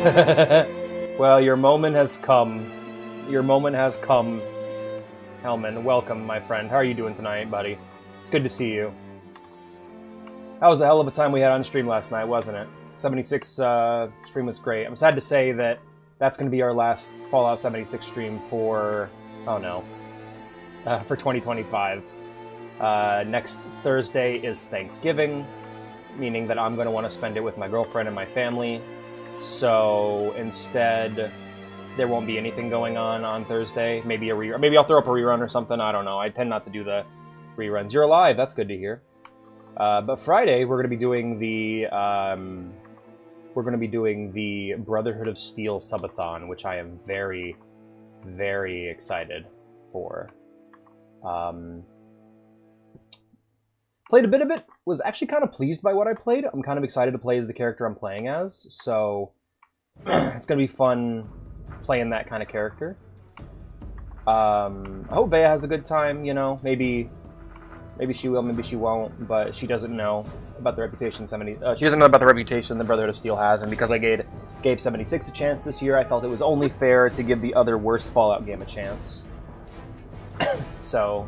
Well, your moment has come. Your moment has come. Hellman, welcome, my friend. How are you doing tonight, buddy? It's good to see you. That was a hell of a time we had on stream last night, wasn't it? 76 stream was great. I'm sad to say that that's going to be our last Fallout 76 stream for... oh no. For 2025. Next Thursday is Thanksgiving, meaning that I'm going to want to spend it with my girlfriend and my family. So instead, there won't be anything going on Thursday. Maybe a rerun. Maybe I'll throw up a rerun or something. I don't know. I tend not to do the reruns. You're alive. That's good to hear. But Friday, we're going to be doing the Brotherhood of Steel subathon, which I am very, very excited for. Played a bit of it, was actually kind of pleased by what I played. I'm kind of excited to play as the character I'm playing as, so it's going to be fun playing that kind of character. I hope Vea has a good time, you know, maybe she will, maybe she won't, but she doesn't know about the reputation she doesn't know about the reputation the Brotherhood of Steel has, and because I gave 76 a chance this year, I felt it was only fair to give the other worst Fallout game a chance. So...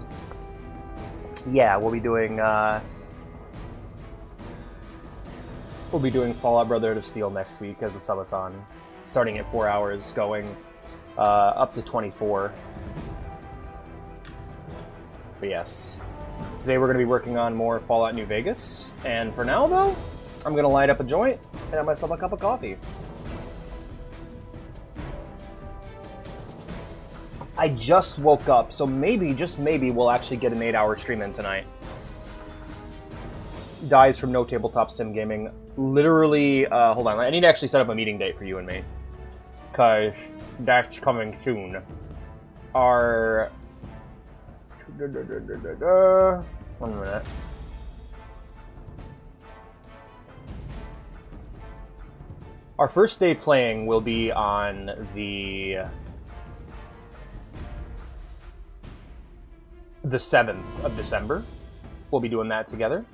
yeah, we'll be doing Fallout Brotherhood of Steel next week as a subathon, starting at 4 hours, going up to 24. But yes, today we're going to be working on more Fallout New Vegas, and for now, though, I'm going to light up a joint and have myself a cup of coffee. I just woke up, so maybe, just maybe, we'll actually get an 8-hour stream in tonight. Dies from No Tabletop Sim Gaming. Literally, hold on, I need to actually set up a meeting date for you and me. Because that's coming soon. Our... 1 minute. Our first day playing will be on the 7th of December. We'll be doing that together.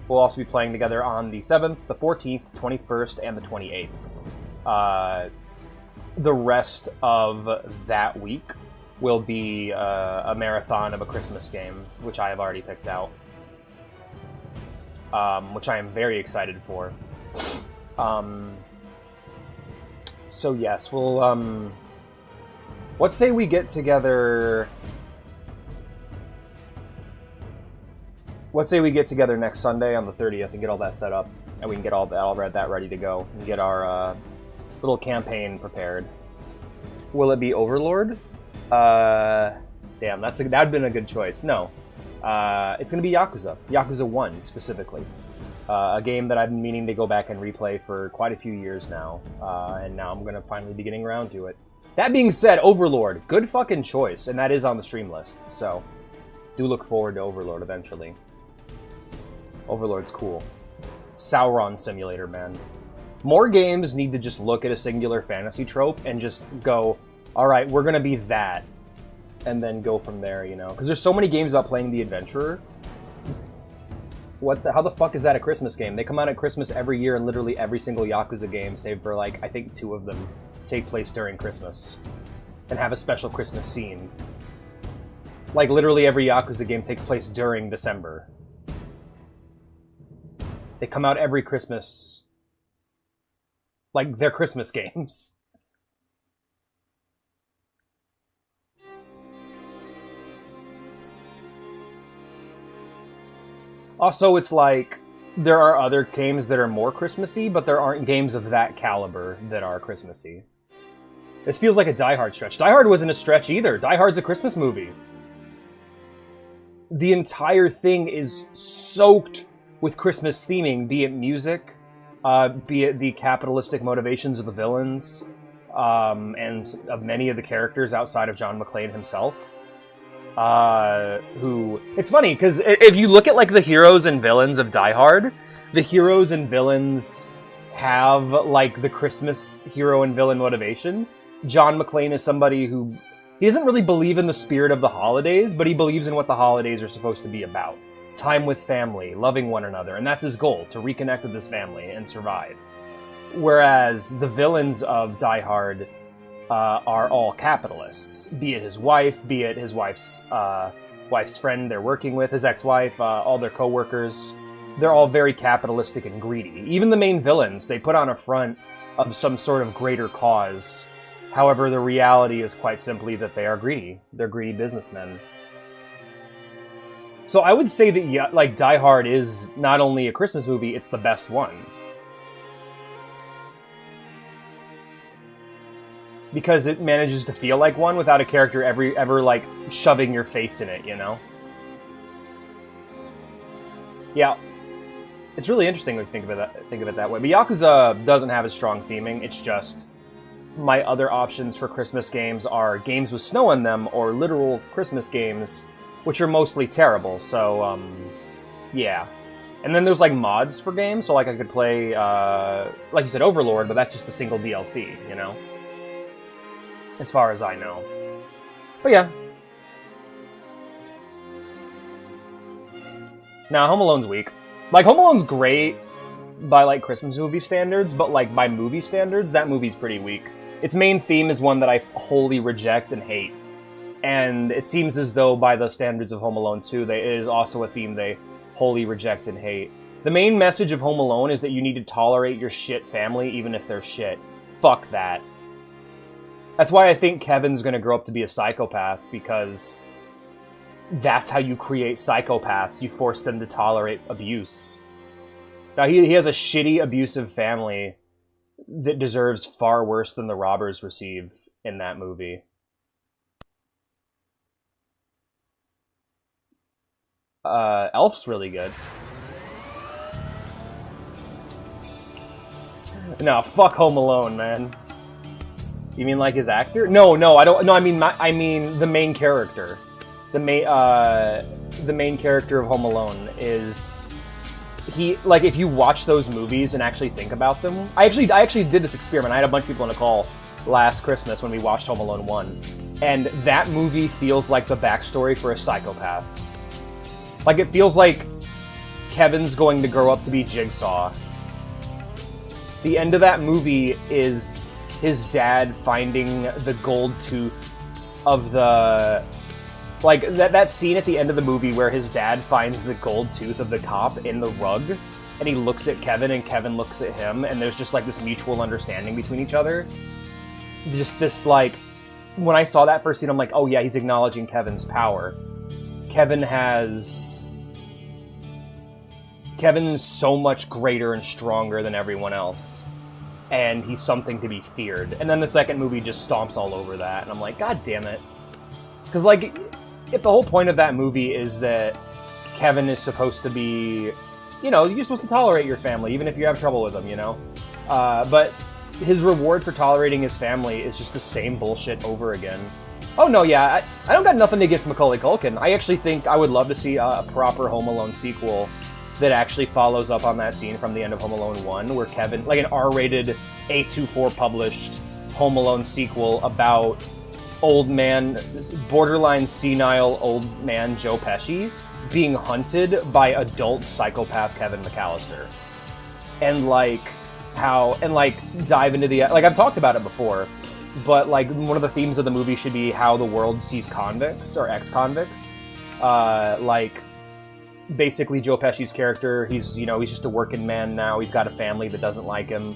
We'll also be playing together on the 7th, the 14th, 21st, and the 28th. The rest of that week will be a marathon of a Christmas game, which I have already picked out. Which I am very excited for. So yes, we'll... let's say we get together... let's say we get together next Sunday on the 30th and get all that set up, and we can get all that ready to go, and get our little campaign prepared. Will it be Overlord? Damn, that'd been a good choice. No. It's going to be Yakuza. Yakuza 1, specifically. A game that I've been meaning to go back and replay for quite a few years now, and now I'm going to finally be getting around to it. That being said, Overlord, good fucking choice, and that is on the stream list, so do look forward to Overlord eventually. Overlord's cool. Sauron simulator, man. More games need to just look at a singular fantasy trope and just go, alright, we're gonna be that. And then go from there, you know? Because there's so many games about playing the adventurer. How the fuck is that a Christmas game? They come out at Christmas every year, and literally every single Yakuza game, save for, like, I think 2 of them, take place during Christmas. And have a special Christmas scene. Like, literally every Yakuza game takes place during December. They come out every Christmas. Like, they're Christmas games. Also, it's like, there are other games that are more Christmassy, but there aren't games of that caliber that are Christmassy. This feels like a Die Hard stretch. Die Hard wasn't a stretch either. Die Hard's a Christmas movie. The entire thing is soaked with Christmas theming, be it music, be it the capitalistic motivations of the villains, and of many of the characters outside of John McClane himself. Who... It's funny, because if you look at, like, the heroes and villains of Die Hard, the heroes and villains have, like, the Christmas hero and villain motivation. John McClane is somebody who... he doesn't really believe in the spirit of the holidays, but he believes in what the holidays are supposed to be about. Time with family, loving one another, and that's his goal, to reconnect with his family and survive. Whereas the villains of Die Hard are all capitalists, be it his wife, be it his wife's friend they're working with, his ex-wife, all their co-workers. They're all very capitalistic and greedy. Even the main villains, they put on a front of some sort of greater cause. However, the reality is quite simply that they are greedy. They're greedy businessmen. So I would say that, yeah, like, Die Hard is not only a Christmas movie, it's the best one. Because it manages to feel like one without a character ever like, shoving your face in it, you know? Yeah. It's really interesting to think of it that way. But Yakuza doesn't have as strong theming, it's just... my other options for Christmas games are games with snow in them, or literal Christmas games, which are mostly terrible, so, yeah. And then there's, like, mods for games, so, like, I could play, like you said, Overlord, but that's just a single DLC, you know? As far as I know. But, yeah. Now, Home Alone's weak. Like, Home Alone's great by, like, Christmas movie standards, but, like, by movie standards, that movie's pretty weak. Its main theme is one that I wholly reject and hate. And it seems as though, by the standards of Home Alone 2, it is also a theme they wholly reject and hate. The main message of Home Alone is that you need to tolerate your shit family, even if they're shit. Fuck that. That's why I think Kevin's gonna grow up to be a psychopath, because that's how you create psychopaths. You force them to tolerate abuse. Now, he has a shitty, abusive family that deserves far worse than the robbers receive in that movie. Elf's really good. No, fuck Home Alone, man. You mean like his actor? No, I don't. No, I mean the main character. The main character of Home Alone is like, if you watch those movies and actually think about them. I actually did this experiment. I had a bunch of people on a call last Christmas when we watched Home Alone 1, and that movie feels like the backstory for a psychopath. Like, it feels like Kevin's going to grow up to be Jigsaw. The end of that movie is his dad finding the gold tooth of the... Like, that scene at the end of the movie where his dad finds the gold tooth of the cop in the rug, and he looks at Kevin, and Kevin looks at him, and there's just, like, this mutual understanding between each other. Just this, like... When I saw that first scene, I'm like, oh yeah, he's acknowledging Kevin's power. Kevin's so much greater and stronger than everyone else. And he's something to be feared. And then the second movie just stomps all over that, and I'm like, god damn it. Because, like, if the whole point of that movie is that Kevin is supposed to be, you know, you're supposed to tolerate your family, even if you have trouble with them, you know? But his reward for tolerating his family is just the same bullshit over again. Oh, no, yeah, I don't got nothing against Macaulay Culkin. I actually think I would love to see a proper Home Alone sequel that actually follows up on that scene from the end of Home Alone 1, where Kevin, like an R-rated A24 published Home Alone sequel about old man, borderline senile old man Joe Pesci being hunted by adult psychopath Kevin McAllister. And like, dive into the, like, I've talked about it before, but like, one of the themes of the movie should be how the world sees convicts, or ex-convicts. Like, basically Joe Pesci's character, he's just a working man now, he's got a family that doesn't like him.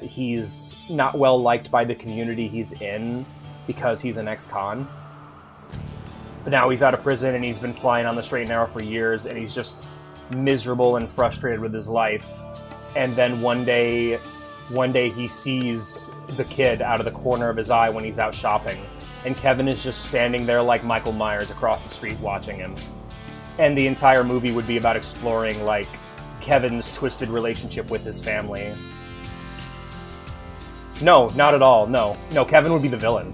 He's not well liked by the community he's in, because he's an ex-con. But now he's out of prison, and he's been flying on the straight and narrow for years, and he's just miserable and frustrated with his life. And then one day he sees the kid out of the corner of his eye when he's out shopping, and Kevin is just standing there like Michael Myers across the street watching him. And the entire movie would be about exploring, like, Kevin's twisted relationship with his family. No, not at all, no. No, Kevin would be the villain.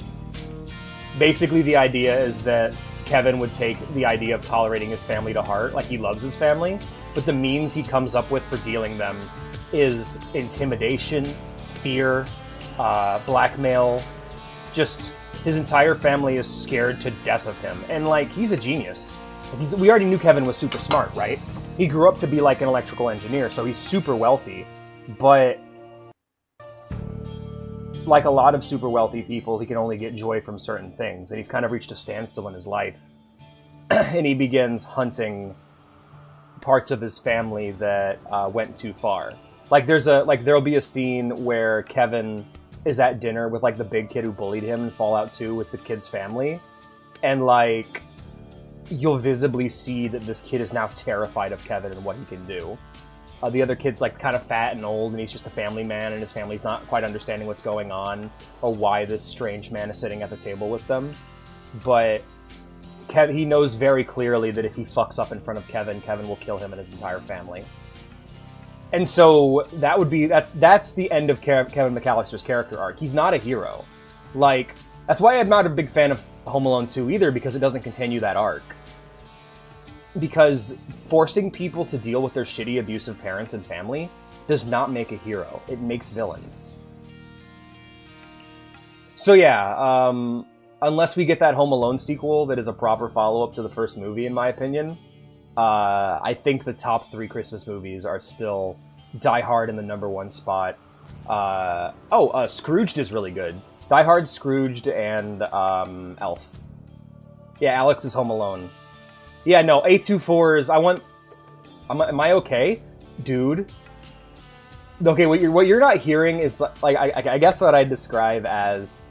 Basically, the idea is that Kevin would take the idea of tolerating his family to heart, like he loves his family, but the means he comes up with for dealing them is intimidation, fear, blackmail. Just, his entire family is scared to death of him. And, like, he's a genius. We already knew Kevin was super smart, right? He grew up to be, like, an electrical engineer, so he's super wealthy. But like a lot of super wealthy people, he can only get joy from certain things, and he's kind of reached a standstill in his life. And he begins hunting parts of his family that went too far. Like there'll be a scene where Kevin is at dinner with like the big kid who bullied him in Fallout 2 with the kid's family, and like you'll visibly see that this kid is now terrified of Kevin and what he can do. The other kid's like kind of fat and old, and he's just a family man, and his family's not quite understanding what's going on or why this strange man is sitting at the table with them. But he knows very clearly that if he fucks up in front of Kevin, Kevin will kill him and his entire family. And so that's the end of Kevin McAllister's character arc. He's not a hero. Like, that's why I'm not a big fan of Home Alone 2 either, because it doesn't continue that arc. Because forcing people to deal with their shitty, abusive parents and family does not make a hero. It makes villains. So yeah, unless we get that Home Alone sequel that is a proper follow-up to the first movie, in my opinion, I think the top 3 Christmas movies are still Die Hard in the #1 spot. Scrooged is really good. Die Hard, Scrooged, and Elf. Yeah, Alex is Home Alone. Yeah, no, A24s, am I okay? Dude. Okay, what you're not hearing is, like, I guess what I'd describe as,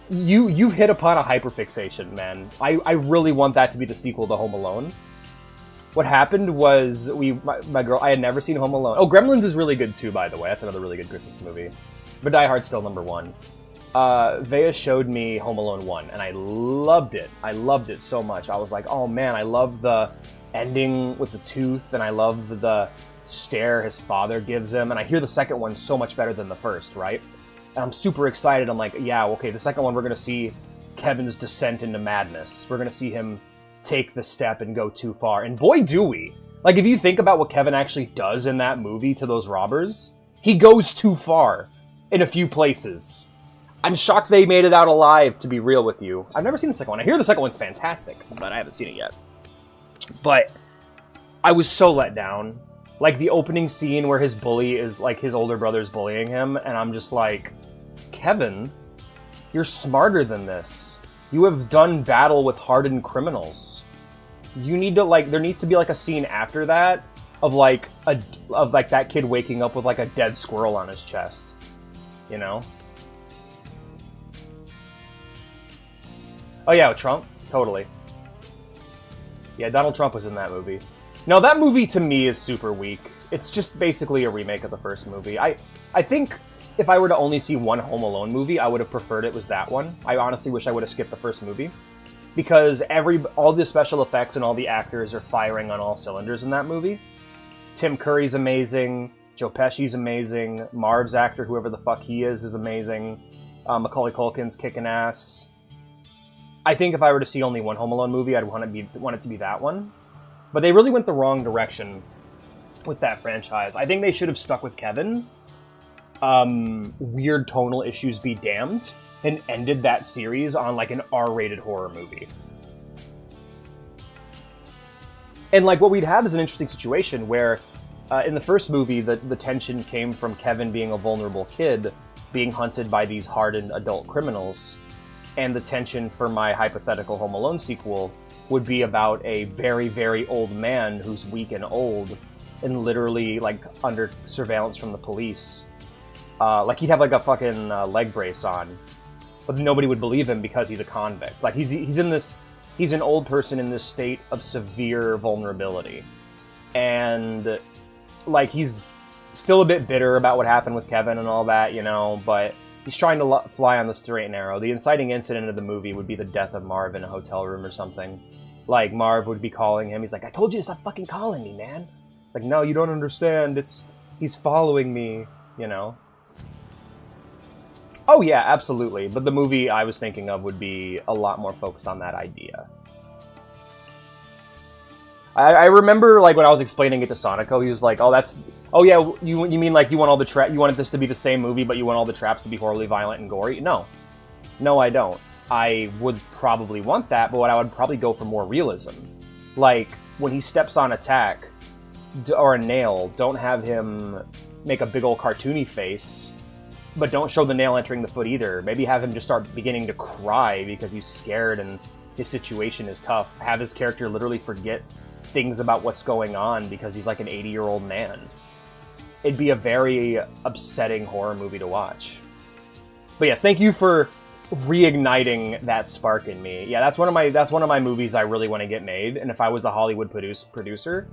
you've hit upon a hyperfixation, man. I really want that to be the sequel to Home Alone. What happened was, my girl, I had never seen Home Alone. Oh, Gremlins is really good too, by the way. That's another really good Christmas movie. But Die Hard's still #1. Vea showed me Home Alone 1, and I loved it. I loved it so much. I was like, oh man, I love the ending with the tooth, and I love the stare his father gives him, and I hear the second one so much better than the first, right? And I'm super excited. I'm like, yeah, okay, the second one, we're going to see Kevin's descent into madness. We're going to see him take the step and go too far. And boy, do we. Like, if you think about what Kevin actually does in that movie to those robbers, he goes too far in a few places. I'm shocked they made it out alive, to be real with you. I've never seen the second one. I hear the second one's fantastic, but I haven't seen it yet. But I was so let down. Like, the opening scene where his bully is, like, his older brother's bullying him, and I'm just like, Kevin, you're smarter than this. You have done battle with hardened criminals. You need to, like, there needs to be, like, a scene after that of that kid waking up with, like, a dead squirrel on his chest. You know? Oh yeah, with Trump? Totally. Yeah, Donald Trump was in that movie. No, that movie to me is super weak. It's just basically a remake of the first movie. I think if I were to only see one Home Alone movie, I would have preferred it was that one. I honestly wish I would have skipped the first movie. Because all the special effects and all the actors are firing on all cylinders in that movie. Tim Curry's amazing. Joe Pesci's amazing. Marv's actor, whoever the fuck he is amazing. Macaulay Culkin's kicking ass. I think if I were to see only one Home Alone movie, I'd want it to be that one. But they really went the wrong direction with that franchise. I think they should have stuck with Kevin. Weird tonal issues be damned. And ended that series on, like, an R-rated horror movie. And, like, what we'd have is an interesting situation where, in the first movie, the tension came from Kevin being a vulnerable kid, being hunted by these hardened adult criminals. And the tension for my hypothetical Home Alone sequel would be about a very, very old man who's weak and old and literally, like, under surveillance from the police. Like, he'd have, like, a fucking leg brace on. But nobody would believe him because he's a convict. Like, he's an old person in this state of severe vulnerability. And, like, he's still a bit bitter about what happened with Kevin and all that, you know, but he's trying to fly on the straight and narrow. The inciting incident of the movie would be the death of Marv in a hotel room or something. Like, Marv would be calling him. He's like, I told you to stop fucking calling me, man. Like, no, you don't understand. He's following me, you know? Oh, yeah, absolutely. But the movie I was thinking of would be a lot more focused on that idea. I remember, like, when I was explaining it to Sonico, he was like, oh yeah, you mean, like, you wanted this to be the same movie, but you want all the traps to be horribly violent and gory? No, I don't. I would probably want that, but I would probably go for more realism. Like, when he steps on a tack, or a nail, don't have him make a big old cartoony face. But don't show the nail entering the foot either. Maybe have him just start beginning to cry because he's scared and his situation is tough. Have his character literally forget things about what's going on because he's like an 80-year-old man. It'd be a very upsetting horror movie to watch. But yes, thank you for reigniting that spark in me. Yeah, that's one of my movies I really want to get made. And if I was a Hollywood producer,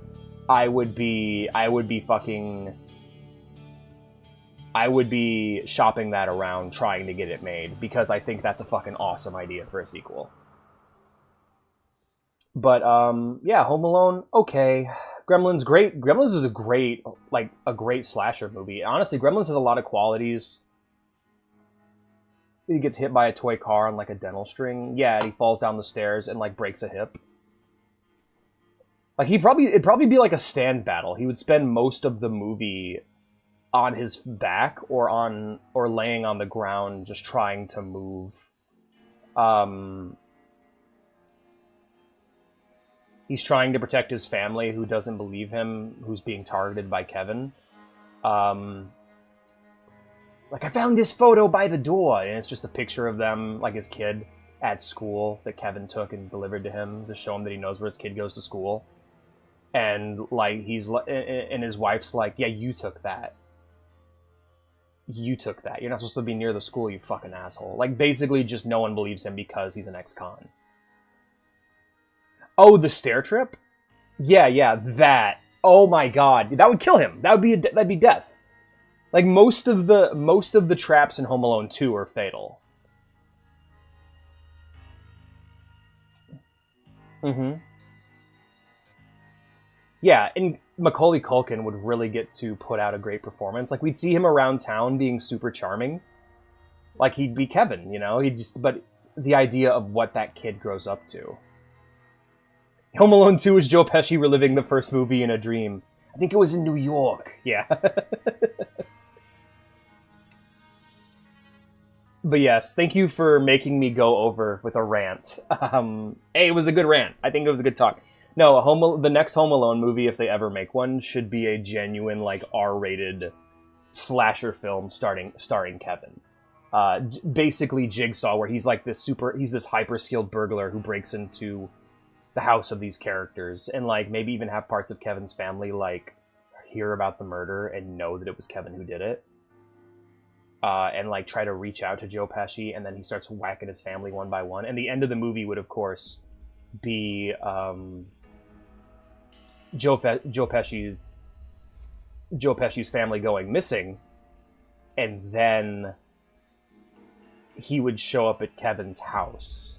I would be shopping that around trying to get it made because I think that's a fucking awesome idea for a sequel. But yeah, Home Alone, okay. Gremlins, great. Gremlins is a great slasher movie. Honestly, Gremlins has a lot of qualities. He gets hit by a toy car on like a dental string. Yeah, and he falls down the stairs and like breaks a hip. Like it'd probably be like a stand battle. He would spend most of the movie on his back or laying on the ground just trying to move. He's trying to protect his family who doesn't believe him, who's being targeted by Kevin. Like, I found this photo by the door, and it's just a picture of them, like his kid, at school that Kevin took and delivered to him to show him that he knows where his kid goes to school. And, like, and his wife's like, yeah, you took that. You took that. You're not supposed to be near the school, you fucking asshole. Like, basically just no one believes him because he's an ex-con. Oh, the stair trip? Yeah, that. Oh my god. That would kill him. That'd be death. Like, most of the traps in Home Alone 2 are fatal. Mm-hmm. Yeah, and Macaulay Culkin would really get to put out a great performance. Like, we'd see him around town being super charming. Like, he'd be Kevin, you know? But the idea of what that kid grows up to. Home Alone 2 is Joe Pesci reliving the first movie in a dream. I think it was in New York. Yeah. But yes, thank you for making me go over with a rant. Hey, it was a good rant. I think it was a good talk. No, the next Home Alone movie, if they ever make one, should be a genuine, like, R-rated slasher film starring Kevin. Basically Jigsaw, where he's like this hyper-skilled burglar who breaks into the house of these characters, and like maybe even have parts of Kevin's family like hear about the murder and know that it was Kevin who did it. And like try to reach out to Joe Pesci, and then he starts whacking his family one by one. And the end of the movie would, of course, be Joe Pesci's family going missing, and then he would show up at Kevin's house.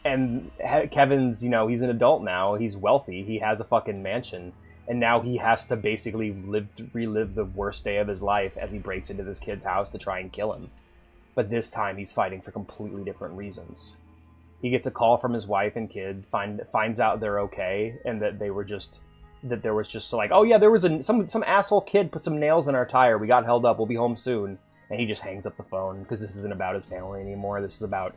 And Kevin's, you know, he's an adult now. He's wealthy. He has a fucking mansion. And now he has to basically relive the worst day of his life as he breaks into this kid's house to try and kill him. But this time he's fighting for completely different reasons. He gets a call from his wife and kid, finds out they're okay, and that there was just like, oh yeah, there was some asshole kid put some nails in our tire. We got held up. We'll be home soon. And he just hangs up the phone because this isn't about his family anymore. This is about...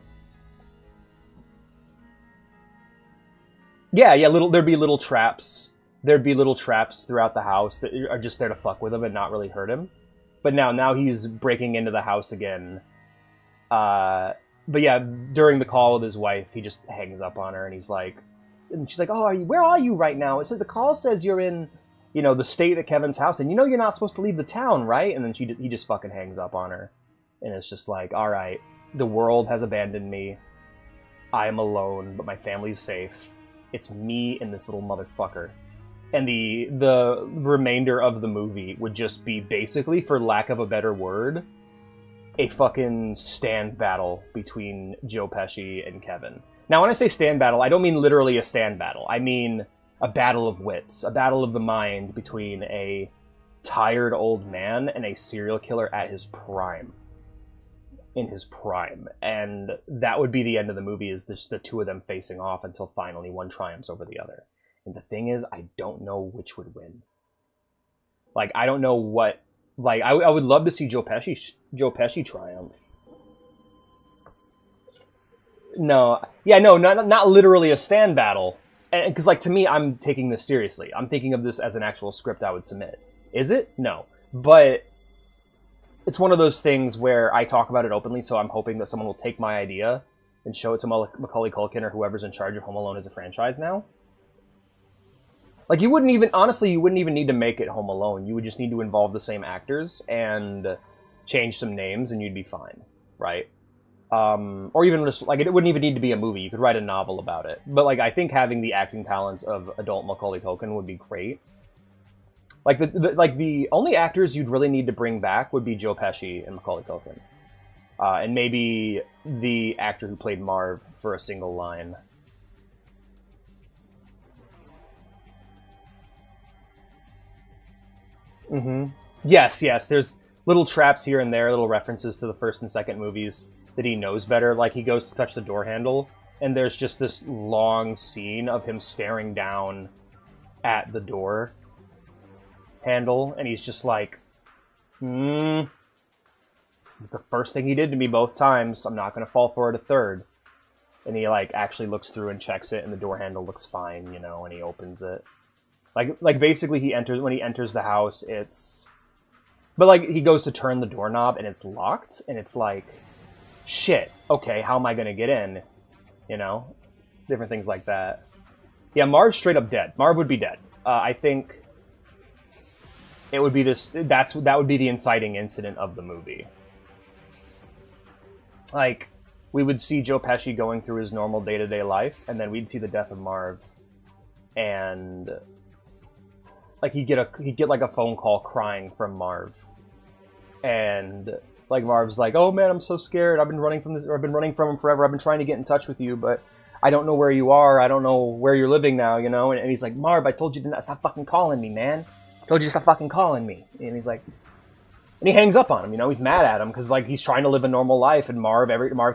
Yeah, there'd be little traps. There'd be little traps throughout the house that are just there to fuck with him and not really hurt him. But now he's breaking into the house again. But yeah, during the call with his wife, he just hangs up on her, and she's like, "Oh, where are you right now?" It says the call says you're in, you know, the state at Kevin's house, and you know you're not supposed to leave the town, right? And then he just fucking hangs up on her, and it's just like, all right, the world has abandoned me. I am alone, but my family's safe. It's me and this little motherfucker. And the remainder of the movie would just be basically, for lack of a better word, a fucking stand battle between Joe Pesci and Kevin. Now, when I say stand battle, I don't mean literally a stand battle. I mean a battle of wits, a battle of the mind between a tired old man and a serial killer at his prime. In his prime. And that would be the end of the movie, is just the two of them facing off until finally one triumphs over the other. And the thing is, I don't know which would win. Like, I don't know what... Like, I would love to see Joe Pesci triumph. No. Yeah, no, not literally a stand battle. Because, like, to me, I'm taking this seriously. I'm thinking of this as an actual script I would submit. Is it? No. But it's one of those things where I talk about it openly, so I'm hoping that someone will take my idea and show it to Macaulay Culkin or whoever's in charge of Home Alone as a franchise now. Like, you wouldn't even need to make it Home Alone. You would just need to involve the same actors and change some names, and you'd be fine, right? Or even just, like, it wouldn't even need to be a movie. You could write a novel about it. But, like, I think having the acting talents of adult Macaulay Culkin would be great. Like, the only actors you'd really need to bring back would be Joe Pesci and Macaulay Culkin. And maybe the actor who played Marv for a single line. Mm-hmm. Yes, yes. There's little traps here and there, little references to the first and second movies that he knows better. Like, he goes to touch the door handle, and there's just this long scene of him staring down at the door handle, and he's just like, this is the first thing he did to me both times. I'm not going to fall for it a third. And he, like, actually looks through and checks it, and the door handle looks fine, you know, and he opens it. Like basically when he enters the house, it's... But, like, he goes to turn the doorknob, and it's locked, and it's like, shit, okay, how am I going to get in? You know? Different things like that. Yeah, Marv's straight up dead. Marv would be dead. I think it would be that would be the inciting incident of the movie. Like, we would see Joe Pesci going through his normal day-to-day life, and then we'd see the death of Marv, and... Like, he'd get like a phone call crying from Marv, and like Marv's like, "Oh man, I'm so scared. I've been running from this, or I've been running from him forever. I've been trying to get in touch with you, but I don't know where you are. I don't know where you're living now, you know." And he's like, "Marv, I told you to not stop fucking calling me, man. I told you to stop fucking calling me." And he's like, and he hangs up on him. You know, he's mad at him because like he's trying to live a normal life, and Marv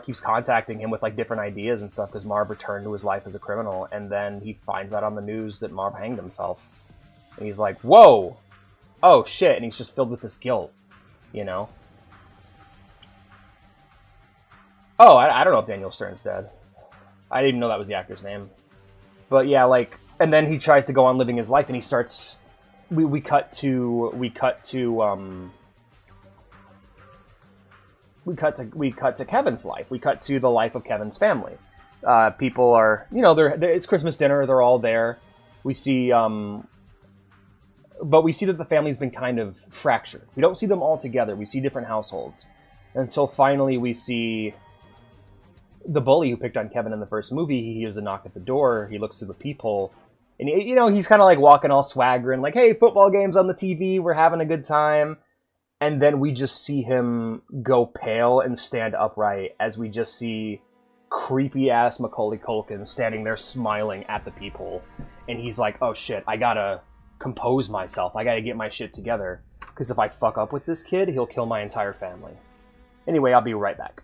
keeps contacting him with like different ideas and stuff because Marv returned to his life as a criminal, and then he finds out on the news that Marv hanged himself. And he's like, whoa, oh shit, and he's just filled with this guilt, you know? Oh, I don't know if Daniel Stern's dead. I didn't even know that was the actor's name. But yeah, like, and then he tries to go on living his life, and he starts, we cut to Kevin's life. We cut to the life of Kevin's family. People are, you know, it's Christmas dinner, they're all there. We see, but we see that the family's been kind of fractured. We don't see them all together. We see different households. Until finally we see the bully who picked on Kevin in the first movie. He hears a knock at the door. He looks through the peephole. And, you know, he's kind of like walking all swaggering, like, hey, football game's on the TV. We're having a good time. And then we just see him go pale and stand upright as we just see creepy-ass Macaulay Culkin standing there smiling at the peephole. And he's like, oh shit, I gotta compose myself. I gotta get my shit together. Because if I fuck up with this kid, he'll kill my entire family. Anyway, I'll be right back.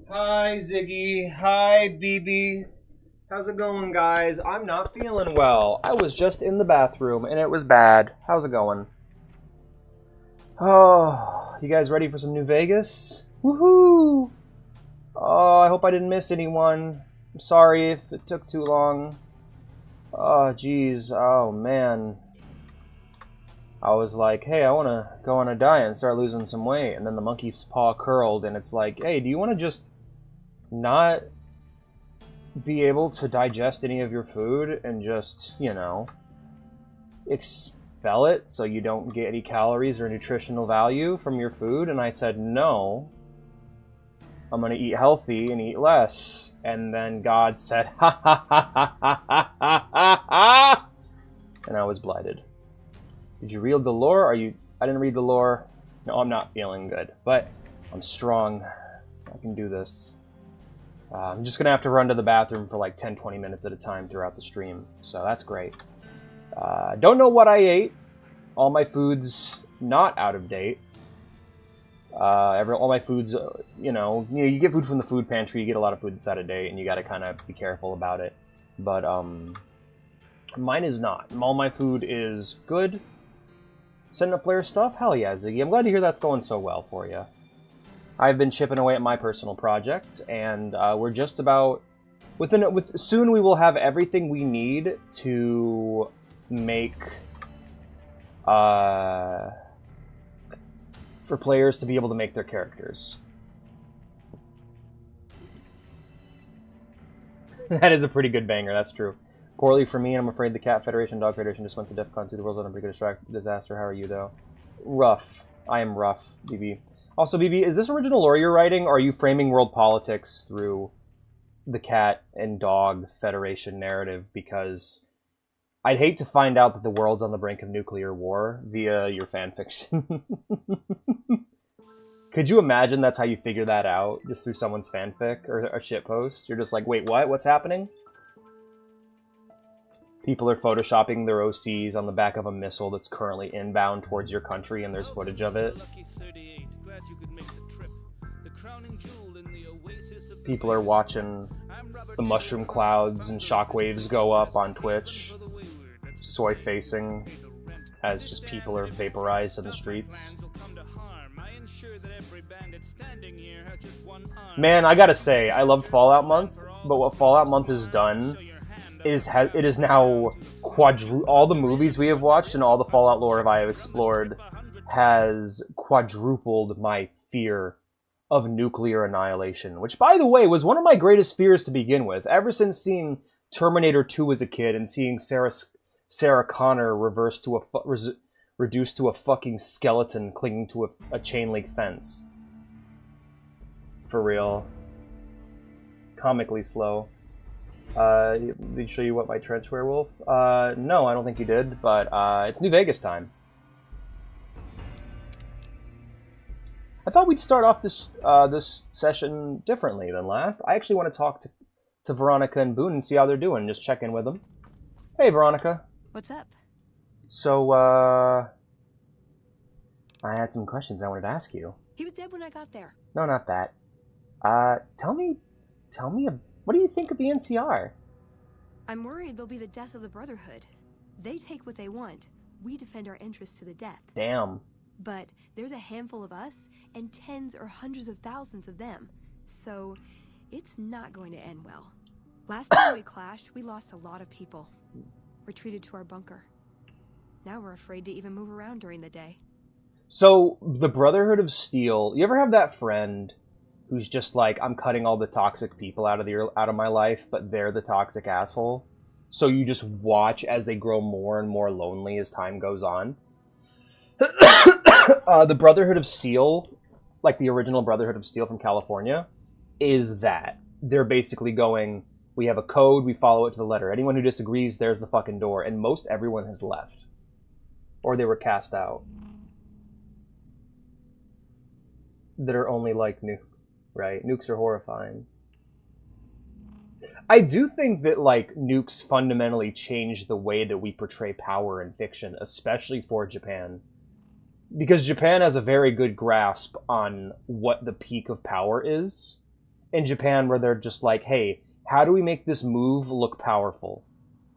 Hi, Ziggy. Hi, BB. How's it going, guys? I'm not feeling well. I was just in the bathroom, and it was bad. How's it going? Oh, you guys ready for some New Vegas? Woohoo! Oh, I hope I didn't miss anyone. I'm sorry if it took too long. Oh, jeez. Oh, man. I was like, hey, I want to go on a diet and start losing some weight. And then the monkey's paw curled, and it's like, hey, do you want to just not be able to digest any of your food and just, you know, expel it so you don't get any calories or nutritional value from your food? And I said, no, I'm going to eat healthy and eat less. And then God said, ha ha ha ha ha ha ha ha, and I was blighted. Did you read the lore? I didn't read the lore. No, I'm not feeling good, but I'm strong. I can do this. I'm just gonna have to run to the bathroom for like 10-20 minutes at a time throughout the stream, so that's great. Don't know what I ate. All my food's not out of date. All my food's, you get food from the food pantry, you get a lot of food that's out of date, and you gotta kind of be careful about it. But mine is not. All my food is good. Sending up flare stuff? Hell yeah, Ziggy. I'm glad to hear that's going so well for you. I've been chipping away at my personal project, and we're just about... soon we will have everything we need to make... for players to be able to make their characters. That is a pretty good banger, that's true. Poorly for me, and I'm afraid the Cat Federation, Dog Federation just went to DEF CON 2. The world's on a pretty good disaster. How are you, though? Rough. I am rough, BB. Also, BB, is this original lore you're writing, or are you framing world politics through the Cat and Dog Federation narrative? Because I'd hate to find out that the world's on the brink of nuclear war via your fanfiction. Could you imagine that's how you figure that out, just through someone's fanfic or a shitpost? You're just like, wait, what? What's happening? People are photoshopping their OCs on the back of a missile that's currently inbound towards your country, and there's footage of it. People are watching the mushroom clouds and shockwaves go up on Twitch, soy-facing, as just people are vaporized in the streets. Man, I gotta say, I loved Fallout Month, but what Fallout Month has done it is now all the movies we have watched and all the Fallout lore I have explored has quadrupled my fear of nuclear annihilation, which, by the way, was one of my greatest fears to begin with. Ever since seeing Terminator 2 as a kid and seeing Sarah Connor reduced to a fucking skeleton clinging to a chain link fence. For real. Comically slow. Did he show you what my trench werewolf? No, I don't think you did, but it's New Vegas time. I thought we'd start off this session differently than last. I actually want to talk to Veronica and Boone and see how they're doing. Just check in with them. Hey, Veronica. What's up? So, I had some questions I wanted to ask you. He was dead when I got there. No, not that. Tell me, what do you think of the NCR? I'm worried they'll be the death of the Brotherhood. They take what they want. We defend our interests to the death. Damn. But there's a handful of us and tens or hundreds of thousands of them. So it's not going to end well. Last time we clashed, we lost a lot of people. Retreated to our bunker. Now we're afraid to even move around during the day. So, the Brotherhood of Steel, you ever have that friend who's just like, I'm cutting all the toxic people out of my life, but they're the toxic asshole? So you just watch as they grow more and more lonely as time goes on. The Brotherhood of Steel, like the original Brotherhood of Steel from California, is that. They're basically going, we have a code, we follow it to the letter. Anyone who disagrees, there's the fucking door. And most everyone has left. Or they were cast out. That are only like nukes, right? Nukes are horrifying. I do think that, like, nukes fundamentally change the way that we portray power in fiction, especially for Japan. Because Japan has a very good grasp on what the peak of power is, in Japan where they're just like, hey, how do we make this move look powerful?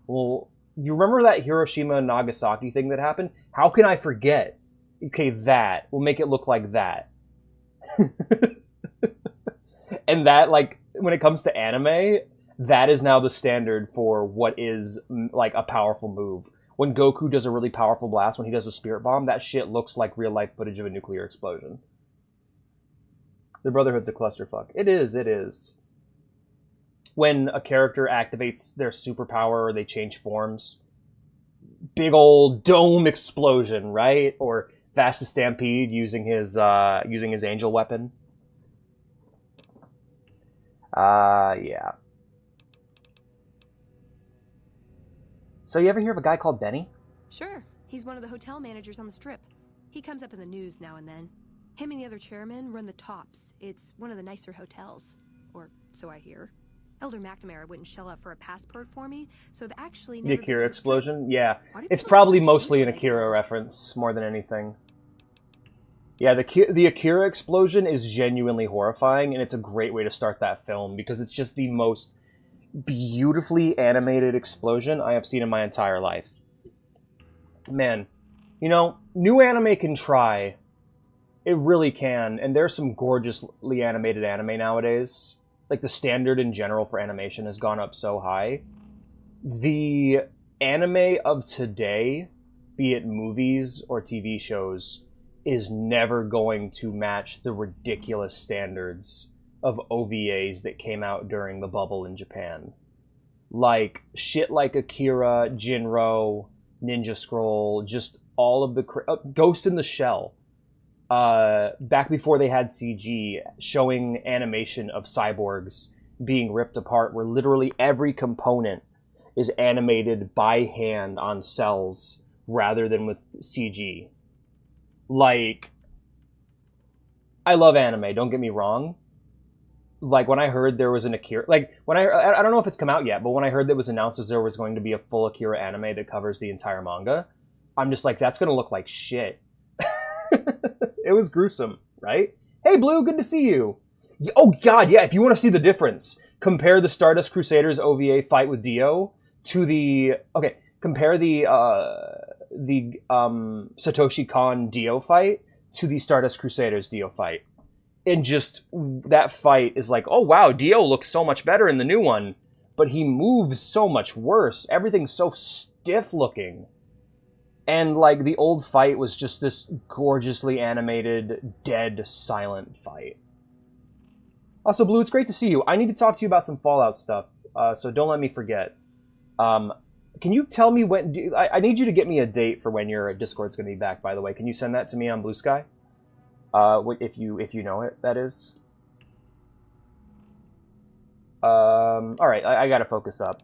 Well, you remember that Hiroshima and Nagasaki thing that happened? How can I forget? Okay, that. We'll make it look like that. And that, like, when it comes to anime, that is now the standard for what is, like, a powerful move. When Goku does a really powerful blast, when he does a spirit bomb, that shit looks like real-life footage of a nuclear explosion. The Brotherhood's a clusterfuck. It is, it is. When a character activates their superpower or they change forms, big old dome explosion, right? Or Vash the Stampede using his angel weapon. Yeah. So you ever hear of a guy called Benny? Sure. He's one of the hotel managers on the Strip. He comes up in the news now and then. Him and the other chairman run the Tops. It's one of the nicer hotels. Or so I hear. Elder McNamara wouldn't shell out for a passport for me, so I've actually never The Akira been to the explosion? Strip. Yeah. Why do It's people probably so cheap mostly an when they get Akira old? reference, more than anything. Yeah, the Akira explosion is genuinely horrifying, and it's a great way to start that film, because it's just the most beautifully animated explosion I have seen in my entire life. Man, you know, new anime can try. It really can, and there's some gorgeously animated anime nowadays. Like, the standard in general for animation has gone up so high. The anime of today, be it movies or TV shows, is never going to match the ridiculous standards of OVAs that came out during the bubble in Japan. Like, shit like Akira, Jinro, Ninja Scroll, just all of the... Ghost in the Shell. Back before they had CG, showing animation of cyborgs being ripped apart, where literally every component is animated by hand on cells rather than with CG. Like, I love anime, don't get me wrong. Like, when I heard there was an Akira... Like, when I don't know if it's come out yet, but when I heard that it was announced as there was going to be a full Akira anime that covers the entire manga, I'm just like, that's gonna look like shit. It was gruesome, right? Hey, Blue, good to see you. Oh, God, yeah, if you want to see the difference, compare the Stardust Crusaders OVA fight with Dio to the... Okay, compare the Satoshi Kon Dio fight to the Stardust Crusaders Dio fight. And just, that fight is like, oh, wow, Dio looks so much better in the new one, but he moves so much worse. Everything's so stiff looking. And, like, the old fight was just this gorgeously animated, dead, silent fight. Also, Blue, it's great to see you. I need to talk to you about some Fallout stuff, so don't let me forget. Can you tell me when... I need you to get me a date for when your Discord's going to be back, by the way. Can you send that to me on Blue Sky? If you know it, that is. Alright, I gotta focus up.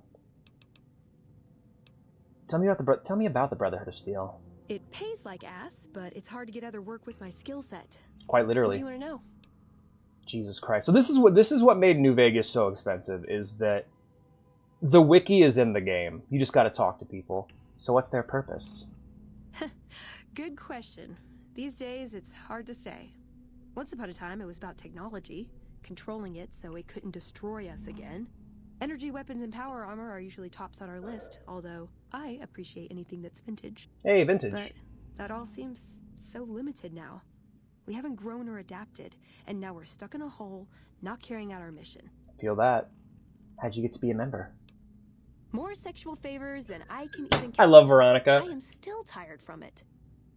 Tell me about the Brotherhood of Steel. It pays like ass, but it's hard to get other work with my skill set. Quite What literally. do you want to know? Jesus Christ. So this is what made New Vegas so expensive, is that the wiki is in the game. You just gotta talk to people. So what's their purpose? Good question. These days, it's hard to say. Once upon a time, it was about technology, controlling it so it couldn't destroy us again. Energy weapons and power armor are usually tops on our list, although I appreciate anything that's vintage. Hey, vintage. But that all seems so limited now. We haven't grown or adapted, and now we're stuck in a hole, not carrying out our mission. Feel that. How'd you get to be a member? More sexual favors than I can even count. I love Veronica. I am still tired from it.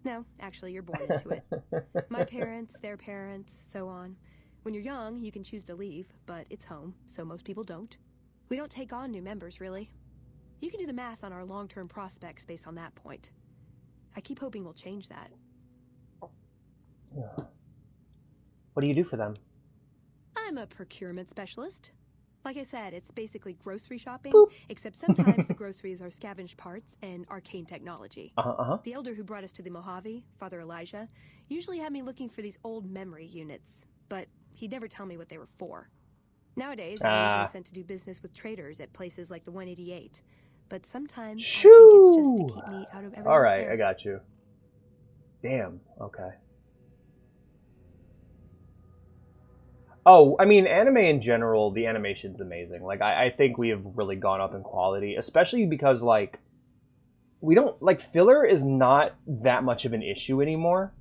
No, actually, you're born into it. My parents, their parents, so on. When you're young, you can choose to leave, but it's home, so most people don't. We don't take on new members, really. You can do the math on our long-term prospects based on that point. I keep hoping we'll change that. What do you do for them? I'm a procurement specialist. Like I said, it's basically grocery shopping, Boop. except sometimes the groceries are scavenged parts and arcane technology. Uh-huh. The elder who brought us to the Mojave, Father Elijah, usually had me looking for these old memory units, but he'd never tell me what they were for. Nowadays, I'm usually sent to do business with traders at places like the 188, but sometimes I think it's just to keep me out of everyone's Alright, hair. I got you. Damn, okay. Oh, I mean, anime in general, the animation's amazing. Like, I think we have really gone up in quality, especially because, like, we don't, like, filler is not that much of an issue anymore.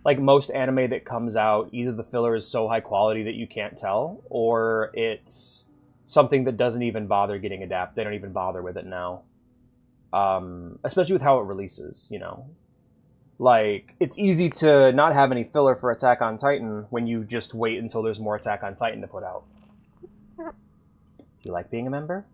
Like, most anime that comes out, either the filler is so high quality that you can't tell, or it's something that doesn't even bother getting adapted. They don't even bother with it now. Especially with how it releases, you know. Like, it's easy to not have any filler for Attack on Titan when you just wait until there's more Attack on Titan to put out. Do you like being a member?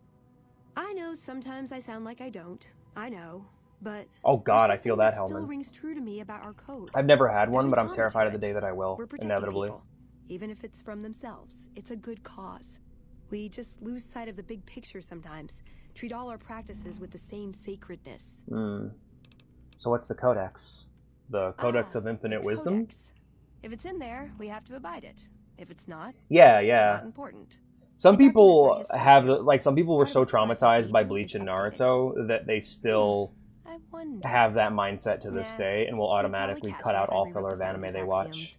I know sometimes I sound like I don't. I know, but oh god, I feel that, Hellman. Still rings true to me about our code. I've never had one, but I'm terrified of the day that I will. We're protecting inevitably. People, even if it's from themselves. It's a good cause. We just lose sight of the big picture sometimes. Treat all our practices with the same sacredness. So what's the Codex? The Codex of Infinite Wisdom? If it's in there, we have to abide it. If it's not, yeah, it's yeah. not important. Some people have, like, some people were so traumatized by Bleach and Naruto that they still have that mindset to this day and will automatically cut out all filler of anime they watch.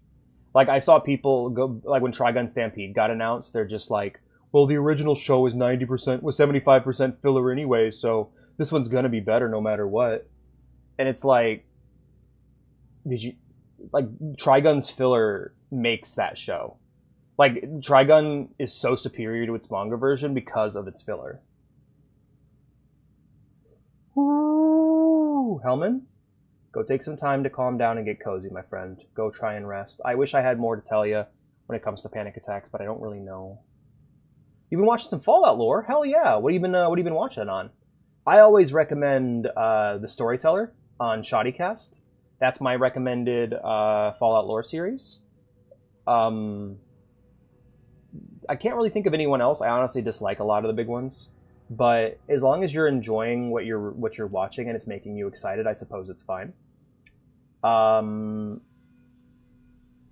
Like, I saw people go, like, when Trigun Stampede got announced, they're just like, well, the original show was 75% filler anyway, so this one's gonna be better no matter what. And it's like, Trigun's filler makes that show. Like, Trigun is so superior to its manga version because of its filler. Ooh, Hellman, go take some time to calm down and get cozy, my friend. Go try and rest. I wish I had more to tell you when it comes to panic attacks, but I don't really know. You've been watching some Fallout lore? Hell yeah! What have you been watching it on? I always recommend The Storyteller on Shoddycast. That's my recommended Fallout lore series. I can't really think of anyone else. I honestly dislike a lot of the big ones, but as long as you're enjoying what you're watching and it's making you excited, I suppose it's fine.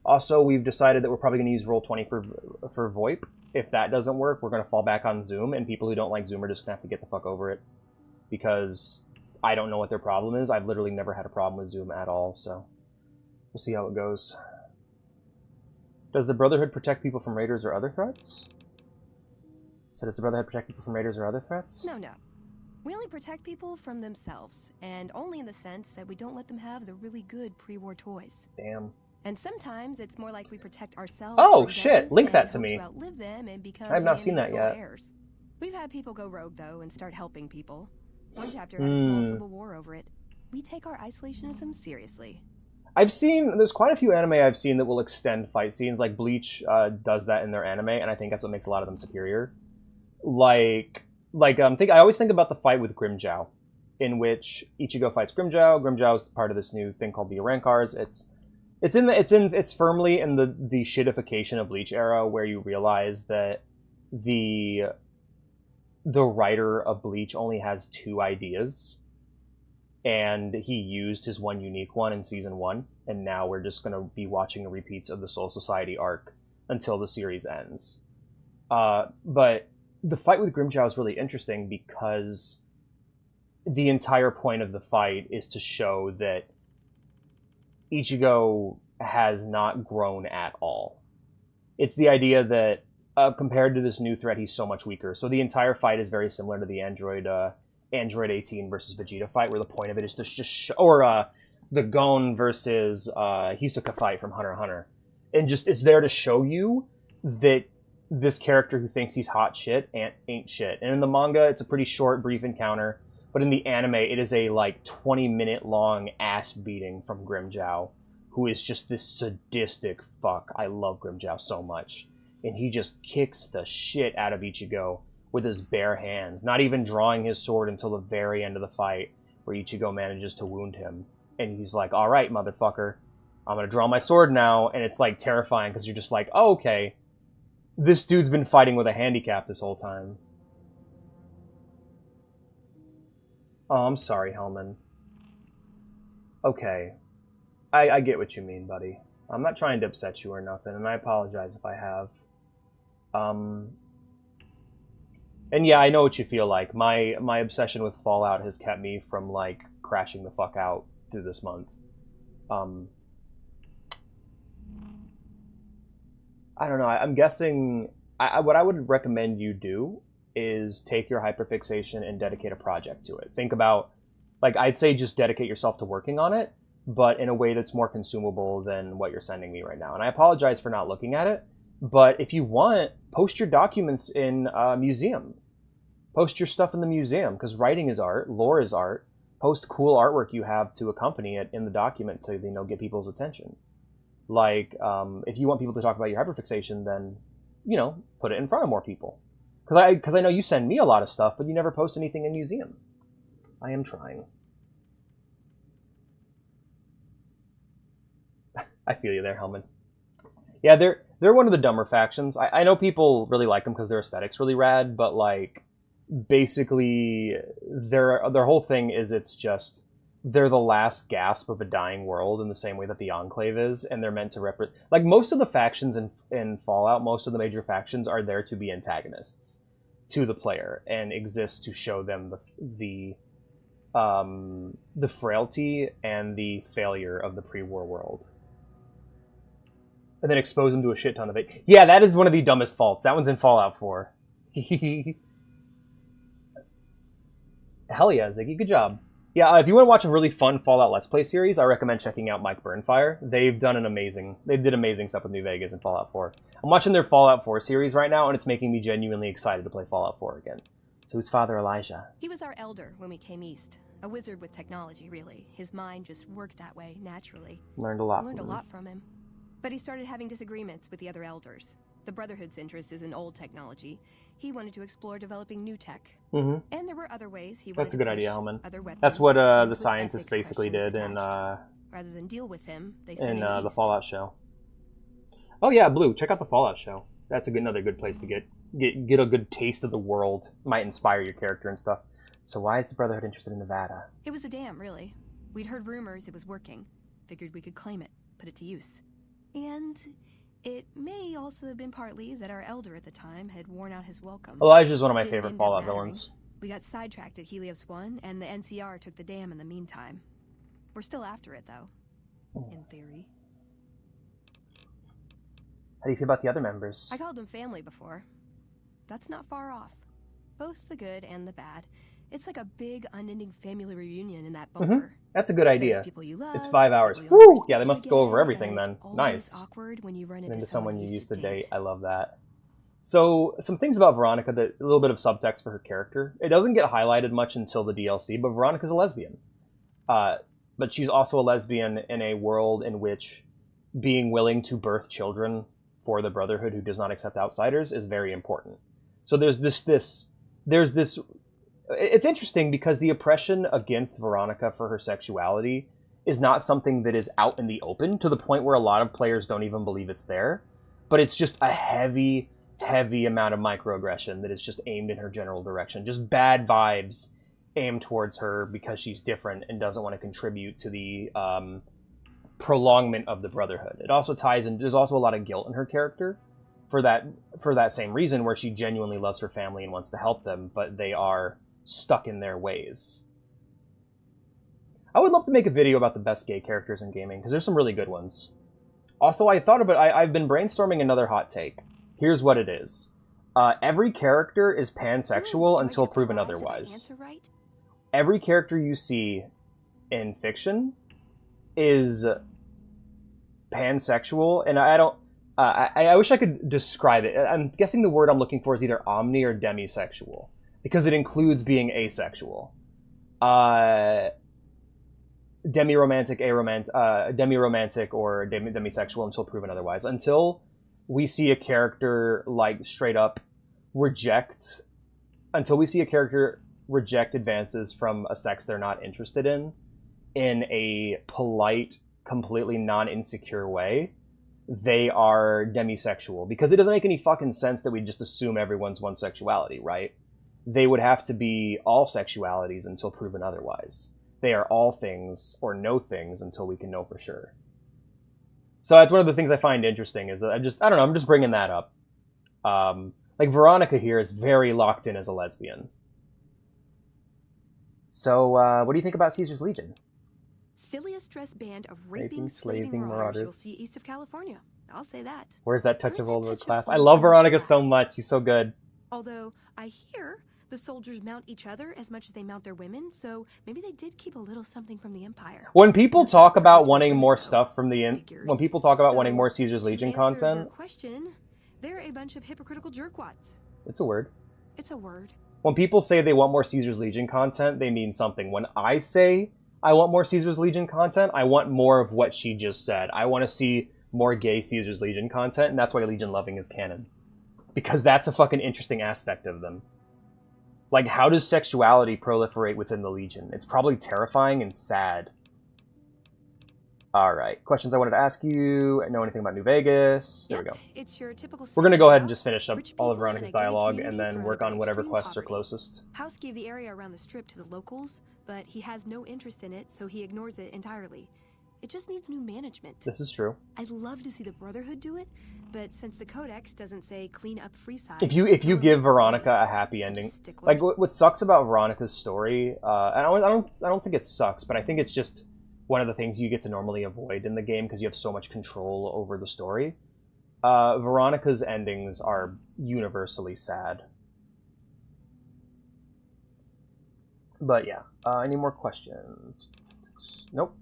Also, we've decided that we're probably going to use Roll20 for VoIP. If that doesn't work, we're going to fall back on Zoom, and people who don't like Zoom are just going to have to get the fuck over it, because I don't know what their problem is. I've literally never had a problem with Zoom at all, so we'll see how it goes. Does the Brotherhood protect people from raiders or other threats? So does the Brotherhood protect people from raiders or other threats? No. We only protect people from themselves, and only in the sense that we don't let them have the really good pre-war toys. Damn. And sometimes it's more like we protect ourselves. Oh shit! Link that to me. Outlive them and become I have not seen that yet. Heirs. We've had people go rogue though and start helping people. One chapter had a small civil war over it. We take our isolationism seriously. There's quite a few anime I've seen that will extend fight scenes. Like Bleach does that in their anime, and I think that's what makes a lot of them superior. I always think about the fight with Grimmjow, in which Ichigo fights Grimmjow. Grimmjow is part of this new thing called the Arankars. It's firmly in the shitification of Bleach era, where you realize that the writer of Bleach only has 2 ideas, and he used his one unique one in season 1, and now we're just going to be watching repeats of the Soul Society arc until the series ends. But the fight with Grimmjow is really interesting because the entire point of the fight is to show that Ichigo has not grown at all. It's the idea that compared to this new threat, he's so much weaker. So the entire fight is very similar to the Android 18 versus Vegeta fight, where the point of it is to just the Gon versus Hisoka fight from Hunter x Hunter. And just, it's there to show you that this character who thinks he's hot shit ain't shit. And in the manga, it's a pretty short, brief encounter. But in the anime, it is a, 20-minute long ass beating from Grimmjow, who is just this sadistic fuck. I love Grimmjow so much. And he just kicks the shit out of Ichigo with his bare hands, not even drawing his sword until the very end of the fight, where Ichigo manages to wound him. And he's like, all right, motherfucker, I'm going to draw my sword now. And it's, terrifying, because you're just like, oh, okay. This dude's been fighting with a handicap this whole time. Oh, I'm sorry, Hellman. Okay. I get what you mean, buddy. I'm not trying to upset you or nothing, and I apologize if I have. And yeah, I know what you feel like. My obsession with Fallout has kept me from, crashing the fuck out through this month. I don't know. I'm guessing. What I would recommend you do is take your hyperfixation and dedicate a project to it. Think about, like, I'd say just dedicate yourself to working on it, but in a way that's more consumable than what you're sending me right now. And I apologize for not looking at it, but if you want, post your documents in a museum. Post your stuff in the museum, because writing is art, lore is art. Post cool artwork you have to accompany it in the document to, you know, get people's attention. Like, if you want people to talk about your hyperfixation, then, you know, put it in front of more people. Because I know you send me a lot of stuff, but you never post anything in museum. I am trying. I feel you there, Helman. Yeah, they're one of the dumber factions. I know people really like them because their aesthetic's really rad, but like, basically their whole thing is it's just they're the last gasp of a dying world in the same way that the Enclave is, and they're meant to represent, like, most of the factions in Fallout, most of the major factions are there to be antagonists to the player and exist to show them the frailty and the failure of the pre-war world, and then expose them to a shit ton of it. Yeah, that is one of the dumbest faults. That one's in Fallout 4. Hell yeah, Ziggy, good job. Yeah, if you want to watch a really fun Fallout Let's Play series, I recommend checking out Mike Burnfire. They did amazing stuff with New Vegas and Fallout 4. I'm watching their Fallout 4 series right now, and it's making me genuinely excited to play Fallout 4 again. So who's Father Elijah? He was our elder when we came east. A wizard with technology, really. His mind just worked that way, naturally. Learned a lot from him. But he started having disagreements with the other elders. The Brotherhood's interest is in old technology. He wanted to explore developing new tech. Mm-hmm. And there were other ways he wanted That's a good to idea, Hellman. other weapons. That's what the with scientists ethics basically did questions in attached. Rather than deal with him, they sent him the east. Fallout show. Oh yeah, Blue, check out the Fallout show. That's another good place to get a good taste of the world. Might inspire your character and stuff. So why is the Brotherhood interested in Nevada? It was a dam, really. We'd heard rumors it was working. Figured we could claim it, put it to use. And it may also have been partly that our elder at the time had worn out his welcome. Elijah's one of my Didn't favorite end up Fallout mattering. villains. We got sidetracked at Helios 1, and the NCR took the dam in the meantime. We're still after it, though. In theory. How do you feel about the other members? I called them family before. That's not far off. Both the good and the bad. It's like a big, unending family reunion in that bunker. That's a good idea. There's people you love, It's 5 hours. people you'll never Woo! Yeah, they speak must to go over again, everything and then. it's always Nice. awkward when you run Into someone you used to date. I love that. So, some things about Veronica, a little bit of subtext for her character. It doesn't get highlighted much until the DLC, but Veronica's a lesbian. But she's also a lesbian in a world in which being willing to birth children for the Brotherhood who does not accept outsiders is very important. So there's this. It's interesting because the oppression against Veronica for her sexuality is not something that is out in the open to the point where a lot of players don't even believe it's there. But it's just a heavy amount of microaggression that is just aimed in her general direction. Just bad vibes aimed towards her because she's different and doesn't want to contribute to the prolongment of the Brotherhood. It also ties in, there's also a lot of guilt in her character for that same reason, where she genuinely loves her family and wants to help them, but they are stuck in their ways. I would love to make a video about the best gay characters in gaming, because there's some really good ones. Also, I've been brainstorming another hot take. Here's what it is. Every character is pansexual until proven otherwise. Every character you see in fiction is pansexual, and I don't... I wish I could describe it. I'm guessing the word I'm looking for is either omni or demisexual, because it includes being asexual. Demi-romantic, demi-romantic, or demisexual until proven otherwise. Until we see a character like straight up reject advances from a sex they're not interested in a polite, completely non-insecure way, they are demisexual. Because it doesn't make any fucking sense that we just assume everyone's one sexuality, right? They would have to be all sexualities until proven otherwise. They are all things or no things until we can know for sure. So that's one of the things I find interesting, is that I don't know, I'm just bringing that up. Like Veronica here is very locked in as a lesbian. So what do you think about Caesar's Legion? Silliest dressed band of raping, slaving marauders you'll see east of California. I'll say that. Where's that touch Where's of that old touch of class? I old love middle Veronica so class? much. She's so good. Although, I hear the soldiers mount each other as much as they mount their women, so maybe they did keep a little something from the Empire. When people Those talk are about covered for wanting women, more though. stuff from the Figures. when people talk about wanting So, more Caesar's to Legion answer content, your question, they're a bunch of hypocritical jerkwads. it's a word. It's a word. When people say they want more Caesar's Legion content, they mean something. When I say I want more Caesar's Legion content, I want more of what she just said. I want to see more gay Caesar's Legion content, and that's why Legion loving is canon. Because that's a fucking interesting aspect of them. Like, how does sexuality proliferate within the Legion? It's probably terrifying and sad. Alright, questions I wanted to ask you. Know anything about New Vegas? There we go. It's your typical We're going to go ahead and city, just finish up rich all of people and Veronica's a gay dialogue community and then surrounded work by on whatever extreme quests are poverty. closest. House gave the area around the strip to the locals, but he has no interest in it, so he ignores it entirely. It just needs new management. This is true. I'd love to see the Brotherhood do it, but since the Codex doesn't say clean up Freeside... If you give Veronica a happy ending, like what sucks about Veronica's story, I don't think it sucks, but I think it's just one of the things you get to normally avoid in the game because you have so much control over the story. Veronica's endings are universally sad. But yeah, any more questions? Nope.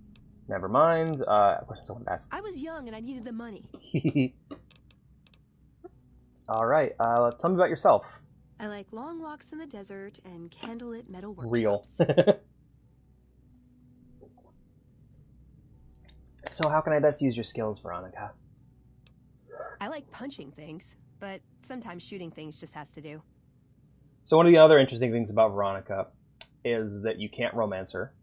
Never mind. Questions I wanted to ask. I was young and I needed the money. All right. Tell me about yourself. I like long walks in the desert and candlelit metal workshops. Real. So how can I best use your skills, Veronica? I like punching things, but sometimes shooting things just has to do. So one of the other interesting things about Veronica is that you can't romance her.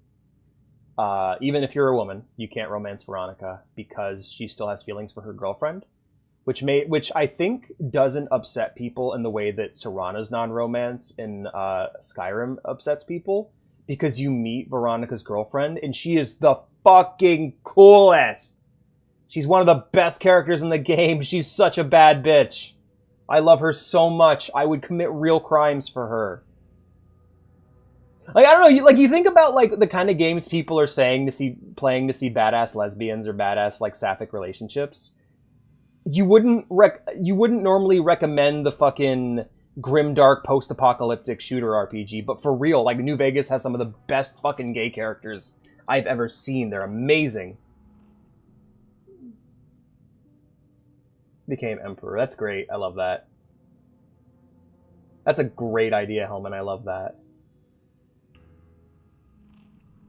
Even if you're a woman, you can't romance Veronica because she still has feelings for her girlfriend, which I think doesn't upset people in the way that Serana's non-romance in Skyrim upsets people, because you meet Veronica's girlfriend and she is the fucking coolest. She's one of the best characters in the game. She's such a bad bitch. I love her so much. I would commit real crimes for her. Like, I don't know, you think about like the kind of games people are playing to see badass lesbians or badass like sapphic relationships. You wouldn't normally recommend the fucking grimdark post-apocalyptic shooter RPG, but for real, like New Vegas has some of the best fucking gay characters I've ever seen. They're amazing. Became Emperor. That's great. I love that. That's a great idea, Hellman. I love that.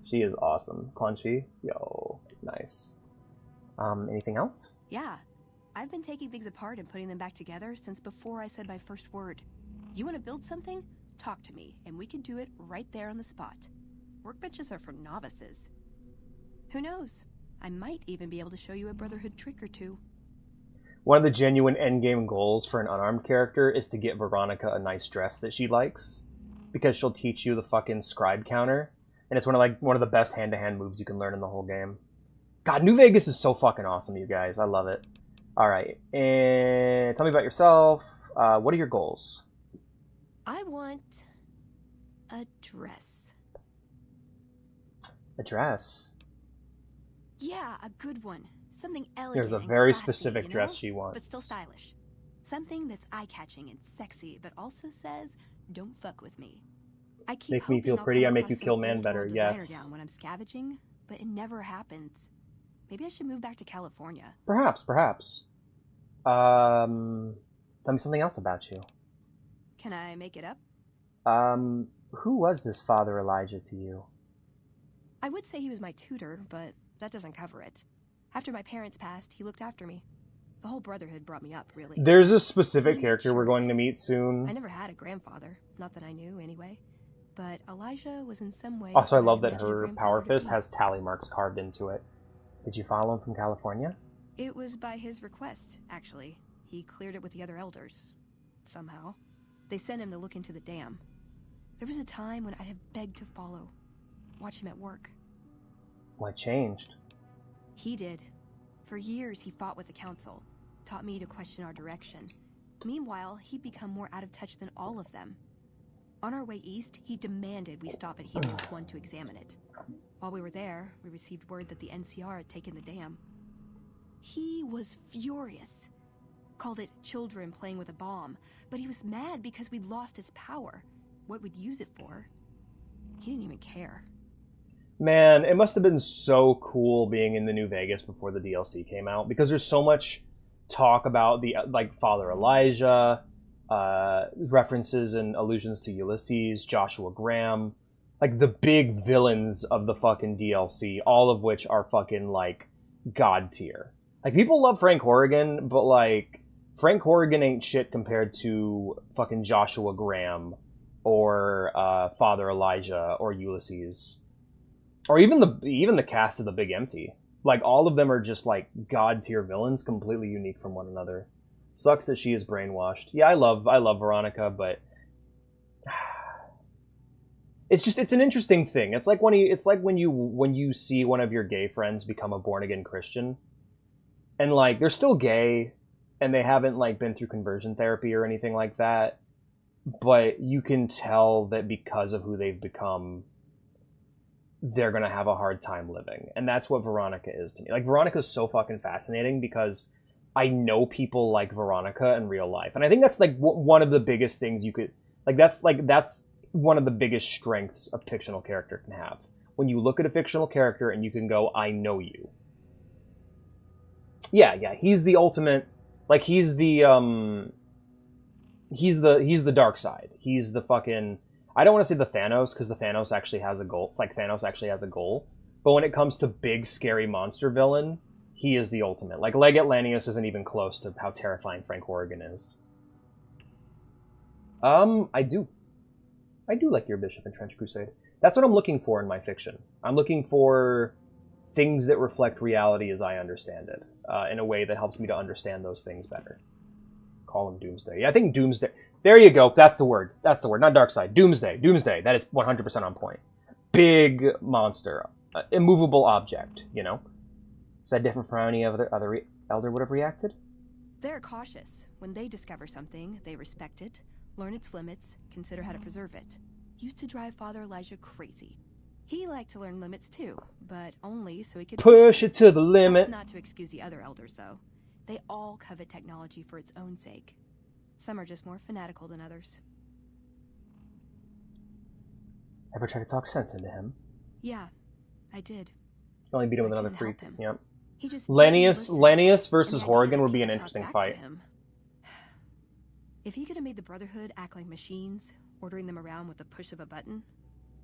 She is awesome. Quan Chi? Yo, nice. Anything else? Yeah. I've been taking things apart and putting them back together since before I said my first word. You want to build something? Talk to me, and we can do it right there on the spot. Workbenches are for novices. Who knows? I might even be able to show you a Brotherhood trick or two. One of the genuine endgame goals for an unarmed character is to get Veronica a nice dress that she likes, because she'll teach you the fucking scribe counter, and it's one of the best hand-to-hand moves you can learn in the whole game. God, New Vegas is so fucking awesome, you guys. I love it. All right, and tell me about yourself. What are your goals? I want a dress. A dress? Yeah, a good one. Something elegant. There's a and very classy, specific you know? dress she wants. But still stylish. Something that's eye-catching and sexy, but also says, "Don't fuck with me." I keep Make me hoping feel I'll pretty, come I make you across kill some man old better, world designer yes. down when I'm scavenging, but it never happens. Maybe I should move back to California. Perhaps. Tell me something else about you. Can I make it up? Who was this Father Elijah to you? I would say he was my tutor, but that doesn't cover it. After my parents passed, he looked after me. The whole Brotherhood brought me up, really. There's a specific character we're going to meet soon. I never had a grandfather, not that I knew anyway. But Elijah was in some way... Also, I love that her power fist has tally marks carved into it. Did you follow him from California? It was by his request, actually. He cleared it with the other elders. Somehow. They sent him to look into the dam. There was a time when I'd have begged to follow. Watch him at work. What changed? He did. For years, he fought with the council. Taught me to question our direction. Meanwhile, he'd become more out of touch than all of them. On our way east, he demanded we stop at Helios 1 to examine it. While we were there, we received word that the NCR had taken the dam. He was furious. Called it children playing with a bomb, but he was mad because we'd lost his power. What we'd use it for. He didn't even care. Man, it must have been so cool being in the New Vegas before the DLC came out, because there's so much talk about the like Father Elijah, references and allusions to Ulysses, Joshua Graham, like the big villains of the fucking DLC, all of which are fucking like god tier. Like, people love Frank Horrigan, but like Frank Horrigan ain't shit compared to fucking Joshua Graham or Father Elijah or Ulysses. Or even the cast of The Big Empty. Like, all of them are just, like, god-tier villains, completely unique from one another. Sucks that she is brainwashed. Yeah, I love Veronica, but... It's an interesting thing. It's like when you see one of your gay friends become a born-again Christian. And, like, they're still gay, and they haven't, like, been through conversion therapy or anything like that. But you can tell that because of who they've become... they're going to have a hard time living. And that's what Veronica is to me. Like, Veronica's so fucking fascinating because I know people like Veronica in real life. And I think that's, like, one of the biggest things you could... that's one of the biggest strengths a fictional character can have. When you look at a fictional character and you can go, I know you. Yeah, he's the ultimate... like, he's the dark side. He's the fucking... I don't want to say the Thanos, because the Thanos actually has a goal. Like, Thanos actually has a goal. But when it comes to big, scary monster villain, he is the ultimate. Like, Leg Atlanteus isn't even close to how terrifying Frank Horrigan is. I do like your Bishop and Trench Crusade. That's what I'm looking for in my fiction. I'm looking for things that reflect reality as I understand it, in a way that helps me to understand those things better. Call him Doomsday. Yeah, I think Doomsday... there you go. That's the word. Not Darkseid. Doomsday. That is 100% on point. Big monster. Immovable object, you know? Is that different from how any other Elder would have reacted? They're cautious. When they discover something, they respect it, learn its limits, consider how to preserve it. Used to drive Father Elijah crazy. He liked to learn limits too, but only so he could push it to the limit. That's not to excuse the other Elders, though. They all covet technology for its own sake. Some are just more fanatical than others. Ever try to talk sense into him? Yeah, I did. Only beat him with another freak. Yep. He just Lennius versus Horrigan would be an interesting fight. If he could have made the Brotherhood act like machines, ordering them around with the push of a button,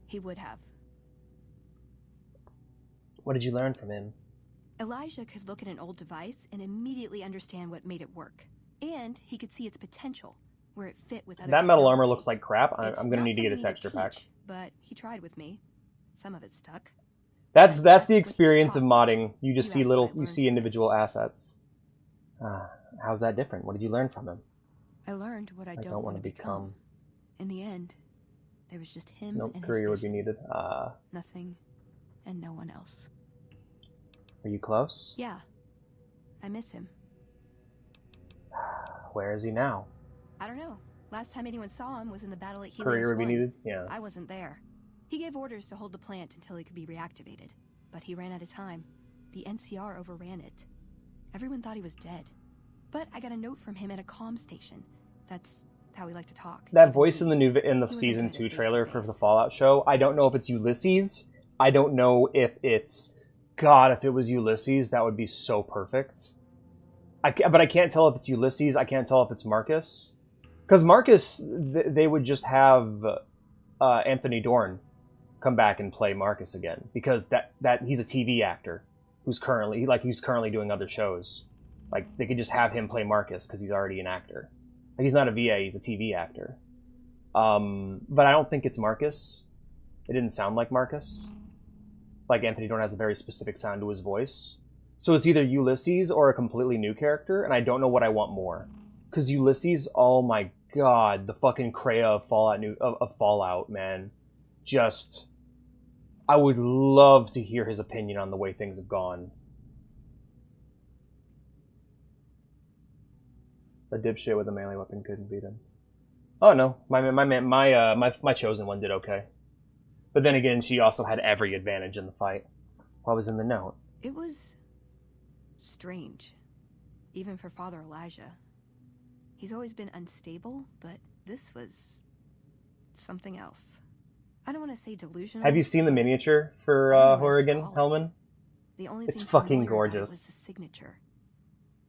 he would have. What did you learn from him? Elijah could look at an old device and immediately understand what made it work. And he could see its potential, where it fit with other That metal technology. armor looks like crap. I'm going to need to get a texture pack. But he tried with me. Some of it stuck. That's the experience of modding. You just see individual assets. How's that different? What did you learn from him? I learned what I don't want to become. In the end, there was just him and his courier would be needed. Nothing and no one else. Are you close? Yeah. I miss him. Where is he now? I don't know. Last time anyone saw him was in the battle at Helios Courier would be 1. needed? Yeah. I wasn't there. He gave orders to hold the plant until it could be reactivated. But he ran out of time. The NCR overran it. Everyone thought he was dead. But I got a note from him at a comm station. That's how we like to talk. That voice in the season 2 trailer for the Fallout show, I don't know if it's Ulysses. I don't know if it's... God, if it was Ulysses, that would be so perfect. But I can't tell if it's Ulysses. I can't tell if it's Marcus. Because Marcus, they would just have Anthony Dorn come back and play Marcus again. Because that he's a TV actor who's currently doing other shows. Like, they could just have him play Marcus because he's already an actor. Like, he's not a VA, he's a TV actor. But I don't think it's Marcus. It didn't sound like Marcus. Like, Anthony Dorn has a very specific sound to his voice. So it's either Ulysses or a completely new character, and I don't know what I want more. Because Ulysses, oh my god, the fucking CRAAAZY of Fallout, man. Just... I would love to hear his opinion on the way things have gone. A dipshit with a melee weapon couldn't beat him. Oh no, my chosen one did okay. But then again, she also had every advantage in the fight. What was in the note? It was strange. Even for Father Elijah. He's always been unstable, but this was something else. I don't want to say delusional. Have you seen the miniature for Horrigan, Hellman? The only It's thing fucking familiar about it gorgeous. was the signature.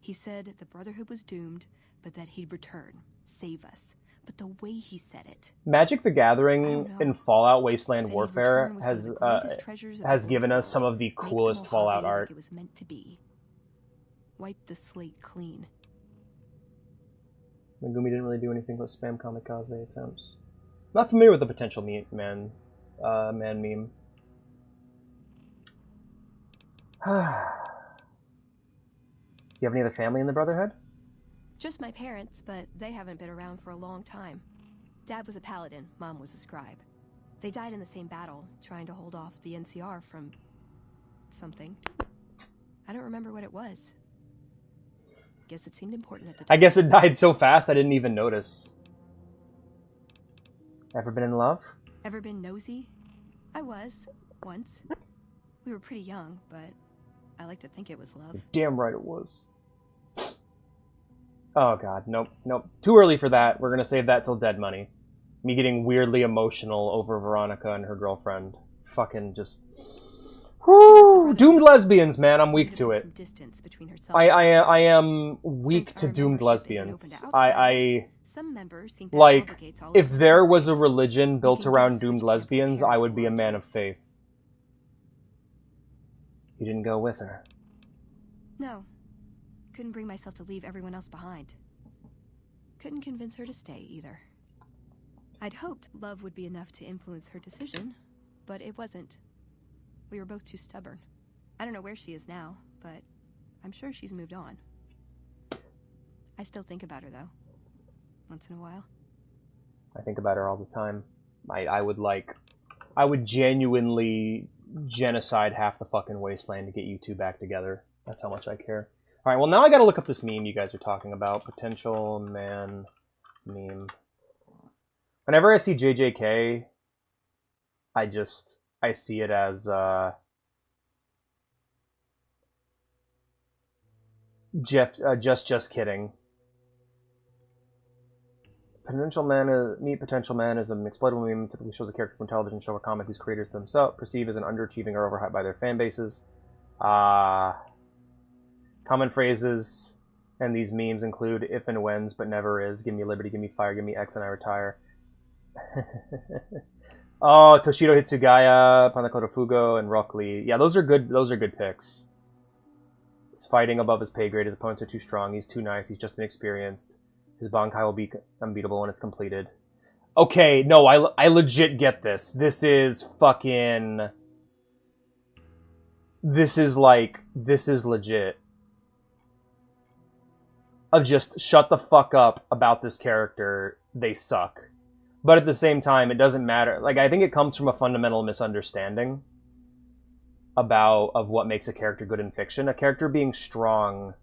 He said the Brotherhood was doomed, but that he'd return, save us. But the way he said it. Magic the Gathering in Fallout Wasteland Said Warfare he'd return was one of has the greatest treasures of the has old given us world. some of the Make the coolest Fallout Mojave art. like it was meant to be. Wipe the slate clean. Megumi didn't really do anything but spam kamikaze attempts. Not familiar with the potential man meme. You have any other family in the Brotherhood? Just my parents, but they haven't been around for a long time. Dad was a paladin, Mom was a scribe. They died in the same battle, trying to hold off the NCR from... something. I don't remember what it was. Guess it seemed important at the time. I guess it died so fast I didn't even notice. Ever been in love? Ever been nosy? I was, once. We were pretty young, but I like to think it was love. You're damn right it was. Oh god, nope. Too early for that. We're gonna save that till Dead Money. Me getting weirdly emotional over Veronica and her girlfriend. Fucking just... Whoo! Doomed lesbians, man. I'm weak to it. I am weak to doomed lesbians. Some members think that Like, obligates all if of there us. was a religion built can around guess doomed which camp lesbians, your I parents would be a belong man to. of faith. You didn't go with her. No. Couldn't bring myself to leave everyone else behind. Couldn't convince her to stay, either. I'd hoped love would be enough to influence her decision, but it wasn't. We were both too stubborn. I don't know where she is now, but I'm sure she's moved on. I still think about her, though. Once in a while. I think about her all the time. I would genuinely genocide half the fucking wasteland to get you two back together. That's how much I care. Alright, well now I gotta look up this meme you guys are talking about. Potential man meme. Whenever I see JJK, I see it as, just kidding. Meet Potential Man is an exploitable meme. Typically shows a character from television show or comic whose creators themselves perceive as an underachieving or overhyped by their fan bases. Common phrases and these memes include if and whens, but never is. Give me liberty, give me fire, give me X and I retire. Oh, Toshido Hitsugaya, Panakoto Fugo, and Rock Lee. Yeah, those are good picks. He's fighting above his pay grade. His opponents are too strong. He's too nice. He's just inexperienced. His Bankai will be unbeatable when it's completed. Okay, no, I legit get this. This is fucking... This is legit. Of just shut the fuck up about this character. They suck. But at the same time, it doesn't matter. Like, I think it comes from a fundamental misunderstanding of what makes a character good in fiction. A character being strong...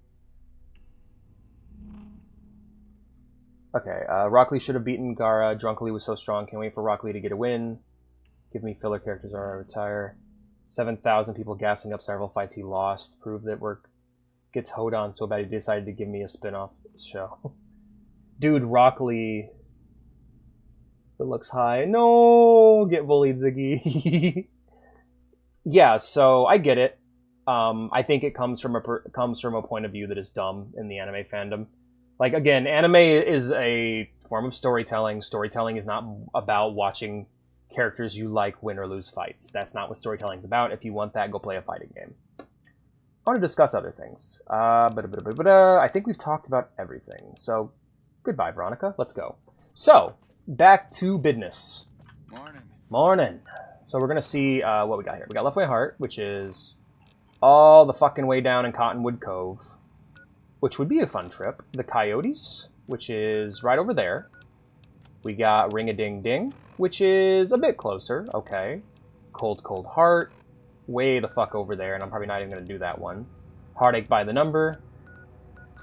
Okay, Rock Lee should have beaten Gara. Drunk Lee was so strong. Can't wait for Rock Lee to get a win. Give me filler characters or I retire. 7,000 people gassing up several fights he lost. Prove that work gets hoed on so bad he decided to give me a spin-off show. Dude, Rock Lee... It looks high. No! Get bullied, Ziggy. Yeah, so I get it. I think it comes from a point of view that is dumb in the anime fandom. Like, again, anime is a form of storytelling. Storytelling is not about watching characters you like win or lose fights. That's not what storytelling is about. If you want that, go play a fighting game. I want to discuss other things. I think we've talked about everything. So, goodbye, Veronica. Let's go. So, back to business. Morning. So we're going to see what we got here. We got Leftway Heart, which is all the fucking way down in Cottonwood Cove, which would be a fun trip. The Coyotes, which is right over there. We got Ring-a-Ding-Ding, which is a bit closer. Okay. Cold Cold Heart, way the fuck over there, and I'm probably not even going to do that one. Heartache by the Number.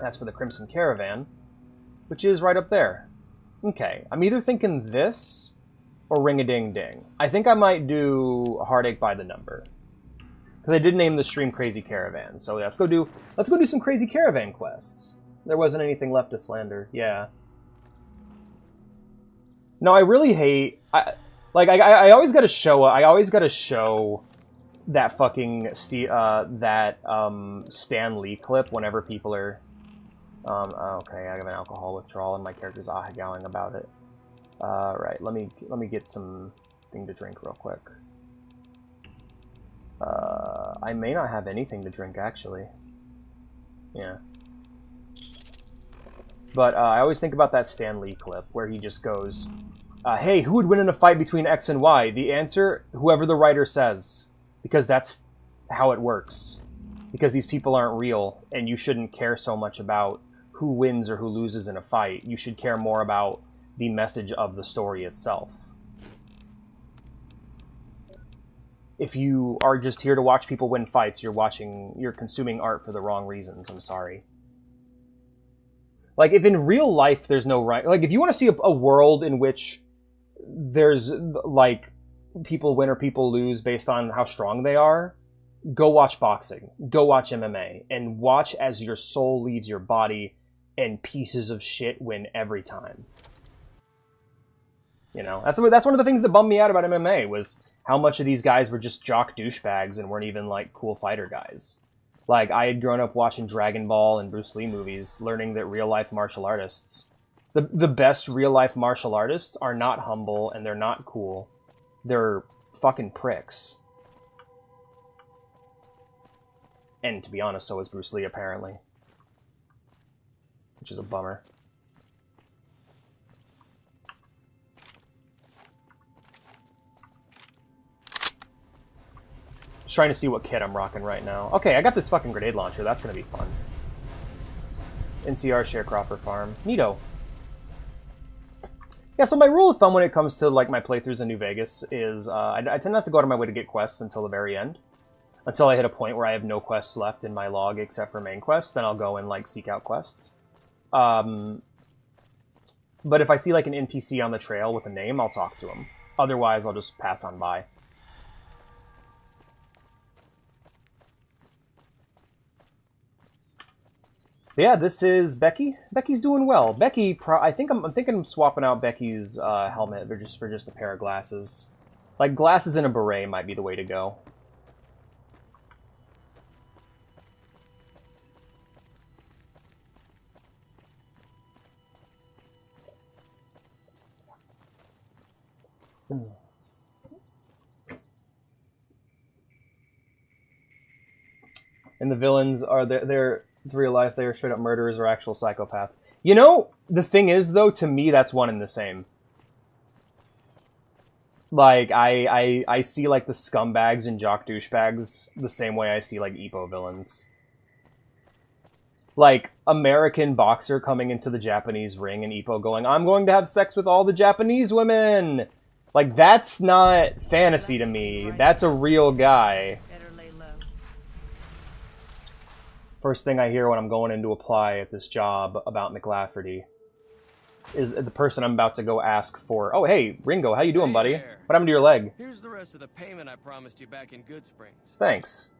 That's for the Crimson Caravan, which is right up there. Okay, I'm either thinking this or Ring-a-Ding-Ding. I think I might do Heartache by the Number. Because I did name the stream Crazy Caravan, so let's go do some Crazy Caravan quests. There wasn't anything left to slander. Yeah. No, I really hate. I always gotta show. I always gotta show that fucking Stan Lee clip whenever people are. Okay, I have an alcohol withdrawal and my character's ah-gowing about it. Right. Let me get something to drink real quick. I may not have anything to drink, actually. Yeah. But I always think about that Stan Lee clip where he just goes, hey, who would win in a fight between X and Y? The answer, whoever the writer says. Because that's how it works. Because these people aren't real, and you shouldn't care so much about who wins or who loses in a fight. You should care more about the message of the story itself. If you are just here to watch people win fights, you're consuming art for the wrong reasons. I'm sorry. Like, if in real life there's no right... Like, if you want to see a world in which there's, like, people win or people lose based on how strong they are, go watch boxing. Go watch MMA. And watch as your soul leaves your body and pieces of shit win every time. You know? That's one of the things that bummed me out about MMA, was how much of these guys were just jock douchebags and weren't even, like, cool fighter guys. Like, I had grown up watching Dragon Ball and Bruce Lee movies, learning that real-life martial artists, the best real-life martial artists, are not humble and they're not cool. They're fucking pricks. And to be honest, so is Bruce Lee, apparently. Which is a bummer. Just trying to see what kit I'm rocking right now. Okay, I got this fucking grenade launcher. That's gonna be fun. NCR Sharecropper Farm. Neato. Yeah, so my rule of thumb when it comes to, like, my playthroughs in New Vegas is I tend not to go out of my way to get quests until the very end. Until I hit a point where I have no quests left in my log except for main quests, then I'll go and, like, seek out quests. But if I see, like, an NPC on the trail with a name, I'll talk to him. Otherwise, I'll just pass on by. Yeah, this is Becky. Becky's doing well. Becky, I'm thinking of swapping out Becky's helmet for just a pair of glasses. Like, glasses and a beret might be the way to go. And the villains are they're real life, they are straight up murderers or actual psychopaths. You know, the thing is, though, to me, that's one and the same. Like, I see, like, the scumbags and jock douchebags the same way I see, like, Ippo villains. Like, American boxer coming into the Japanese ring and Ippo going, I'm going to have sex with all the Japanese women! Like, that's not fantasy to me. That's a real guy. First thing I hear when I'm going in to apply at this job about McLafferty is the person I'm about to go ask for. Oh, hey, Ringo, how you doing, buddy? There. What happened to your leg? Here's the rest of the payment I promised you back in Good Springs. Thanks.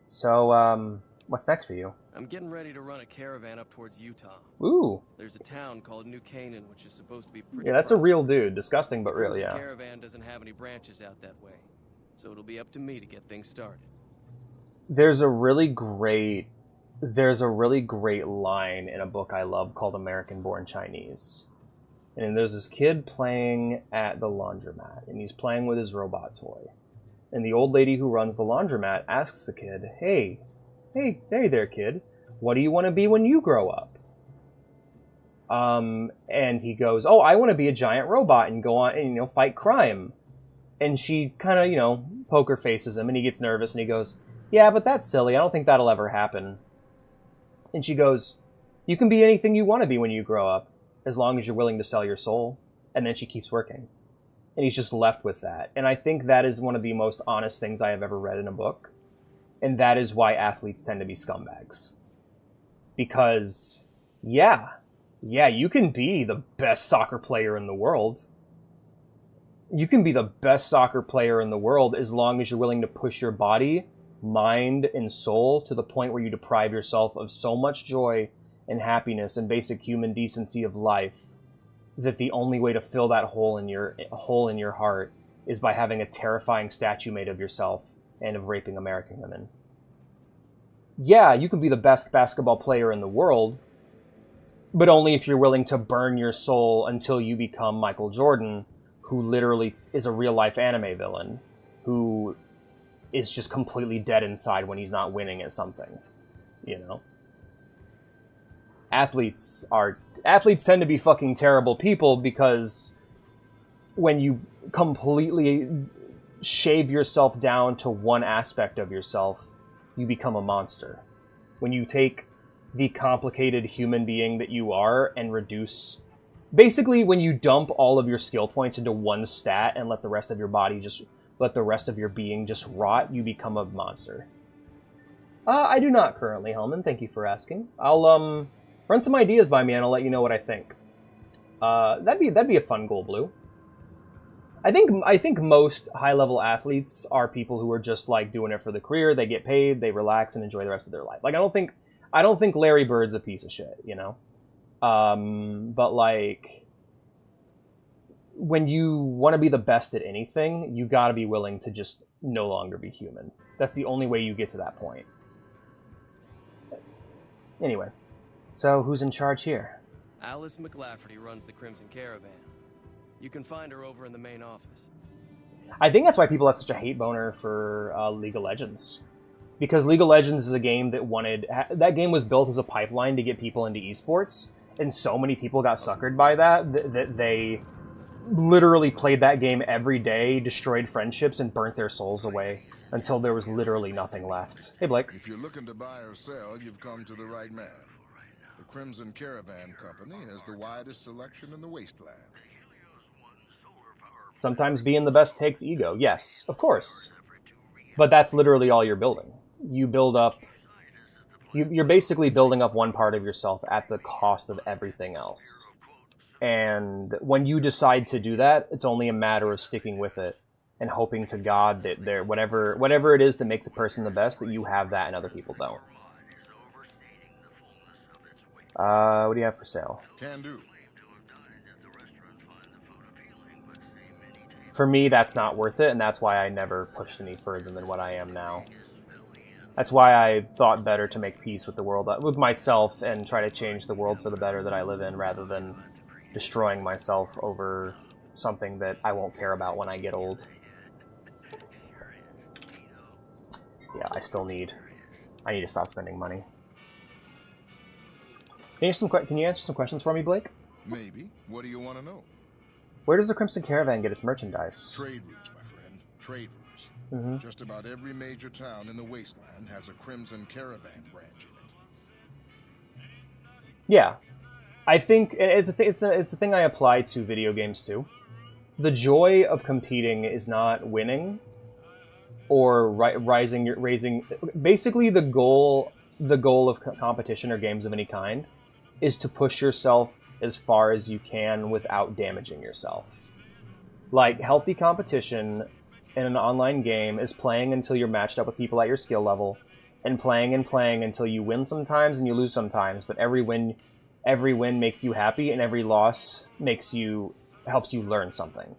So, what's next for you? I'm getting ready to run a caravan up towards Utah. Ooh. There's a town called New Canaan, which is supposed to be pretty Yeah, that's a real prosperous. dude. Disgusting, but real, yeah. The caravan doesn't have any branches out that way, so it'll be up to me to get things started. There's a really great line in a book I love called American Born Chinese. And there's this kid playing at the laundromat, and he's playing with his robot toy. And the old lady who runs the laundromat asks the kid, hey there, kid, what do you want to be when you grow up? And he goes, oh, I want to be a giant robot and go on and, fight crime. And she kind of, poker faces him, and he gets nervous, and he goes, yeah, but that's silly. I don't think that'll ever happen. And she goes, you can be anything you want to be when you grow up, as long as you're willing to sell your soul. And then she keeps working. And he's just left with that. And I think that is one of the most honest things I have ever read in a book. And that is why athletes tend to be scumbags. Because, yeah, you can be the best soccer player in the world. You can be the best soccer player in the world as long as you're willing to push your body mind and soul to the point where you deprive yourself of so much joy and happiness and basic human decency of life that the only way to fill that hole in your heart is by having a terrifying statue made of yourself and of raping American women. Yeah, you can be the best basketball player in the world, but only if you're willing to burn your soul until you become Michael Jordan, who literally is a real-life anime villain, who is just completely dead inside when he's not winning at something, you know? Athletes tend to be fucking terrible people because when you completely shave yourself down to one aspect of yourself, you become a monster. When you take the complicated human being that you are and reduce... Basically, when you dump all of your skill points into one stat and let the rest of your body just... let the rest of your being just rot, you become a monster. I do not currently, Hellman. Thank you for asking. I'll, run some ideas by me and I'll let you know what I think. That'd be a fun goal, Blue. I think most high-level athletes are people who are just, like, doing it for the career. They get paid, they relax, and enjoy the rest of their life. Like, I don't think Larry Bird's a piece of shit, you know? But, like, when you want to be the best at anything, you gotta be willing to just no longer be human. That's the only way you get to that point. Anyway, so who's in charge here? Alice McLafferty runs the Crimson Caravan. You can find her over in the main office. I think that's why people have such a hate boner for League of Legends. Because League of Legends is a game that that game was built as a pipeline to get people into esports, and so many people got suckered by that they literally played that game every day, destroyed friendships, and burnt their souls away until there was literally nothing left. Hey, Blake. If you're looking to buy or sell, you've come to the right man. The Crimson Caravan Company has the widest selection in the wasteland. Sometimes being the best takes ego. Yes, of course. But that's literally all you're building. You build up... You're basically building up one part of yourself at the cost of everything else. And when you decide to do that, it's only a matter of sticking with it and hoping to God that whatever it is that makes a person the best, that you have that and other people don't. What do you have for sale? Can do. For me, that's not worth it, and that's why I never pushed any further than what I am now. That's why I thought better to make peace with the world, with myself, and try to change the world for the better that I live in, rather than destroying myself over something that I won't care about when I get old. Yeah, I need to stop spending money. Can you answer some questions for me, Blake? Maybe. What do you want to know? Where does the Crimson Caravan get its merchandise? Trade routes, my friend. Trade routes. Mm-hmm. Just about every major town in the wasteland has a Crimson Caravan branch in it. Yeah. I think it's a thing I apply to video games too. The joy of competing is not winning or raising. Basically, the goal of competition or games of any kind is to push yourself as far as you can without damaging yourself. Like, healthy competition in an online game is playing until you're matched up with people at your skill level, and playing until you win sometimes and you lose sometimes, but every win makes you happy, and every loss helps you learn something.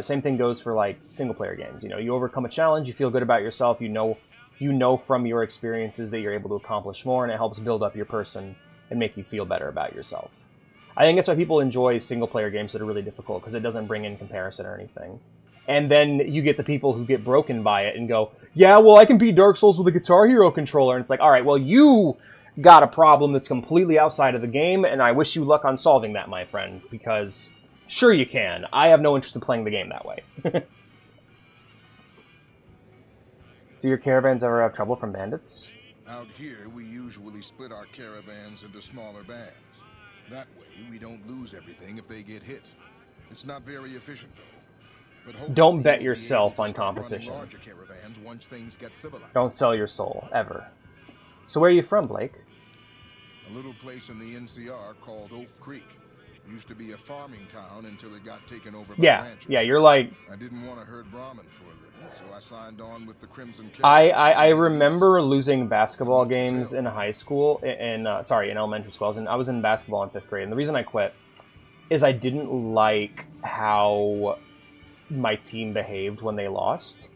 Same thing goes for, like, single player games. You know, you overcome a challenge, you feel good about yourself, you know from your experiences that you're able to accomplish more, and it helps build up your person and make you feel better about yourself. I think that's why people enjoy single player games that are really difficult, because it doesn't bring in comparison or anything. And then you get the people who get broken by it and go, yeah, well, I can beat Dark Souls with a Guitar Hero controller. And it's like, all right, well, you got a problem that's completely outside of the game, and I wish you luck on solving that, my friend, because sure you can. I have no interest in playing the game that way. Do your caravans ever have trouble from bandits? Out here, we usually split our caravans into smaller bands. That way, we don't lose everything if they get hit. It's not very efficient, though. But don't bet yourself on competition. Once things get civilized. Don't sell your soul, ever. So where are you from, Blake? A little place in the NCR called Oak Creek. Used to be a farming town until it got taken over by Yeah, ranchers. yeah, you're like... I didn't want to herd Brahmin for a living, so I signed on with the Crimson I Caravan. remember losing basketball games in high school, in elementary school. I was in basketball in 5th grade, and the reason I quit is I didn't like how my team behaved when they lost.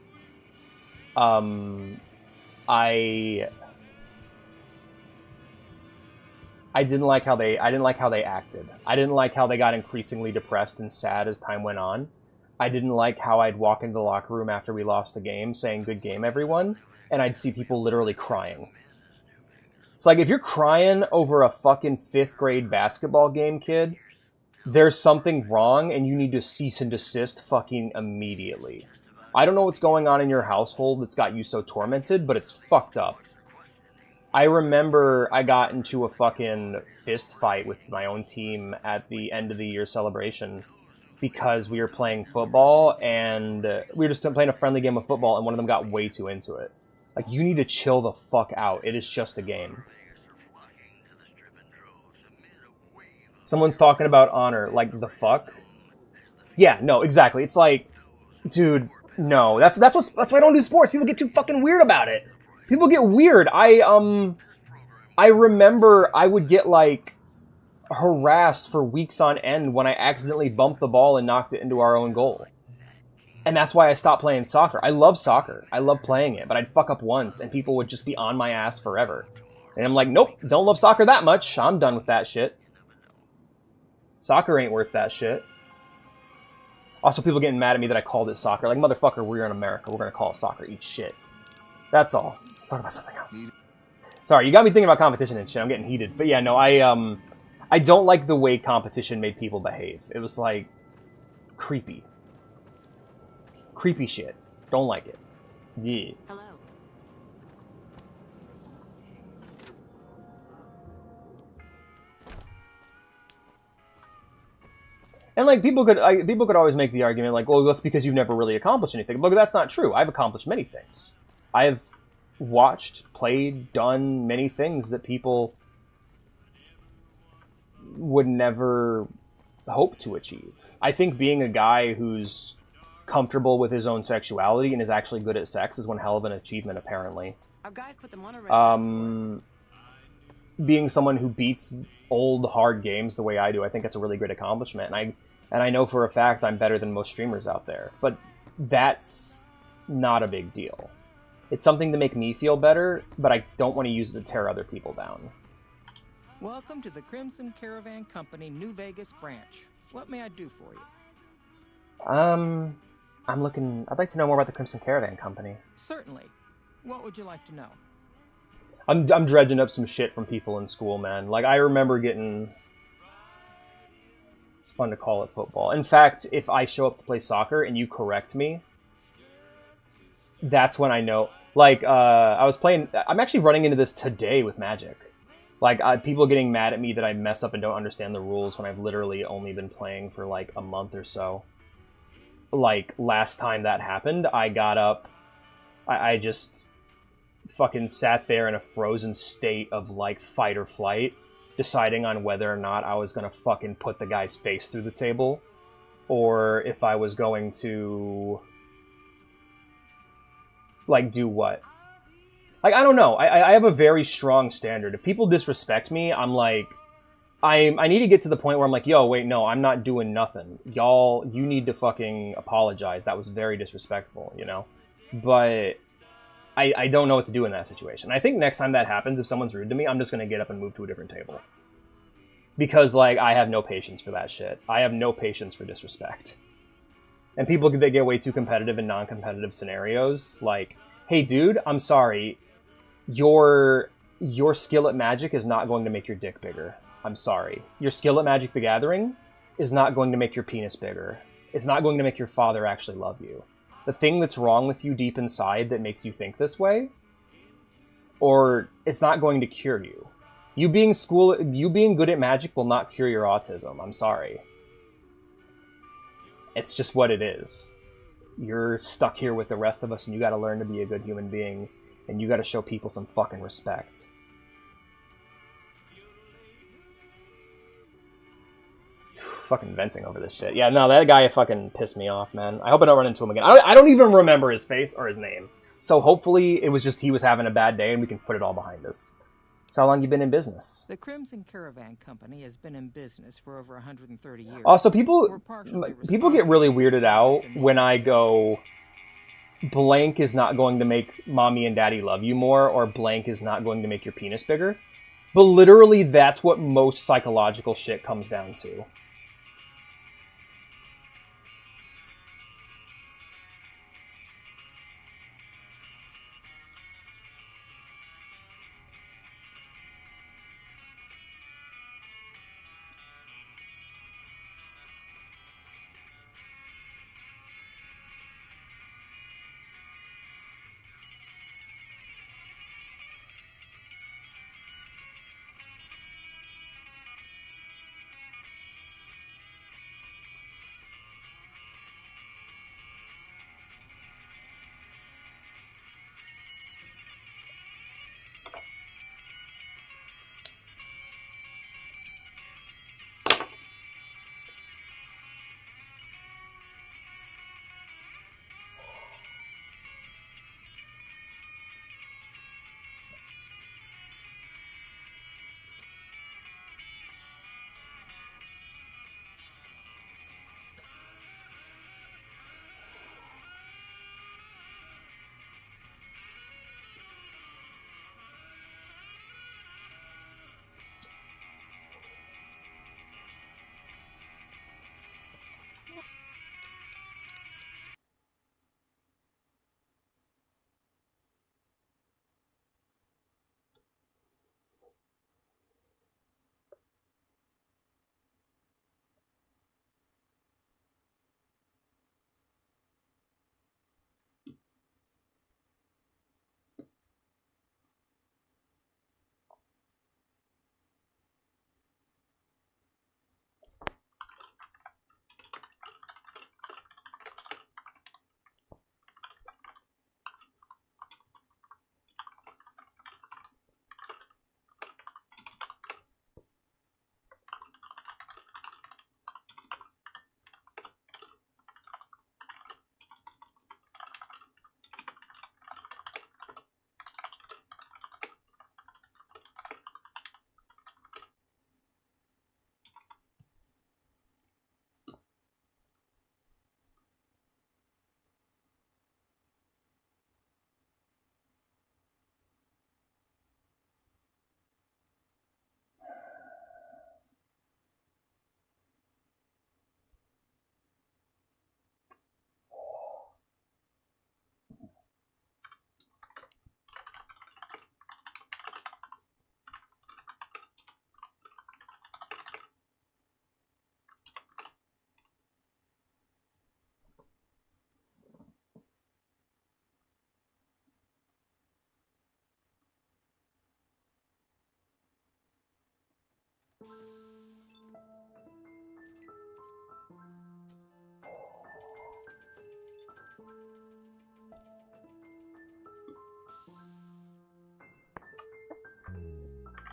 I didn't like how they acted. I didn't like how they got increasingly depressed and sad as time went on. I didn't like how I'd walk into the locker room after we lost the game saying, "Good game, everyone," and I'd see people literally crying. It's like, if you're crying over a fucking 5th grade basketball game, kid, there's something wrong and you need to cease and desist fucking immediately. I don't know what's going on in your household that's got you so tormented, but it's fucked up. I remember I got into a fucking fist fight with my own team at the end of the year celebration because we were playing football and we were just playing a friendly game of football and one of them got way too into it. Like, you need to chill the fuck out. It is just a game. Someone's talking about honor. Like, the fuck? Yeah, no, exactly. It's like, dude, no. That's why I don't do sports. People get too fucking weird about it. People get weird. I remember I would get, like, harassed for weeks on end when I accidentally bumped the ball and knocked it into our own goal. And that's why I stopped playing soccer. I love soccer. I love playing it, but I'd fuck up once and people would just be on my ass forever. And I'm like, nope, don't love soccer that much. I'm done with that shit. Soccer ain't worth that shit. Also, people getting mad at me that I called it soccer. Like, motherfucker, we're in America. We're gonna call it soccer. Eat shit. That's all. Let's talk about something else. Sorry, you got me thinking about competition and shit. I'm getting heated. But yeah, no, I don't like the way competition made people behave. It was, like, creepy. Creepy shit. Don't like it. Yeah. Hello. And, like, people could always make the argument, like, well, that's because you've never really accomplished anything. Look, that's not true. I've accomplished many things. I have watched, played, done many things that people would never hope to achieve. I think being a guy who's comfortable with his own sexuality and is actually good at sex is one hell of an achievement, apparently. Our guys put them on a Being someone who beats old, hard games the way I do, I think that's a really great accomplishment. And I know for a fact I'm better than most streamers out there. But that's not a big deal. It's something to make me feel better, but I don't want to use it to tear other people down. Welcome to the Crimson Caravan Company New Vegas branch. What may I do for you? I'd like to know more about the Crimson Caravan Company. Certainly. What would you like to know? I'm dredging up some shit from people in school, man. Like, I remember getting... It's fun to call it football. In fact, if I show up to play soccer and you correct me, that's when I know. Like, I was playing... I'm actually running into this today with Magic. Like, people getting mad at me that I mess up and don't understand the rules when I've literally only been playing for, like, a month or so. Like, last time that happened, I got up... I just fucking sat there in a frozen state of, like, fight or flight, deciding on whether or not I was gonna fucking put the guy's face through the table, or if I was going to... like, do what? Like, I don't know. I have a very strong standard. If people disrespect me, I'm like... I need to get to the point where I'm like, yo, wait, no, I'm not doing nothing. Y'all, you need to fucking apologize. That was very disrespectful, you know? But I don't know what to do in that situation. I think next time that happens, if someone's rude to me, I'm just going to get up and move to a different table. Because, like, I have no patience for that shit. I have no patience for disrespect. And people, they get way too competitive in non-competitive scenarios. Like, hey, dude, I'm sorry. Your skill at Magic is not going to make your dick bigger. I'm sorry. Your skill at Magic the Gathering is not going to make your penis bigger. It's not going to make your father actually love you. The thing that's wrong with you deep inside that makes you think this way, or it's not going to cure you. You being good at Magic will not cure your autism. I'm sorry. It's just what it is. You're stuck here with the rest of us and you gotta learn to be a good human being, and you gotta show people some fucking respect. fucking venting over this shit. Yeah, no, that guy fucking pissed me off, man. I hope I don't run into him again. I don't even remember his face or his name. So hopefully it was just he was having a bad day and we can put it all behind us. So how long you been in business? The Crimson Caravan Company has been in business for over 130 years. Also, people get really weirded out when I go, blank is not going to make mommy and daddy love you more, or blank is not going to make your penis bigger. But literally, that's what most psychological shit comes down to.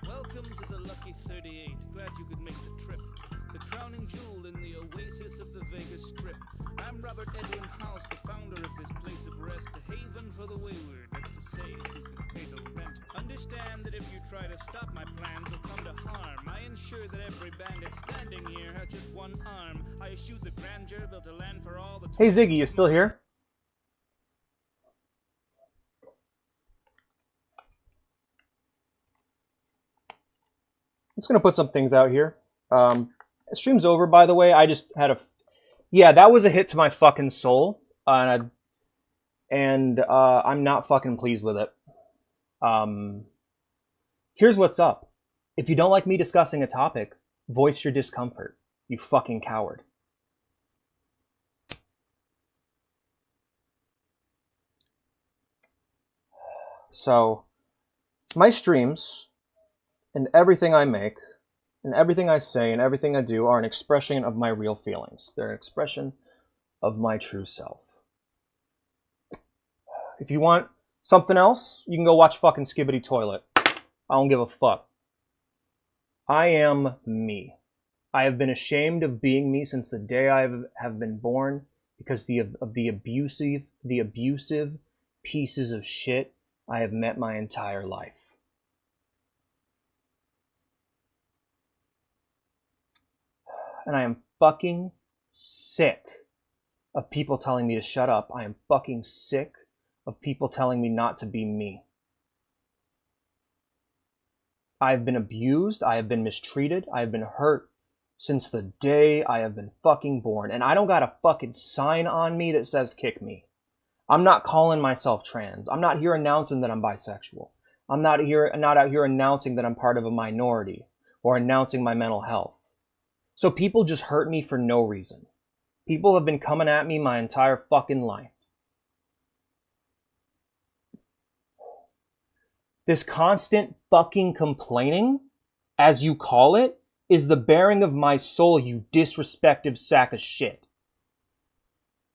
Welcome to the Lucky 38. Glad you could make the trip. The crowning jewel in the oasis of the Vegas Strip. I'm Robert Edwin House, the founder of this place of rest, a haven for the wayward. That's to say, if you can pay the rent. Understand that if you try to stop my plans, you'll come to harm. I ensure that every bandit standing here has just one arm. I eschew the grandeur, built a land for all the... Hey Ziggy, you still here? I'm just gonna put some things out here. Stream's over, by the way. I just had a... Yeah, that was a hit to my fucking soul. And I'm not fucking pleased with it. Here's what's up. If you don't like me discussing a topic, voice your discomfort. You fucking coward. So, my streams and everything I make and everything I say and everything I do are an expression of my real feelings. They're an expression of my true self. If you want something else, you can go watch fucking Skibbity Toilet. I don't give a fuck. I am me. I have been ashamed of being me since the day I have been born because of the abusive pieces of shit I have met my entire life. And I am fucking sick of people telling me to shut up. I am fucking sick of people telling me not to be me. I've been abused. I have been mistreated. I have been hurt since the day I have been fucking born. And I don't got a fucking sign on me that says kick me. I'm not calling myself trans. I'm not here announcing that I'm bisexual. I'm not out here announcing that I'm part of a minority or announcing my mental health. So people just hurt me for no reason. People have been coming at me my entire fucking life. This constant fucking complaining, as you call it, is the bearing of my soul, you disrespective sack of shit.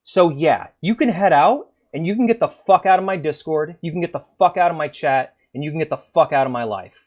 So yeah, you can head out and you can get the fuck out of my Discord, you can get the fuck out of my chat, and you can get the fuck out of my life.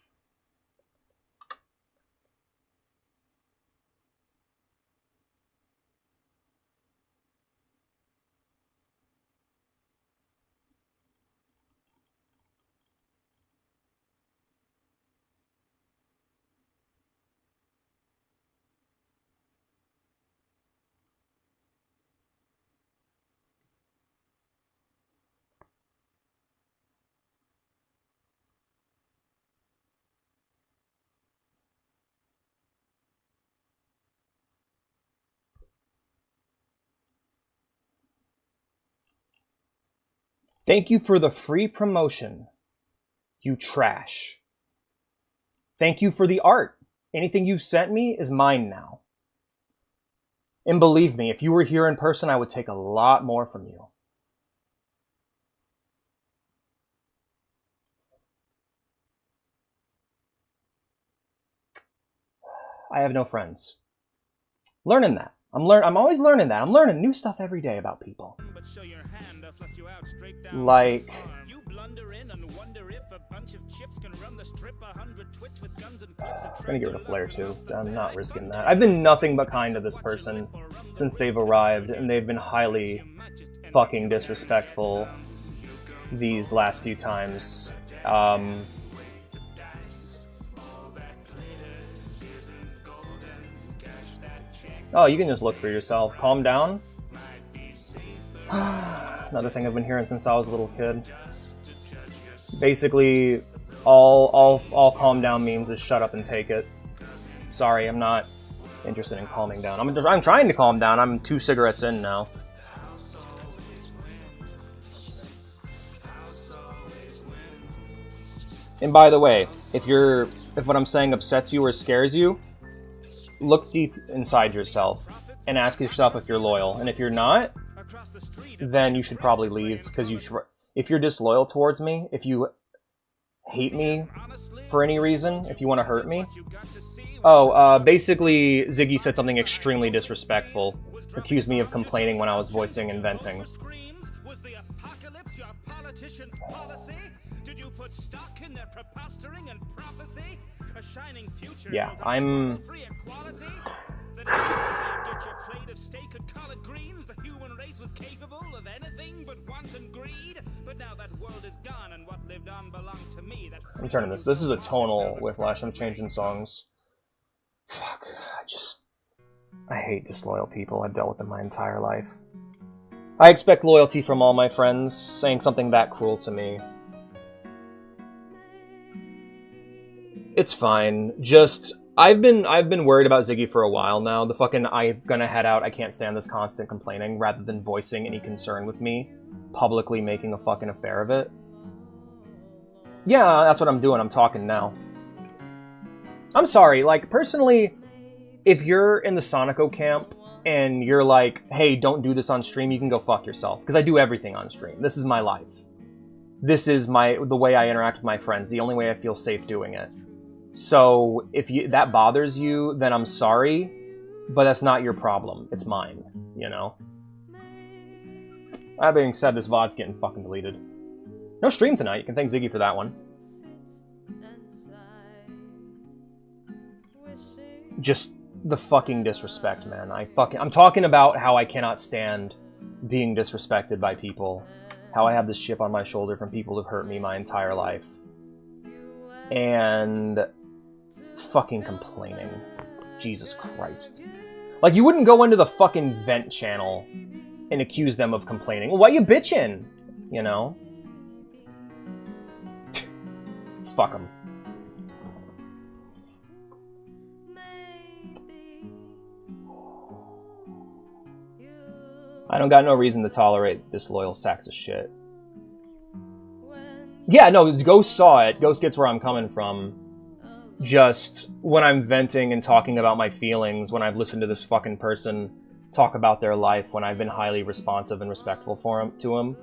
Thank you for the free promotion, you trash. Thank you for the art. Anything you've sent me is mine now. And believe me, if you were here in person, I would take a lot more from you. I have no friends. Learning that. I'm always learning that. I'm learning new stuff every day about people. Like, You blunder in and wonder if a bunch of chips can run the strip 100 twits with guns and clips of I'm gonna give it a flare too. I'm not risking that. I've been nothing but kind to this person since they've arrived, and they've been highly fucking disrespectful these last few times. Oh, you can just look for yourself. Calm down. Another thing I've been hearing since I was a little kid. Basically, all calm down means is shut up and take it. Sorry, I'm not interested in calming down. I'm trying to calm down. I'm 2 cigarettes in now. And by the way, if what I'm saying upsets you or scares you, look deep inside yourself and ask yourself if you're loyal. And if you're not, then you should probably leave, because if you're disloyal towards me, if you hate me for any reason, if you want to hurt me. Basically, Ziggy said something extremely disrespectful. Accused me of complaining when I was voicing and venting. Yeah, I'm... I'm turning this. This is a tonal whiplash. I'm changing songs. Fuck. I hate disloyal people. I've dealt with them my entire life. I expect loyalty from all my friends. Saying something that cruel to me, it's fine. Just, I've been worried about Ziggy for a while now. The fucking I'm gonna head out, I can't stand this constant complaining, rather than voicing any concern with me, publicly making a fucking affair of it. Yeah, that's what I'm doing. I'm talking now. I'm sorry, like, personally, if you're in the Sonico camp and you're like, hey, don't do this on stream, you can go fuck yourself. Because I do everything on stream. This is my life. This is the way I interact with my friends. The only way I feel safe doing it. So if that bothers you, then I'm sorry, but that's not your problem. It's mine, you know? That being said, this VOD's getting fucking deleted. No stream tonight. You can thank Ziggy for that one. Just the fucking disrespect, man. I'm talking about how I cannot stand being disrespected by people. How I have this chip on my shoulder from people who've hurt me my entire life. And fucking complaining. Jesus Christ. Like, you wouldn't go into the fucking vent channel and accuse them of complaining. Well, why you bitching? You know? Fuck them. I don't got no reason to tolerate disloyal sacks of shit. Yeah, no, Ghost saw it. Ghost gets where I'm coming from. Just when I'm venting and talking about my feelings, when I've listened to this fucking person talk about their life, when I've been highly responsive and respectful to him.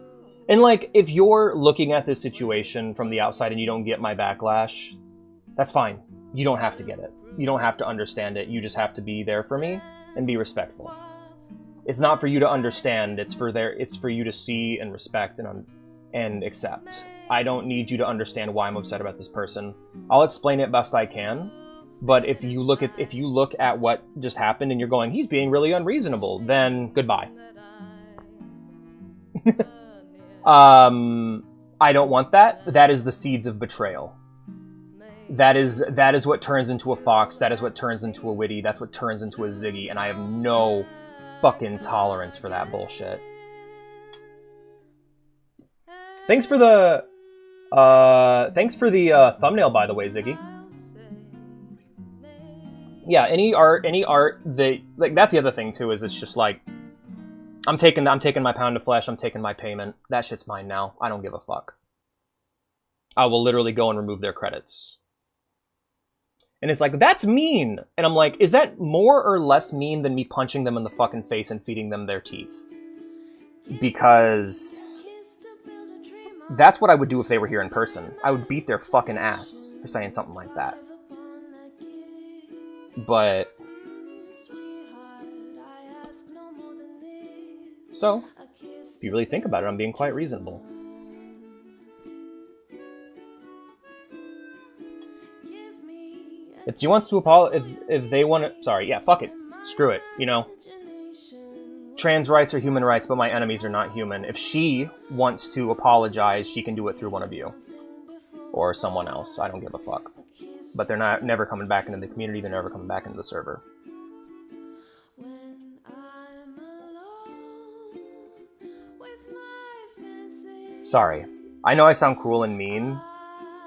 And, like, if you're looking at this situation from the outside and you don't get my backlash, that's fine. You don't have to get it. You don't have to understand it. You just have to be there for me and be respectful. It's not for you to understand. It's for you to see and respect and accept. I don't need you to understand why I'm upset about this person. I'll explain it best I can. But if you look at what just happened and you're going, he's being really unreasonable, then goodbye. I don't want that. That is the seeds of betrayal. That is what turns into a Fox. That is what turns into a Witty. That's what turns into a Ziggy. And I have no fucking tolerance for that bullshit. Thanks for the thumbnail, by the way, Ziggy. Yeah, any art that, like, that's the other thing too, is it's just like, I'm taking my pound of flesh, I'm taking my payment. That shit's mine now. I don't give a fuck. I will literally go and remove their credits. And it's like, that's mean. And I'm like, is that more or less mean than me punching them in the fucking face and feeding them their teeth? Because that's what I would do if they were here in person. I would beat their fucking ass for saying something like that. But so, if you really think about it, I'm being quite reasonable. If she wants to apologize, if they want to, sorry, yeah, fuck it, screw it, you know. Trans rights are human rights, but my enemies are not human. If she wants to apologize, she can do it through one of you. Or someone else, I don't give a fuck. But they're never coming back into the community, they're never coming back into the server. Sorry. I know I sound cruel and mean,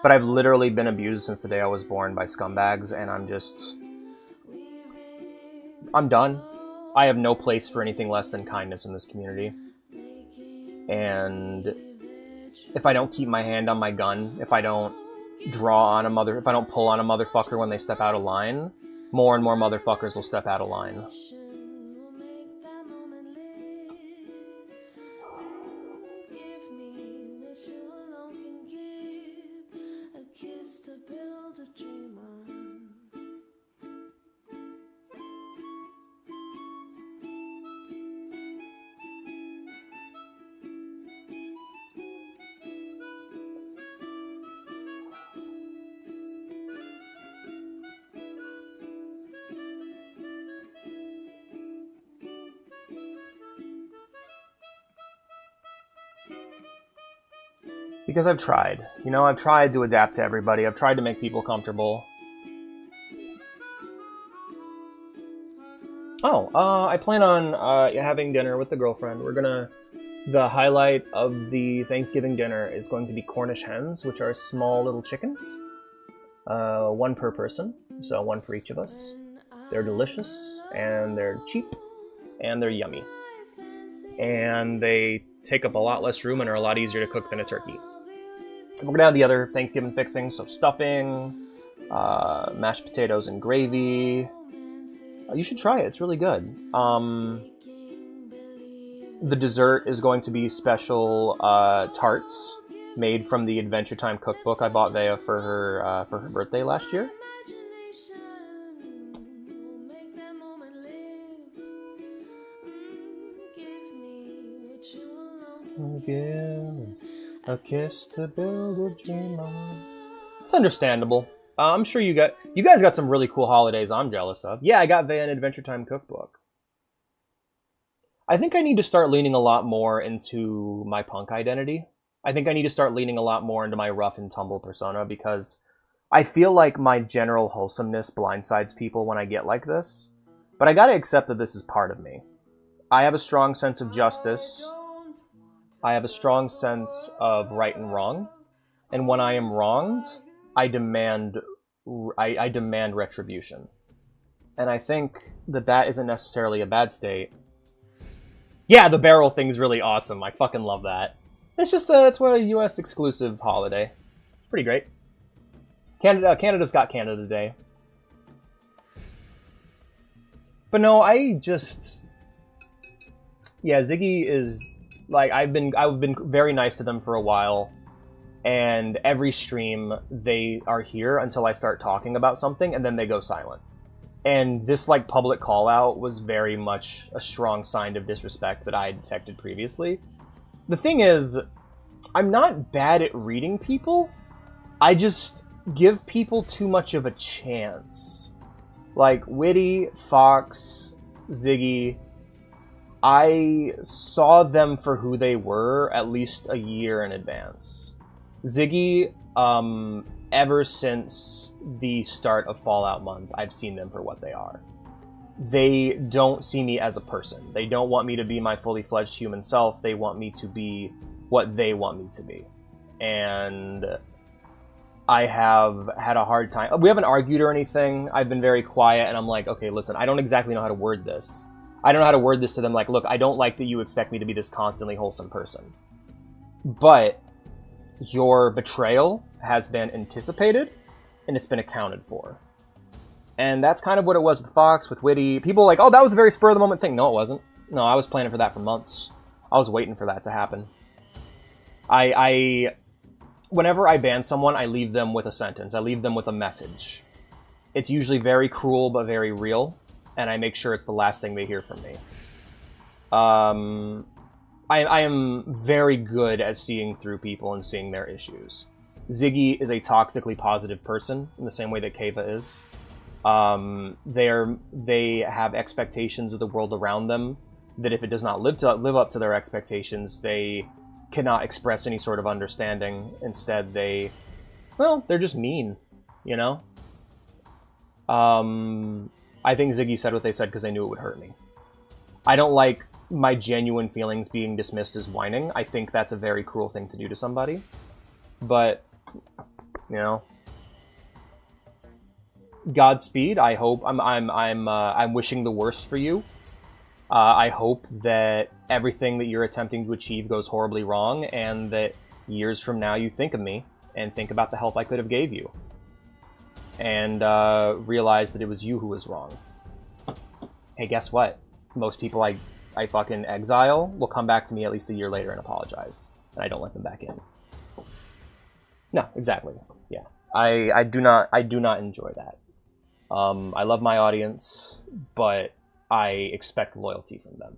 but I've literally been abused since the day I was born by scumbags, and I'm done. I have no place for anything less than kindness in this community. And if I don't keep my hand on my gun, if I don't if I don't pull on a motherfucker when they step out of line, more and more motherfuckers will step out of line. Because I've tried. You know, I've tried to adapt to everybody. I've tried to make people comfortable. Oh, I plan on having dinner with the girlfriend. The highlight of the Thanksgiving dinner is going to be Cornish hens, which are small little chickens. One per person, so one for each of us. They're delicious, and they're cheap, and they're yummy. And they take up a lot less room and are a lot easier to cook than a turkey. We're gonna have the other Thanksgiving fixings, so stuffing, mashed potatoes and gravy. You should try it, it's really good. The dessert is going to be special tarts made from the Adventure Time cookbook I bought Vea for her birthday last year. Give a kiss to build a dream on. It's understandable. I'm sure you guys got some really cool holidays I'm jealous of. Yeah, I got Van Adventure Time cookbook. I think I need to start leaning a lot more into my punk identity. I think I need to start leaning a lot more into my rough and tumble persona, because I feel like my general wholesomeness blindsides people when I get like this. But I gotta accept that this is part of me. I have a strong sense of justice. I have a strong sense of right and wrong. And when I am wronged, I demand retribution. And I think that isn't necessarily a bad state. Yeah, the barrel thing's really awesome. I fucking love that. It's just it's a US exclusive holiday. It's pretty great. Canada's got Canada Day. But no, yeah, Ziggy is like, I've been very nice to them for a while, and every stream they are here until I start talking about something, and then they go silent. And this like public call out was very much a strong sign of disrespect that I had detected previously. The thing is, I'm not bad at reading people. I just give people too much of a chance. Like Witty, Fox, Ziggy, I saw them for who they were at least a year in advance. Ziggy, ever since the start of Fallout Month, I've seen them for what they are. They don't see me as a person. They don't want me to be my fully fledged human self. They want me to be what they want me to be. And I have had a hard time. We haven't argued or anything. I've been very quiet, and I'm like, okay, listen, I don't exactly know how to word this. I don't know how to word this to them like, look, I don't like that you expect me to be this constantly wholesome person. But your betrayal has been anticipated, and it's been accounted for. And that's kind of what it was with Fox, with Witty. People are like, oh, that was a very spur-of-the-moment thing. No, it wasn't. No, I was planning for that for months. I was waiting for that to happen. Whenever I ban someone, I leave them with a sentence. I leave them with a message. It's usually very cruel, but very real, and I make sure it's the last thing they hear from me. I am very good at seeing through people and seeing their issues. Ziggy is a toxically positive person, in the same way that Keva is. They have expectations of the world around them that if it does not live up to their expectations, they cannot express any sort of understanding. Instead, they're just mean, you know? I think Ziggy said what they said because they knew it would hurt me. I don't like my genuine feelings being dismissed as whining. I think that's a very cruel thing to do to somebody. But, you know, Godspeed. I hope I'm wishing the worst for you. I hope that everything that you're attempting to achieve goes horribly wrong, and that years from now you think of me and think about the help I could have gave you, and realize that it was you who was wrong. Hey, guess what? Most people I fucking exile will come back to me at least a year later and apologize, and I don't let them back in. No, exactly. Yeah, I do not enjoy that. I love my audience, but I expect loyalty from them.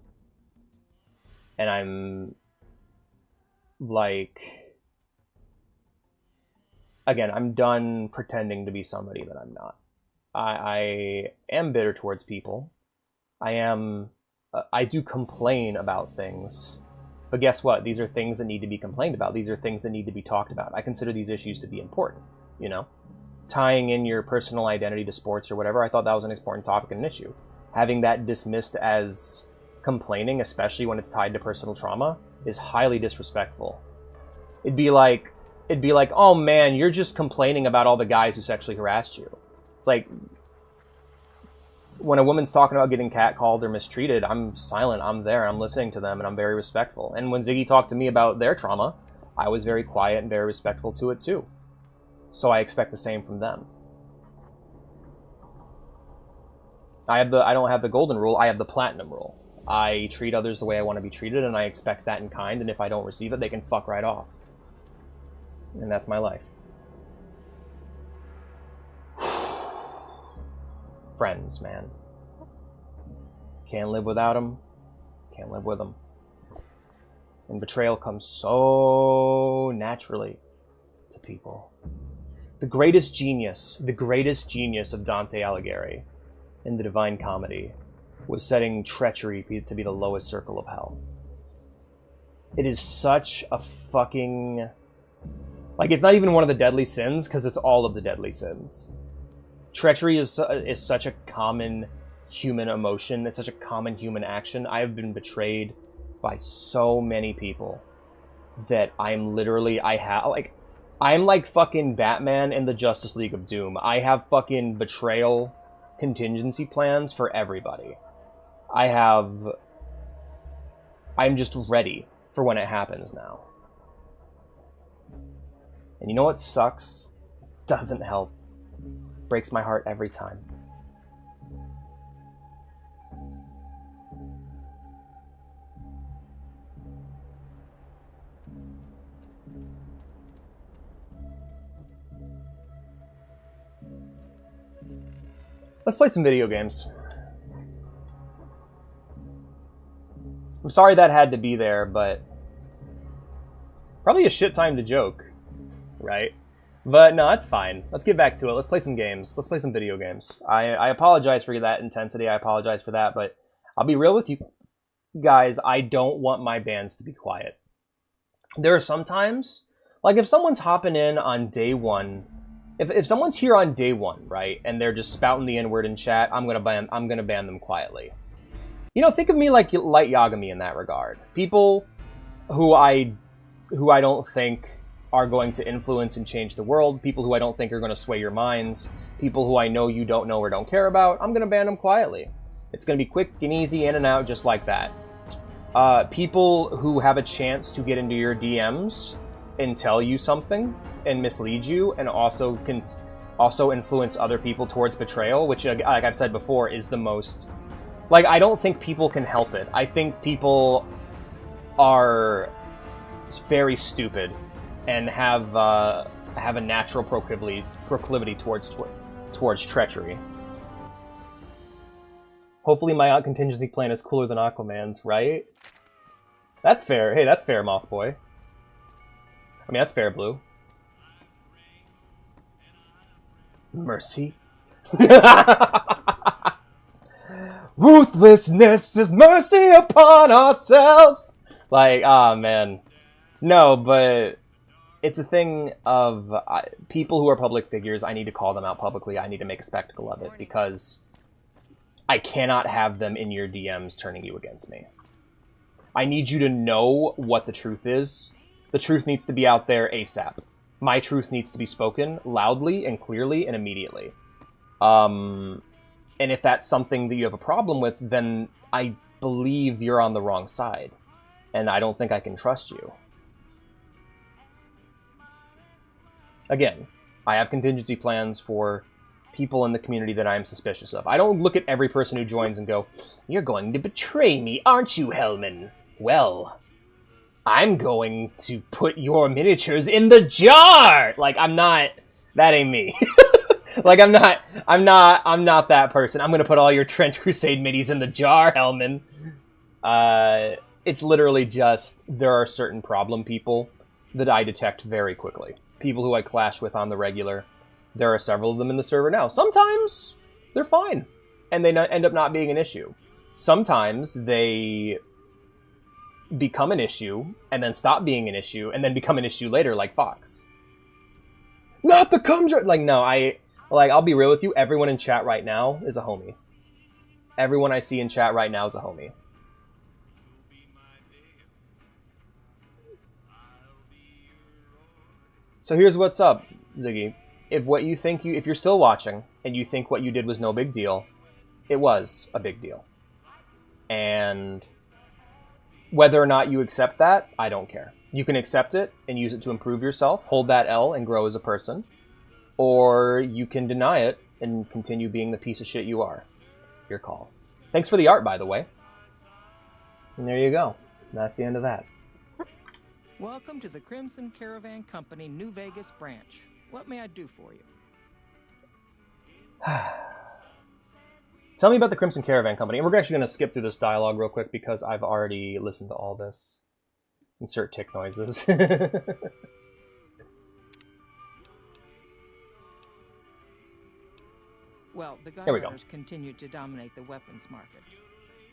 And I'm like, again, I'm done pretending to be somebody that I'm not. I am bitter towards people. I do complain about things. But guess what? These are things that need to be complained about. These are things that need to be talked about. I consider these issues to be important, you know? Tying in your personal identity to sports or whatever, I thought that was an important topic and an issue. Having that dismissed as complaining, especially when it's tied to personal trauma, is highly disrespectful. It'd be like, oh man, you're just complaining about all the guys who sexually harassed you. It's like, when a woman's talking about getting catcalled or mistreated, I'm silent, I'm there, I'm listening to them, and I'm very respectful. And when Ziggy talked to me about their trauma, I was very quiet and very respectful to it too. So I expect the same from them. I don't have the golden rule, I have the platinum rule. I treat others the way I want to be treated, and I expect that in kind, and if I don't receive it, they can fuck right off. And that's my life. Friends, man. Can't live without them. Can't live with them. And betrayal comes so naturally to people. the greatest genius of Dante Alighieri in the Divine Comedy was setting treachery to be the lowest circle of hell. It is such a fucking... Like, it's not even one of the deadly sins, because it's all of the deadly sins. Treachery is such a common human emotion. It's such a common human action. I have been betrayed by so many people that I'm literally... I'm like fucking Batman in the Justice League of Doom. I have fucking betrayal contingency plans for everybody. I'm just ready for when it happens now. And you know what sucks? Doesn't help. Breaks my heart every time. Let's play some video games. I'm sorry that had to be there, but probably a shit time to joke, right? But no, that's fine. Let's get back to it. Let's play some games. Let's play some video games. I apologize for that intensity. I apologize for that, but I'll be real with you guys. I don't want my bands to be quiet. There are some times, like if someone's hopping in on day one, if someone's here on day one, right, and they're just spouting the N-word in chat, I'm gonna ban them quietly. You know, think of me like Light Yagami in that regard. People who I don't think are going to influence and change the world, people who I don't think are going to sway your minds, people who I know you don't know or don't care about, I'm going to ban them quietly. It's going to be quick and easy, in and out, just like that. People who have a chance to get into your DMs and tell you something and mislead you and also influence other people towards betrayal, which, like I've said before, is the most... Like, I don't think people can help it. I think people are very stupid and have a natural proclivity towards treachery. Hopefully my contingency plan is cooler than Aquaman's, right? That's fair. Hey, that's fair, Mothboy. I mean, that's fair, Blue. Mercy. Ruthlessness is mercy upon ourselves. Like, oh man. No, but it's a thing of people who are public figures. I need to call them out publicly. I need to make a spectacle of it because I cannot have them in your DMs turning you against me. I need you to know what the truth is. The truth needs to be out there ASAP. My truth needs to be spoken loudly and clearly and immediately. And if that's something that you have a problem with, then I believe you're on the wrong side. And I don't think I can trust you. Again, I have contingency plans for people in the community that I'm suspicious of. I don't look at every person who joins and go, "You're going to betray me, aren't you, Hellman? Well, I'm going to put your miniatures in the jar!" Like, I'm not... That ain't me. Like, I'm not that person. I'm gonna put all your Trench Crusade minis in the jar, Hellman. It's literally just, there are certain problem people that I detect very quickly. People who I clash with on the regular. There are several of them in the server now. Sometimes they're fine, and they end up not being an issue. Sometimes they become an issue, and then stop being an issue, and then become an issue later, like Fox. Not the Cumdra! Like, no, I'll be real with you, everyone in chat right now is a homie. Everyone I see in chat right now is a homie. So here's what's up, Ziggy. If you're still watching, and you think what you did was no big deal, it was a big deal. And whether or not you accept that, I don't care. You can accept it and use it to improve yourself, hold that L and grow as a person. Or you can deny it and continue being the piece of shit you are. Your call. Thanks for the art, by the way. And there you go. That's the end of that. Welcome to the Crimson Caravan Company New Vegas branch. What may I do for you? Tell me about the Crimson Caravan Company. And we're actually going to skip through this dialogue real quick because I've already listened to all this. Insert tick noises. Well, the There we go. gunrunners continue to dominate the weapons market,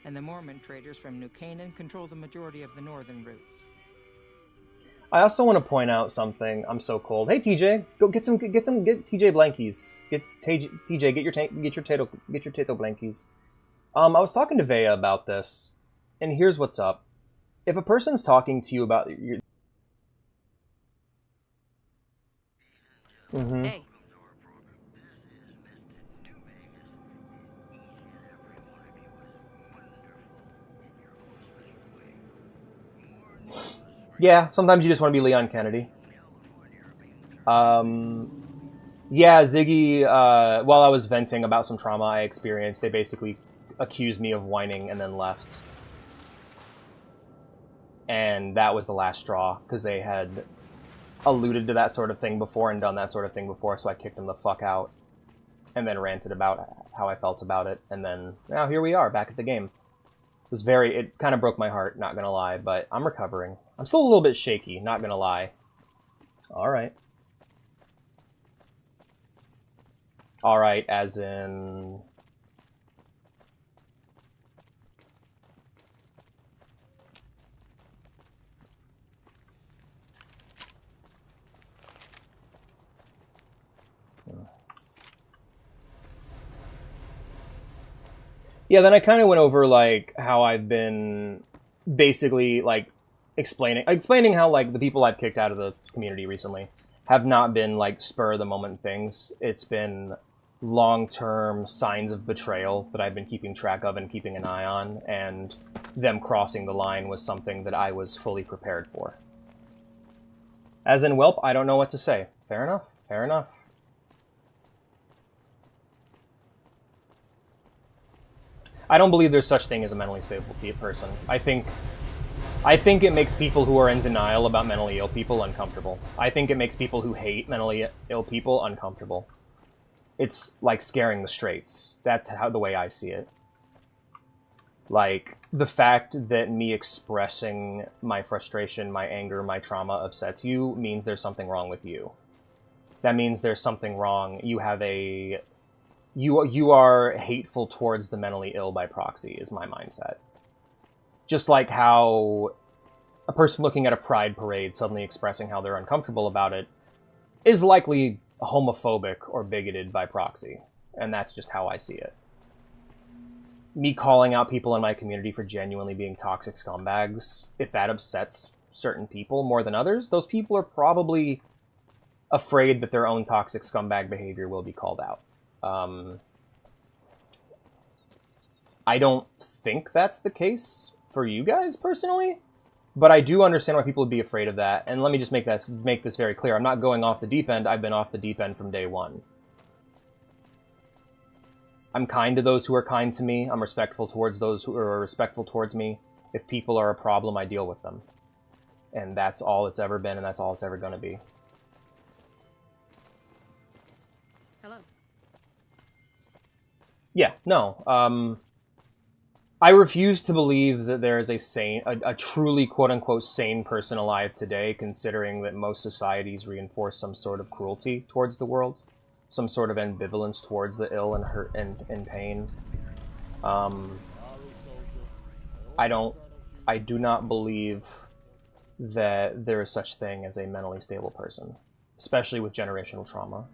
and the Mormon traders from New Canaan control the majority of the northern routes. I also want to point out something. I'm so cold. Hey TJ, go get TJ blankies. TJ, get your tato blankies. I was talking to Vea about this, and here's what's up. If a person's talking to you about your Hey. Yeah, sometimes you just want to be Leon Kennedy. Yeah, Ziggy, while I was venting about some trauma I experienced, they basically accused me of whining and then left. And that was the last straw, because they had alluded to that sort of thing before and done that sort of thing before, so I kicked them the fuck out. And then ranted about how I felt about it, and then, now here we are, back at the game. It kind of broke my heart, not gonna lie, but I'm recovering. I'm still a little bit shaky, not gonna lie. Alright. Alright, as in... Yeah, then I kind of went over, like, how I've been basically, like, explaining how, like, the people I've kicked out of the community recently have not been, like, spur-of-the-moment things. It's been long-term signs of betrayal that I've been keeping track of and keeping an eye on, and them crossing the line was something that I was fully prepared for. As in, welp, I don't know what to say. Fair enough, fair enough. I don't believe there's such thing as a mentally stable person. I think it makes people who are in denial about mentally ill people uncomfortable. I think it makes people who hate mentally ill people uncomfortable. It's like scaring the straights. That's the way I see it. Like, the fact that me expressing my frustration, my anger, my trauma upsets you means there's something wrong with you. That means there's something wrong. You have a... You are hateful towards the mentally ill by proxy, is my mindset. Just like how a person looking at a pride parade suddenly expressing how they're uncomfortable about it is likely homophobic or bigoted by proxy. And that's just how I see it. Me calling out people in my community for genuinely being toxic scumbags, if that upsets certain people more than others, those people are probably afraid that their own toxic scumbag behavior will be called out. I don't think that's the case for you guys personally, but I do understand why people would be afraid of that. And let me just make this very clear. I'm not going off the deep end. I've been off the deep end from day one. I'm kind to those who are kind to me. I'm respectful towards those who are respectful towards me. If people are a problem, I deal with them. And that's all it's ever been, and that's all it's ever going to be. Hello. Yeah, no. I refuse to believe that there is a truly quote-unquote sane person alive today, considering that most societies reinforce some sort of cruelty towards the world, some sort of ambivalence towards the ill and hurt and pain. I do not believe that there is such thing as a mentally stable person, especially with generational trauma.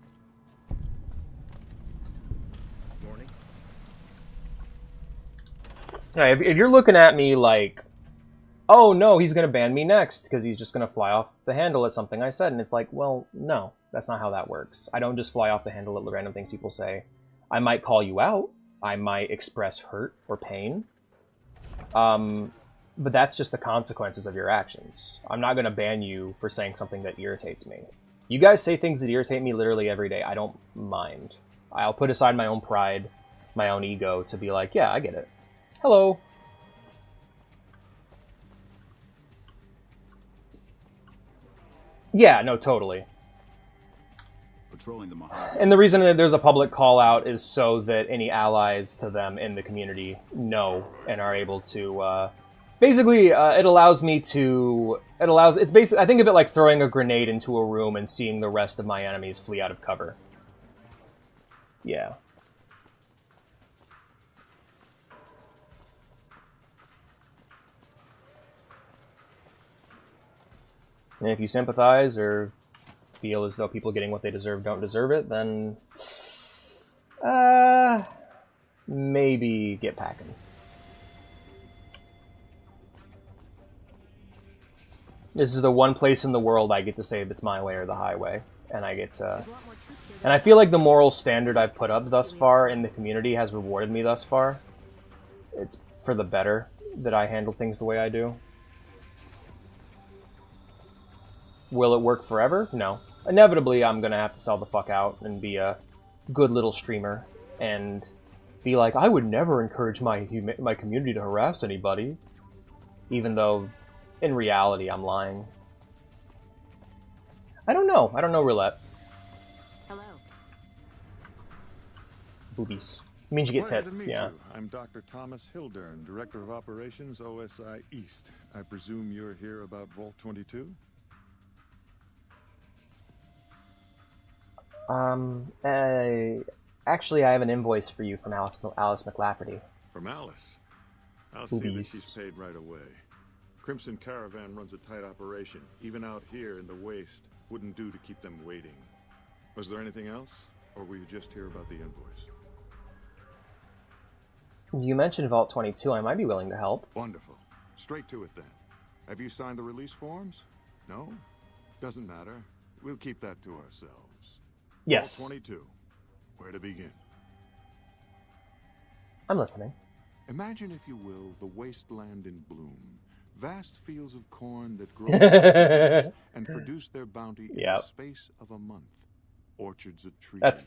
Right, if you're looking at me like, oh no, he's going to ban me next because he's just going to fly off the handle at something I said, and it's like, well, no, that's not how that works. I don't just fly off the handle at the random things people say. I might call you out. I might express hurt or pain. But that's just the consequences of your actions. I'm not going to ban you for saying something that irritates me. You guys say things that irritate me literally every day. I don't mind. I'll put aside my own pride, my own ego to be like, yeah, I get it. Hello. Yeah, no, totally. Patrolling the Mojave. And the reason that there's a public call out is so that any allies to them in the community know and are able to, basically, it allows me to, it's basically, I think of it like throwing a grenade into a room and seeing the rest of my enemies flee out of cover. Yeah. And if you sympathize or feel as though people getting what they deserve don't deserve it, then maybe get packing. This is the one place in the world I get to say if it's my way or the highway, and I get to. And I feel like the moral standard I've put up thus far in the community has rewarded me thus far. It's for the better that I handle things the way I do. Will it work forever? No. Inevitably, I'm gonna have to sell the fuck out and be a good little streamer and be like, I would never encourage my community to harass anybody, even though in reality I'm lying. I don't know, Roulette. Hello. Boobies. It means you get Pleasure to tits, meet yeah. you. I'm Dr. Thomas Hildern, Director of Operations, OSI East. I presume you're here about Vault 22? Actually, I have an invoice for you from Alice McLafferty. From Alice? I'll see that Boobies. she's paid right away. Crimson Caravan runs a tight operation. Even out here in the waste, wouldn't do to keep them waiting. Was there anything else? Or were you just here about the invoice? You mentioned Vault 22. I might be willing to help. Wonderful. Straight to it then. Have you signed the release forms? No? Doesn't matter. We'll keep that to ourselves. Yes. Vault 22. Where to begin? I'm listening. Imagine, if you will, the wasteland in bloom. Vast fields of corn that grow and produce their bounty in the space of a month. Orchards of trees. That's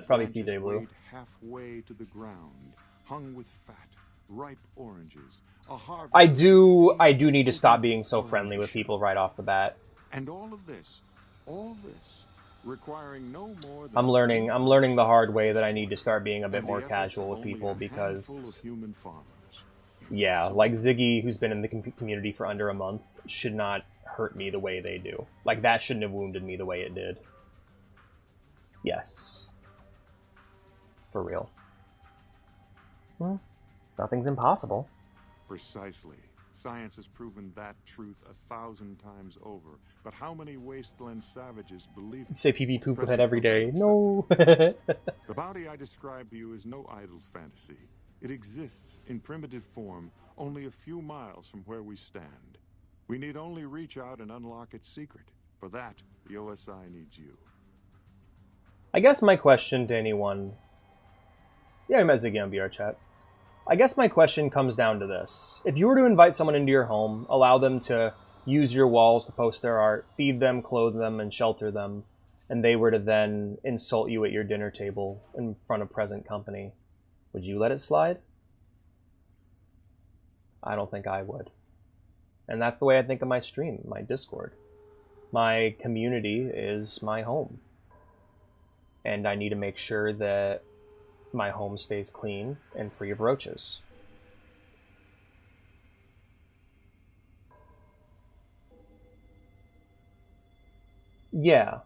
probably branches TJ Blue. laid halfway to the ground, hung with fat, ripe oranges. A harvest I do need to stop being so friendly with people right off the bat. And all this, requiring no more than I'm learning the hard way that I need to start being a bit more casual with people because, human farmers. yeah, like Ziggy, who's been in the community for under a month, should not hurt me the way they do. Like, that shouldn't have wounded me the way it did. Yes. For real. Well, nothing's impossible. Precisely. Science has proven that truth 1,000 times over. But how many wasteland savages believe it? You say pee-pee poop with it every day. No. The bounty I describe to you is no idle fantasy. It exists in primitive form only a few miles from where we stand. We need only reach out and unlock its secret. For that, the OSI needs you. I guess my question to anyone... Yeah, I met Ziggy on VR chat. I guess my question comes down to this. If you were to invite someone into your home, allow them to use your walls to post their art, feed them, clothe them, and shelter them, and they were to then insult you at your dinner table in front of present company, would you let it slide? I don't think I would. And that's the way I think of my stream, my Discord. My community is my home. And I need to make sure that my home stays clean and free of roaches. Yeah.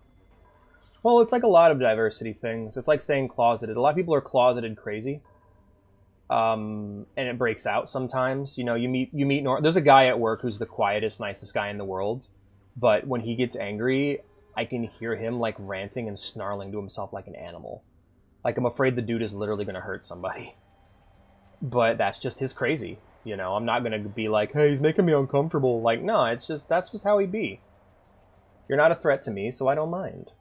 Well, it's like a lot of diversity things. It's like saying closeted. A lot of people are closeted crazy. And it breaks out sometimes. You know, you meet there's a guy at work who's the quietest, nicest guy in the world, but when he gets angry, I can hear him like ranting and snarling to himself like an animal. Like, I'm afraid the dude is literally going to hurt somebody. But that's just his crazy. You know, I'm not going to be like, hey, he's making me uncomfortable. Like, no, that's just how he be. You're not a threat to me, so I don't mind.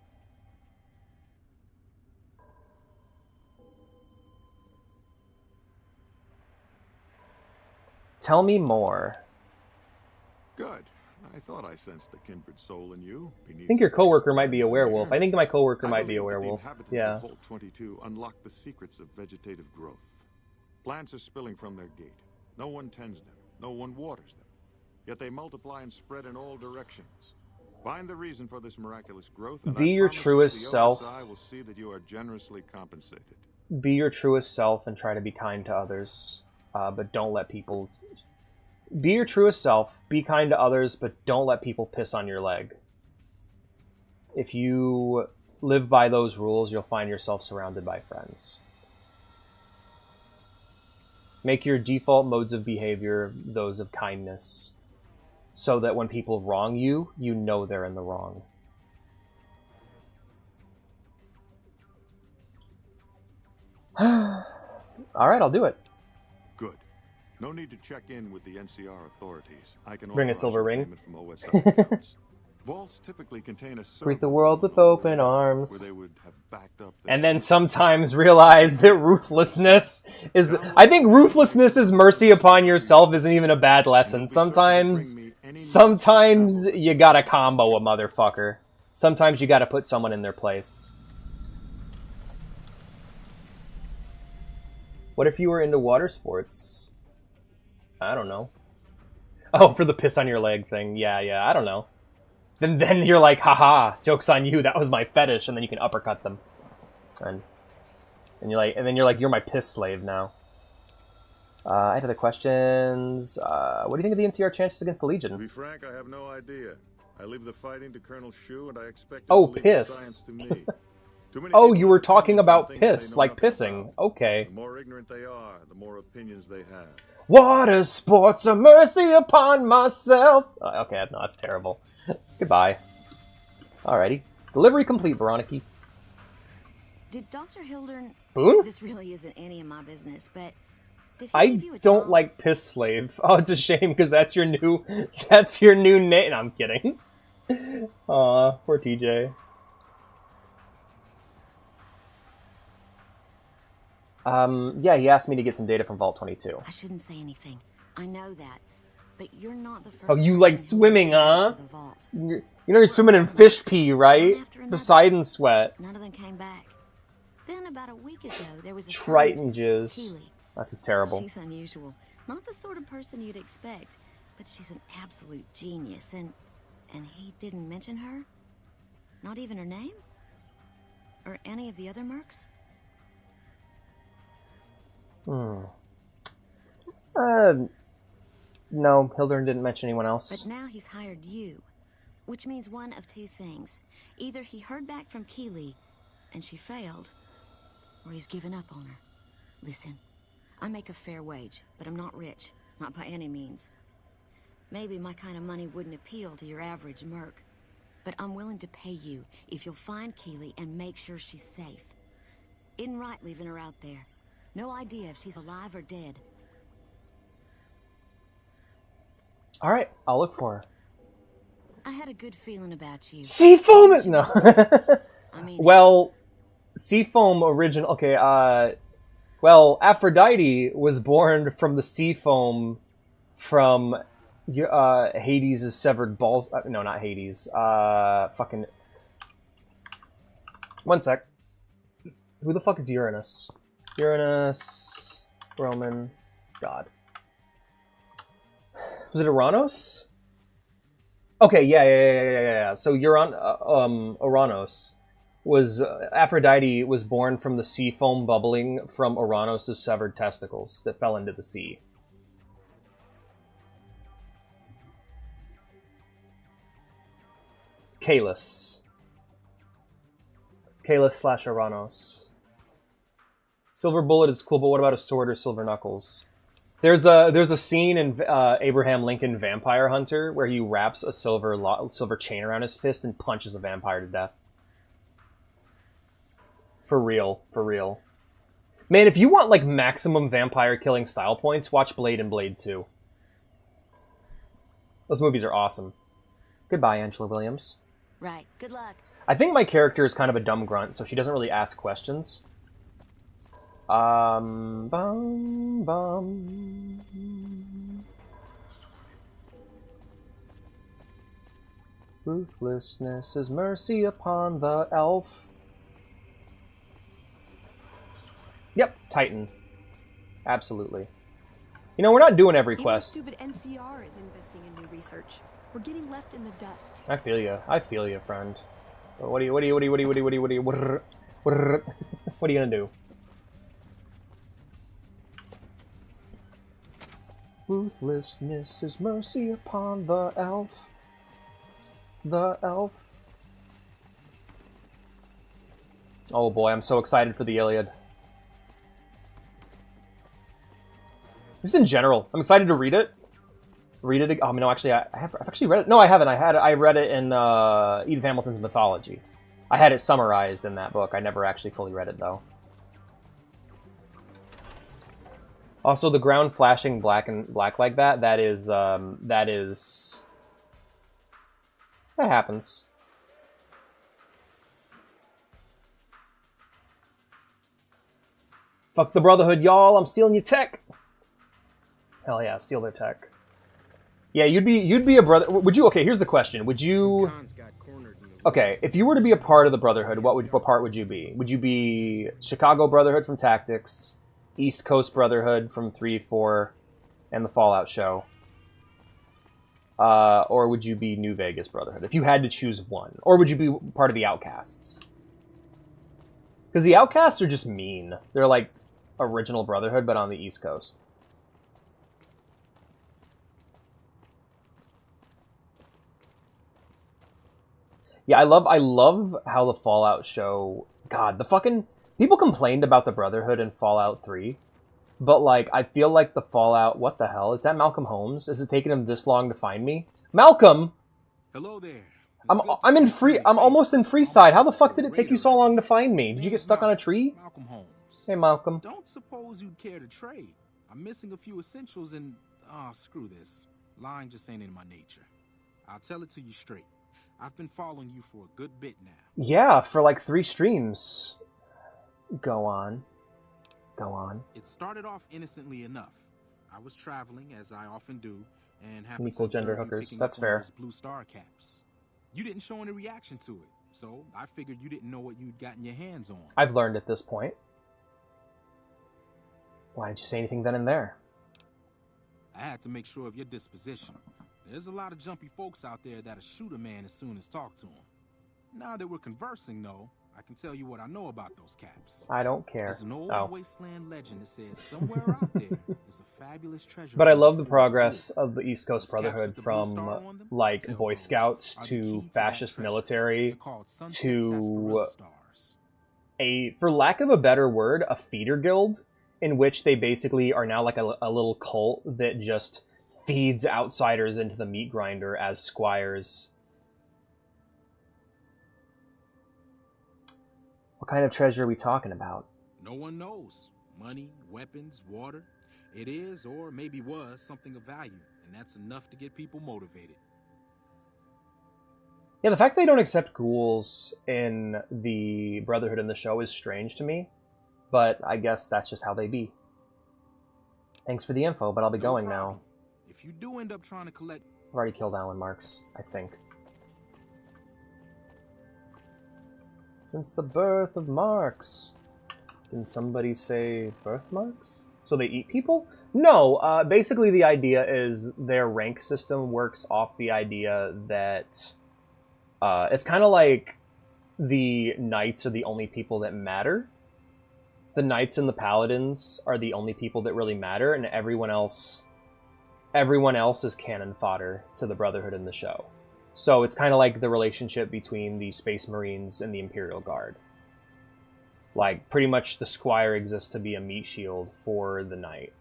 Tell me more. Good. I thought I sensed the kindred soul in you. I think your coworker might be a werewolf. I think my coworker might be a werewolf. Yeah. Vault 22 unlock the secrets of vegetative growth. Plants are spilling from their gate. No one tends them. No one waters them. Yet they multiply and spread in all directions. Find the reason for this miraculous growth, and be your truest self. I will see that you are generously compensated. Be your truest self and try to be kind to others, but don't let people. Be your truest self, be kind to others, but don't let people piss on your leg. If you live by those rules, you'll find yourself surrounded by friends. Make your default modes of behavior those of kindness so that when people wrong you, you know they're in the wrong. Alright, I'll do it. Good. No need to check in with the NCR authorities. I can Bring a authorize silver your ring. payment from OSL accounts. Vaults typically contain a server Greet the world with open arms. where they would have backed up their And then sometimes realize that ruthlessness is... I think ruthlessness is mercy upon yourself isn't even a bad lesson. Sometimes you gotta combo a motherfucker. Sometimes you gotta put someone in their place. What if you were into water sports? I don't know. Oh, for the piss on your leg thing. Yeah, I don't know. Then you're like, haha, joke's on you, that was my fetish, and then you can uppercut them. And you're like, you're my piss slave now. I have other questions. What do you think of the NCR chances against the To Legion? be frank, I have no idea. I leave the fighting to Colonel Shu, and I expect Oh, him to leave piss. the science to me. Too many Oh, people you were have talking opinions on about things they piss, know like nothing pissing. about. Okay. The more ignorant they are, the more opinions they have. Water sports, a mercy upon myself. Okay, no, that's terrible. Goodbye. Alrighty. Delivery complete, Veronica. Did Dr. Hildern... Boone? This really isn't any of my business, but... Did he I give you a don't job? like piss slave. Oh, it's a shame because that's your new name. No, I'm kidding. Aw, poor TJ. Yeah, he asked me to get some data from Vault 22. I shouldn't say anything. I know that. But you're not the first Oh, you person like who swimming, went huh? to the vault. You know you're swimming in fish pee, right? One after another. Poseidon sweat. None of them came back. Then about a week ago, there was a Triton scientist, jizz. Keely. This is terrible. She's unusual. Not the sort of person you'd expect, but she's an absolute genius. And he didn't mention her? Not even her name? Or any of the other mercs? No, Hildern didn't mention anyone else. But now he's hired you, which means one of two things. Either he heard back from Keely, and she failed, or he's given up on her. Listen, I make a fair wage, but I'm not rich, not by any means. Maybe my kind of money wouldn't appeal to your average merc, but I'm willing to pay you if you'll find Keely and make sure she's safe. Isn't right leaving her out there. No idea if she's alive or dead. Alright, I'll look for her. I had a good feeling about you. Seafoam! No. I mean, Well, Seafoam original... Okay, well, Aphrodite was born from the Seafoam from Hades' severed balls... no, not Hades. Fucking... One sec. Who the fuck is Uranus? Uranus... Roman... God. Was it Uranus? Okay, yeah. So Uranus was Aphrodite was born from the sea foam bubbling from Uranus' severed testicles that fell into the sea. Kalis / Uranus. Silver Bullet is cool, but what about a sword or silver knuckles? There's a scene in Abraham Lincoln Vampire Hunter where he wraps a silver chain around his fist and punches a vampire to death. For real. Man, if you want like maximum vampire killing style points, watch Blade and Blade 2. Those movies are awesome. Goodbye, Angela Williams. right. Good luck. I think my character is kind of a dumb grunt, so she doesn't really ask questions. Ruthlessness is mercy upon the elf. Yep, Titan. Absolutely. You know, we're not doing every Even quest. stupid NCR is investing in new research. We're getting left in the dust. I feel you, friend. What are you gonna do? Ruthlessness is mercy upon the elf. The elf. Oh boy, I'm so excited for the Iliad. Just in general, I'm excited to read it. read it. Oh no, actually, I've actually read it. No, I haven't. I read it in Edith Hamilton's Mythology. I had it summarized in that book. I never actually fully read it though. Also, the ground flashing black like that. That happens. Fuck the Brotherhood, y'all! I'm stealing your tech. Hell yeah, steal their tech. Yeah, you'd be a brother. Would you? Okay, here's the question: would you? Okay, if you were to be a part of the Brotherhood, what part would you be? Would you be Chicago Brotherhood from Tactics, East Coast Brotherhood from 3-4, and the Fallout show, or would you be New Vegas Brotherhood if you had to choose one, or would you be part of the Outcasts? Because the Outcasts are just mean. They're like original Brotherhood, but on the East Coast. Yeah, I love how the Fallout show... God, the fucking... People complained about the Brotherhood in Fallout 3, but, like, I feel like the Fallout... What the hell? Is that Malcolm Holmes? Is it taking him this long to find me? Malcolm! Hello there. I'm almost in Freeside. How the fuck did it take you so long to find me? Did you get stuck on a tree? Malcolm Holmes. Hey, Malcolm. Don't suppose you'd care to trade. I'm missing a few essentials and... screw this. Lying just ain't in my nature. I'll tell it to you straight. I've been following you for a good bit now. Yeah, for like 3 streams. Go on. Go on. It started off innocently enough. I was traveling, as I often do, and happened Equal to gender observe you hookers. picking That's up one of fair. those blue star caps. You didn't show any reaction to it, so I figured you didn't know what you'd gotten your hands on. I've learned at this point. Why didn't you say anything then and there? I had to make sure of your disposition. There's a lot of jumpy folks out there that'll shoot a man as soon as talk to him. Now that we're conversing, though, I can tell you what I know about those caps. I don't care. There's an old Oh. wasteland legend that says somewhere out there is a fabulous treasure. But I from love the before progress of the East Coast Those caps Brotherhood with the blue from, star on them, like, tell Boy those Scouts are the key to that fascist treasure. military They're called Sunsets, to Sarsaparilla stars. for lack of a better word, a feeder guild in which they basically are now like a little cult that just feeds outsiders into the meat grinder as squires. What kind of treasure are we talking about? No one knows. Money, weapons, water. It is, or maybe was, something of value, and that's enough to get people motivated. Yeah, the fact they don't accept ghouls in the Brotherhood in the show is strange to me, but I guess that's just how they be. Thanks for the info, but I'll be No going problem. now. If you do end up trying to collect... I've already killed Alan Marks, I think. Since the birth of Marks. Didn't somebody say birthmarks? So they eat people? No, basically the idea is their rank system works off the idea that it's kind of like the knights are the only people that matter. The knights and the paladins are the only people that really matter, and everyone else is cannon fodder to the Brotherhood in the show. So it's kind of like the relationship between the Space Marines and the Imperial Guard. Like, pretty much the Squire exists to be a meat shield for the Knight.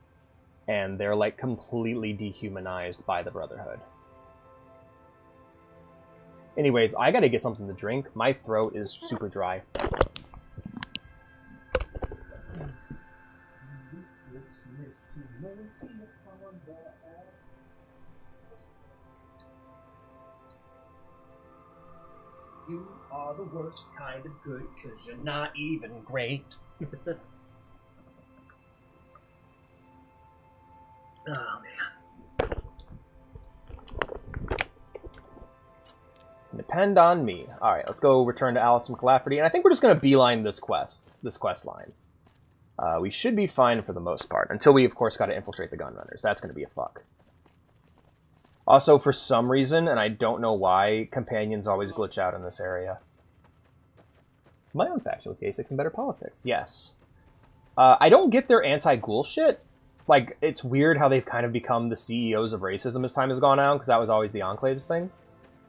And they're, like, completely dehumanized by the Brotherhood. Anyways, I gotta get something to drink. My throat is super dry. You are the worst kind of good, 'cause you're not even great. Oh, man. Depend on me. Alright, let's go return to Alice McLafferty, and I think we're just going to beeline this quest line. We should be fine for the most part, until we, of course, got to infiltrate the Gunrunners. That's going to be a fuck. Also, for some reason, and I don't know why, companions always glitch out in this area. My own faction with K6 and better politics. Yes. I don't get their anti-ghoul shit. Like, it's weird how they've kind of become the CEOs of racism as time has gone on, because that was always the Enclave's thing.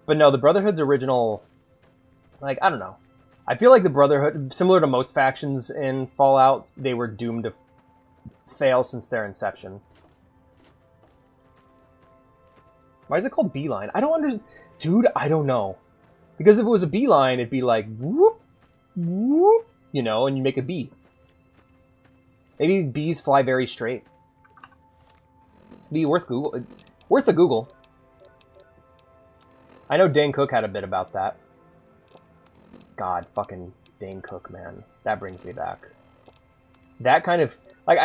But no, the Brotherhood's original... Like, I don't know. I feel like the Brotherhood, similar to most factions in Fallout, they were doomed to fail since their inception. Why is it called beeline? I don't understand. Dude, I don't know. Because if it was a beeline, it'd be like, whoop, whoop, you know, and you make a bee. Maybe bees fly very straight. Be worth Google. Worth a Google. I know Dane Cook had a bit about that. God, fucking Dane Cook, man. That brings me back. That kind of... Like,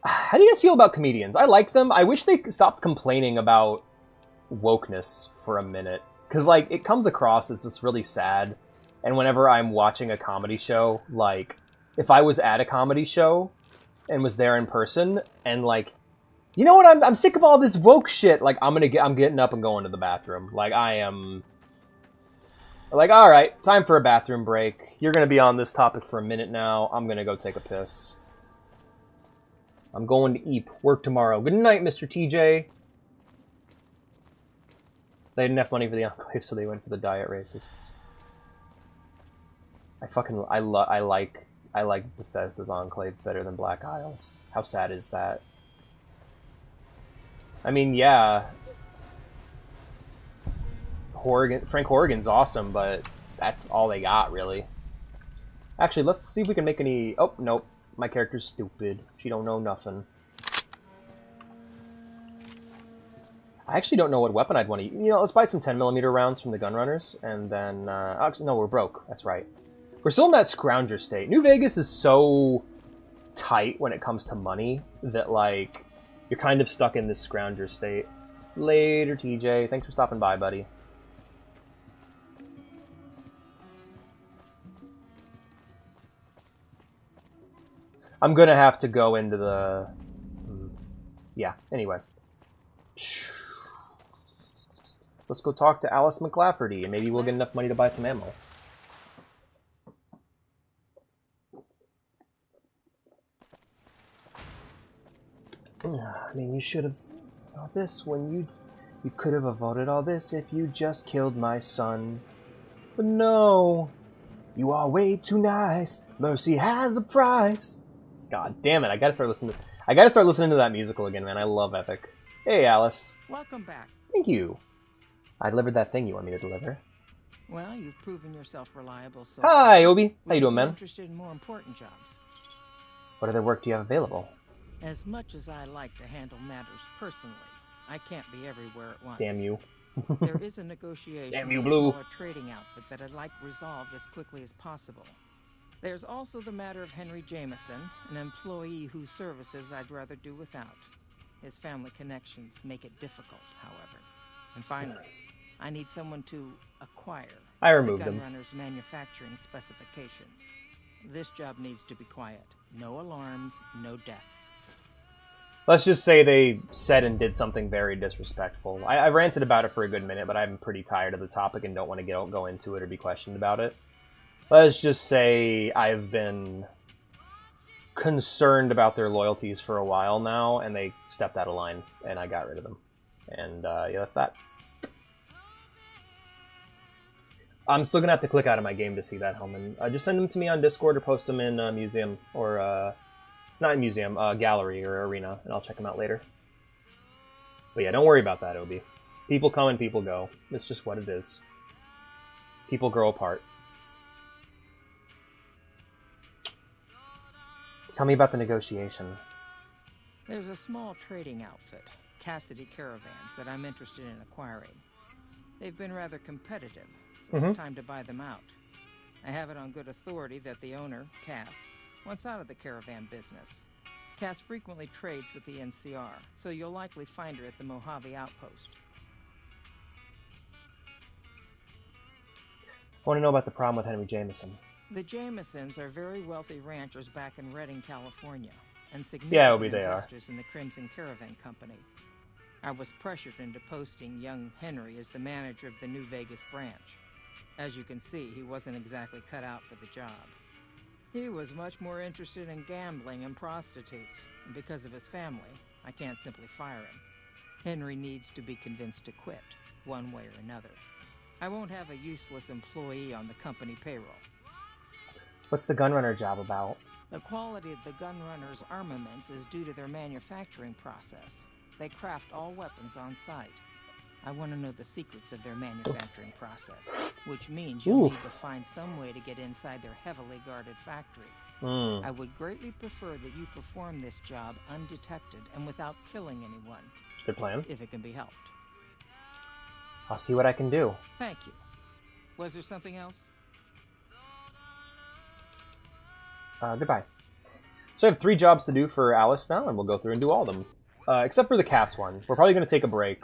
how do you guys feel about comedians? I like them. I wish they stopped complaining about wokeness for a minute. Because, like, it comes across as just really sad. And whenever I'm watching a comedy show, like, if I was at a comedy show and was there in person and, like, you know what, I'm sick of all this woke shit, like, I'm getting up and going to the bathroom. Like, I am... Like, alright, time for a bathroom break. You're gonna be on this topic for a minute now. I'm gonna go take a piss. I'm going to eat. Work tomorrow. Good night, Mr. TJ. They had enough money for the Enclave, so they went for the diet racists. I like Bethesda's Enclave better than Black Isles. How sad is that? I mean, yeah. Frank Horrigan's awesome, but that's all they got, really. Actually, let's see if we can make any... Oh, nope. My character's stupid. She don't know nothing. I actually don't know what weapon I'd want to use. You know, let's buy some 10mm rounds from the Gunrunners, and then... actually, no, we're broke. That's right. We're still in that scrounger state. New Vegas is so tight when it comes to money that, like, you're kind of stuck in this scrounger state. Later, TJ. Thanks for stopping by, buddy. I'm gonna have to go into the... Yeah, anyway. Let's go talk to Alice McLafferty, and maybe we'll get enough money to buy some ammo. I mean, you should have thought this when you could have avoided all this if you just killed my son. But no, you are way too nice. Mercy has a price. God damn it! I gotta start listening to that musical again, man. I love Epic. Hey, Alice. Welcome back. Thank you. I delivered that thing you want me to deliver. Well, you've proven yourself reliable so Hi, far. Obi. How you doing, man? Interested in more important jobs. What other work do you have available? As much as I like to handle matters personally, I can't be everywhere at once. Damn you. There is a negotiation Damn you, with a Blue. smaller trading outfit that I'd like resolved as quickly as possible. There's also the matter of Henry Jameson, an employee whose services I'd rather do without. His family connections make it difficult, however. And finally, I need someone to acquire I removed the them. Gunrunner's manufacturing specifications. This job needs to be quiet. No alarms, no deaths. Let's just say they said and did something very disrespectful. I ranted about it for a good minute, but I'm pretty tired of the topic and don't want to go into it or be questioned about it. Let's just say I've been concerned about their loyalties for a while now, and they stepped out of line, and I got rid of them. And, yeah, that's that. I'm still gonna have to click out of my game to see that, Hellman. Just send them to me on Discord or post them in Museum, or, not in Museum, Gallery or Arena, and I'll check them out later. But yeah, don't worry about that, Obi. People come and people go. It's just what it is. People grow apart. Tell me about the negotiation. There's a small trading outfit, Cassidy Caravans, that I'm interested in acquiring. They've been rather competitive, so it's time to buy them out. I have it on good authority that the owner, Cass, wants out of the caravan business. Cass frequently trades with the NCR, so you'll likely find her at the Mojave Outpost. I want to know about the problem with Henry Jameson. The Jamesons are very wealthy ranchers back in Redding, California, and Yeah, significant Obi, they are. investors in the Crimson Caravan Company. I was pressured into posting young Henry as the manager of the New Vegas branch. As you can see, he wasn't exactly cut out for the job. He was much more interested in gambling and prostitutes, and because of his family, I can't simply fire him. Henry needs to be convinced to quit, one way or another. I won't have a useless employee on the company payroll. What's the Gunrunner job about? The quality of the Gunrunner's armaments is due to their manufacturing process. They craft all weapons on site. I want to know the secrets of their manufacturing process, which means you'll Oof. need to find some way to get inside their heavily guarded factory. Hmm. I would greatly prefer that you perform this job undetected and without killing anyone, Good plan. if it can be helped. I'll see what I can do. Thank you. Was there something else? Goodbye. So I have 3 jobs to do for Alice now, and we'll go through and do all of them. Except for the cast one. We're probably going to take a break.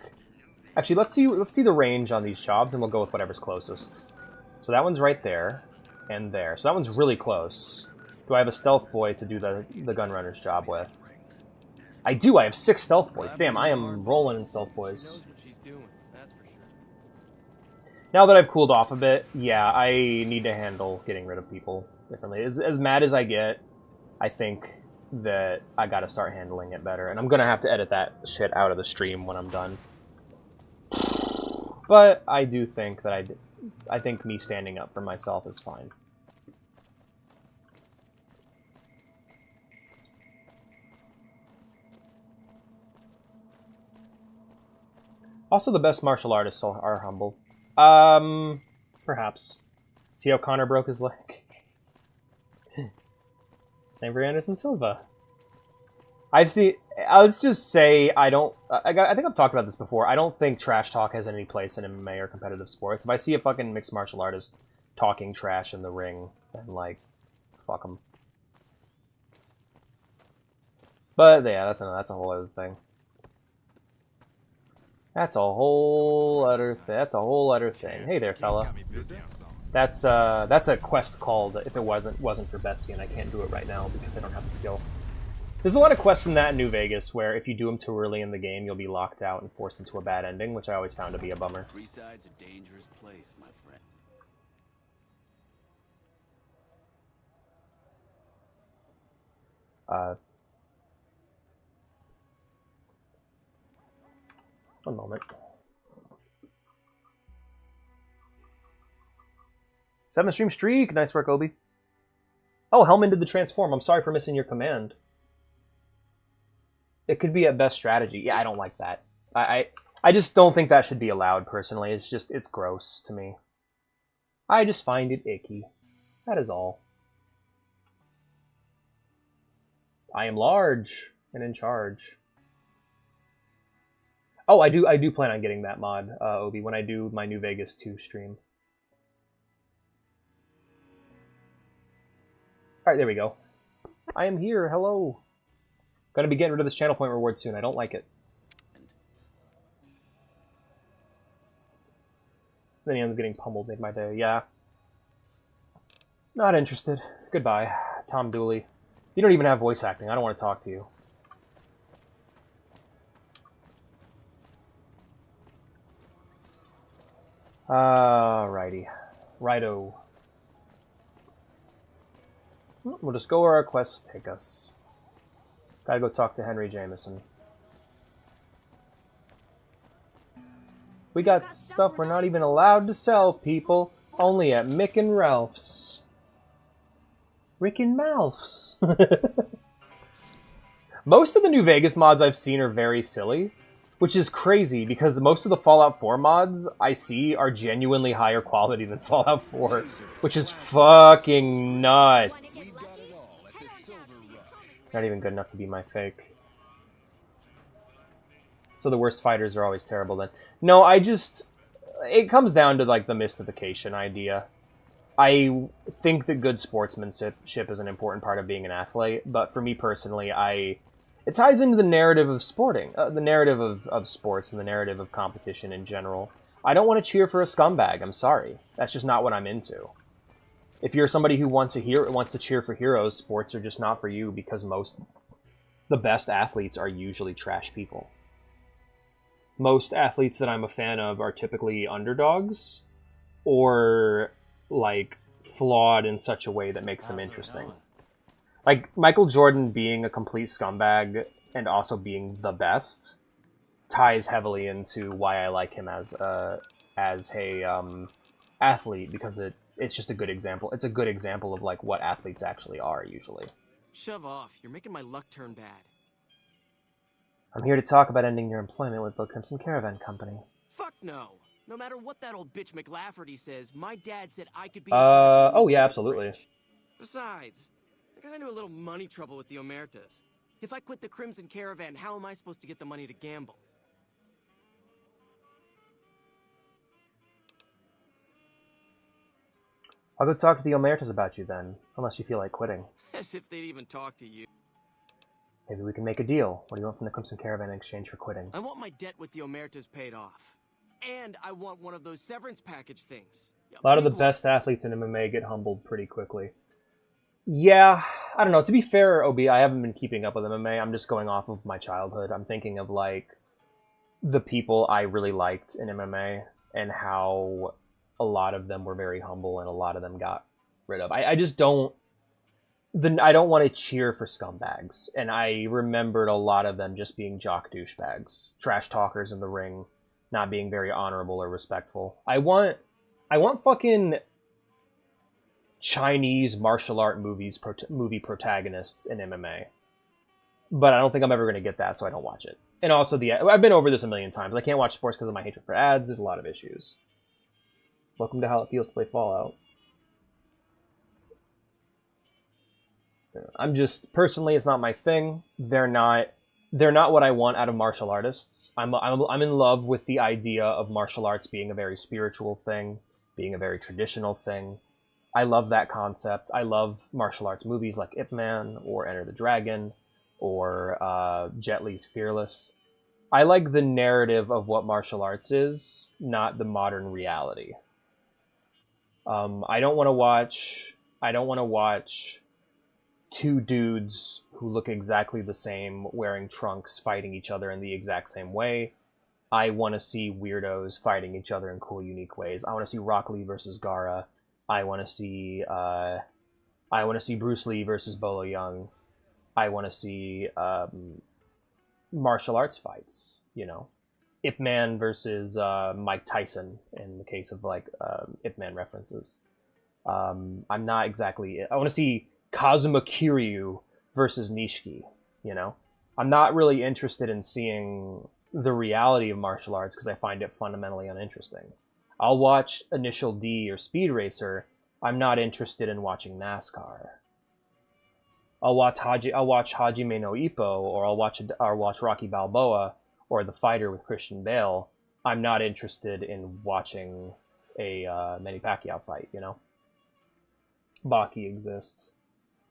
Actually, let's see the range on these jobs, and we'll go with whatever's closest. So that one's right there, and there. So that one's really close. Do I have a stealth boy to do the gunrunner's job with? I do. I have 6 stealth boys. Damn, I am rolling in stealth boys. Knows what she's doing, that's for sure. Now that I've cooled off a bit, yeah, I need to handle getting rid of people differently. As mad as I get, I think that I gotta start handling it better. And I'm gonna have to edit that shit out of the stream when I'm done. But I do think that I think me standing up for myself is fine. Also, the best martial artists are humble. Perhaps. See how Connor broke his leg? Same for Anderson Silva. Let's just say I think I've talked about this before. I don't think trash talk has any place in MMA or competitive sports. If I see a fucking mixed martial artist talking trash in the ring, then, like, fuck them. But, yeah, that's a whole other thing. That's a whole other thing. Hey there, fella. That's a quest called If It Wasn't for Betsy, and I can't do it right now because I don't have the skill. There's a lot of quests in that in New Vegas where if you do them too early in the game, you'll be locked out and forced into a bad ending, which I always found to be a bummer. Freeside's a dangerous place, my friend. One moment. 7 stream streak. Nice work, Obi. Oh, Hellman did the transform. I'm sorry for missing your command. It could be at best strategy. Yeah, I don't like that. I just don't think that should be allowed, personally. It's gross to me. I just find it icky. That is all. I am large and in charge. Oh, I do plan on getting that mod, Obi, when I do my New Vegas 2 stream. Alright, there we go. I am here, hello. Gonna be getting rid of this channel point reward soon, I don't like it. Then he ends up getting pummeled, made my day, yeah. Not interested. Goodbye, Tom Dooley. You don't even have voice acting, I don't want to talk to you. Alrighty. Righto. We'll just go where our quests take us. Gotta go talk to Henry Jameson. We got stuff we're not even allowed to sell, people. Only at Mick and Ralph's. Rick and Malph's. Most of the New Vegas mods I've seen are very silly, which is crazy because most of the Fallout 4 mods I see are genuinely higher quality than Fallout 4, which is fucking nuts. Not even good enough to be my fake. So the worst fighters are always terrible then. No, it comes down to, like, the mystification idea. I think that good sportsmanship is an important part of being an athlete, but for me personally, it ties into the narrative of sporting, the narrative of sports and the narrative of competition in general. I don't want to cheer for a scumbag, I'm sorry. That's just not what I'm into. If you're somebody who wants to cheer for heroes, sports are just not for you because the best athletes are usually trash people. Most athletes that I'm a fan of are typically underdogs or, like, flawed in such a way that makes them interesting. Like, Michael Jordan being a complete scumbag and also being the best ties heavily into why I like him as a athlete, because it's just a good example. It's a good example of, like, what athletes actually are, usually. Shove off. You're making my luck turn bad. I'm here to talk about ending your employment with the Crimson Caravan Company. Fuck no. No matter what that old bitch McLafferty says, my dad said I could be oh yeah, absolutely. Besides, I got into a little money trouble with the Omertas. If I quit the Crimson Caravan, how am I supposed to get the money to gamble? I'll go talk to the Omertas about you then, unless you feel like quitting. As if they'd even talk to you. Maybe we can make a deal. What do you want from the Crimson Caravan in exchange for quitting? I want my debt with the Omertas paid off. And I want one of those severance package things. A lot of the best athletes in MMA get humbled pretty quickly. Yeah, I don't know. To be fair, OB, I haven't been keeping up with MMA. I'm just going off of my childhood. I'm thinking of, like, the people I really liked in MMA and how a lot of them were very humble and a lot of them got rid of. I just don't... I don't want to cheer for scumbags. And I remembered a lot of them just being jock douchebags. Trash talkers in the ring, not being very honorable or respectful. I want fucking Chinese martial art movie protagonists in MMA. But I don't think I'm ever going to get that, so I don't watch it. And also, I've been over this a million times. I can't watch sports because of my hatred for ads. There's a lot of issues. Welcome to How It Feels to Play Fallout. I'm just, personally, it's not my thing. They're not what I want out of martial artists. I'm in love with the idea of martial arts being a very spiritual thing, being a very traditional thing. I love that concept. I love martial arts movies like Ip Man or Enter the Dragon or Jet Li's Fearless. I like the narrative of what martial arts is, not the modern reality. I don't want to watch two dudes who look exactly the same wearing trunks fighting each other in the exact same way. I want to see weirdos fighting each other in cool, unique ways. I want to see Rock Lee versus Gaara. I want to see Bruce Lee versus Bolo Young. I want to see martial arts fights, you know. Ip Man versus Mike Tyson in the case of like Ip Man references. I'm not exactly... I want to see Kazuma Kiryu versus Nishiki, you know? I'm not really interested in seeing the reality of martial arts because I find it fundamentally uninteresting. I'll watch Initial D or Speed Racer. I'm not interested in watching NASCAR. I'll watch Hajime no Ippo, or I'll watch Rocky Balboa or The Fighter with Christian Bale. I'm not interested in watching a Manny Pacquiao fight, you know? Baki exists.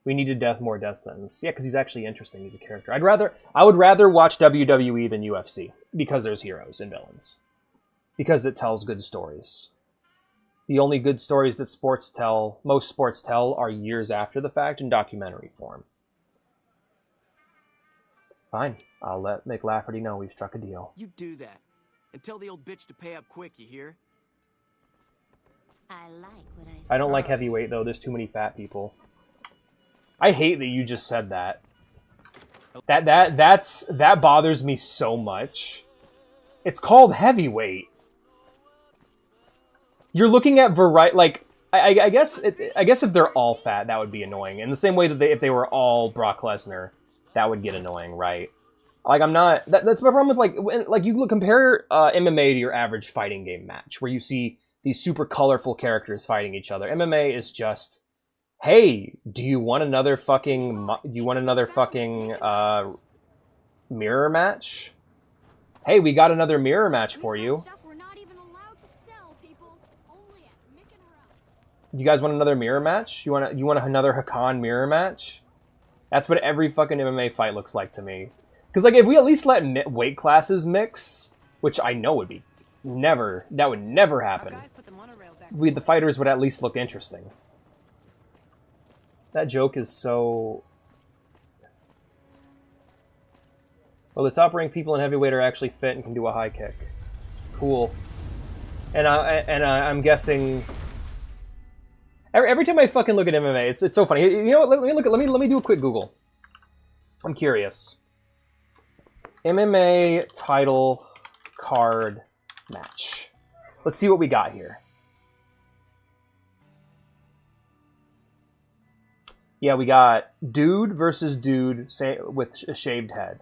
We needed more death sentence. Yeah, because he's actually interesting. He's a character. I would rather watch WWE than UFC because there's heroes and villains. Because it tells good stories. The only good stories that most sports tell, are years after the fact in documentary form. Fine. I'll let McLafferty know we've struck a deal. You do that. And tell the old bitch to pay up quick, you hear? I like what I saw. I don't like heavyweight, though. There's too many fat people. I hate that you just said that. That bothers me so much. It's called heavyweight. You're looking at variety. Like, I guess if they're all fat, that would be annoying. In the same way that if they were all Brock Lesnar, that would get annoying, right? Like, I'm not... That's my problem with, like you compare MMA to your average fighting game match, where you see these super colorful characters fighting each other. MMA is just, hey, do you want another fucking mirror match? Hey, we got another mirror match for you. You guys want another mirror match? You want another Hakan mirror match? That's what every fucking MMA fight looks like to me. Because, like, if we at least let weight classes mix, which I know would never happen. The fighters would at least look interesting. That joke is so... Well, the top-ranked people in heavyweight are actually fit and can do a high kick. Cool. And I'm guessing... Every time I fucking look at MMA, it's so funny. You know what? Let me do a quick Google. I'm curious. MMA title card match. Let's see what we got here. Yeah, we got dude versus dude with a shaved head.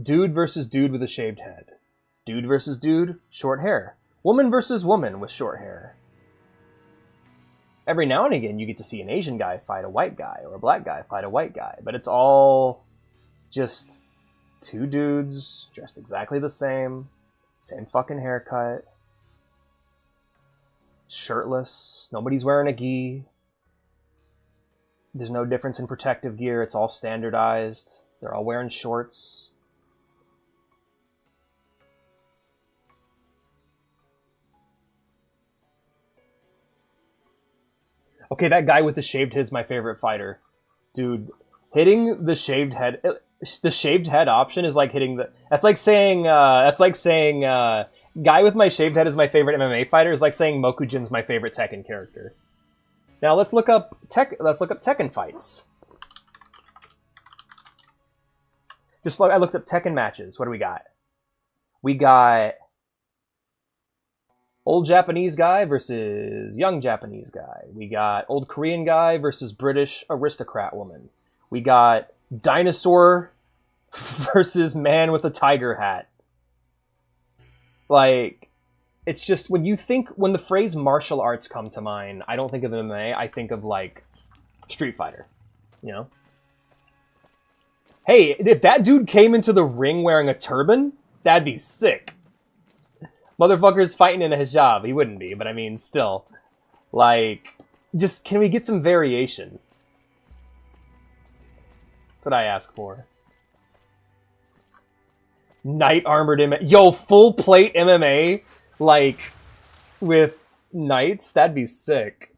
Dude versus dude with a shaved head. Dude versus dude, short hair. Woman versus woman with short hair. Every now and again, you get to see an Asian guy fight a white guy, or a black guy fight a white guy, but it's all just two dudes dressed exactly the same fucking haircut, shirtless, nobody's wearing a gi. There's no difference in protective gear, it's all standardized. They're all wearing shorts. Okay, that guy with the shaved head's my favorite fighter. Dude, hitting the shaved head option is like hitting the... That's like saying, guy with my shaved head is my favorite MMA fighter is like saying Mokujin's my favorite Tekken character. Now let's look up Tekken fights. I looked up Tekken matches. What do we got? We got old Japanese guy versus young Japanese guy. We got old Korean guy versus British aristocrat woman. We got dinosaur versus man with a tiger hat. Like, it's just, when the phrase martial arts come to mind, I don't think of MMA, I think of, like, Street Fighter, you know? Hey, if that dude came into the ring wearing a turban, that'd be sick. Motherfucker's fighting in a hijab. He wouldn't be, but I mean, still. Like, just, can we get some variation? That's what I ask for. Knight armored MMA. Yo, full plate MMA, like, with knights? That'd be sick.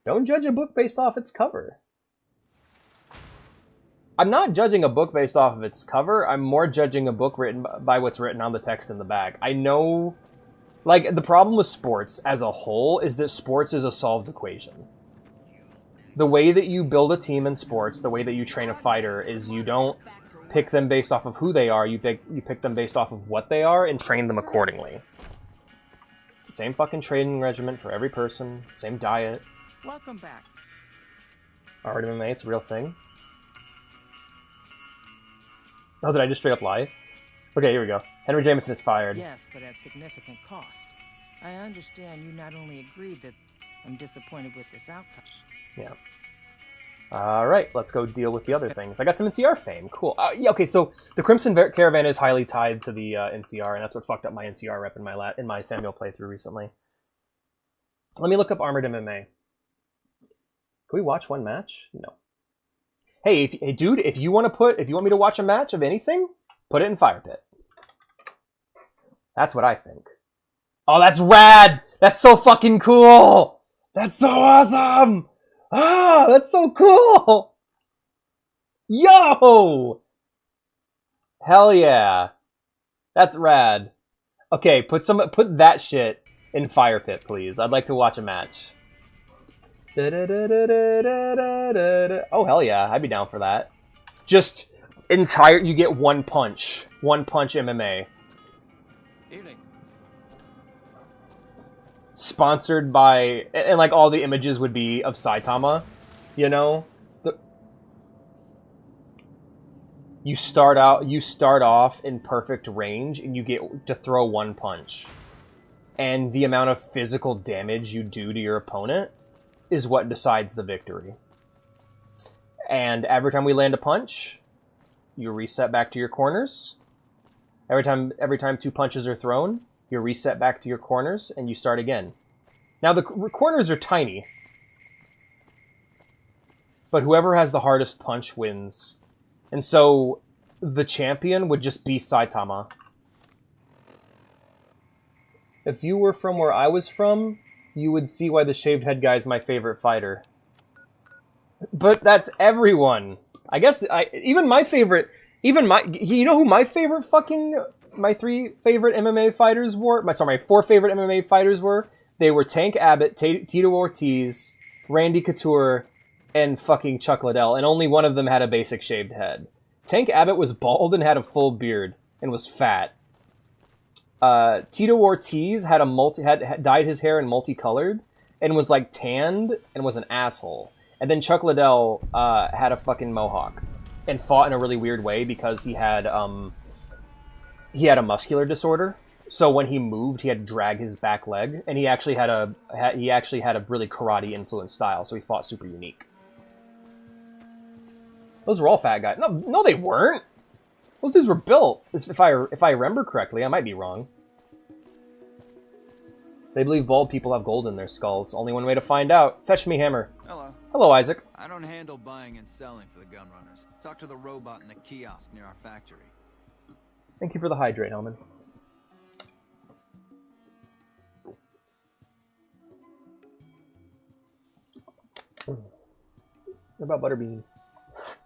Don't judge a book based off its cover. I'm not judging a book based off of its cover. I'm more judging a book written by what's written on the text in the back. I know, like, the problem with sports as a whole is that sports is a solved equation. The way that you build a team in sports, the way that you train a fighter, is you don't pick them based off of who they are, you pick them based off of what they are and train them accordingly. Same fucking training regimen for every person, same diet. Welcome back. Art MMA, it's a real thing. Oh, did I just straight up lie? Okay, here we go. Henry Jameson is fired. Yes, but at significant cost. I understand you not only agreed that I'm disappointed with this outcome. Yeah. Alright, let's go deal with the other things. I got some NCR fame. Cool. Yeah, okay, so the Crimson Caravan is highly tied to the NCR, and that's what fucked up my NCR rep in my Samuel playthrough recently. Let me look up Armored MMA. Can we watch one match? No. Hey, dude, if you want me to watch a match of anything, put it in Fire Pit. That's what I think. Oh, that's rad! That's so fucking cool! That's so awesome! Ah, that's so cool! Yo! Hell yeah. That's rad. Okay, put that shit in Fire Pit, please. I'd like to watch a match. Oh, hell yeah, I'd be down for that. Just you get one punch MMA. Evening. Sponsored by, and like all the images would be of Saitama, you know? You start off in perfect range and you get to throw one punch. And the amount of physical damage you do to your opponent is what decides the victory. And every time we land a punch, you reset back to your corners. Every time two punches are thrown, you reset back to your corners and you start again. Now the corners are tiny, but whoever has the hardest punch wins. And so the champion would just be Saitama. If you were from where I was from, you would see why the shaved head guy is my favorite fighter. But that's everyone. I guess you know who my three favorite MMA fighters were? My 4 favorite MMA fighters were? They were Tank Abbott, Tito Ortiz, Randy Couture, and fucking Chuck Liddell, and only one of them had a basic shaved head. Tank Abbott was bald and had a full beard and was fat. Tito Ortiz had dyed his hair in multicolored and was like tanned and was an asshole. And then Chuck Liddell had a fucking mohawk and fought in a really weird way because he had he had a muscular disorder. So when he moved, he had to drag his back leg, and he actually had a really karate influenced style. So he fought super unique. Those were all fat guys. No, they weren't. Those dudes were built. If I remember correctly, I might be wrong. They believe bald people have gold in their skulls. Only one way to find out. Fetch me hammer. Hello. Hello, Isaac. I don't handle buying and selling for the gun runners. Talk to the robot in the kiosk near our factory. Thank you for the hydrate, Hellman. What about Butterbean?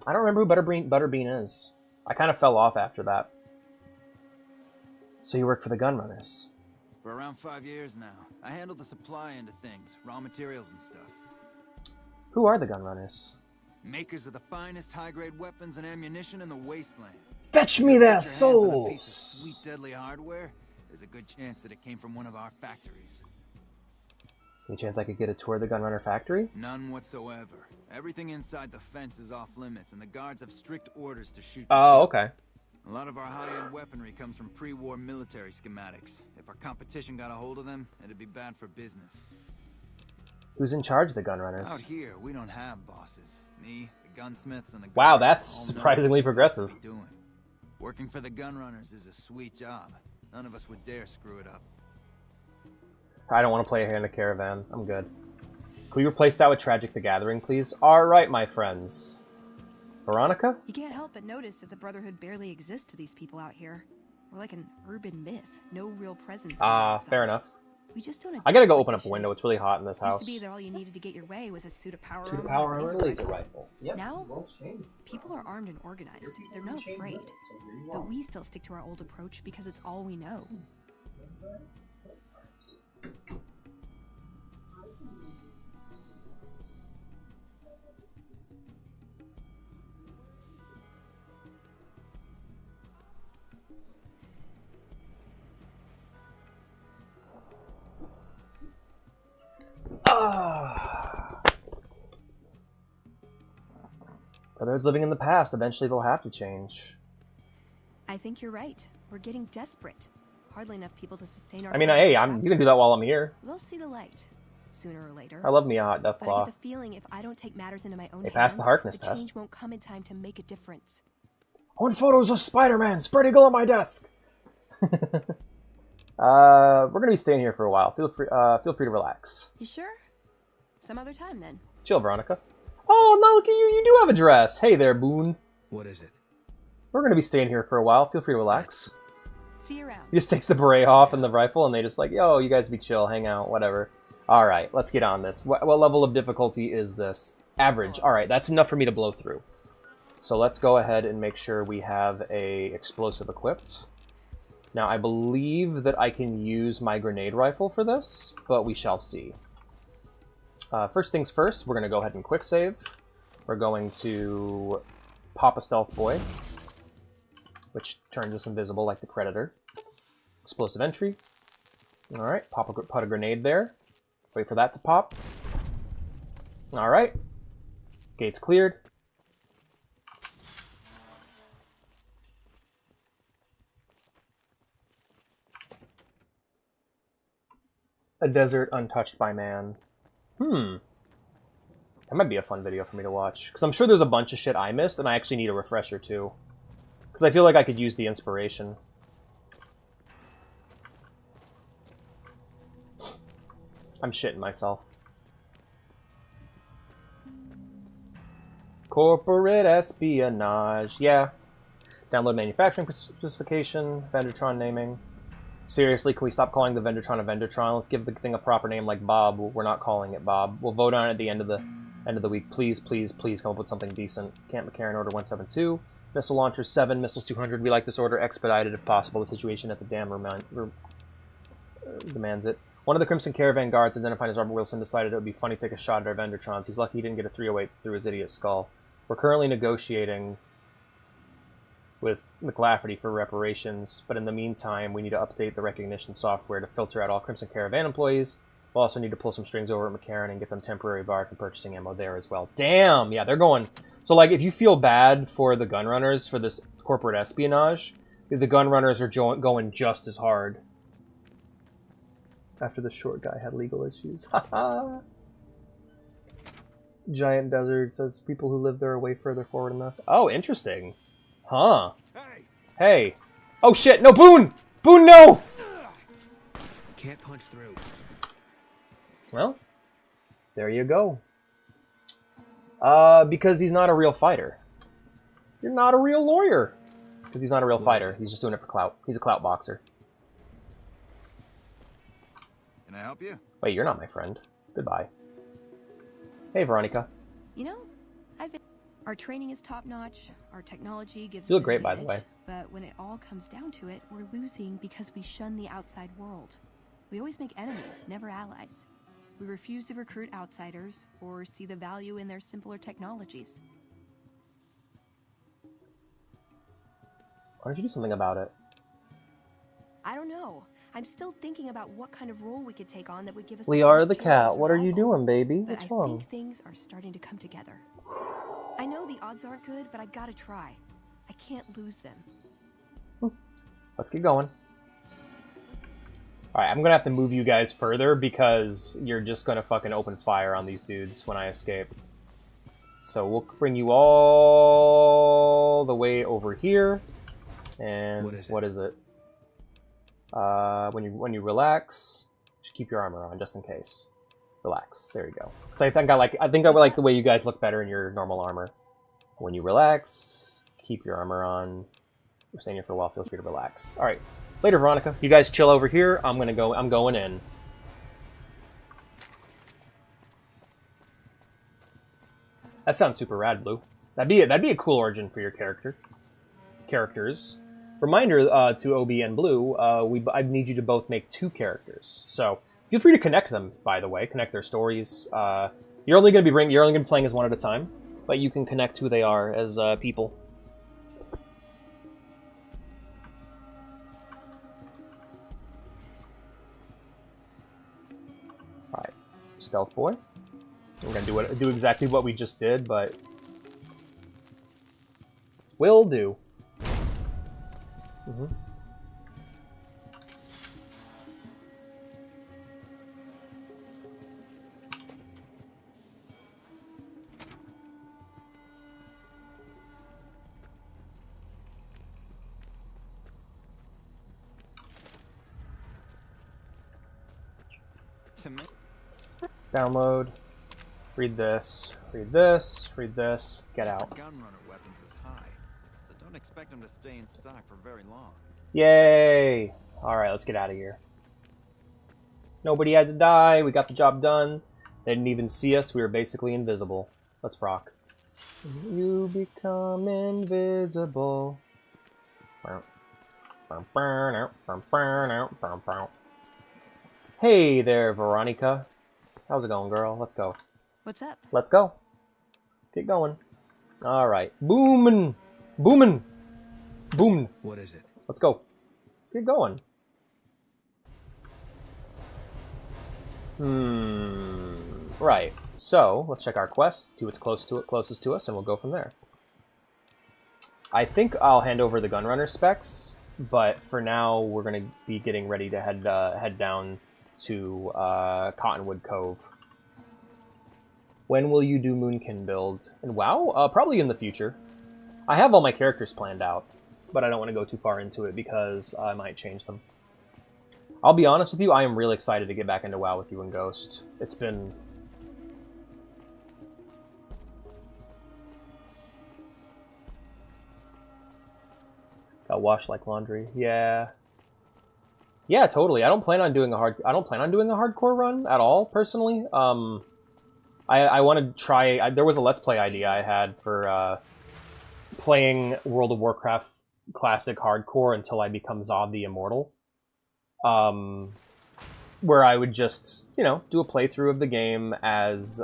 I don't remember who Butterbean is. I kind of fell off after that. So you work for the gun runners? For around 5 years now. I handle the supply end of things, raw materials and stuff. Who are the gun runners? Makers of the finest high-grade weapons and ammunition in the wasteland. Fetch me their Get your hands on a piece of souls! sweet, deadly hardware. There's a good chance that it came from one of our factories. Any chance I could get a tour of the Gunrunner factory? None whatsoever. Everything inside the fence is off limits, and the guards have strict orders to shoot. Oh, okay. A lot of our high-end weaponry comes from pre-war military schematics. If our competition got a hold of them, it'd be bad for business. Who's in charge of the Gunrunners? Out here, we don't have bosses. Me, the gunsmiths, and the Wow, guards that's all know surprisingly what we're progressive. supposed to be doing. Working for the Gunrunners is a sweet job. None of us would dare screw it up. I don't want to play here in the Caravan. I'm good. Can we replace that with Tragic the Gathering, please? Alright, my friends. Veronica? You can't help but notice that the Brotherhood barely exists to these people out here. We're like an urban myth. No real presence. Fair enough. We just don't. I gotta go open up a window. It's really hot in this Used house. to be that all you needed to get your way was a suit of power To the armor power and a armor laser rifle. Yep. Now, world's changed. people are armed and organized. They're not afraid. But we still stick to our old approach because it's all we know. Brothers living in the past, eventually they'll have to change. I think you're right. We're getting desperate. Hardly enough people to sustain ourselves. I mean, hey, you can do that while I'm here. We'll see the light sooner or later. I love me a hot But I Deathclaw. get the feeling if I don't take matters into my own They hands, passed the Harkness the test. change won't come in time to make a difference. I want photos of Spider-Man spread eagle on my desk. We're gonna be staying here for a while. Feel free to relax. You sure? Some other time then. Chill, Veronica. Oh, no, look at you. You do have a dress. Hey there, Boone. What is it? We're gonna be staying here for a while. Feel free to relax. See you around. He just takes the beret off and the rifle, and they just like, yo, you guys be chill, hang out, whatever. All right, let's get on this. What level of difficulty is this? Average. All right, that's enough for me to blow through. So let's go ahead and make sure we have a explosive equipped. Now, I believe that I can use my grenade rifle for this, but we shall see. First things first, we're going to go ahead and quick save. We're going to pop a stealth boy, which turns us invisible like the Predator. Explosive entry. Alright, put a grenade there. Wait for that to pop. Alright. Gates cleared. A desert untouched by man. That might be a fun video for me to watch. Because I'm sure there's a bunch of shit I missed, and I actually need a refresher too. Because I feel like I could use the inspiration. I'm shitting myself. Corporate espionage. Yeah. Download manufacturing specification. Vendortron naming. Seriously, can we stop calling the Vendortron a Vendortron? Let's give the thing a proper name like Bob. We're not calling it Bob. We'll vote on it at the end of the week. Please, please, please come up with something decent. Camp McCarran Order 172. Missile launcher 7, missiles 200. We like this order expedited if possible. The situation at the dam demands it. One of the Crimson Caravan guards, identified as Robert Wilson, decided it would be funny to take a shot at our Vendortrons. He's lucky he didn't get a 308 through his idiot skull. We're currently negotiating with McLafferty for reparations, but in the meantime, we need to update the recognition software to filter out all Crimson Caravan employees. We'll also need to pull some strings over at McCarran and get them temporary barred from purchasing ammo there as well. Damn! Yeah, they're going... So, like, if you feel bad for the gun runners for this corporate espionage, The gun runners are going just as hard. After the short guy had legal issues. Haha. Giant Desert says people who live there are way further forward than us. Oh, interesting. Huh. Hey. Oh shit, no, Boone! Boone, no! Can't punch through. Well, there you go. Because he's not a real fighter. You're not a real lawyer. Because he's not a real fighter. He's just doing it for clout. He's a clout boxer. Can I help you? Wait, you're not my friend. Goodbye. Hey, Veronica. You know, our training is top-notch, our technology gives You look us an great, by the advantage, way. but when it all comes down to it, we're losing because we shun the outside world. We always make enemies, never allies. We refuse to recruit outsiders or see the value in their simpler technologies. Why don't you do something about it? I don't know. I'm still thinking about what kind of role we could take on that would give us Liara best the chance cat, of what are you survival. doing, baby? But What's I wrong? think things are starting to come together. I know the odds aren't good, but I gotta try. I can't lose them. Let's get going. Alright, I'm gonna have to move you guys further because you're just gonna fucking open fire on these dudes when I escape. So we'll bring you all the way over here. And what is it? When you relax, just keep your armor on just in case. Relax. There you go. So I think I like the way you guys look better in your normal armor. When you relax, keep your armor on. We're staying here for a while. Feel free to relax. All right. Later, Veronica. You guys chill over here. I'm going in. That sounds super rad, Blue. That'd be a cool origin for your characters. Reminder to OB and Blue, I need you to both make 2 characters. So feel free to connect them. By the way, connect their stories. You're only going to be playing as one at a time, but you can connect who they are as people. All right, Stealth Boy. We're gonna do exactly what we just did, but will do. Mm-hmm. Download. Read this. Read this. Read this. Get out. Gun runner weapons is high, so don't expect them to stay in stock for very long. Yay! Alright, let's get out of here. Nobody had to die. We got the job done. They didn't even see us. We were basically invisible. Let's rock. You become invisible. Hey there, Veronica. How's it going, girl? Let's go. What's up? Let's go. Get going. Alright. Boomin'! Boomin'! Boom! What is it? Let's go. Let's get going. Right. So, let's check our quest, see what's closest to us, and we'll go from there. I think I'll hand over the gunrunner specs, but for now, we're going to be getting ready to head down to Cottonwood Cove. When will you do Moonkin build? And WoW? Probably in the future. I have all my characters planned out, but I don't want to go too far into it because I might change them. I'll be honest with you, I am really excited to get back into WoW with you and Ghost. It's been... Got washed like laundry. Yeah. Yeah, totally. I don't plan on doing a hardcore run at all, personally. I want to try... there was a Let's Play idea I had for playing World of Warcraft Classic Hardcore until I become Zod the Immortal. Where I would just, you know, do a playthrough of the game as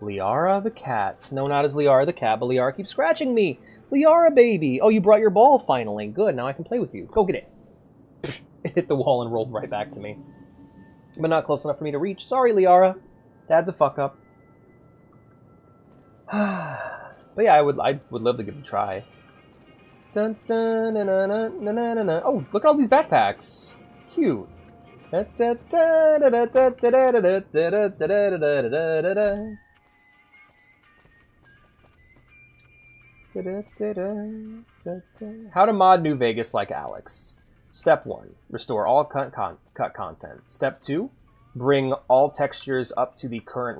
Liara the cat. No, not as Liara the cat, but Liara keeps scratching me! Liara, baby! Oh, you brought your ball, finally. Good, now I can play with you. Go get it. It hit the wall and rolled right back to me. But not close enough for me to reach. Sorry, Liara. Dad's a fuck-up. But yeah, I would love to give it a try. dun, dun, na, na, na, na, na, na, na. Oh, look at all these backpacks. Cute. Da, da, da, da, da, da, da, da, da, da, da, da, da, da. How to mod New Vegas like Alex. Step 1. Restore all cut content. Step 2. Bring all textures up to the current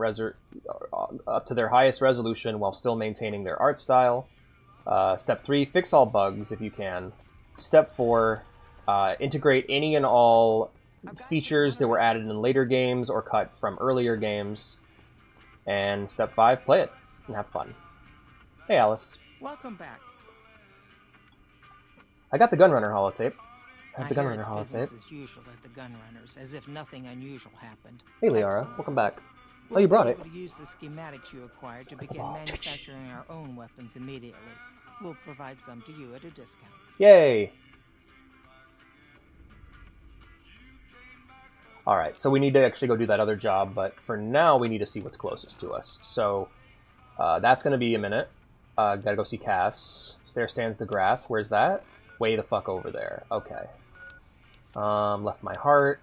up to their highest resolution while still maintaining their art style. Step 3. Fix all bugs if you can. Step 4. Integrate any and all features that were added in later games or cut from earlier games. And Step 5. Play it and have fun. Hey, Alice. Welcome back. I got the Gunrunner holotape. I have I the hear Gunrunner it's business holotape. as usual at the Gunrunners, as if nothing unusual happened. Hey, Liara. Excellent. Welcome back. We'll You brought be it. able to use the schematics you acquired to begin ball. manufacturing our own weapons immediately. We'll provide some to you at a discount. Yay! Alright, so we need to actually go do that other job, but for now we need to see what's closest to us. So, that's going to be a minute. Gotta go see Cass. There stands the grass. Where's that? Way the fuck over there. Okay. Left my heart.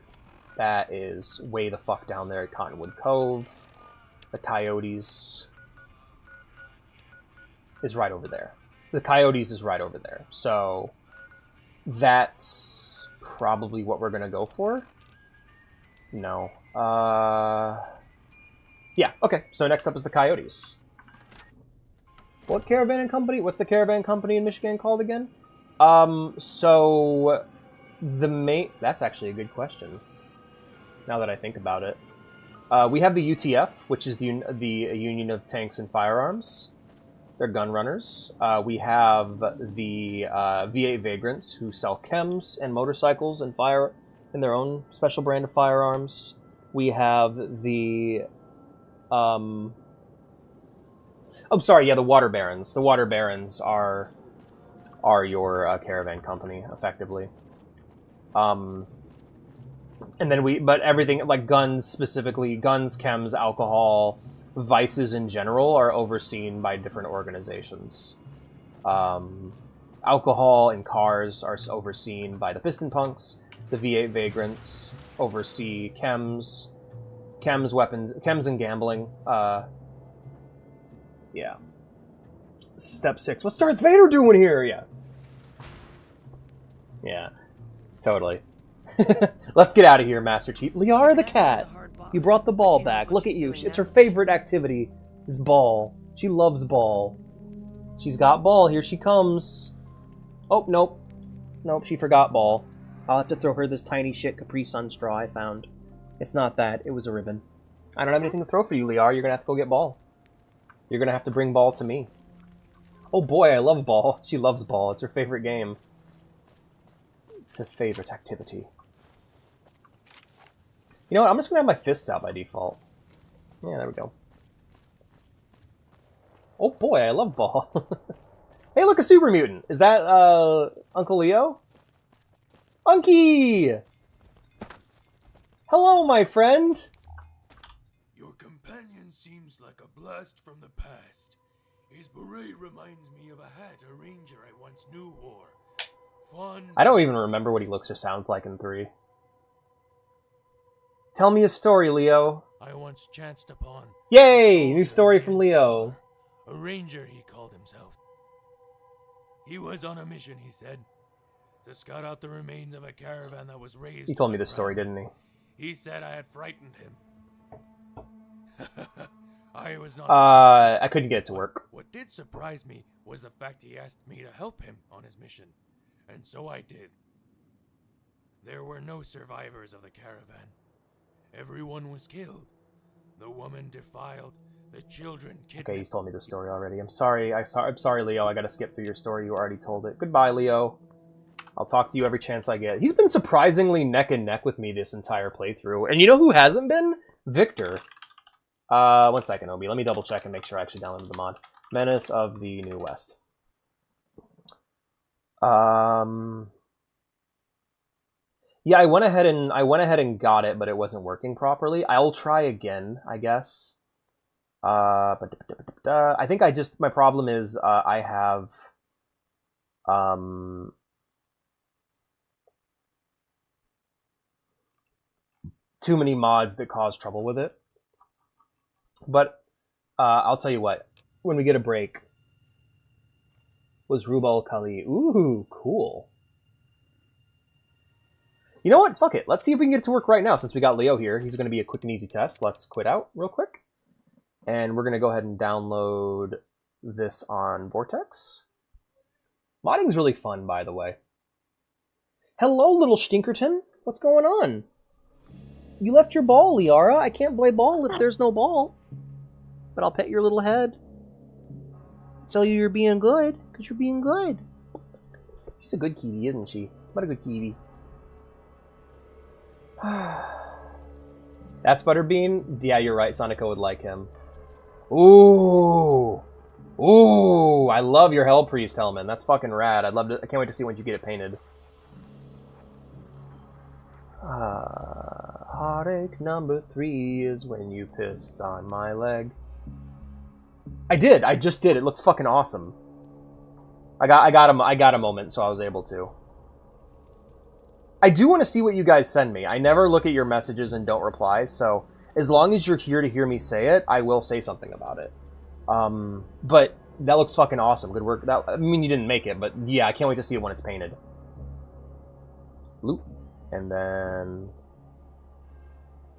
That is way the fuck down there at Cottonwood Cove. The Coyotes is right over there. The Coyotes is right over there. So that's probably what we're gonna go for. No. Yeah, okay. So next up is the Coyotes. What Caravan and Company? What's the Caravan Company in Michigan called again? So the main... That's actually a good question, now that I think about it. We have the UTF, which is the Union of Tanks and Firearms. They're gun runners. We have the V8 Vagrants, who sell chems and motorcycles and their own special brand of firearms. We have the... I'm sorry, yeah, the Water Barons. The Water Barons are your Caravan Company, effectively. And then but everything, like guns specifically, guns, chems, alcohol, vices in general are overseen by different organizations. Alcohol and cars are overseen by the Piston Punks. The V8 Vagrants oversee chems, weapons, chems and gambling. Yeah. Step 6. What's Darth Vader doing here? Yeah. Yeah. Totally. Let's get out of here, Master Chief. Liara the cat. You brought the ball back. Look at you. It's her favorite activity is ball. She loves ball. She's got ball. Here she comes. Oh, nope. Nope, she forgot ball. I'll have to throw her this tiny shit Capri Sun straw I found. It's not that. It was a ribbon. I don't have anything to throw for you, Liara. You're going to have to go get ball. You're going to have to bring ball to me. Oh boy, I love ball. She loves ball. It's her favorite game. It's her favorite activity. You know what? I'm just going to have my fists out by default. Yeah, there we go. Oh boy, I love ball. Hey, look, a super mutant. Is that Uncle Leo? Unky! Hello, my friend. Your companion seems like a blast from the past. His beret reminds me of a hat a ranger I once knew wore. Fun. I don't even remember what he looks or sounds like in 3. Tell me a story, Leo. I once chanced upon. Yay! New story from Leo. A ranger, he called himself. He was on a mission, he said, to scout out the remains of a caravan that was raised. He told me this story, didn't he? He said I had frightened him. I was not. I couldn't get it to work. What did surprise me was the fact he asked me to help him on his mission, and so I did. There were no survivors of the caravan. Everyone was killed. The woman defiled, the children kidnapped. Okay, he's told me the story already. I'm sorry. I'm sorry, Leo. I gotta skip through your story. You already told it. Goodbye, Leo. I'll talk to you every chance I get. He's been surprisingly neck and neck with me this entire playthrough. And you know who hasn't been? Victor. 1 second, Obi. Let me double check and make sure I actually downloaded the mod. Menace of the New West. Yeah, I went ahead and got it, but it wasn't working properly. I'll try again, I guess. I think my problem is I have too many mods that cause trouble with it. But I'll tell you what, when we get a break, was Rubal Khali. Ooh, cool. You know what? Fuck it. Let's see if we can get it to work right now since we got Leo here. He's going to be a quick and easy test. Let's quit out real quick. And we're going to go ahead and download this on Vortex. Modding's really fun, by the way. Hello, little Stinkerton. What's going on? You left your ball, Liara. I can't play ball if there's no ball. But I'll pet your little head. Tell you you're being good, because you're being good. She's a good kitty, isn't she? What a good kitty. That's Butterbean? Yeah, you're right. Sonico would like him. Ooh. Ooh, I love your Hell Priest, Hellman. That's fucking rad. I'd love to. I can't wait to see when you get it painted. Heartache number 3 is when you pissed on my leg. I did. I just did. It looks fucking awesome. I got a moment, so I was able to. I do want to see what you guys send me. I never look at your messages and don't reply, so as long as you're here to hear me say it, I will say something about it. But that looks fucking awesome. Good work. I mean, you didn't make it, but yeah, I can't wait to see it when it's painted. Loop. And then...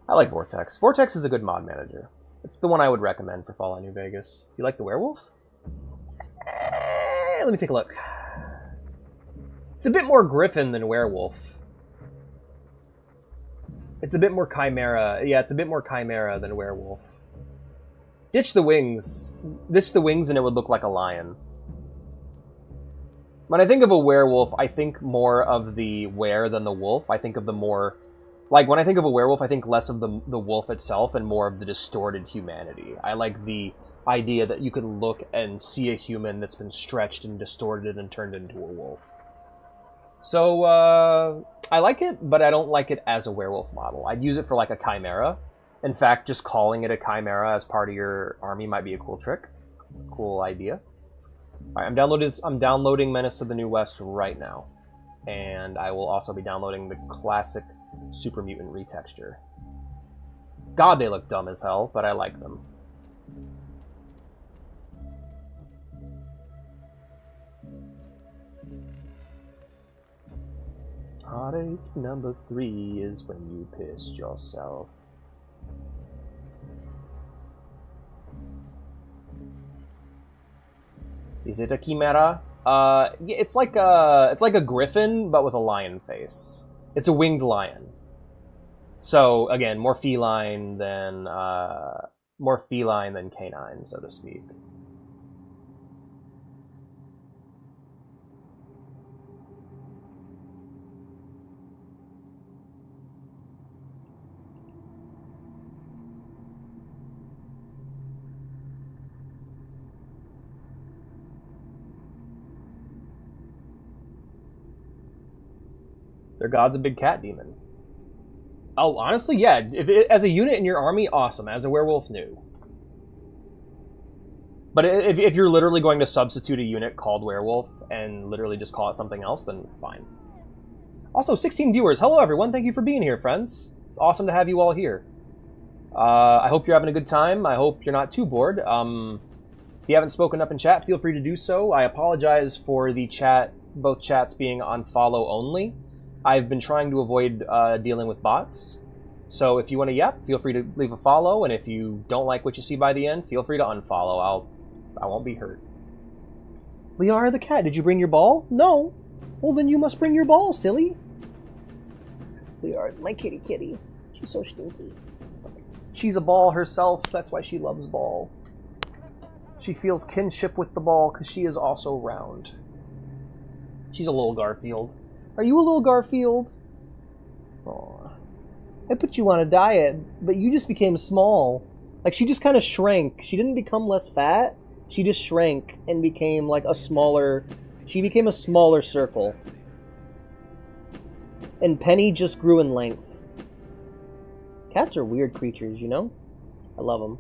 I like Vortex. Vortex is a good mod manager. It's the one I would recommend for Fallout New Vegas. You like the werewolf? Let me take a look. It's a bit more Griffin than werewolf. It's a bit more Chimera. Yeah, it's a bit more Chimera than werewolf. Ditch the wings. Ditch the wings and it would look like a lion. When I think of a werewolf, I think more of the were than the wolf. I think of the more... Like, when I think of a werewolf, I think less of the wolf itself and more of the distorted humanity. I like the idea that you can look and see a human that's been stretched and distorted and turned into a wolf. So, I like it, but I don't like it as a werewolf model. I'd use it for, like, a chimera. In fact, just calling it a chimera as part of your army might be a cool trick. Cool idea. Alright, I'm downloading Menace of the New West right now. And I will also be downloading the classic Super Mutant retexture. God, they look dumb as hell, but I like them. Heartache number 3 is when you pissed yourself. Is it a chimera? It's like a griffin, but with a lion face. It's a winged lion. So again, more feline than canine, so to speak. Their god's a big cat demon. Oh, honestly, yeah. As a unit in your army, awesome. As a werewolf, new. But if you're literally going to substitute a unit called werewolf and literally just call it something else, then fine. Also, 16 viewers. Hello, everyone. Thank you for being here, friends. It's awesome to have you all here. I hope you're having a good time. I hope you're not too bored. If you haven't spoken up in chat, feel free to do so. I apologize for the both chats being on follow only. I've been trying to avoid dealing with bots. So if you want to yap, feel free to leave a follow, and if you don't like what you see by the end, feel free to unfollow. I won't be hurt. Liara the cat, did you bring your ball? No. Well, then you must bring your ball, silly. Liara's my kitty. She's so stinky. She's a ball herself, that's why she loves ball. She feels kinship with the ball because she is also round. She's a little Garfield. Are you a little Garfield? Aw. I put you on a diet, but you just became small. Like, she just kind of shrank. She didn't become less fat. She just shrank and became, like, a smaller... She became a smaller circle. And Penny just grew in length. Cats are weird creatures, you know? I love them.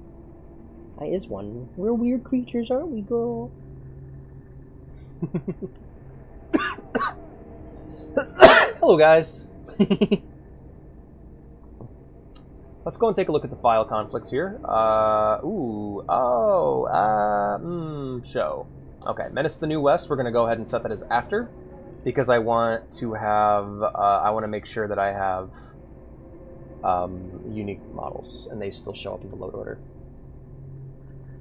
I is one. We're weird creatures, aren't we, girl? Hello, guys. Let's go and take a look at the file conflicts here. Show. Okay, Menace to the New West, we're going to go ahead and set that as after, because I want to have, I want to make sure that I have unique models, and they still show up in the load order.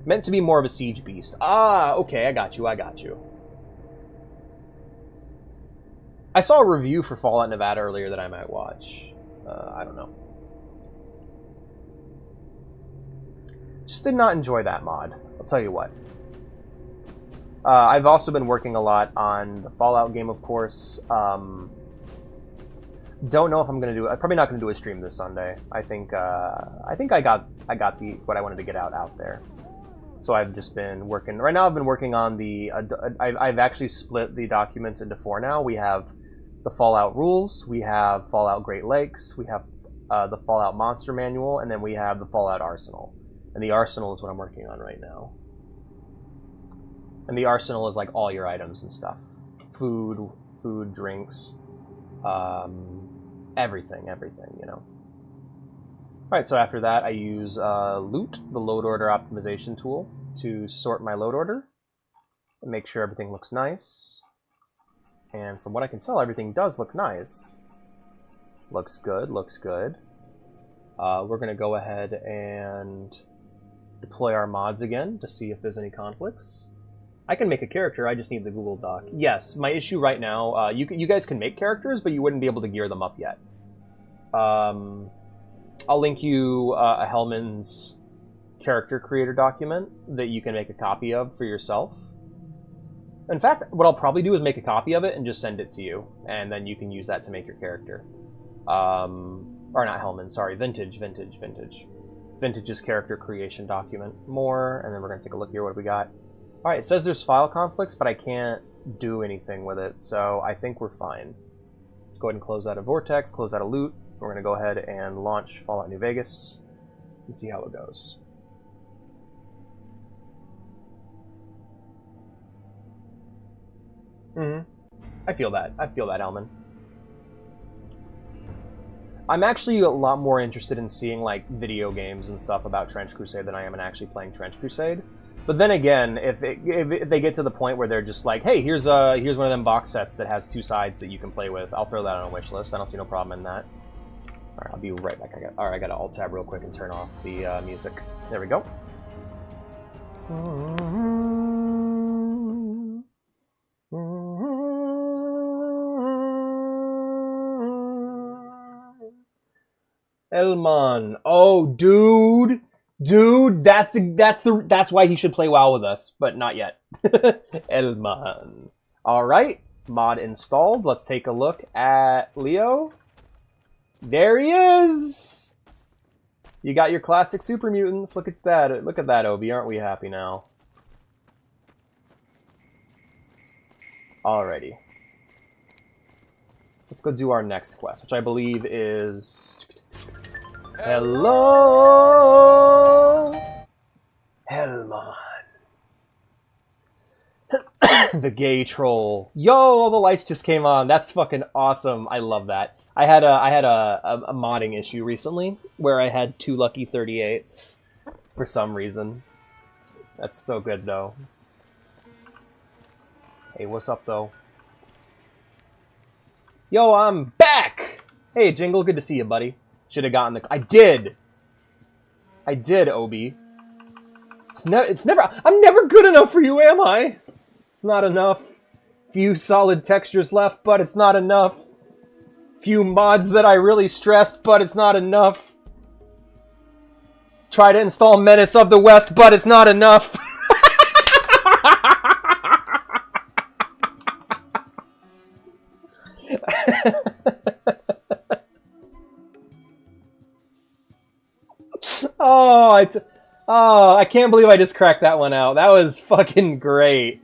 Meant to be more of a siege beast. Ah, okay, I got you. I saw a review for Fallout Nevada earlier that I might watch. I don't know. Just did not enjoy that mod. I'll tell you what. I've also been working a lot on the Fallout game, of course. Don't know if I'm gonna do. I'm probably not gonna do a stream this Sunday. I think I got the what I wanted to get out there. So I've just been working. Right now, I've been working on the. I've actually split the documents into 4 now. We have the Fallout rules. We have Fallout Great Lakes. We have the Fallout Monster Manual, and then we have the Fallout Arsenal. And the Arsenal is what I'm working on right now. And the Arsenal is like all your items and stuff. Food, drinks, everything, you know. Alright, so after that I use Loot, the load order optimization tool, to sort my load order and make sure everything looks nice. And from what I can tell, everything does look nice. Looks good. We're going to go ahead and deploy our mods again to see if there's any conflicts. I can make a character, I just need the Google Doc. Yes, my issue right now, you guys can make characters, but you wouldn't be able to gear them up yet. I'll link you a Hellman's character creator document that you can make a copy of for yourself. In fact, what I'll probably do is make a copy of it and just send it to you, and then you can use that to make your character. Or not Hellman, sorry, Vintage. Vintage's character creation document. More, and then we're going to take a look here. What do we got? Alright, it says there's file conflicts, but I can't do anything with it, so I think we're fine. Let's go ahead and close out of Vortex, close out of Loot. We're going to go ahead and launch Fallout New Vegas and see how it goes. I feel that, Elman. I'm actually a lot more interested in seeing like video games and stuff about Trench Crusade than I am in actually playing Trench Crusade. But then again, if they get to the point where they're just like, hey, here's one of them box sets that has 2 sides that you can play with, I'll throw that on a wish list. I don't see no problem in that. All right, I'll be right back. I got to alt tab real quick and turn off the music. There we go. Elman. Oh, dude, that's why he should play WoW with us, but not yet. Elman. All right, mod installed. Let's take a look at Leo. There he is. You got your classic super mutants. Look at that. Look at that, Obi. Aren't we happy now? Alrighty. Let's go do our next quest, which I believe is... Hello! Hellman. The gay troll. Yo, all the lights just came on. That's fucking awesome. I love that. I had a modding issue recently where I had 2 lucky 38s for some reason. That's so good, though. Hey, what's up, though? Yo, I'm back! Hey, Jingle, good to see you, buddy. Should have gotten the... I did, Obi. It's never... I'm never good enough for you, am I? It's not enough. Few solid textures left, but it's not enough. Few mods that I really stressed, but it's not enough. Try to install Menace of the West, but it's not enough. Oh, I can't believe I just cracked that one out. That was fucking great.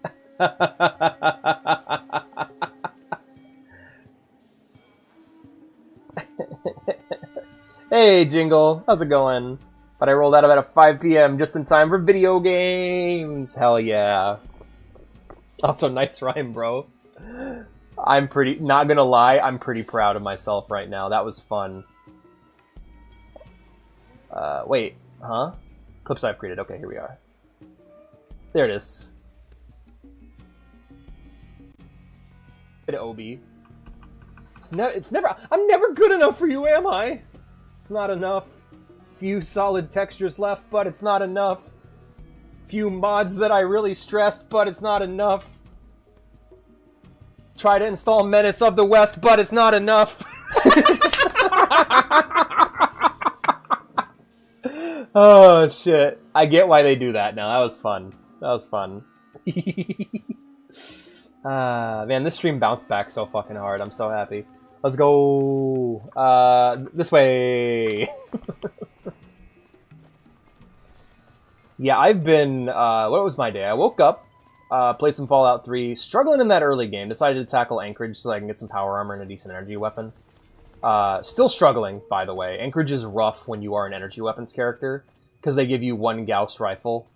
Hey, Jingle. How's it going? But I rolled out about at 5 p.m. just in time for video games. Hell yeah. Also, nice rhyme, bro. I'm pretty, not gonna lie, I'm pretty proud of myself right now. That was fun. Wait, huh? Clips I've created. Okay, here we are. There it is. Obi. It's never. I'm never good enough for you, am I? It's not enough. Few solid textures left, but it's not enough. Few mods that I really stressed, but it's not enough. Try to install Menace of the West, but it's not enough. Oh shit! I get why they do that now. That was fun. That was fun. Man, this stream bounced back so fucking hard. I'm so happy. Let's go this way. Yeah, I've been what was my day? I woke up, played some Fallout 3, struggling in that early game, decided to tackle Anchorage so I can get some power armor and a decent energy weapon. Still struggling, by the way. Anchorage is rough when you are an energy weapons character, because they give you one Gauss rifle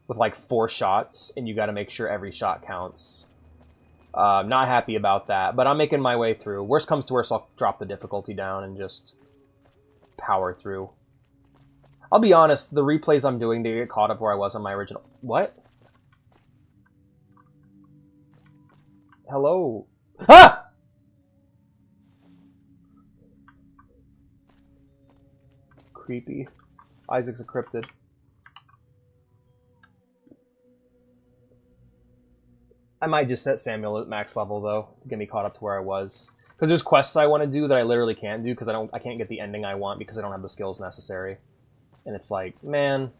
with like 4 shots, and you gotta make sure every shot counts. Not happy about that, but I'm making my way through. Worst comes to worst, I'll drop the difficulty down and just power through. I'll be honest, the replays I'm doing to get caught up where I was on my original... What? Hello? Ah! Creepy. Isaac's a cryptid. I might just set Samuel at max level though to get me caught up to where I was. Because there's quests I want to do that I literally can't do because I can't get the ending I want because I don't have the skills necessary. And it's like, man.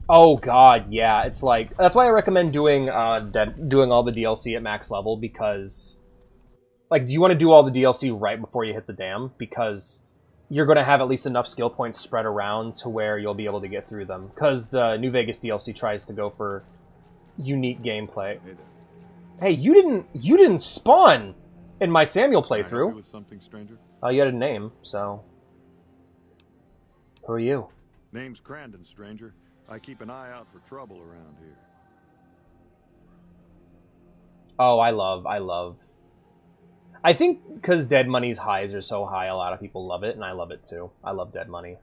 Oh god, yeah. It's like that's why I recommend doing doing all the DLC at max level because, like, do you want to do all the DLC right before you hit the dam? Because you're going to have at least enough skill points spread around to where you'll be able to get through them. Because the New Vegas DLC tries to go for unique gameplay. Hey, you didn't spawn in my Samuel playthrough. With something, stranger? Oh, you had a name, so... Who are you? Name's Crandon, stranger. I keep an eye out for trouble around here. Oh, I love. I think because Dead Money's highs are so high, a lot of people love it, and I love it too. I love Dead Money.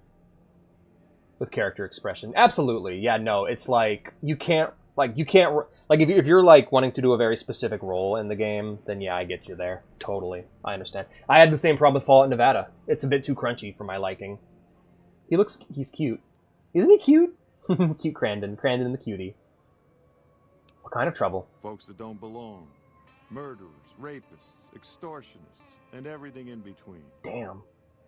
With character expression. Absolutely, yeah, no, it's like, you can't, if you're, like, wanting to do a very specific role in the game, then yeah, I get you there. Totally. I understand. I had the same problem with Fallout Nevada. It's a bit too crunchy for my liking. He's cute. Isn't he cute? Cute Crandon. Crandon the cutie. What kind of trouble? Folks that don't belong. Murderers, rapists, extortionists, and everything in between. Damn.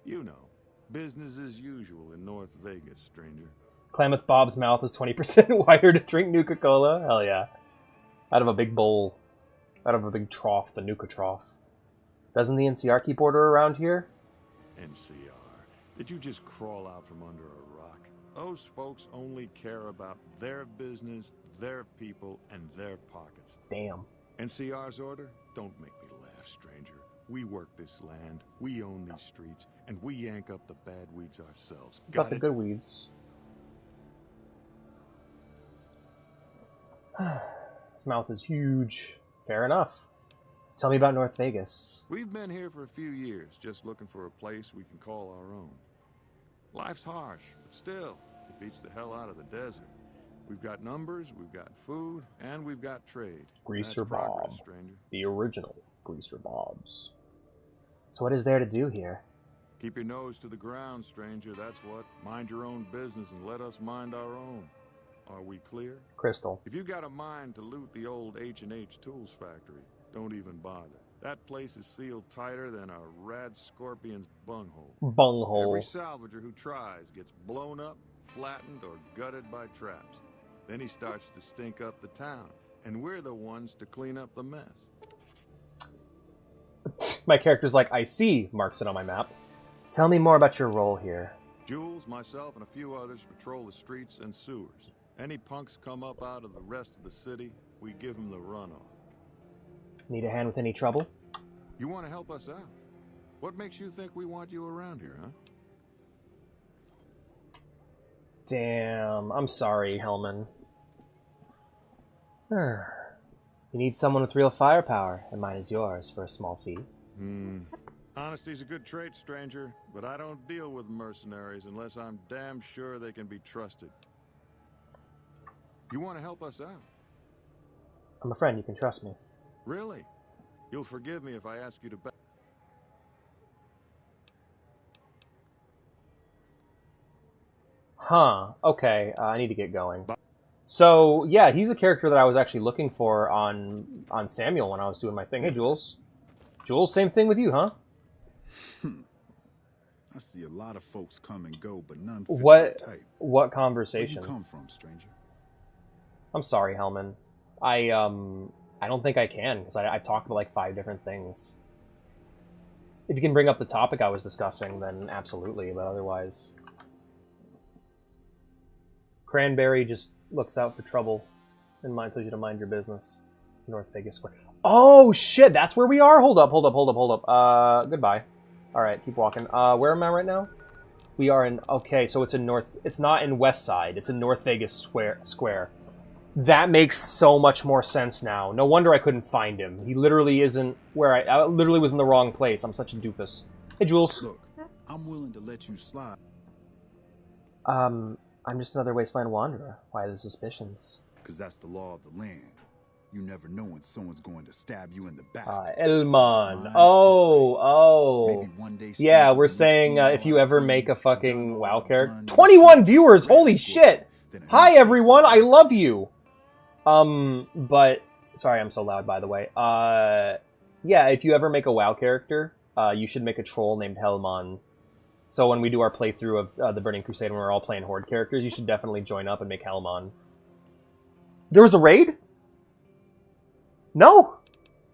You know, business as usual in North Vegas, stranger. Klamath Bob's mouth is 20% wider to drink Nuka-Cola? Hell yeah. Out of a big bowl. Out of a big trough, the Nuka trough. Doesn't the NCR keep order around here? NCR? Did you just crawl out from under a rock? Those folks only care about their business, their people, and their pockets. Damn. NCR's order? Don't make me laugh, stranger. We work this land, we own these streets, and we yank up the bad weeds ourselves. Got the good weeds. His mouth is huge. Fair enough. Tell me about North Vegas. We've been here for a few years, just looking for a place we can call our own. Life's harsh, but still, it beats the hell out of the desert. We've got numbers, we've got food, and we've got trade. Greaser That's progress, Bob. stranger. The original Greaser Bobs. So what is there to do here? Keep your nose to the ground, stranger, that's what. Mind your own business and let us mind our own. Are we clear? Crystal. If you got a mind to loot the old H&H Tools factory, don't even bother. That place is sealed tighter than a rad scorpion's bunghole. Bunghole. Every salvager who tries gets blown up, flattened, or gutted by traps. Then he starts to stink up the town, and we're the ones to clean up the mess. My character's like, I see, marks it on my map. Tell me more about your role here. Jules, myself, and a few others patrol the streets and sewers. Any punks come up out of the rest of the city, we give them the runoff. Need a hand with any trouble? You want to help us out? What makes you think we want you around here, huh? Damn, I'm sorry, Hellman. You need someone with real firepower, and mine is yours for a small fee. Honesty's a good trait, stranger, but I don't deal with mercenaries unless I'm damn sure they can be trusted. You want to help us out? I'm a friend, you can trust me. Really? You'll forgive me if I ask you to bet. Huh, okay, I need to get going. So, yeah, he's a character that I was actually looking for on Samuel when I was doing my thing. Hey, Jules. Jules, same thing with you, huh? I see a lot of folks come and go, but none fit What your type. what conversation? Where you come from, stranger? I'm sorry, Hellman. I don't think I can, because I've talked about like 5 different things. If you can bring up the topic I was discussing, then absolutely, but otherwise... Cranberry just looks out for trouble and tells you to mind your business. North Vegas Square. Oh, shit, that's where we are? Hold up. Goodbye. Alright, keep walking. Where am I right now? We are in... Okay, so it's in North... It's not in West Side. It's in North Vegas Square. That makes so much more sense now. No wonder I couldn't find him. He literally isn't where I literally was in the wrong place. I'm such a doofus. Hey, Jules. Look, I'm willing to let you slide. I'm just another wasteland wanderer. Why the suspicions? Because that's the law of the land. You never know when someone's going to stab you in the back. Elmon. Oh. Maybe one day, yeah, we're saying if you ever make a fucking WoW character. 21 viewers! Holy shit! Hi, everyone! I love you! But... Sorry, I'm so loud, by the way. Yeah, if you ever make a WoW character, you should make a troll named Helmon. So when we do our playthrough of the Burning Crusade, when we're all playing Horde characters, you should definitely join up and make Helmon. There was a raid? No!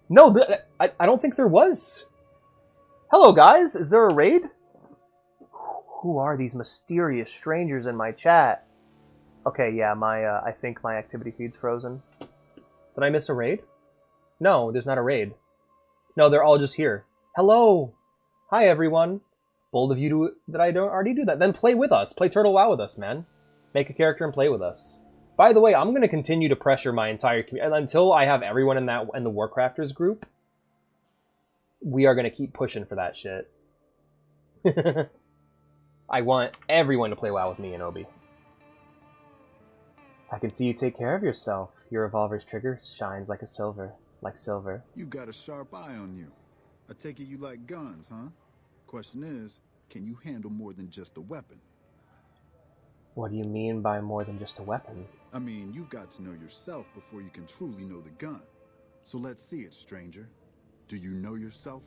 No, I don't think there was. Hello, guys! Is there a raid? Who are these mysterious strangers in my chat? Okay, yeah, I think my activity feed's frozen. Did I miss a raid? No, there's not a raid. No, they're all just here. Hello! Hi, everyone! Bold of you that I don't already do that. Then play with us. Play Turtle WoW with us, man. Make a character and play with us. By the way, I'm going to continue to pressure my entire community. Until I have everyone in the Warcrafters group, we are going to keep pushing for that shit. I want everyone to play WoW with me and Obi. I can see you take care of yourself. Your revolver's trigger shines like silver. You got a sharp eye on you. I take it you like guns, huh? Question is, can you handle more than just a weapon? What do you mean by more than just a weapon? I mean, you've got to know yourself before you can truly know the gun. So let's see it, stranger. Do you know yourself?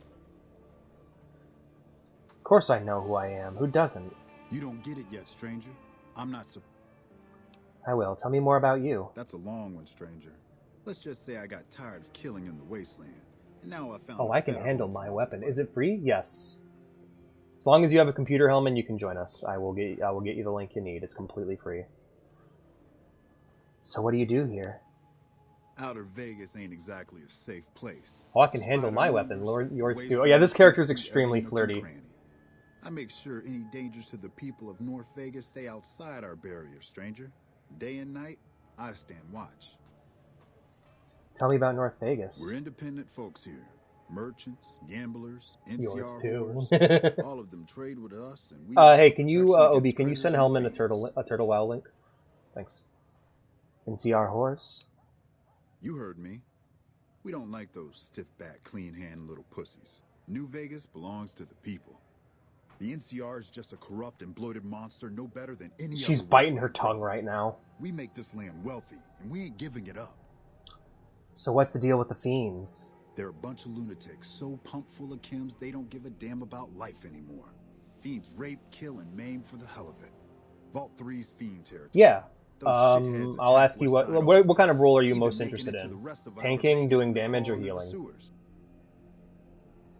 Of course I know who I am. Who doesn't? You don't get it yet, stranger. I'm not I will. Tell me more about you. That's a long one, stranger. Let's just say I got tired of killing in the wasteland. And now I found... Oh, I can handle my weapon. Is it free? Yes. As long as you have a computer, Hellman, you can join us. I will get you the link you need. It's completely free. So what do you do here? Outer Vegas ain't exactly a safe place. Oh, I can handle my weapon. Yours too. Oh yeah, this character is extremely flirty. I make sure any dangers to the people of North Vegas stay outside our barrier, stranger. Day and night, I stand watch. Tell me about North Vegas. We're independent folks here. Merchants, gamblers, Yours NCR too. whores, all of them trade with us, and we... hey, can you, Obi, can you send Hellman a Turtle WoW link? Thanks. NCR horse? You heard me. We don't like those stiff-backed, clean-hand little pussies. New Vegas belongs to the people. The NCR is just a corrupt and bloated monster, no better than any other. She's biting her tongue right now. We make this land wealthy, and we ain't giving it up. So what's the deal with the fiends? They're a bunch of lunatics, so pumped full of chems they don't give a damn about life anymore. Fiends rape, kill, and maim for the hell of it. Vault 3's fiend territory. Yeah. I'll ask you what kind of role are you most interested in? Tanking, doing damage, or healing?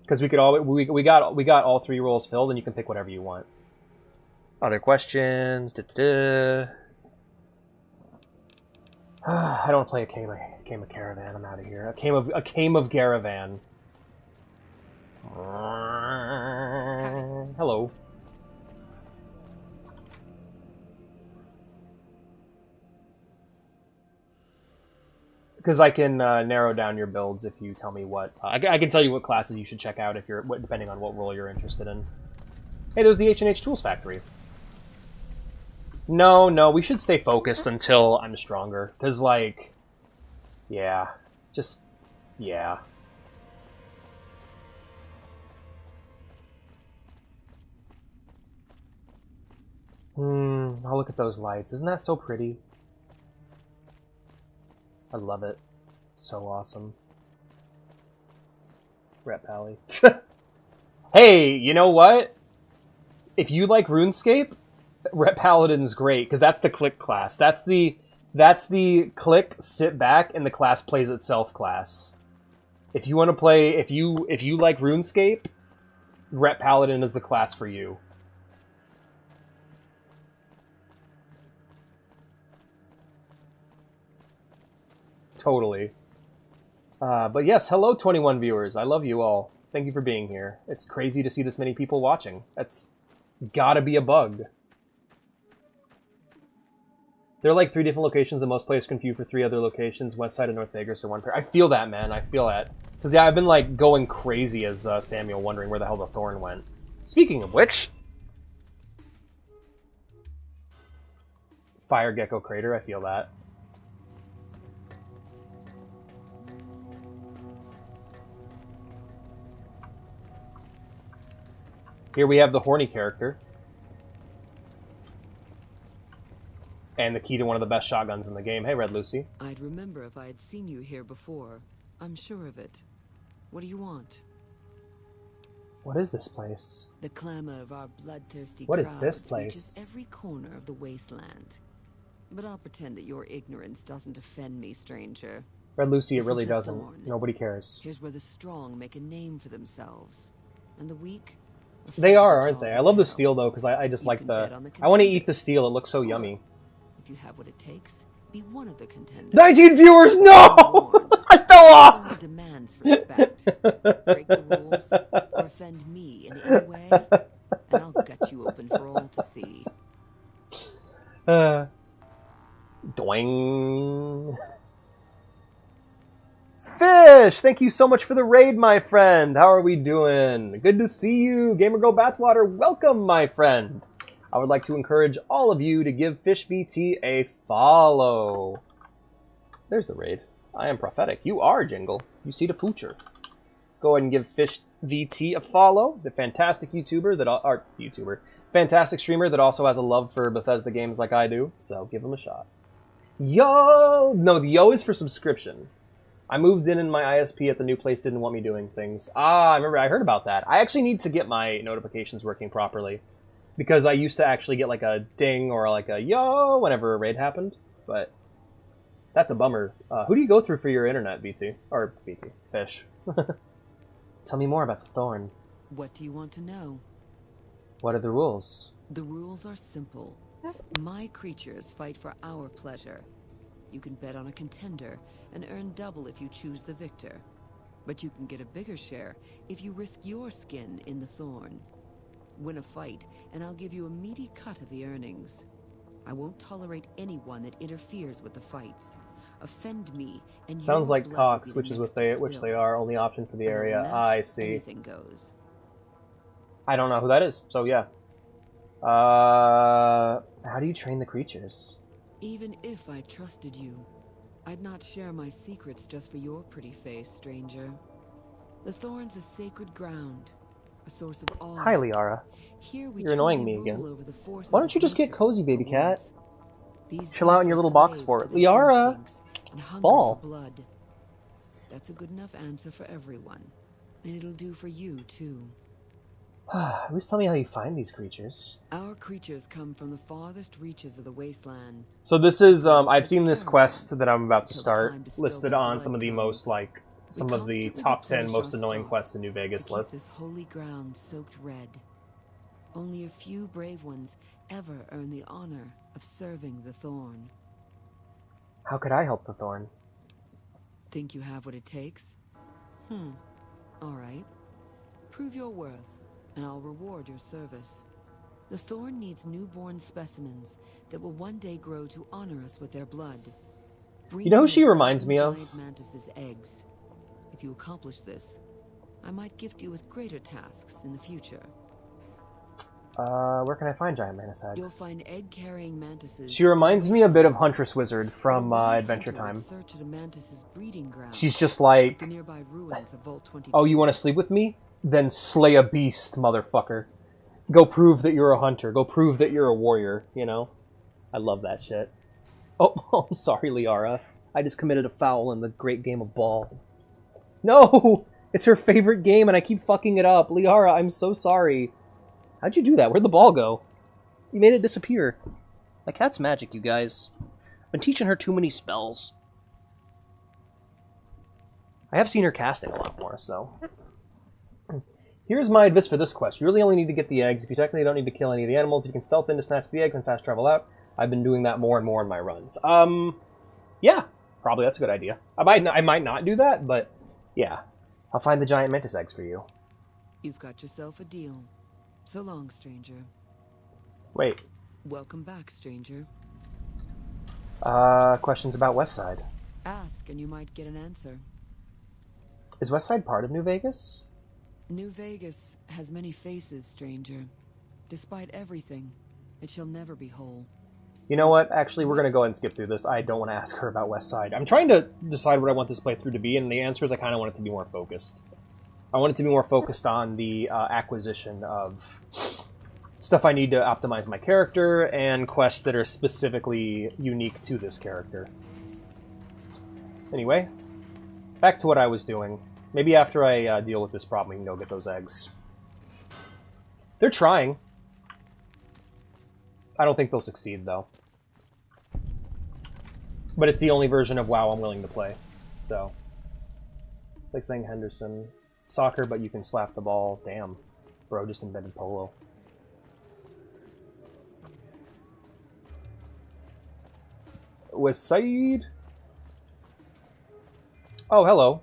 Because we got all 3 roles filled, and you can pick whatever you want. Other questions? I don't play a game of Caravan. I'm out of here. A game of Caravan. Hello. because I can narrow down your builds if you tell me what... I can tell you what classes you should check out if you're depending on what role you're interested in. Hey, there's the H&H Tools Factory. No, we should stay focused until I'm stronger. Because, like... Yeah. Just... Yeah. I'll look at those lights. Isn't that so pretty? I love it. So awesome. Ret Pally. Hey, you know what? If you like RuneScape, Ret Paladin's great, because that's the click class. That's the click, sit back, and the class plays itself class. If you want to play, if you like RuneScape, Ret Paladin is the class for you. Totally. But yes, hello 21 viewers. I love you all. Thank you for being here. It's crazy to see this many people watching. That's gotta be a bug. There are like 3 different locations and most players confuse for 3 other locations, West Side and North Vegas, or one pair. I feel that, man. I feel that. Because, yeah, I've been like going crazy as Samuel, wondering where the hell the Thorn went. Speaking of which... Fire Gecko Crater, I feel that. Here we have the horny character. And the key to one of the best shotguns in the game. Hey, Red Lucy. I'd remember if I had seen you here before. I'm sure of it. What do you want? What is this place? The clamor of our bloodthirsty What is this crowds place? reaches every corner of the wasteland. But I'll pretend that your ignorance doesn't offend me, stranger. Red Lucy, it This really is the doesn't. Thorn. Nobody cares. Here's where the strong make a name for themselves. And the weak... They are, aren't they? I love the steel, though, because I just like the... I want to eat the steel. It looks so yummy. If you have what it takes, be one of the contenders. 19 viewers! No! I fell off! Demands respect. Break the rules or offend me in any way, and I'll gut you open for all to see. Doing. Fish! Thank you so much for the raid, my friend. How are we doing? Good to see you. Gamer Girl Bathwater, welcome, my friend. I would like to encourage all of you to give Fish VT a follow. There's the raid. I am prophetic. You are Jingle. You see the future. Go ahead and give Fish VT a follow. The fantastic YouTuber that fantastic streamer that also has a love for Bethesda games like I do. So give him a shot. Yo! No, the yo is for subscription. I moved in and my ISP at the new place didn't want me doing things. I remember. I heard about that. I actually need to get my notifications working properly. Because I used to actually get like a ding or like a yo whenever a raid happened. But that's a bummer. Who do you go through for your internet, BT? Or BT. Fish. Tell me more about the Thorn. What do you want to know? What are the rules? The rules are simple. My creatures fight for our pleasure. You can bet on a contender and earn double if you choose the victor. But you can get a bigger share if you risk your skin in the Thorn. Win a fight, and I'll give you a meaty cut of the earnings. I won't tolerate anyone that interferes with the fights. Offend me, and sounds your like blood Cox, will be which the is next which spill. they are. Only option for the Other area. than that, I see. Anything goes. I don't know who that is, so yeah. How do you train the creatures? Even if I trusted you, I'd not share my secrets just for your pretty face, stranger. The Thorn's a sacred ground, a source of awe. Hi, Liara. Here we You're annoying truly me again. rule over the forces Why don't you of just get nature cozy, baby for cat? once. These Chill out in your beasts little are box slaves for to it. their Liara! instincts and hunger Ball. for blood. That's a good enough answer for everyone. And it'll do for you, too. At least tell me how you find these creatures. Our creatures come from the farthest reaches of the wasteland. So this is, I've seen this quest that I'm about to start listed on some of the most, like, some of the top 10 most annoying quests in New Vegas Keep this lists. holy ground soaked red. Only a few brave ones ever earn the honor of serving the Thorn. How could I help the Thorn? Think you have what it takes? All right. Prove your worth, and I'll reward your service. The Thorn needs newborn specimens that will one day grow to honor us with their blood. You know who she reminds me of? Giant mantis's eggs. If you accomplish this, I might gift you with greater tasks in the future. Where can I find giant mantis eggs? You'll find egg-carrying mantises. She reminds me a bit of Huntress Wizard from Adventure Time. Search the mantis's breeding ground. She's just like, the nearby ruins of Vault 22. oh, you want to sleep with me? Then slay a beast, motherfucker. Go prove that you're a hunter. Go prove that you're a warrior, you know? I love that shit. Oh, I'm sorry, Liara. I just committed a foul in the great game of ball. No! It's her favorite game and I keep fucking it up. Liara, I'm so sorry. How'd you do that? Where'd the ball go? You made it disappear. My cat's magic, you guys. I've been teaching her too many spells. I have seen her casting a lot more, so... Here's my advice for this quest. You really only need to get the eggs. If you technically don't need to kill any of the animals, you can stealth in to snatch the eggs and fast travel out. I've been doing that more and more in my runs. Yeah, probably that's a good idea. I might not do that, but yeah. I'll find the giant mantis eggs for you. You've got yourself a deal. So long, stranger. Wait. Welcome back, stranger. Questions about Westside. Ask and you might get an answer. Is Westside part of New Vegas? New Vegas has many faces, stranger. Despite everything, it shall never be whole. You know what? Actually, we're going to go ahead and skip through this. I don't want to ask her about Westside. I'm trying to decide what I want this playthrough to be, and the answer is I kind of want it to be more focused. I want it to be more focused on the acquisition of stuff I need to optimize my character and quests that are specifically unique to this character. Anyway, back to what I was doing. Maybe after I deal with this problem, we can go get those eggs. They're trying. I don't think they'll succeed, though. But it's the only version of WoW I'm willing to play. So, it's like saying Henderson. Soccer, but you can slap the ball. Damn. Bro just invented polo. West Side. Oh, hello.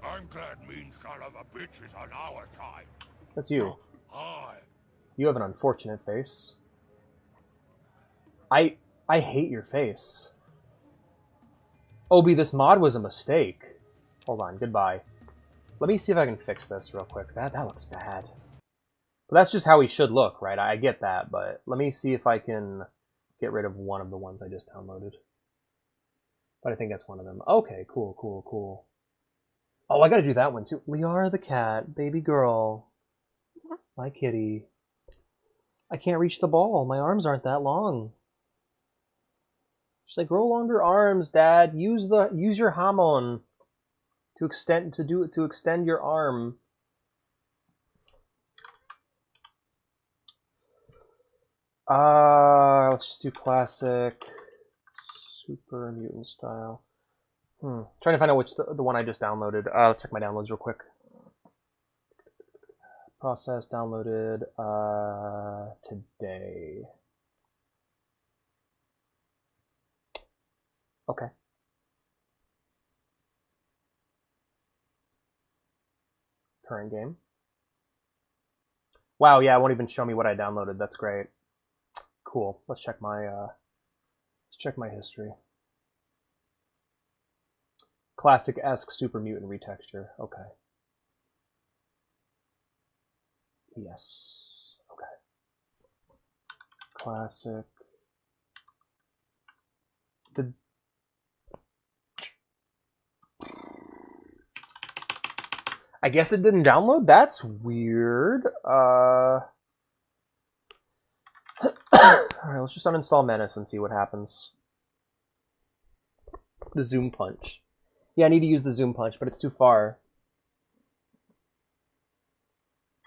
I'm glad mean son of a bitch is on our side. That's you. Hi. You have an unfortunate face. I hate your face. Obi, this mod was a mistake. Hold on, goodbye. Let me see if I can fix this real quick. That looks bad. But that's just how he should look, right? I get that, but let me see if I can get rid of one of the ones I just downloaded. But I think that's one of them. Okay, cool, cool, cool. Oh, I gotta do that one too. Liara the cat, baby girl. My kitty. I can't reach the ball. My arms aren't that long. She's like, grow longer arms, Dad. Use your hamon to extend your arm. Let's just do classic super mutant style. Trying to find out which the one I just downloaded. Let's check my downloads real quick. Process downloaded today. Okay. Current game. Wow, yeah, it won't even show me what I downloaded. That's great. Cool. Let's check my history. Classic-esque super mutant retexture. Okay. Yes. Okay. Classic. I guess it didn't download? That's weird. Alright, let's just uninstall Menace and see what happens. The zoom punch. Yeah, I need to use the zoom punch, but it's too far.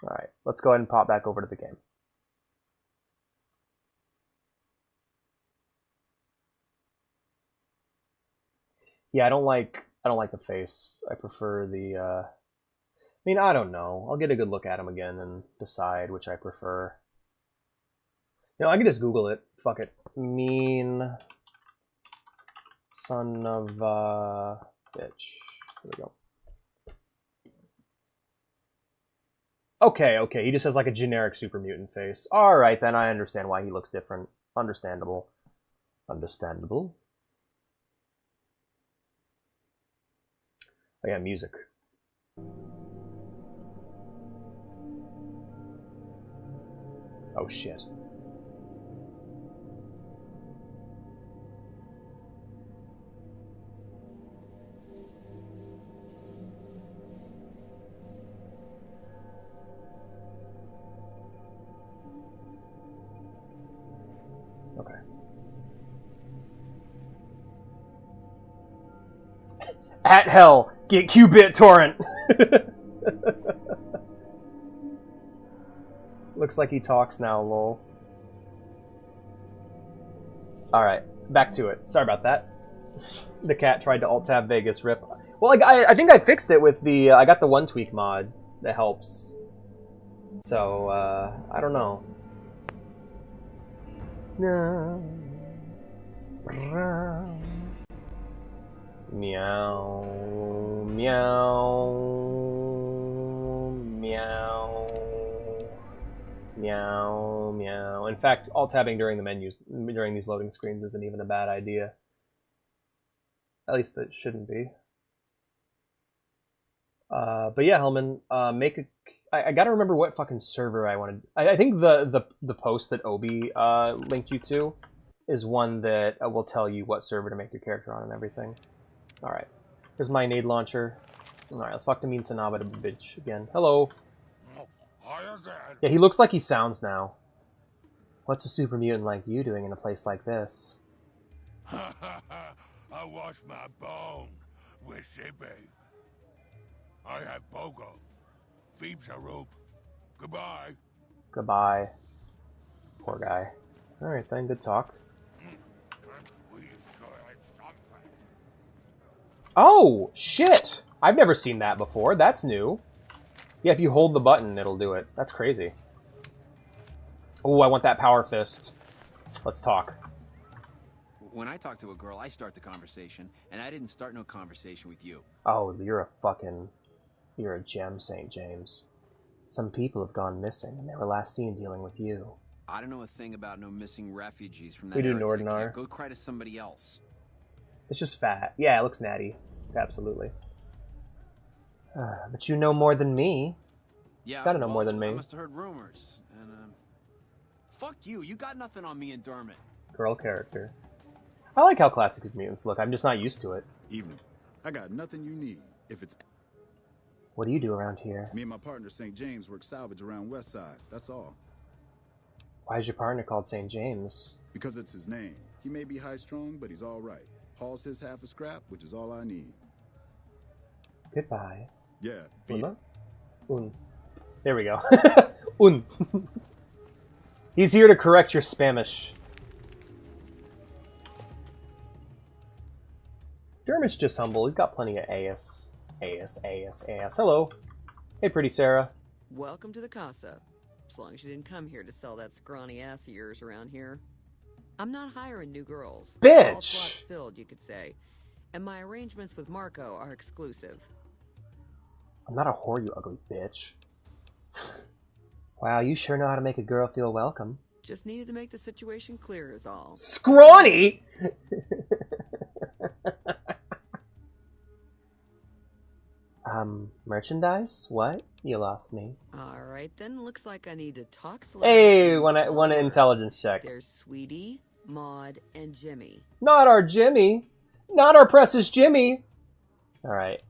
Alright, let's go ahead and pop back over to the game. Yeah, I don't like the face. I prefer the I mean, I don't know. I'll get a good look at him again and decide which I prefer. You know, I can just Google it. Fuck it. Mean son of a bitch. Here we go. Okay. He just has like a generic super mutant face. Alright, then I understand why he looks different. Understandable. Understandable. Oh yeah, music. Oh shit. Okay. At hell, get Qbit torrent. Looks like he talks now, lol. Alright, back to it. Sorry about that. The cat tried to alt-tab Vegas, rip. Well, like, I think I fixed it with the... I got the one tweak mod that helps. So, I don't know. No. Meow. Meow. Meow. Meow, meow. In fact, alt-tabbing during the menus, during these loading screens isn't even a bad idea. At least it shouldn't be. But yeah, Hellman, make a... I gotta remember what fucking server I wanted. I think the post that Obi linked you to is one that will tell you what server to make your character on and everything. Alright. Here's my nade launcher. Alright, let's talk to Mean Sanaba bitch again. Hello. Yeah, he looks like he sounds now. What's a super mutant like you doing in a place like this? I wash my bone with Sibe. I have Bogo. Phoebes a rope. Goodbye. Goodbye. Poor guy. Alright then, good talk. Oh, shit! I've never seen that before. That's new. Yeah, if you hold the button, it'll do it. That's crazy. Oh, I want that power fist. Let's talk. When I talk to a girl, I start the conversation, and I didn't start no conversation with you. Oh, you're a gem, St. James. Some people have gone missing, and they were last seen dealing with you. I don't know a thing about no missing refugees from that We do era, Nordinar. Go cry to somebody else. It's just fat. Yeah, it looks natty. Absolutely. But you know more than me. Yeah, Gotta know more than me. I must have heard rumors, and fuck you. You got nothing on me and Dermot. Girl character. I like how classic mutants look. I'm just not used to it. Evening. I got nothing you need. If it's... What do you do around here? Me and my partner St. James work salvage around West Side. That's all. Why is your partner called St. James? Because it's his name. He may be high-strung, but he's all right. Hauls his half a scrap, which is all I need. Goodbye. Yeah. Una? Un. There we go. Un. He's here to correct your Spanish. Dermot's just humble. He's got plenty of AS. AS. Hello. Hey, pretty Sarah. Welcome to the casa. As long as you didn't come here to sell that scrawny ass of yours around here. I'm not hiring new girls. Bitch! All slots filled, you could say. And my arrangements with Marco are exclusive. I'm not a whore, you ugly bitch. Wow, you sure know how to make a girl feel welcome. Just needed to make the situation clear is all. Scrawny? Merchandise? What? You lost me. Alright then, looks like I need to talk slow. Hey, want an intelligence check. There's Sweetie, Maud, and Jimmy. Not our Jimmy! Not our precious Jimmy! Alright.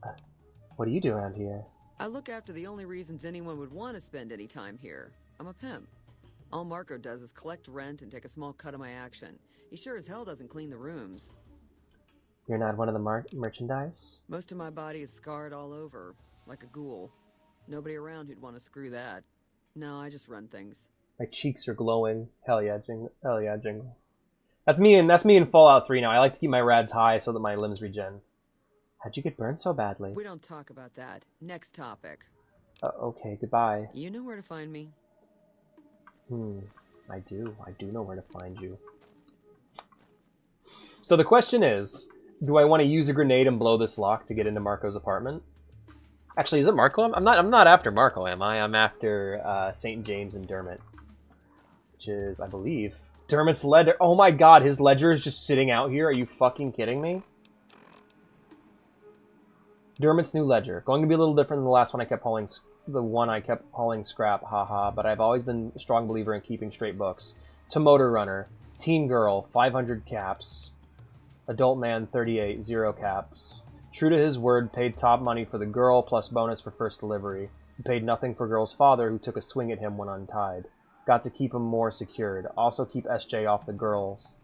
What do you do around here? I look after the only reasons anyone would want to spend any time here. I'm a pimp. All Marco does is collect rent and take a small cut of my action. He sure as hell doesn't clean the rooms. You're not one of the merchandise? Most of my body is scarred all over, like a ghoul. Nobody around who'd want to screw that. No, I just run things. My cheeks are glowing. Hell yeah, Jingle. Hell yeah, Jingle. That's me in Fallout 3 now. I like to keep my rads high so that my limbs regen. How'd you get burned so badly? We don't talk about that. Next topic. Okay, goodbye. You know where to find me. I do know where to find you. So the question is, do I want to use a grenade and blow this lock to get into Marco's apartment? Actually, is it Marco? I'm not after Marco, am I? I'm after St. James and Dermot. Which is, I believe, Dermot's ledger. Oh my god, his ledger is just sitting out here. Are you fucking kidding me? Dermot's new ledger. Going to be a little different than the last one I kept hauling. The one I kept hauling scrap. Haha. But I've always been a strong believer in keeping straight books. To Motor Runner. Teen Girl. 500 caps. Adult Man. 38. 0 caps. True to his word. Paid top money for the girl. Plus bonus for first delivery. He paid nothing for girl's father, who took a swing at him when untied. Got to keep him more secured. Also keep SJ off the girls.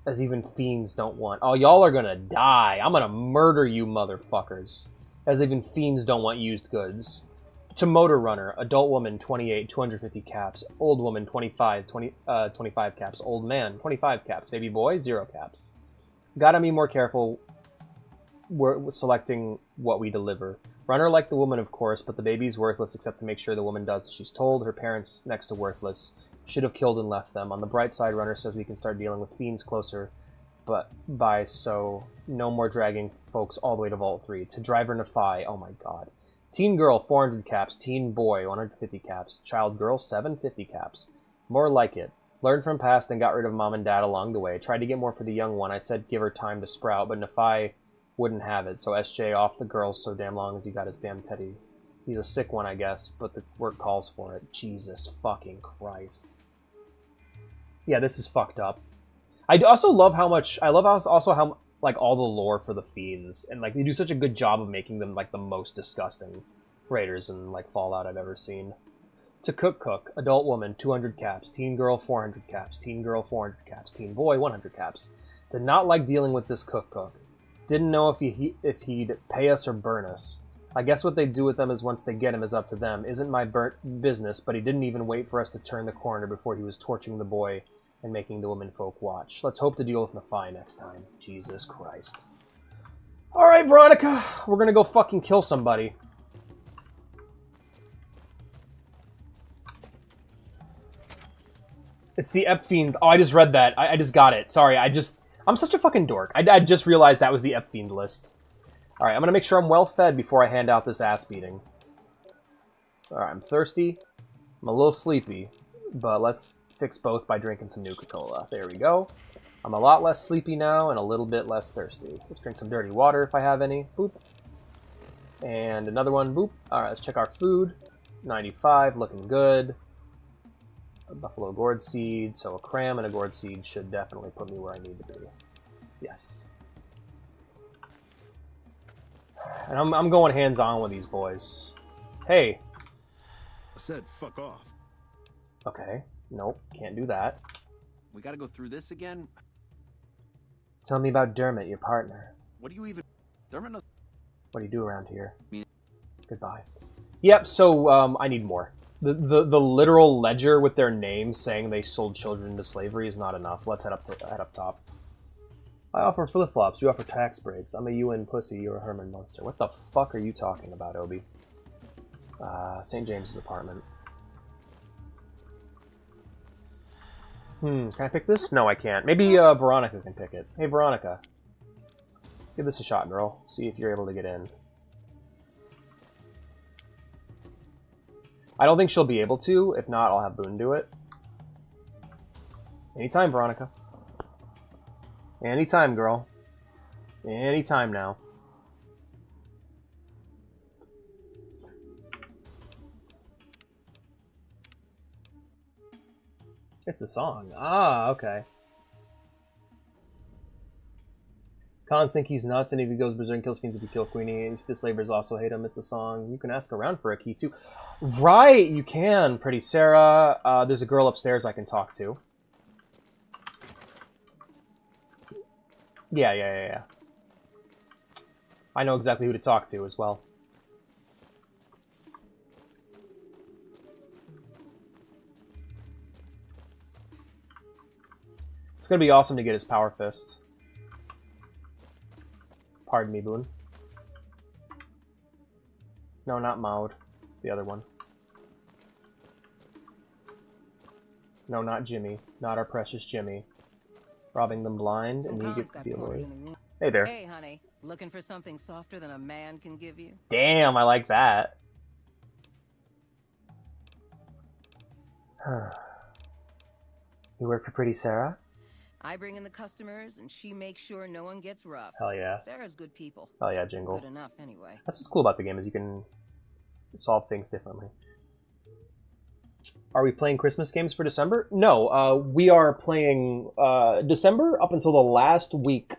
As even fiends don't want. Oh, y'all are gonna die. I'm gonna murder you motherfuckers. As even fiends don't want used goods. To Motor Runner. Adult woman, 28, 250 caps. Old woman, 25 caps. Old man, 25 caps. Baby boy, 0 caps. Gotta be more careful we're selecting what we deliver. Runner like the woman, of course, but the baby's worthless except to make sure the woman does as she's told. Her parents, next to worthless. Should have killed and left them. On the bright side, Runner says we can start dealing with fiends closer, but so no more dragging folks all the way to Vault 3. To Driver Nephi, oh my god. Teen Girl, 400 caps. Teen Boy, 150 caps. Child Girl, 750 caps. More like it. Learned from past and got rid of mom and dad along the way. Tried to get more for the young one. I said give her time to sprout, but Nephi wouldn't have it, so SJ off the girls so damn long as he got his damn teddy. He's a sick one, I guess, but the work calls for it. Jesus fucking Christ. Yeah, this is fucked up. I also love how much... I love also how, like, all the lore for the fiends. And, like, they do such a good job of making them, like, the most disgusting raiders in, like, Fallout I've ever seen. To Cook. Adult woman, 200 caps. Teen girl, 400 caps. Teen girl, 400 caps. Teen boy, 100 caps. Did not like dealing with this Cook. Didn't know if he'd pay us or burn us. I guess what they do with them is once they get him is up to them. Isn't my business, but he didn't even wait for us to turn the corner before he was torching the boy and making the women folk watch. Let's hope to deal with Nephi next time. Jesus Christ. Alright, Veronica. We're gonna go fucking kill somebody. It's the Ep Fiend. Oh, I just read that. I just got it. Sorry, I'm such a fucking dork. I just realized that was the Ep Fiend list. Alright, I'm gonna make sure I'm well fed before I hand out this ass beating. Alright, I'm thirsty. I'm a little sleepy. But let's fix both by drinking some Nuka-Cola. There we go. I'm a lot less sleepy now and a little bit less thirsty. Let's drink some dirty water if I have any. Boop. And another one. Boop. Alright, let's check our food. 95, looking good. A buffalo gourd seed, so a cram and a gourd seed should definitely put me where I need to be. Yes. And I'm going hands-on with these boys. Hey. I said fuck off. Okay. Nope, can't do that. We gotta go through this again? Tell me about Dermot, your partner. What do you even... Dermot knows... What do you do around here? Goodbye. Yep, so, I need more. The literal ledger with their name saying they sold children into slavery is not enough. Let's head up top. I offer flip-flops, you offer tax breaks. I'm a UN pussy, you're a Herman monster. What the fuck are you talking about, Obi? St. James's apartment. Can I pick this? No, I can't. Maybe Veronica can pick it. Hey, Veronica. Give this a shot, girl. See if you're able to get in. I don't think she'll be able to. If not, I'll have Boone do it. Anytime, Veronica. Anytime, girl. Anytime now. It's a song. Ah, okay. Cons think he's nuts, and if he goes berserk and kills fiends, if he kill Queenie, the slavers also hate him. It's a song. You can ask around for a key, too. Right, you can, Pretty Sarah. There's a girl upstairs I can talk to. Yeah. I know exactly who to talk to as well. It's gonna be awesome to get his power fist. Pardon me, Boone. No, not Maud. The other one. No, not Jimmy. Not our precious Jimmy. Robbing them blind, and he gets to be allured. Hey there. Hey, honey. Looking for something softer than a man can give you? Damn, I like that. You work for Pretty Sarah? I bring in the customers, and she makes sure no one gets rough. Hell yeah. Sarah's good people. Hell yeah, Jingle. Good enough, anyway. That's what's cool about the game, is you can solve things differently. Are we playing Christmas games for December? No, we are playing December up until the last week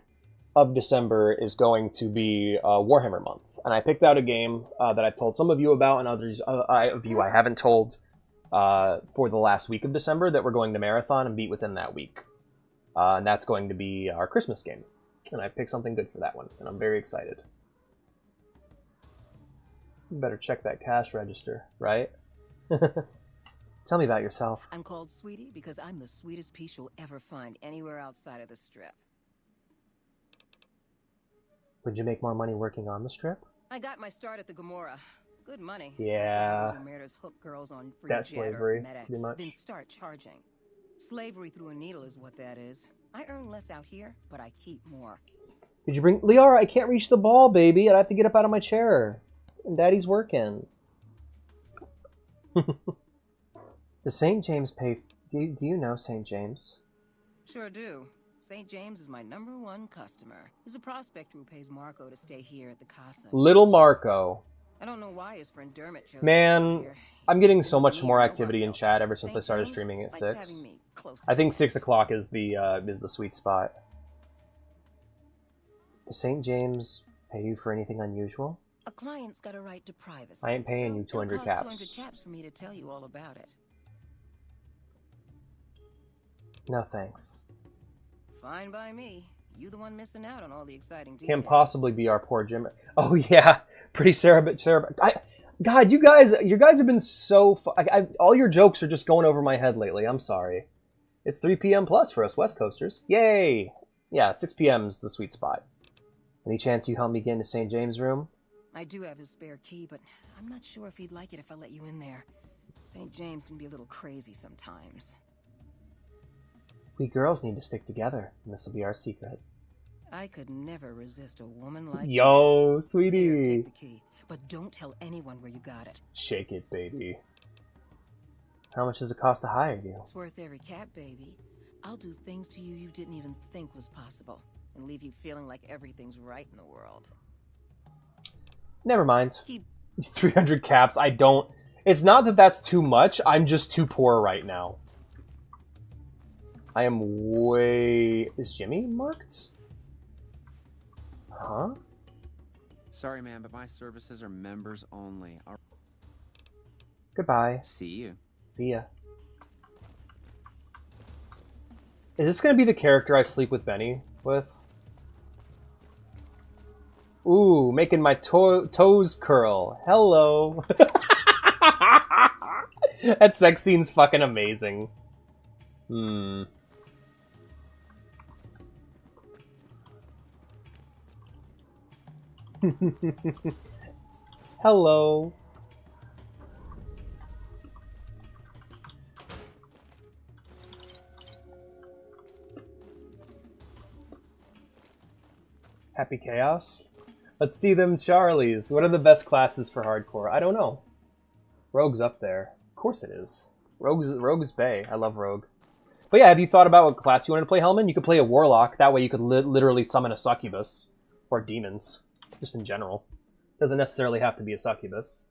of December is going to be Warhammer month. And I picked out a game that I've told some of you about and others of you I haven't told for the last week of December that we're going to marathon and beat within that week. And that's going to be our Christmas game. And I picked something good for that one, and I'm very excited. You better check that cash register, right? Tell me about yourself. I'm called Sweetie because I'm the sweetest piece you'll ever find anywhere outside of the Strip. Would you make more money working on the Strip? I got my start at the Gomorrah. Good money. Yeah. Hook girls on free That's jet slavery, or MedX, pretty much. then start charging. Slavery through a needle is what that is. I earn less out here, but I keep more. Did you bring... Liara, I can't reach the ball, baby. I'd have to get up out of my chair. And Daddy's working. Does St. James pay... Do you know St. James? Sure do. St. James is my #1 customer. He's a prospector who pays Marco to stay here at the Casa. Little Marco. I don't know why his friend Dermot chose Man, I'm getting so much more activity in chat ever since I started streaming at 6. I think 6 o'clock is the sweet spot. Does St. James pay you for anything unusual? A client's got a right to privacy. I ain't paying you 200 caps. 200 caps for me to tell you all about it. No thanks. Fine by me. You the one missing out on all the exciting details. Can't possibly be our poor Jim. Oh yeah, Pretty Sarah, but Sarah. God, you guys have been so. All your jokes are just going over my head lately. I'm sorry. It's 3 p.m. plus for us West Coasters. Yay! Yeah, 6 p.m.'s the sweet spot. Any chance you help me get into St. James' room? I do have his spare key, but I'm not sure if he'd like it if I let you in there. St. James can be a little crazy sometimes. We girls need to stick together, and this will be our secret. I could never resist a woman like Yo, you. sweetie. Here, take the key, but don't tell anyone where you got it. Shake it, baby. How much does it cost to hire you? It's worth every cap, baby. I'll do things to you you didn't even think was possible, and leave you feeling like everything's right in the world. Never mind. 300 caps, I don't... It's not that that's too much, I'm just too poor right now. I am way... Is Jimmy marked? Huh? Sorry, man, but my services are members only. Goodbye. See you. See ya. Is this gonna be the character I sleep with Benny with? Ooh, making my toes curl. Hello. That sex scene's fucking amazing. Hello. Happy Chaos? Let's see them Charlies. What are the best classes for hardcore? I don't know. Rogue's up there. Of course it is. Rogue's Bay. I love Rogue. But yeah, have you thought about what class you wanted to play, Hellman? You could play a Warlock. That way you could literally summon a Succubus. Or demons. Just in general. Doesn't necessarily have to be a Succubus.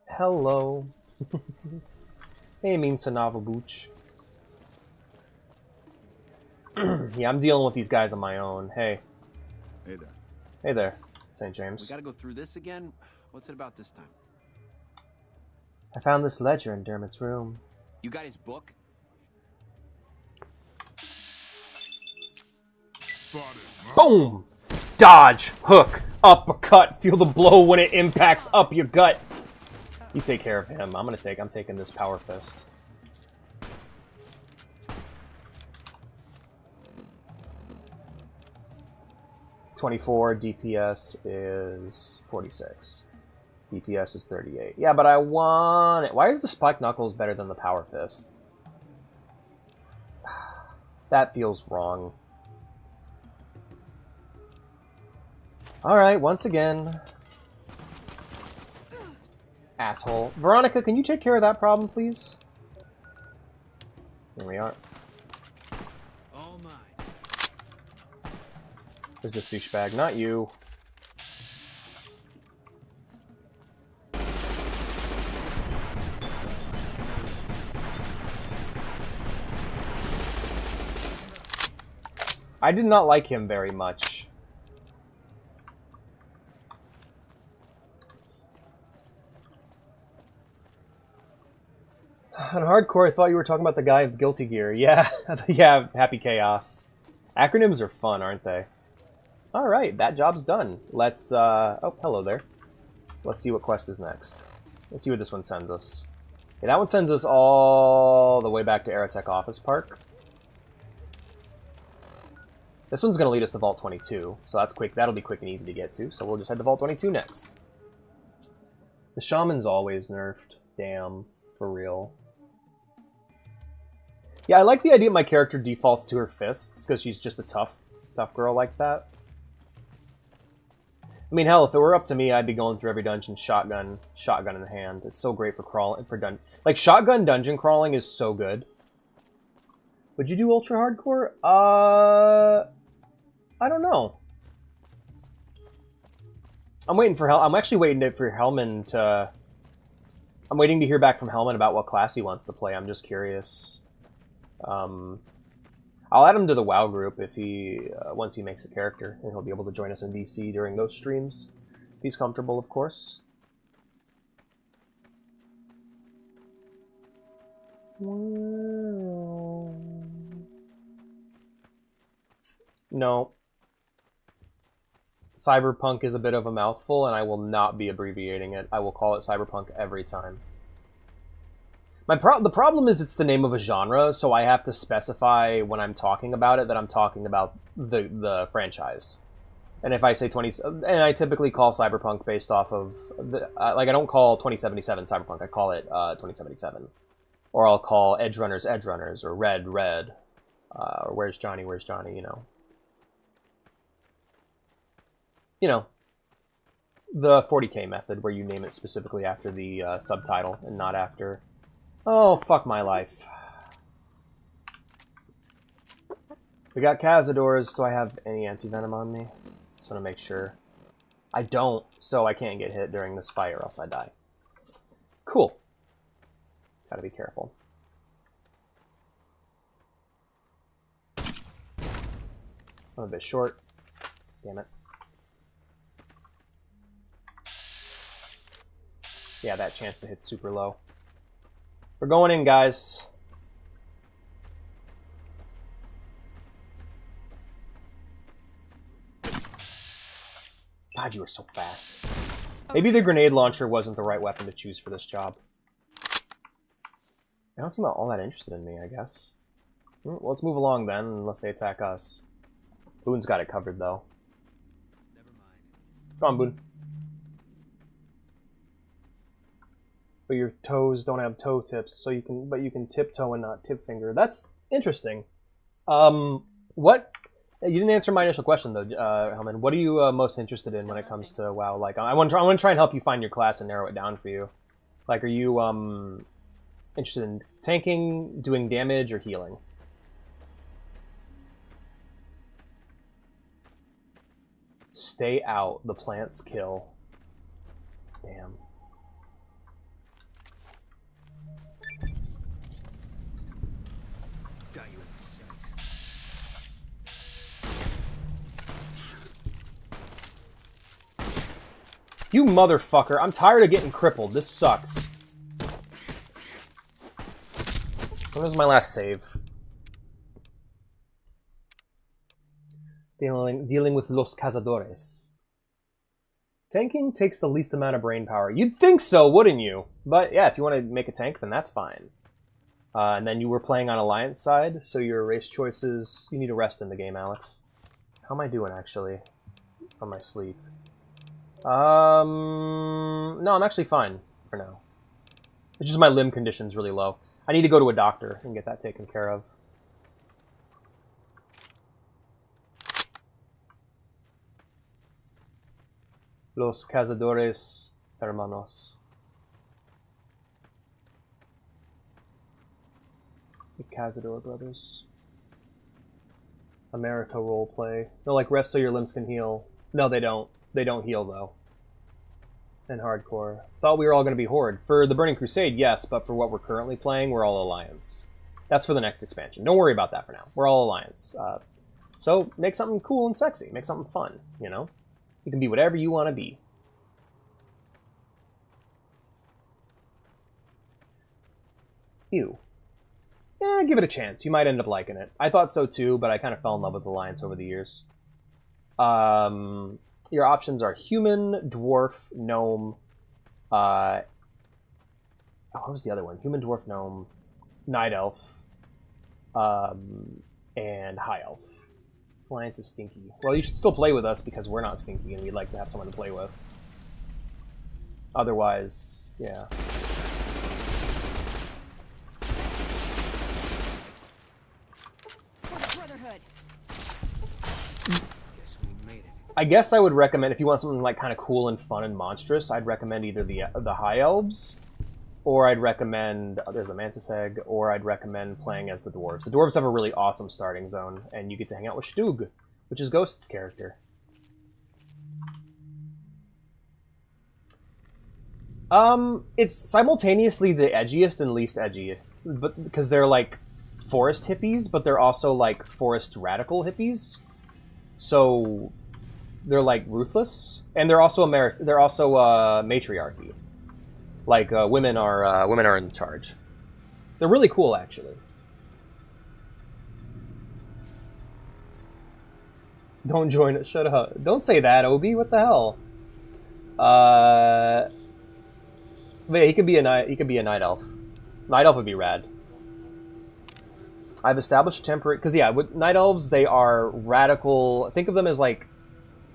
Hello. Hey, mean Sanava Booch. Yeah, I'm dealing with these guys on my own. Hey. Hey there. Hey there, St. James. We gotta go through this again? What's it about this time? I found this ledger in Dermot's room. You got his book? Spotted. Boom! Dodge, hook, uppercut. Feel the blow when it impacts up your gut. You take care of him. I'm taking this power fist. .24 DPS is 46. DPS is 38. Yeah, but I want it. Why is the Spike Knuckles better than the Power Fist? That feels wrong. Alright, once again. Asshole. Veronica, can you take care of that problem, please? Here we are. All mine. Who's this douchebag? Not you. I did not like him very much. On hardcore, I thought you were talking about the guy of Guilty Gear. Yeah, yeah, Happy Chaos. Acronyms are fun, aren't they? Alright, that job's done. Let's, oh, hello there. Let's see what quest is next. Let's see what this one sends us. Yeah, that one sends us all the way back to Aerotech Office Park. This one's going to lead us to Vault 22, so that's quick. That'll be quick and easy to get to, so we'll just head to Vault 22 next. The Shaman's always nerfed. Damn, for real. Yeah, I like the idea my character defaults to her fists, because she's just a tough girl like that. I mean, hell, if it were up to me, I'd be going through every dungeon shotgun in the hand. It's so great for crawling, like, shotgun dungeon crawling is so good. Would you do ultra hardcore? I don't know. I'm actually waiting for Hellman to... I'm waiting to hear back from Hellman about what class he wants to play. I'm just curious. I'll add him to the WoW group if he once he makes a character, and he'll be able to join us in DC during those streams. If he's comfortable, of course. No. Cyberpunk is a bit of a mouthful, and I will not be abbreviating it. I will call it Cyberpunk every time. The problem is it's the name of a genre, so I have to specify when I'm talking about it that I'm talking about the franchise. And if I say and I typically call Cyberpunk based off of like I don't call 2077 Cyberpunk. I call it 2077, or I'll call Edge Runners, or Red, or Where's Johnny, you know. You know, the 40K method where you name it specifically after the subtitle and not after... Oh, fuck my life. We got Cazadors. Do I have any anti-venom on me? Just want to make sure. I don't, so I can't get hit during this fight or else I die. Cool. Gotta be careful. I'm a bit short. Damn it. Yeah, that chance to hit super low. We're going in, guys. God, you were so fast. Maybe the grenade launcher wasn't the right weapon to choose for this job. They don't seem all that interested in me, I guess. Well, let's move along then, unless they attack us. Boone's got it covered, though. Never mind. Come on, Boone. But your toes don't have toe tips, so you can tiptoe and not tip finger. That's interesting. What? You didn't answer my initial question though, Hellman. What are you most interested in when it comes to WoW? Like, I want to try and help you find your class and narrow it down for you. Like, are you interested in tanking, doing damage, or healing? Stay out. The plants kill. Damn. Got you in my sights. You motherfucker. I'm tired of getting crippled. This sucks. When was my last save? Dealing with Los Cazadores. Tanking takes the least amount of brain power. You'd think so, wouldn't you? But yeah, if you want to make a tank, then that's fine. And then you were playing on Alliance side, so your race choices... You need to rest in the game, Alex. How am I doing, actually? On my sleep. No, I'm actually fine for now. It's just my limb condition's really low. I need to go to a doctor and get that taken care of. Los Cazadores Hermanos. Cazador Brothers. America roleplay. No, like rest so your limbs can heal. No, they don't. They don't heal though. And hardcore. Thought we were all going to be Horde. For the Burning Crusade, yes, but for what we're currently playing, we're all Alliance. That's for the next expansion. Don't worry about that for now. We're all Alliance. So make something cool and sexy. Make something fun, you know? You can be whatever you want to be. Ew. Yeah, give it a chance. You might end up liking it. I thought so too, but I kind of fell in love with Alliance over the years. Your options are human, dwarf, gnome. What was the other one? Human, dwarf, gnome, night elf, and high elf. Alliance is stinky. Well, you should still play with us because we're not stinky and we'd like to have someone to play with. Otherwise, yeah. I guess I would recommend, if you want something like kind of cool and fun and monstrous, I'd recommend either the High Elves, or I'd recommend, there's a Mantis Egg, or I'd recommend playing as the Dwarves. The Dwarves have a really awesome starting zone, and you get to hang out with Stug, which is Ghost's character. It's simultaneously the edgiest and least edgy, but because they're like forest hippies, but they're also like forest radical hippies. So they're like ruthless, and they're also matriarchy. Like women are in charge. They're really cool, actually. Don't join it. Shut up. Don't say that, Obi. What the hell? But yeah, he could be a night elf. Night elf would be rad. I've established a temporary, because yeah, with night elves, they are radical. Think of them as like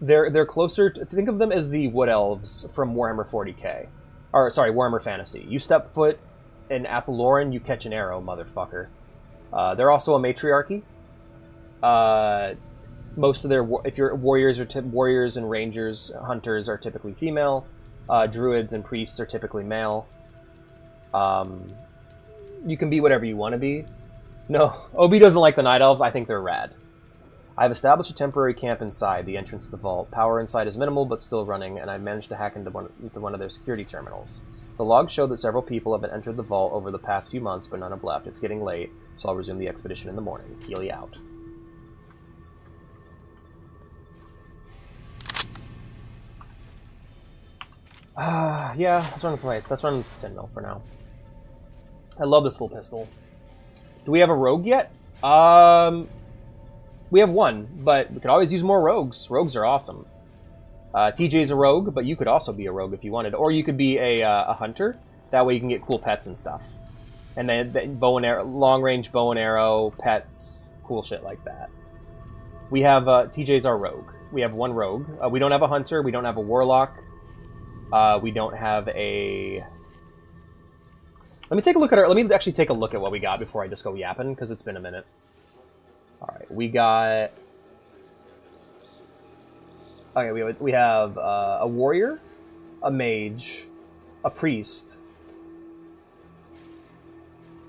they're closer to, think of them as the wood elves from Warhammer 40k. Or sorry, Warhammer Fantasy. You step foot in Athaloran, you catch an arrow, motherfucker. They're also a matriarchy. Most of their, if your warriors and rangers, hunters are typically female. Druids and priests are typically male. You can be whatever you want to be. No, Obi doesn't like the night elves. I think they're rad. I've established a temporary camp inside the entrance of the vault. Power inside is minimal, but still running, and I've managed to hack into one of their security terminals. The logs show that several people have entered the vault over the past few months, but none have left. It's getting late, so I'll resume the expedition in the morning. Keely out. Yeah, let's run the play. Let's run 10 mil for now. I love this little pistol. Do we have a rogue yet? We have one, but we could always use more rogues. Rogues are awesome. TJ's a rogue, but you could also be a rogue if you wanted. Or you could be a hunter. That way you can get cool pets and stuff. And then bow and arrow, long-range bow and arrow, pets, cool shit like that. We have, TJ's our rogue. We have one rogue. We don't have a hunter. We don't have a warlock. We don't have a... Let me take a look at our... Let me actually take a look at what we got before I just go yapping, because it's been a minute. Alright, we got... Okay, we have a warrior, a mage, a priest,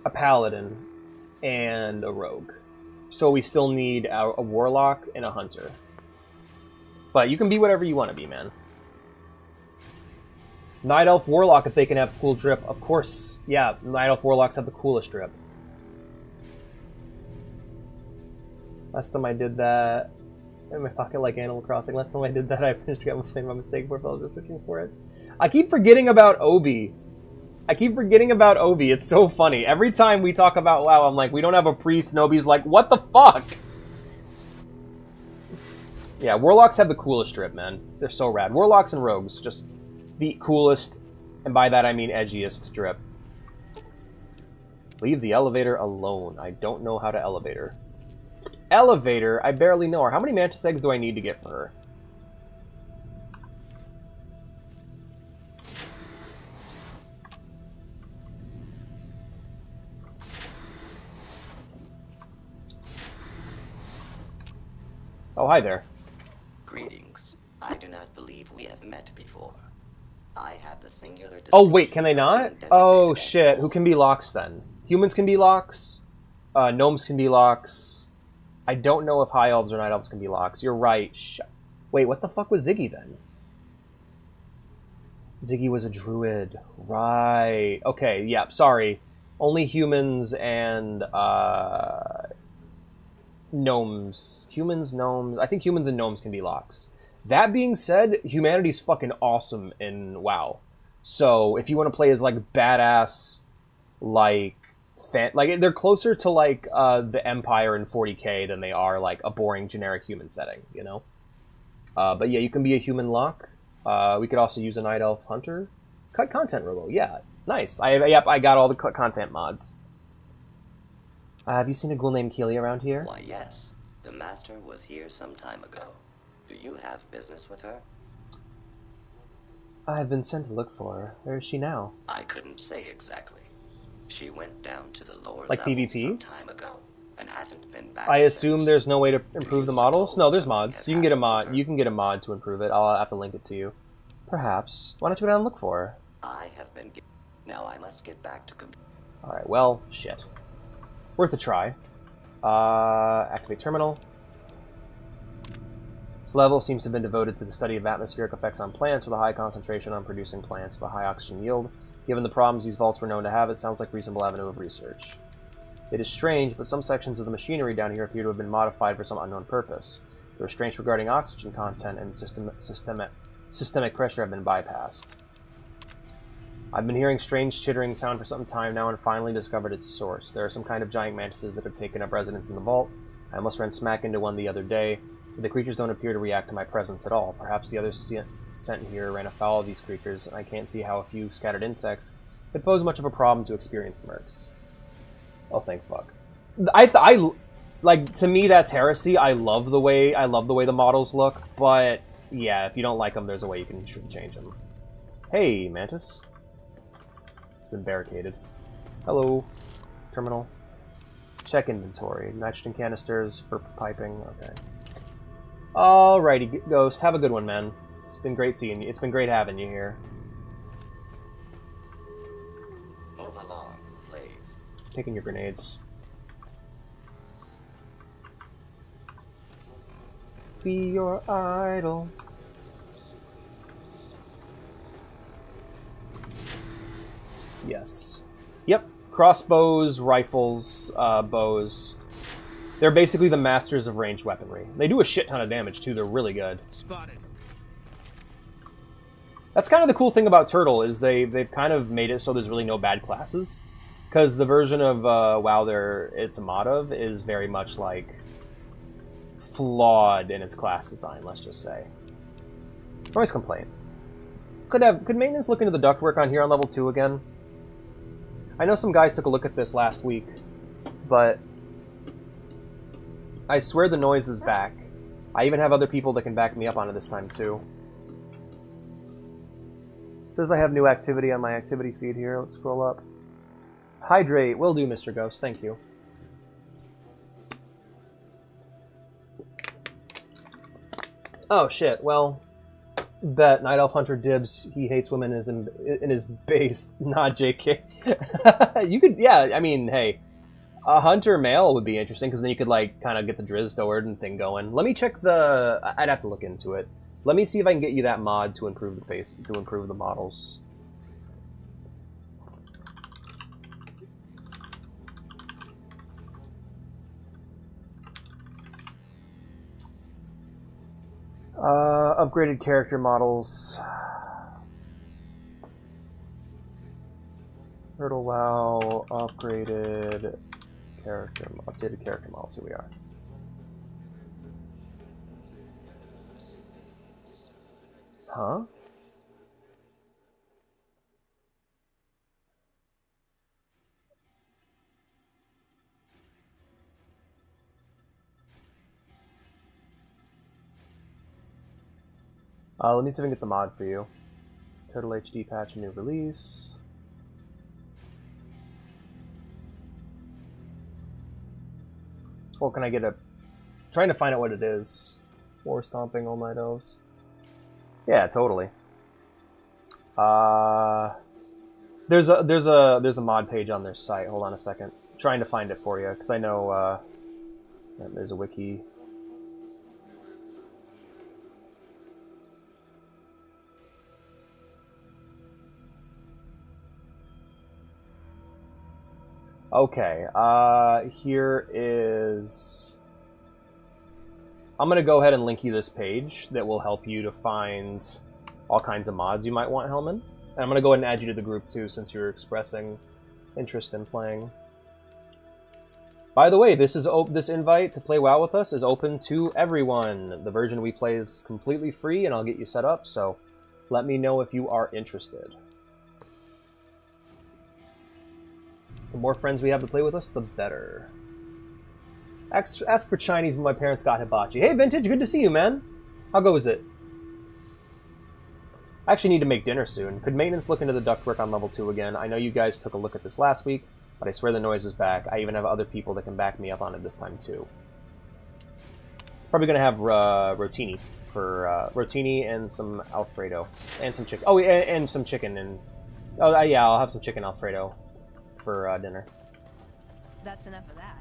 a paladin, and a rogue. So we still need a warlock and a hunter. But you can be whatever you want to be, man. Night Elf Warlock, if they can have cool drip. Of course. Yeah, Night Elf Warlocks have the coolest drip. Last time I did that... In my pocket like Animal Crossing. Last time I did that, I finished got my flame by mistake before I was just searching for it. I keep forgetting about Obi. It's so funny. Every time we talk about WoW, I'm like, we don't have a priest, and Obi's like, what the fuck? Yeah, Warlocks have the coolest drip, man. They're so rad. Warlocks and Rogues, just... the coolest, and by that I mean edgiest drip. Leave the elevator alone. I don't know how to elevate her. Elevator? I barely know her. How many Mantis Eggs do I need to get for her? Oh, hi there. Greetings. I do not believe we have met before. I have the singular... Oh, wait, can they not? Oh, shit. Who can be Locks, then? Humans can be Locks? Gnomes can be locks. I don't know if high elves or night elves can be locks. You're right. Wait, what the fuck was Ziggy then? Ziggy was a druid. Right. Okay, yeah, sorry. Only humans and gnomes. Humans, gnomes. I think humans and gnomes can be locks. That being said, humanity's fucking awesome in WoW. So if you want to play as like badass, like they're closer to like the Empire in 40k than they are like a boring generic human setting, you know. But yeah, you can be a human lock. We could also use a night elf hunter. Cut content robo. Yeah, nice. I got all the cut content mods. Have you seen a ghoul named Keely around here? Why, yes. The master was here some time ago. Do you have business with her? I've been sent to look for her. Where is she now? I couldn't say exactly. She went down to the lower like levels PvP? some time ago and hasn't been back I since. assume there's no way to improve the models? No, there's mods. You can get a mod. You can get a mod to improve it. I'll have to link it to you. Perhaps. Why don't you go down and look for her? I have been. Now I must get back to. All right. Well, shit. Worth a try. Activate terminal. This level seems to have been devoted to the study of atmospheric effects on plants with a high concentration on producing plants with a high oxygen yield. Given the problems these vaults were known to have, it sounds like a reasonable avenue of research. It is strange, but some sections of the machinery down here appear to have been modified for some unknown purpose. The restraints regarding oxygen content and systemic pressure have been bypassed. I've been hearing strange chittering sound for some time now and finally discovered its source. There are some kind of giant mantises that have taken up residence in the vault. I almost ran smack into one the other day, but the creatures don't appear to react to my presence at all. Perhaps the others sent here ran afoul of these creatures, and I can't see how a few scattered insects could pose much of a problem to experienced mercs. Oh, thank fuck. I like, to me that's heresy. I love the way the models look, but yeah, if you don't like them, there's a way you can change them. Hey, Mantis. It's been barricaded. Hello. Terminal. Check inventory. Nitrogen canisters for piping. Okay. Alrighty, Ghost. Have a good one, man. It's been great seeing you. It's been great having you here. Move along, please. Taking your grenades. Be your idol. Yes. Yep. Crossbows, rifles, bows. They're basically the masters of ranged weaponry. They do a shit ton of damage, too. They're really good. Spotted. That's kind of the cool thing about Turtle, is they've kind of made it so there's really no bad classes. Because the version of WoW it's a mod of is very much, like, flawed in its class design, let's just say. Noise complaint. Could maintenance look into the ductwork on here on level 2 again? I know some guys took a look at this last week, but I swear the noise is back. I even have other people that can back me up on it this time, too. It says I have new activity on my activity feed here. Let's scroll up. Hydrate. Will do, Mr. Ghost. Thank you. Oh, shit. Well, bet Night Elf Hunter dibs. He hates women in his base. Not JK. You could, yeah, I mean, hey. A hunter male would be interesting, because then you could, like, kind of get the Drizzt Sword and thing going. Let me check the... I'd have to look into it. Let me see if I can get you that mod to improve the face, to improve the models. Upgraded character models. Turtle WoW, updated character models. Here we are. Huh? Let me see if I can get the mod for you. Total HD patch, new release. Or can I get a... Trying to find out what it is. War Stomping, All Night Elves. Yeah, totally. There's a mod page on their site. Hold on a second. trying to find it for you, because I know there's a wiki. Okay, here is... I'm going to go ahead and link you this page that will help you to find all kinds of mods you might want, Hellman. And I'm going to go ahead and add you to the group, too, since you're expressing interest in playing. By the way, this invite to play WoW with us is open to everyone. The version we play is completely free, and I'll get you set up, so let me know if you are interested. The more friends we have to play with us, the better. Ask for Chinese when my parents got hibachi. Hey, Vintage, good to see you, man. How goes it? I actually need to make dinner soon. Could maintenance look into the ductwork on level 2 again? I know you guys took a look at this last week, but I swear the noise is back. I even have other people that can back me up on it this time, too. Probably going to have rotini for rotini and some Alfredo. And some chicken. Oh, and some chicken. And oh, yeah, I'll have some chicken Alfredo for dinner. That's enough of that.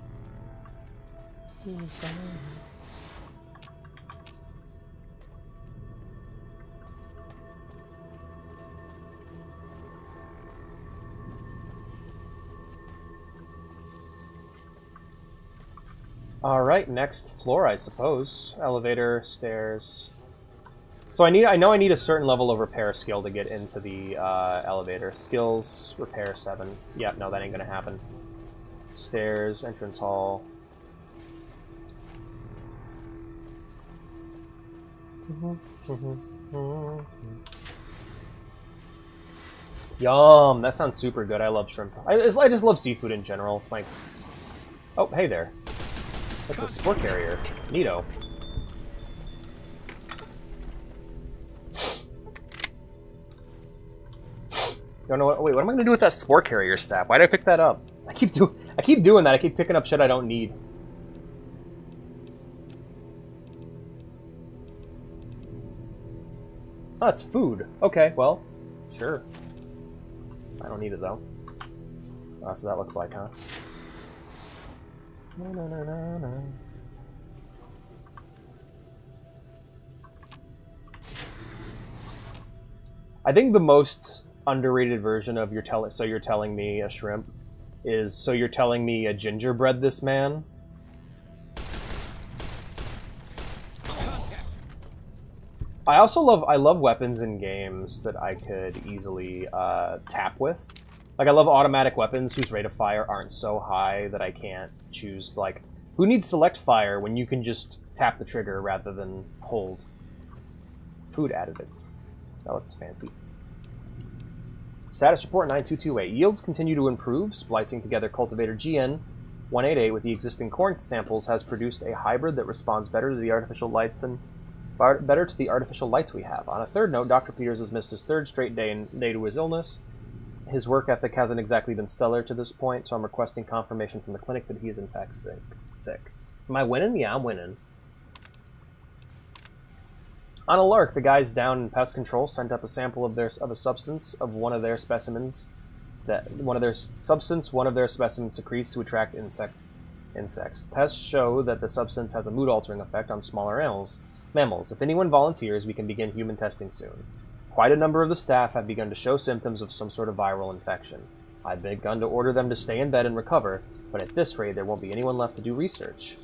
Alright, next floor, I suppose. Elevator, stairs. So I know I need a certain level of repair skill to get into the elevator. Skills, repair 7. Yeah, no, that ain't gonna happen. Stairs, entrance hall. Yum, that sounds super good. I love shrimp. I just love seafood in general. It's my... Oh, hey there. That's a spore carrier. Neato. Don't know what. Wait, what am I gonna do with that spore carrier sap? Why did I pick that up? I keep doing that. I keep picking up shit I don't need. Oh, that's food. Okay, well, sure. I don't need it though. Oh, that's what that looks like, huh? No. I think the most underrated version of you're telling me a shrimp is so you're telling me a gingerbread this man. I love weapons in games that I could easily tap with. Like, I love automatic weapons whose rate of fire aren't so high that I can't choose, like... Who needs select fire when you can just tap the trigger rather than hold? Food additive. That looks fancy. Status report 9228. Yields continue to improve. Splicing together cultivator GN 188 with the existing corn samples has produced a hybrid that responds better to the artificial lights we have. On a third note, Dr. Peters has missed his third straight day to his illness. His work ethic hasn't exactly been stellar to this point, so I'm requesting confirmation from the clinic that he is in fact sick. Am I winning? Yeah, I'm winning. On a lark, the guys down in pest control sent up a sample of a substance of one of their specimens one of their specimens secretes to attract insects. Tests show that the substance has a mood-altering effect on smaller mammals. If anyone volunteers, we can begin human testing soon. Quite a number of the staff have begun to show symptoms of some sort of viral infection. I've begun to order them to stay in bed and recover, but at this rate there won't be anyone left to do research.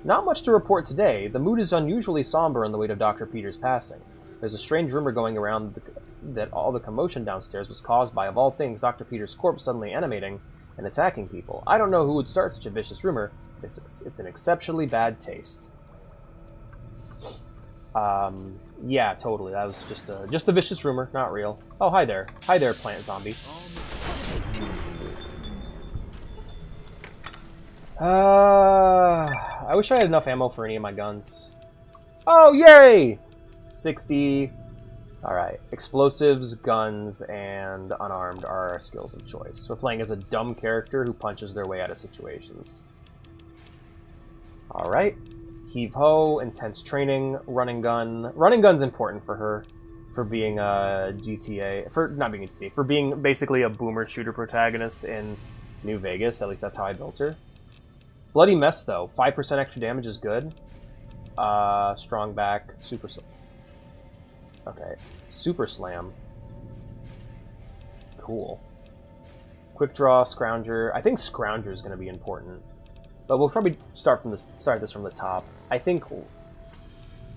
Not much to report today. The mood is unusually somber in the wake of Dr. Peters' passing. There's a strange rumor going around that all the commotion downstairs was caused by, of all things, Dr. Peters' corpse suddenly animating and attacking people. I don't know who would start such a vicious rumor. It's an exceptionally bad taste. Yeah, totally. That was just a vicious rumor, not real. Oh, hi there. Hi there, plant zombie. I wish I had enough ammo for any of my guns. Oh, yay! 60. Alright. Explosives, guns, and unarmed are our skills of choice. We're playing as a dumb character who punches their way out of situations. Alright. Heave-ho, intense training, running gun. Running gun's important for her, for being a GTA, for being basically a boomer shooter protagonist in New Vegas, at least that's how I built her. Bloody Mess, though. 5% extra damage is good. Strong back. Super... Okay. Super Slam. Cool. Quick Draw, Scrounger. I think Scrounger is going to be important. But we'll probably start this from the top. I think...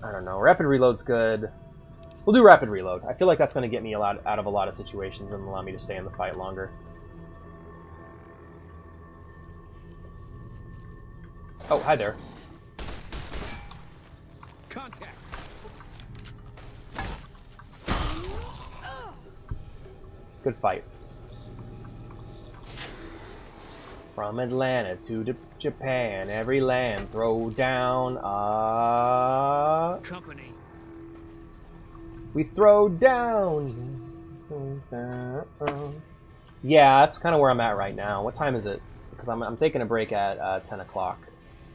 I don't know. Rapid Reload's good. We'll do Rapid Reload. I feel like that's going to get me out of a lot of situations and allow me to stay in the fight longer. Oh, hi there. Contact. Good fight. From Atlanta to Japan, every land throw down. Company. We throw down. Yeah, that's kind of where I'm at right now. What time is it? Because I'm taking a break at 10 o'clock.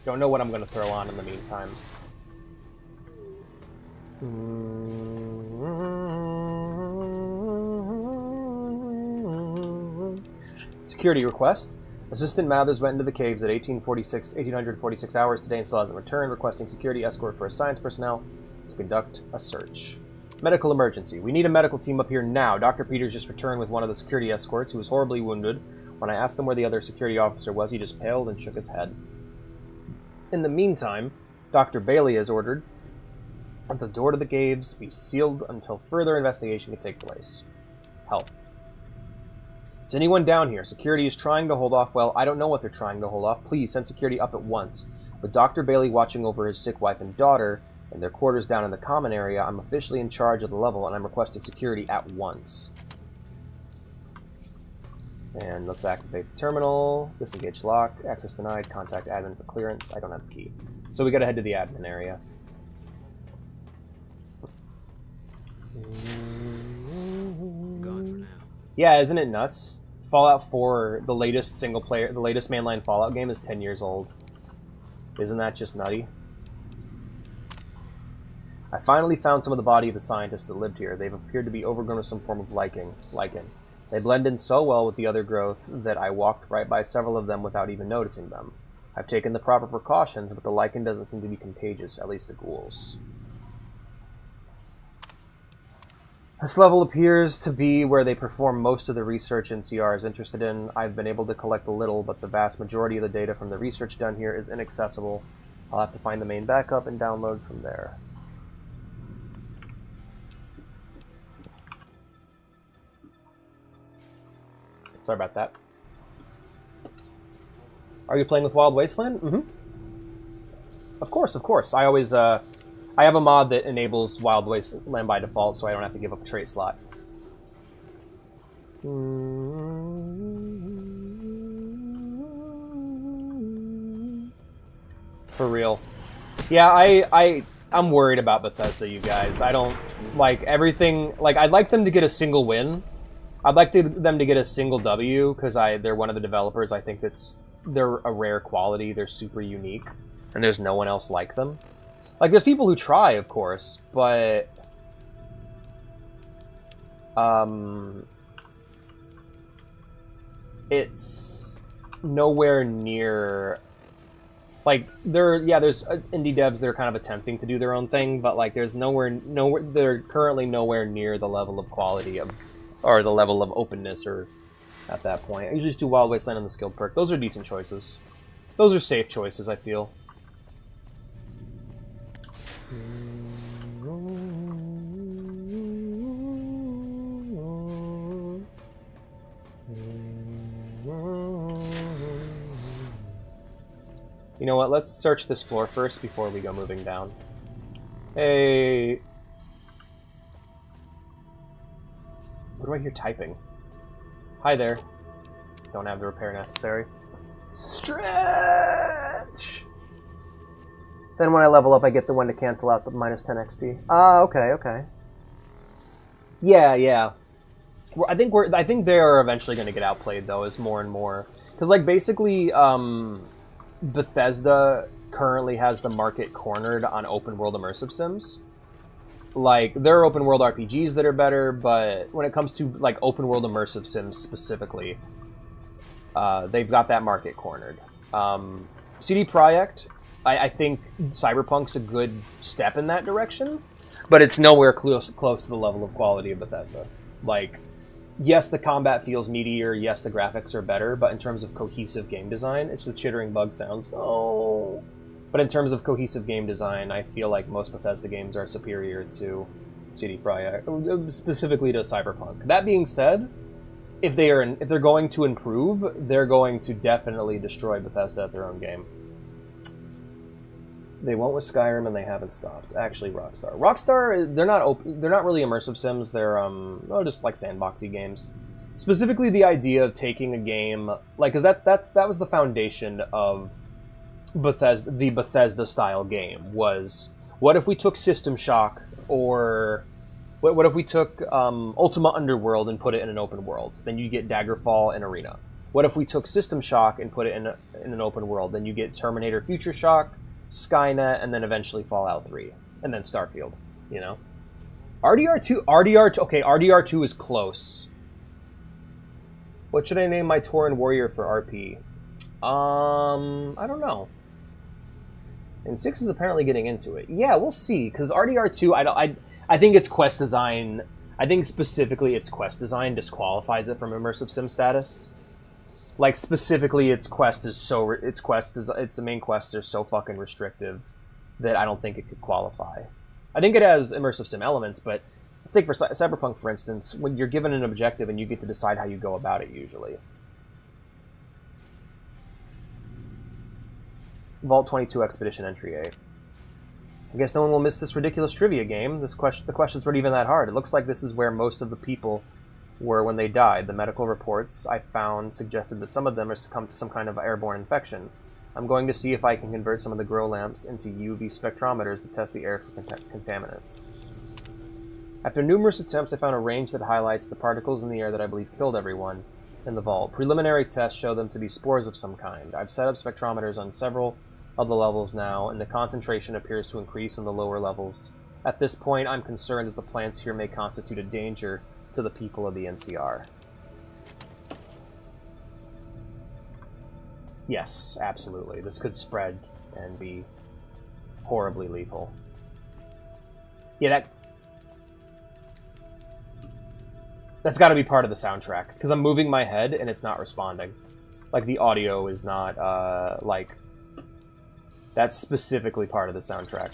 Don't know what I'm going to throw on in the meantime. Security request. Assistant Mathers went into the caves at 1846 hours today and still hasn't returned, requesting security escort for his science personnel to conduct a search. Medical emergency. We need a medical team up here now. Dr. Peters just returned with one of the security escorts who was horribly wounded. When I asked him where the other security officer was, he just paled and shook his head. In the meantime, Dr. Bailey has ordered that the door to the caves be sealed until further investigation can take place. Help. Is anyone down here? Security is trying to hold off. Well, I don't know what they're trying to hold off. Please send security up at once. With Dr. Bailey watching over his sick wife and daughter and their quarters down in the common area, I'm officially in charge of the level, and I'm requesting security at once. And let's activate the terminal. Disengage lock. Access denied. Contact admin for clearance. I don't have the key. So we gotta head to the admin area. Gone for now. Yeah, isn't it nuts? Fallout 4, the latest mainline Fallout game, is 10 years old. Isn't that just nutty? I finally found some of the body of the scientists that lived here. They've appeared to be overgrown with some form of lichen. They blend in so well with the other growth that I walked right by several of them without even noticing them. I've taken the proper precautions, but the lichen doesn't seem to be contagious, at least to ghouls. This level appears to be where they perform most of the research NCR is interested in. I've been able to collect a little, but the vast majority of the data from the research done here is inaccessible. I'll have to find the main backup and download from there. Sorry about that. Are you playing with Wild Wasteland? Mm-hmm. Of course. I always, I have a mod that enables Wild Wasteland by default, so I don't have to give up a trait slot. For real. Yeah, I'm worried about Bethesda, you guys. I don't like everything. Like, I'd like them to get a single win. I'd like them to get a single W, because they're one of the developers. I think they're a rare quality. They're super unique, and there's no one else like them. Like, there's people who try, of course, but it's nowhere near. Like, there's indie devs that are kind of attempting to do their own thing, but like, they're currently nowhere near the level of quality or the level of openness, or at that point. I usually just do Wild Wasteland and the skilled perk. Those are decent choices. Those are safe choices, I feel. You know what, let's search this floor first before we go moving down. Hey... What do I hear typing? Hi there. Don't have the repair necessary. Stretch! Then when I level up, I get the one to cancel out the minus 10 XP. Ah, okay. Yeah. I think they are eventually going to get outplayed, though, as more and more. Because, like, basically, Bethesda currently has the market cornered on open-world immersive sims. Like, there are open-world RPGs that are better, but when it comes to, like, open-world immersive sims specifically, They've got that market cornered. CD Projekt, I think Cyberpunk's a good step in that direction, but it's nowhere close to the level of quality of Bethesda. Like, yes, the combat feels meatier, yes, the graphics are better, but in terms of cohesive game design, it's the chittering bug sounds. Oh. But in terms of cohesive game design, I feel like most Bethesda games are superior to CD Projekt, specifically to Cyberpunk. That being said, if they're going to improve, they're going to definitely destroy Bethesda at their own game. They went with Skyrim and they haven't stopped. Actually, Rockstar, they're not really immersive sims. They're just like sandboxy games. Specifically, the idea of taking a game like, because that was the foundation of Bethesda, the Bethesda style game was, what if we took System Shock, or what if we took Ultima Underworld and put it in an open world? Then you get Daggerfall and Arena. What if we took System Shock and put it in an open world? Then you get Terminator Future Shock, Skynet, and then eventually Fallout 3, and then Starfield, you know? RDR2 is close. What should I name my Tauren Warrior for RP? I don't know. And 6 is apparently getting into it. Yeah, we'll see, because RDR2, I think its quest design, I think specifically its quest design disqualifies it from immersive sim status. Like, specifically, its main quests are so fucking restrictive that I don't think it could qualify. I think it has immersive sim elements, but let's take for Cyberpunk, for instance, when you're given an objective and you get to decide how you go about it, usually. Vault 22 Expedition Entry 8. I guess no one will miss this ridiculous trivia game. The questions weren't even that hard. It looks like this is where most of the people were when they died. The medical reports I found suggested that some of them are succumbed to some kind of airborne infection. I'm going to see if I can convert some of the grow lamps into UV spectrometers to test the air for contaminants. After numerous attempts, I found a range that highlights the particles in the air that I believe killed everyone in the vault. Preliminary tests show them to be spores of some kind. I've set up spectrometers on several of the levels now, and the concentration appears to increase in the lower levels. At this point, I'm concerned that the plants here may constitute a danger to the people of the NCR. Yes, absolutely. This could spread and be horribly lethal. Yeah, that's got to be part of the soundtrack, because I'm moving my head and it's not responding. Like, the audio is not, that's specifically part of the soundtrack.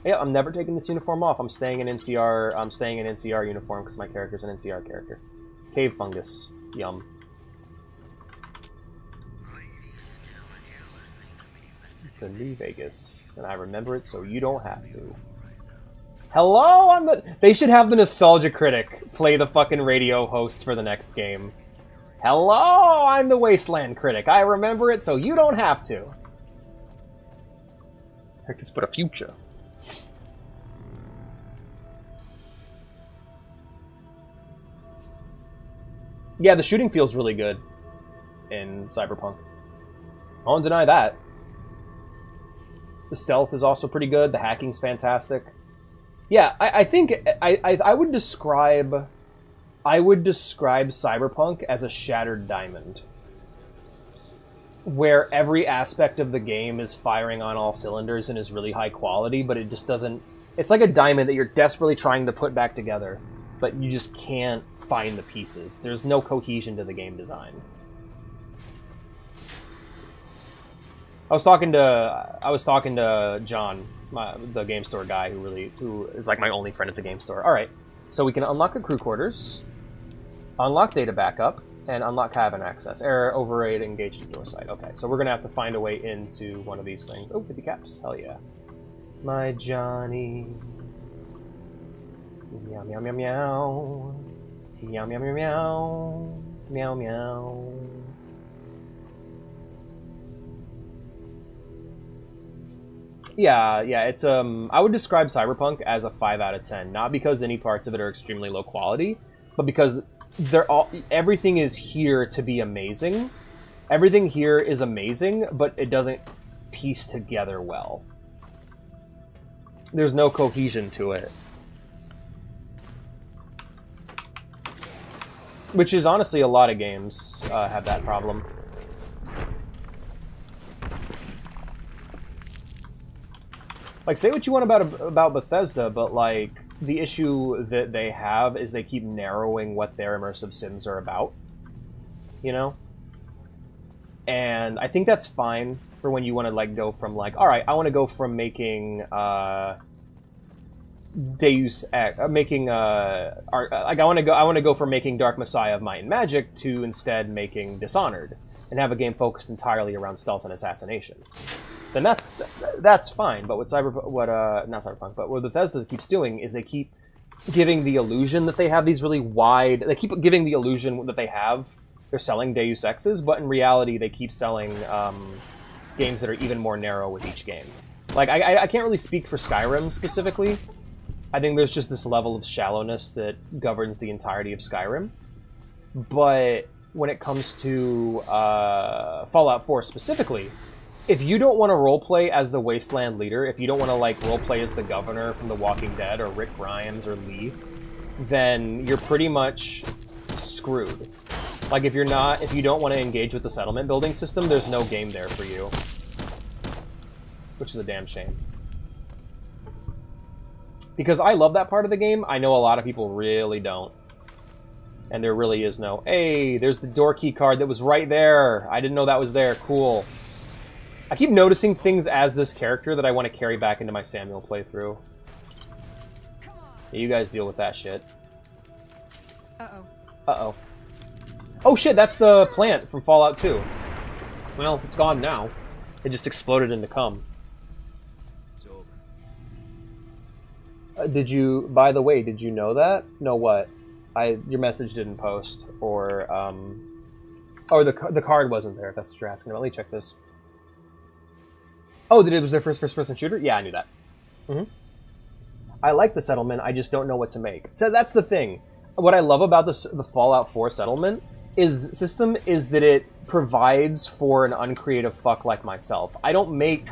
Yeah, I'm never taking this uniform off. I'm staying in NCR uniform because my character's an NCR character. Cave fungus. Yum. The New Vegas. And I remember it so you don't have to. Hello, they should have the Nostalgia Critic play the fucking radio host for the next game. Hello, I'm the Wasteland Critic. I remember it so you don't have to. Characters for the future. Yeah, the shooting feels really good in Cyberpunk. I won't deny that. The stealth is also pretty good. The hacking's fantastic. Yeah, I think I would describe Cyberpunk as a shattered diamond, where every aspect of the game is firing on all cylinders and is really high quality, but it just doesn't. It's like a diamond that you're desperately trying to put back together, but you just can't find the pieces. There's no cohesion to the game design. I was talking to John, the game store guy, who is like my only friend at the game store. All right, so we can unlock the crew quarters, unlock data backup, and unlock cabin access. Error override engaged in door site. Okay, so we're gonna have to find a way into one of these things. Oh, 50 caps. Hell yeah. My Johnny. Meow meow meow meow. Meow meow meow meow. Meow meow. Yeah, it's I would describe Cyberpunk as a 5 out of 10, not because any parts of it are extremely low quality, but because everything is here to be amazing. Everything here is amazing, but it doesn't piece together well. There's no cohesion to it. Which is honestly a lot of games have that problem. Like, say what you want about Bethesda, but like the issue that they have is they keep narrowing what their immersive sims are about. You know? And I think that's fine for when you want to like go from like, all right, I want to go from making Deus Ex, making like I want to go from making Dark Messiah of Might and Magic to instead making Dishonored and have a game focused entirely around stealth and assassination. Then that's fine. But what not Cyberpunk, but what Bethesda keeps doing is they keep giving the illusion that they have these really wide. They keep giving the illusion that they're selling Deus Exes, but in reality they keep selling games that are even more narrow with each game. Like I can't really speak for Skyrim specifically. I think there's just this level of shallowness that governs the entirety of Skyrim. But when it comes to Fallout 4 specifically, if you don't want to roleplay as the Wasteland leader, if you don't want to like roleplay as the governor from The Walking Dead or Rick Grimes or Lee, then you're pretty much screwed. Like if you don't want to engage with the settlement building system, there's no game there for you. Which is a damn shame. Because I love that part of the game, I know a lot of people really don't. And there really is no, hey, there's the door key card that was right there. I didn't know that was there. Cool. I keep noticing things as this character that I want to carry back into my Samuel playthrough. Yeah, you guys deal with that shit. Uh-oh. Uh-oh. Oh shit, that's the plant from Fallout 2. Well, it's gone now. It just exploded into cum. It's over. By the way, did you know that? No, what? Your message didn't post, or the card wasn't there, if that's what you're asking about. Let me check this. Oh, it was their first-person shooter? Yeah, I knew that. I like the settlement, I just don't know what to make. So that's the thing. What I love about the Fallout 4 settlement system is that it provides for an uncreative fuck like myself. I don't make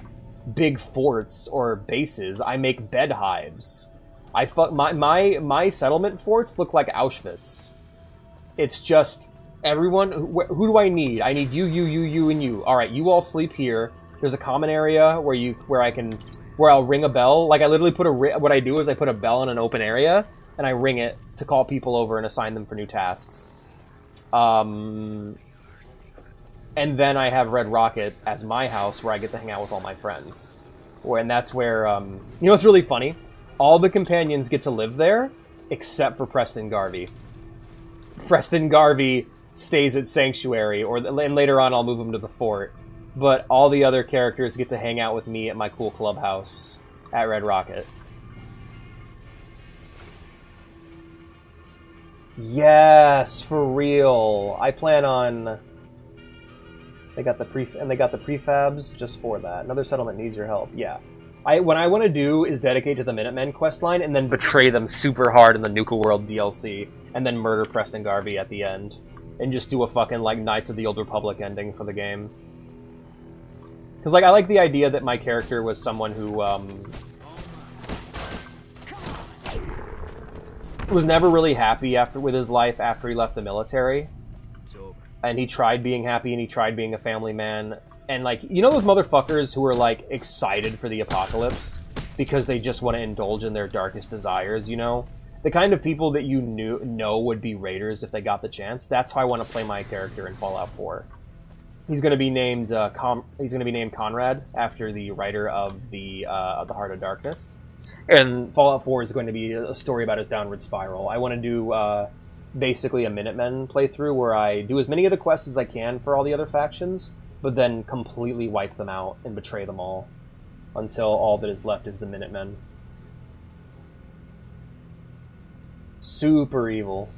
big forts or bases, I make bed hives. My settlement forts look like Auschwitz. It's just everyone. Who do I need? I need you, and you. All right, you all sleep here. There's a common area where I'll ring a bell. Like I literally what I do is I put a bell in an open area and I ring it to call people over and assign them for new tasks. And then I have Red Rocket as my house where I get to hang out with all my friends. And that's where you know what's really funny? All the companions get to live there, except for Preston Garvey. Preston Garvey stays at Sanctuary, and later on I'll move him to the fort. But all the other characters get to hang out with me at my cool clubhouse at Red Rocket. Yes, for real. I plan on... They got the prefabs just for that. Another settlement needs your help. Yeah. What I want to do is dedicate to the Minutemen questline and then betray them super hard in the Nuka World DLC and then murder Preston Garvey at the end. And just do a fucking, like, Knights of the Old Republic ending for the game. Because, like, I like the idea that my character was someone who, was never really happy with his life after he left the military. It's over. And he tried being happy and he tried being a family man. And, like, you know those motherfuckers who are, like, excited for the apocalypse because they just want to indulge in their darkest desires, you know? The kind of people that you know would be raiders if they got the chance. That's how I want to play my character in Fallout 4. He's going to be named Conrad after the writer of the Heart of Darkness. And Fallout 4 is going to be a story about his downward spiral. I want to do basically a Minutemen playthrough where I do as many of the quests as I can for all the other factions, but then completely wipe them out and betray them all until all that is left is the Minutemen. Super evil.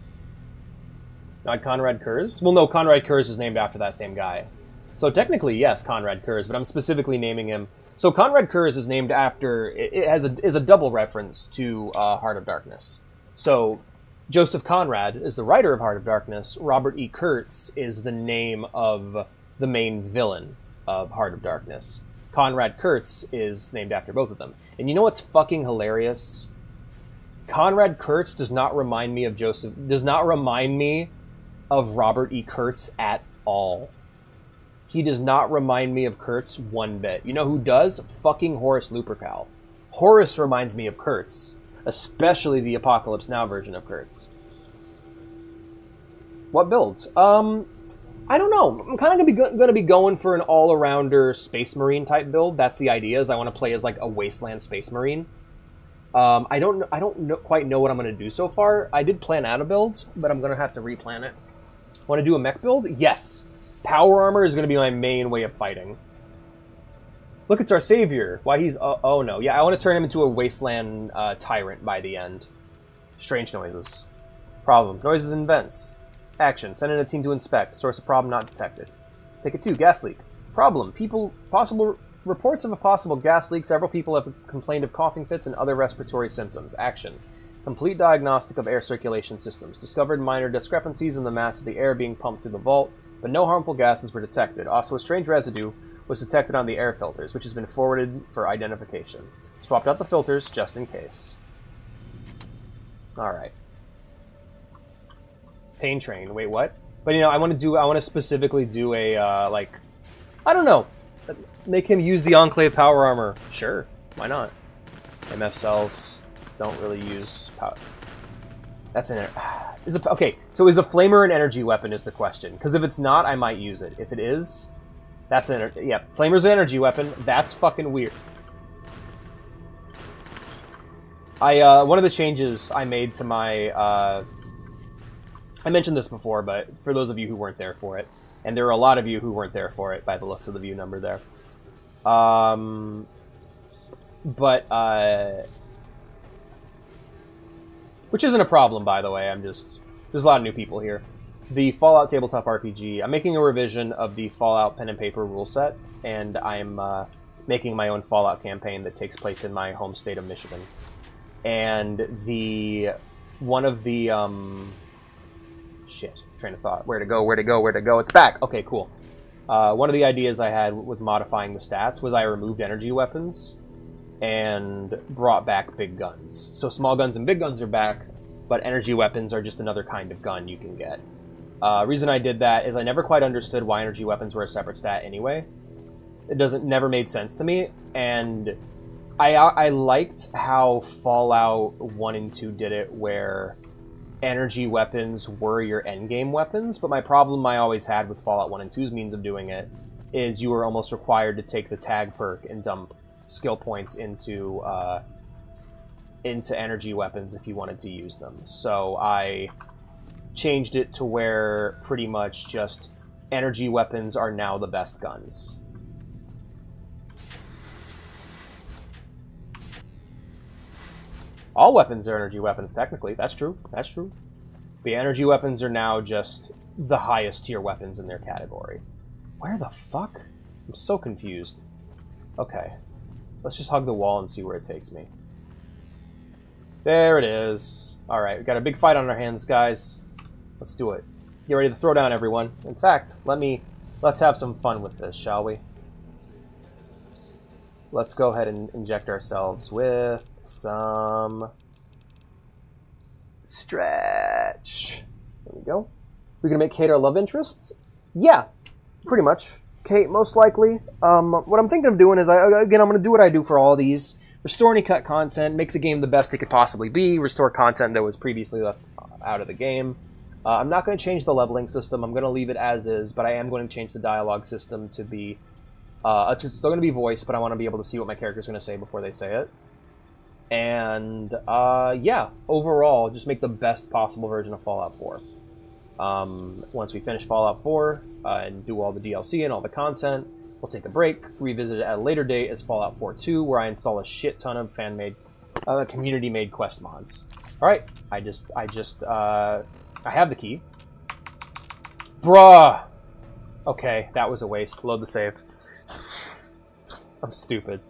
Not Conrad Kurz? Well, no, Conrad Kurz is named after that same guy. So technically, yes, Conrad Kurz, but I'm specifically naming him... So Conrad Kurz is named after... is a double reference to Heart of Darkness. So Joseph Conrad is the writer of Heart of Darkness. Robert E. Kurtz is the name of the main villain of Heart of Darkness. Conrad Kurtz is named after both of them. And you know what's fucking hilarious? Conrad Kurtz does not remind me of Joseph... Does not remind me of Robert E. Kurtz at all. He does not remind me of Kurtz one bit. You know who does? Fucking Horace Lupercal. Horace reminds me of Kurtz, especially the Apocalypse Now version of Kurtz. What builds? I don't know. I'm kind of gonna be going for an all-arounder Space Marine type build. That's the idea. Is I want to play as like a Wasteland Space Marine. I don't quite know what I'm gonna do so far. I did plan out a build, but I'm gonna have to replan it. Want to do a mech build? Yes. Power armor is gonna be my main way of fighting. Look, it's our savior. Why he's oh no. Yeah, I want to turn him into a Wasteland tyrant by the end. Strange noises. Problem. Noises and vents. Action. Send in a team to inspect. Source of problem not detected. Ticket 2. Gas leak. Problem. Possible reports of a possible gas leak. Several people have complained of coughing fits and other respiratory symptoms. Action. Complete diagnostic of air circulation systems. Discovered minor discrepancies in the mass of the air being pumped through the vault, but no harmful gases were detected. Also, a strange residue was detected on the air filters, which has been forwarded for identification. Swapped out the filters just in case. Alright. Pain train. Wait, what? But you know, I want to specifically do a like, I don't know, make him use the Enclave power armor. Sure, why not? MF cells don't really use power. That's an okay. So is a flamer an energy weapon? Is the question? Because if it's not, I might use it. If it is, that's an yeah. Flamer's an energy weapon. That's fucking weird. One of the changes I made to my I mentioned this before, but for those of you who weren't there for it, and there are a lot of you who weren't there for it by the looks of the view number there. Which isn't a problem, by the way. There's a lot of new people here. The Fallout Tabletop RPG. I'm making a revision of the Fallout pen and paper rule set, and I'm making my own Fallout campaign that takes place in my home state of Michigan. And one of the shit, train of thought. Where to go? It's back. Okay, cool. One of the ideas I had with modifying the stats was I removed energy weapons and brought back big guns. So small guns and big guns are back, but energy weapons are just another kind of gun you can get. Reason I did that is I never quite understood why energy weapons were a separate stat anyway. It never made sense to me, and I liked how Fallout 1 and 2 did it, where energy weapons were your endgame weapons, but my problem I always had with Fallout 1 and 2's means of doing it is you were almost required to take the tag perk and dump skill points into energy weapons if you wanted to use them. So I changed it to where pretty much just energy weapons are now the best guns. All weapons are energy weapons, technically. That's true. That's true. The energy weapons are now just the highest tier weapons in their category. Where the fuck? I'm so confused. Okay. Let's just hug the wall and see where it takes me. There it is. Alright, we got a big fight on our hands, guys. Let's do it. Get ready to throw down, everyone. In fact, let's have some fun with this, shall we? Let's go ahead and inject ourselves with some stretch. There we go. We're gonna make Kate our love interests? Yeah, pretty much. Kate, most likely. What I'm thinking of doing is, I'm gonna do what I do for all these. Restore any cut content, make the game the best it could possibly be, restore content that was previously left out of the game. I'm not going to change the leveling system. I'm going to leave it as is, but I am going to change the dialogue system to be... it's still going to be voice, but I want to be able to see what my character's going to say before they say it. And, yeah, overall, just make the best possible version of Fallout 4. Once we finish Fallout 4 and do all the DLC and all the content, we'll take a break, revisit it at a later date as Fallout 4 2, where I install a shit ton of fan-made, community-made quest mods. Alright, I have the key. Bruh! Okay, that was a waste. Load the save. I'm stupid.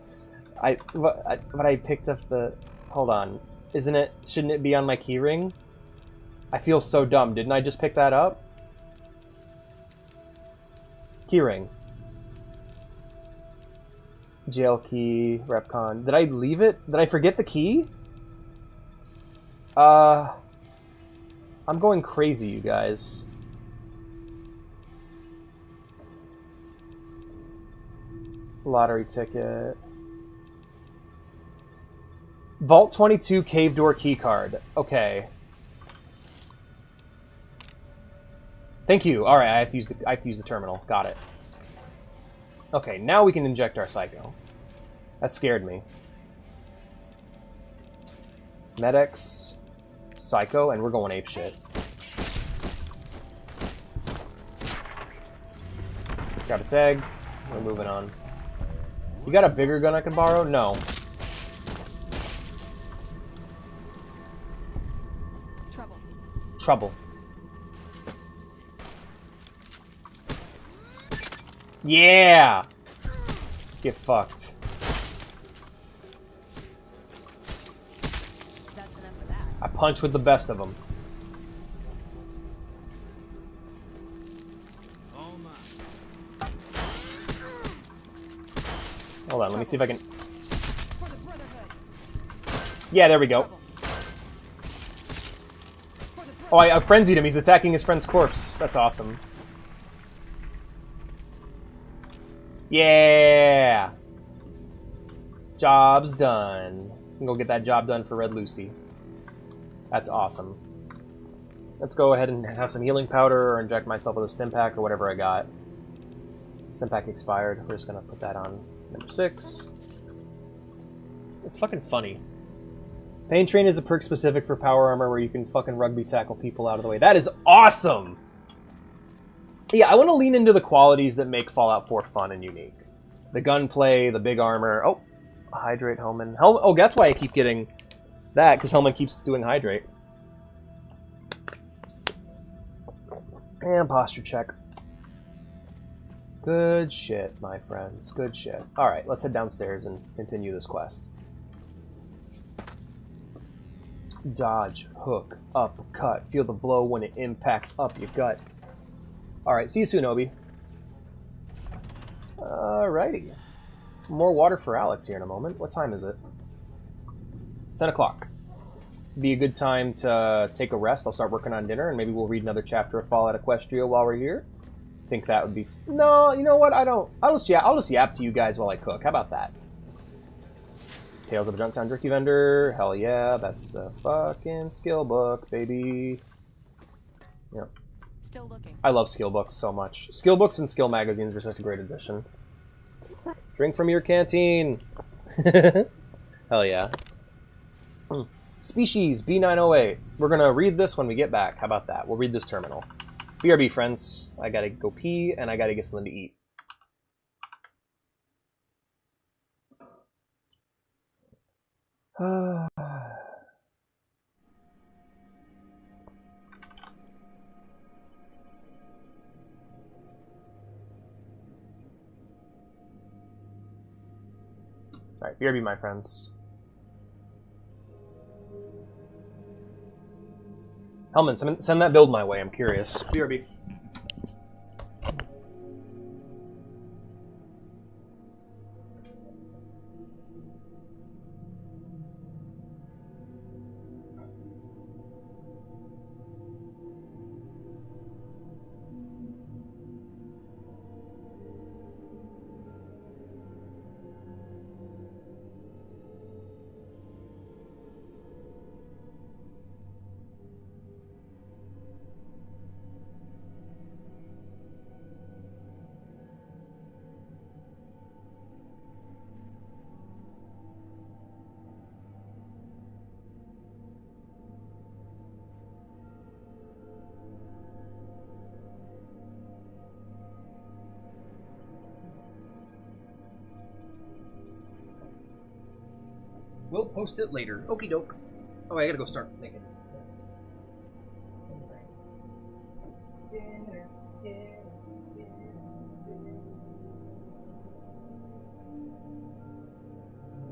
But I picked up the... Hold on. Shouldn't it be on my keyring? I feel so dumb. Didn't I just pick that up? Keyring. Jail key, Repcon. Did I leave it? Did I forget the key? I'm going crazy, you guys. Lottery ticket. Vault 22 cave door keycard. Okay. Thank you. All right, I have to use the terminal. Got it. Okay, now we can inject our psycho. That scared me. Medics, psycho, and we're going apeshit. Grab its egg. We're moving on. You got a bigger gun I can borrow? No. Trouble. Trouble. Yeah! Get fucked. That's enough of that. I punch with the best of them. Hold on, let me see if I can... Yeah, there we go. Oh, I frenzied him. He's attacking his friend's corpse. That's awesome. Yeah! Job's done. We can go get that job done for Red Lucy. That's awesome. Let's go ahead and have some healing powder or inject myself with a stim pack or whatever I got. Stim pack expired. We're just gonna put that on number 6. It's fucking funny. Pain Train is a perk specific for power armor where you can fucking rugby tackle people out of the way. That is awesome! Yeah, I want to lean into the qualities that make Fallout 4 fun and unique. The gunplay, the big armor. Oh, hydrate Hellman. Oh, that's why I keep getting that, because Hellman keeps doing hydrate. And posture check. Good shit, my friends. Good shit. Alright, let's head downstairs and continue this quest. Dodge, hook, uppercut. Feel the blow when it impacts up your gut. Alright, see you soon, Obi. Alrighty. More water for Alex here in a moment. What time is it? It's 10 o'clock. Be a good time to take a rest. I'll start working on dinner, and maybe we'll read another chapter of Fallout Equestria while we're here. I think that would be... No, you know what? I don't... I'll just yap to you guys while I cook. How about that? Tales of a Junktown Jerky Vendor. Hell yeah, that's a fucking skill book, baby. Yep. Still looking. I love skill books so much. Skill books and skill magazines are such a great addition. Drink from your canteen. Hell yeah. Species B908. We're gonna read this when we get back. How about that? We'll read this terminal. BRB, friends. I gotta go pee and I gotta get something to eat. Alright, BRB, my friends. Hellman, send that build my way, I'm curious. BRB. We'll post it later. Okie doke. Oh, I gotta go start making. I'm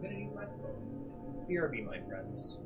gonna need my phone. BRB, my friends.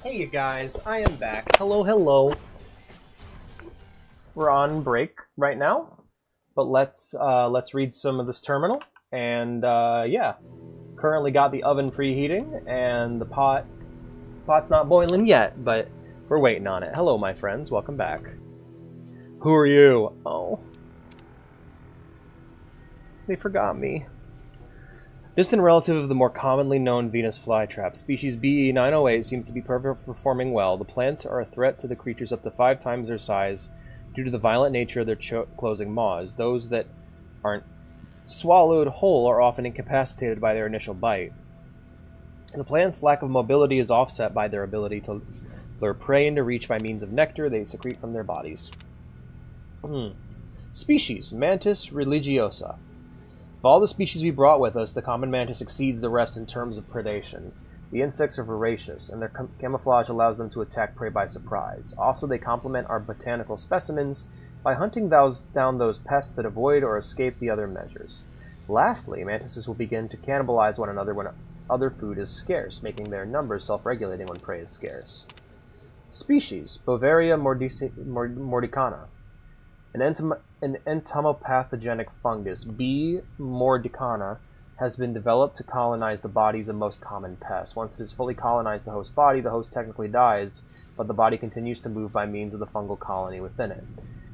Hey you guys, I am back. Hello, hello. We're on break right now, but let's read some of this terminal. And yeah, currently got the oven preheating, and the pot's not boiling yet, but we're waiting on it. Hello, my friends. Welcome back. Who are you? Oh, they forgot me. Distant relative of the more commonly known Venus flytrap, species BE908 seems to be performing well. The plants are a threat to the creatures up to 5 times their size due to the violent nature of their closing maws. Those that aren't swallowed whole are often incapacitated by their initial bite. The plant's lack of mobility is offset by their ability to lure prey into reach by means of nectar they secrete from their bodies. Species, Mantis religiosa. Of all the species we brought with us, the common mantis exceeds the rest in terms of predation. The insects are voracious, and their camouflage allows them to attack prey by surprise. Also, they complement our botanical specimens by hunting down those pests that avoid or escape the other measures. Lastly, mantises will begin to cannibalize one another when other food is scarce, making their numbers self-regulating when prey is scarce. Species, Bovaria mordicana. An entomopathogenic fungus, B. mordicana, has been developed to colonize the bodies of most common pests. Once it has fully colonized the host body, the host technically dies, but the body continues to move by means of the fungal colony within it.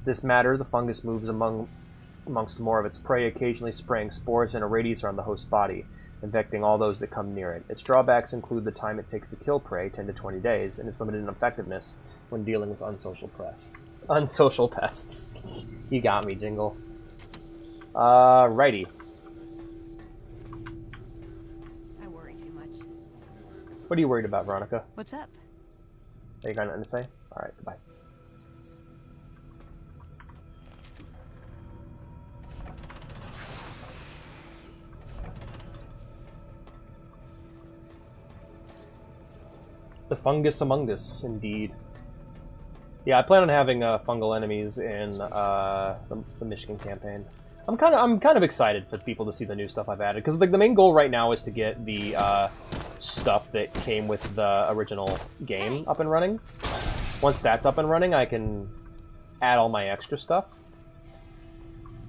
This matter, the fungus moves amongst more of its prey, occasionally spraying spores in a radius around the host body, infecting all those that come near it. Its drawbacks include the time it takes to kill prey, 10 to 20 days, and its limited effectiveness when dealing with unsocial pests. Unsocial pests. You got me, Jingle. Righty. I worry too much. What are you worried about, Veronica? What's up? Are you got nothing to say? Alright, goodbye. The fungus among us, indeed. Yeah, I plan on having fungal enemies in the Michigan campaign. I'm kind of excited for people to see the new stuff I've added, because like the main goal right now is to get the stuff that came with the original game up and running. Once that's up and running, I can add all my extra stuff.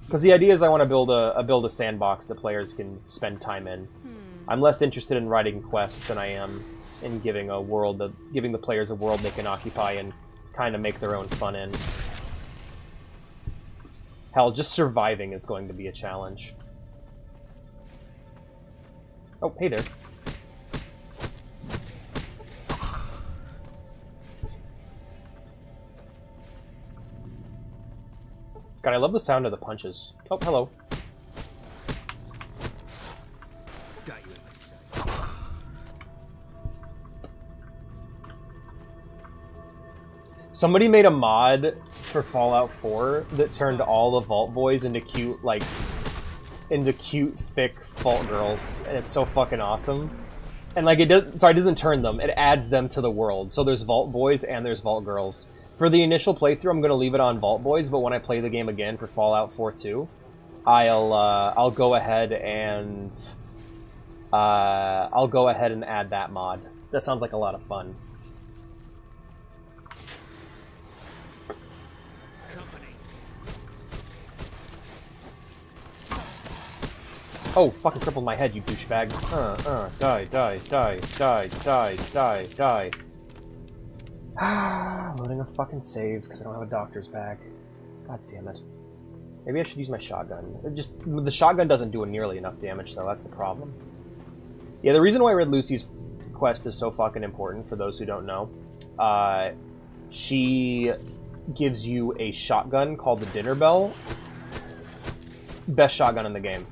Because the idea is I want to build a sandbox that players can spend time in. I'm less interested in writing quests than I am in giving the players a world they can occupy and kind of make their own fun in. Hell, just surviving is going to be a challenge. Oh, hey there. God, I love the sound of the punches. Oh, hello. Got you in my sights. Somebody made a mod for Fallout 4 that turned all the Vault Boys into cute, thick Vault Girls, and it's so fucking awesome. And like, it doesn't turn them, it adds them to the world. So there's Vault Boys and there's Vault Girls. For the initial playthrough, I'm gonna leave it on Vault Boys, but when I play the game again for Fallout 4 2, I'll go ahead and add that mod. That sounds like a lot of fun. Oh, fucking crippled my head, you douchebag. Die. Loading a fucking save, because I don't have a doctor's bag. God damn it. Maybe I should use my shotgun. The shotgun doesn't do nearly enough damage, though. That's the problem. Yeah, the reason why Red Lucy's quest is so fucking important, for those who don't know, she gives you a shotgun called the Dinner Bell. Best shotgun in the game.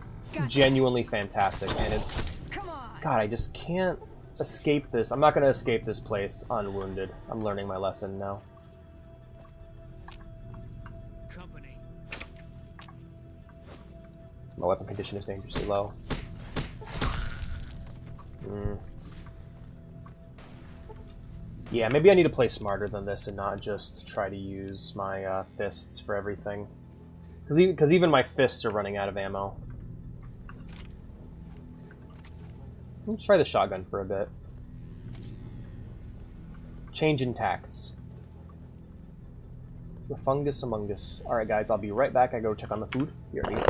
Genuinely fantastic, and it... God, I just can't escape this. I'm not going to escape this place unwounded. I'm learning my lesson now. My weapon condition is dangerously low. Yeah, maybe I need to play smarter than this and not just try to use my fists for everything. Because even my fists are running out of ammo. Let's try the shotgun for a bit. Change in tacts. The fungus among us. Alright guys, I'll be right back. I go check on the food. Here we go.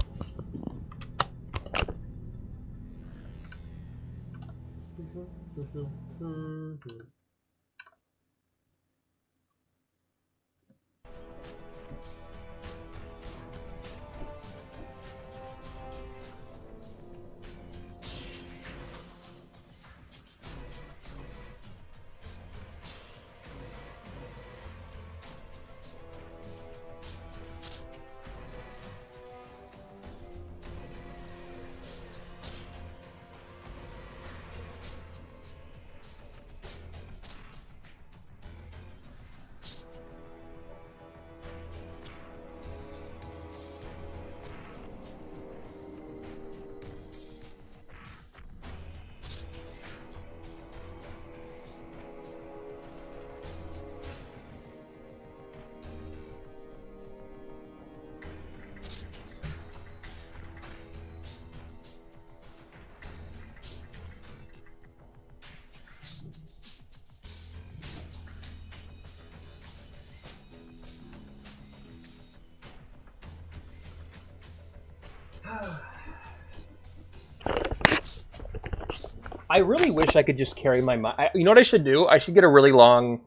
I really wish I could just carry my mic. You know what I should do? I should get a really long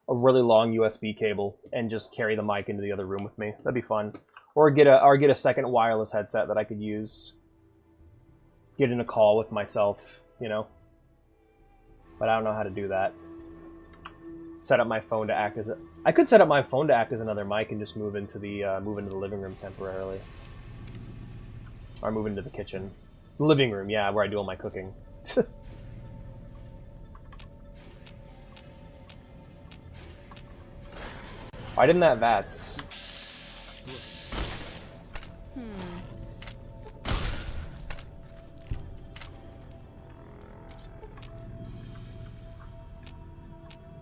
USB cable and just carry the mic into the other room with me. That'd be fun. Or get a second wireless headset that I could use. Get in a call with myself, you know. But I don't know how to do that. Set up my phone to act as a. I could set up my phone to act as another mic and just move into the living room temporarily. Or move into the kitchen. Living room, yeah, where I do all my cooking. Why didn't that VATS?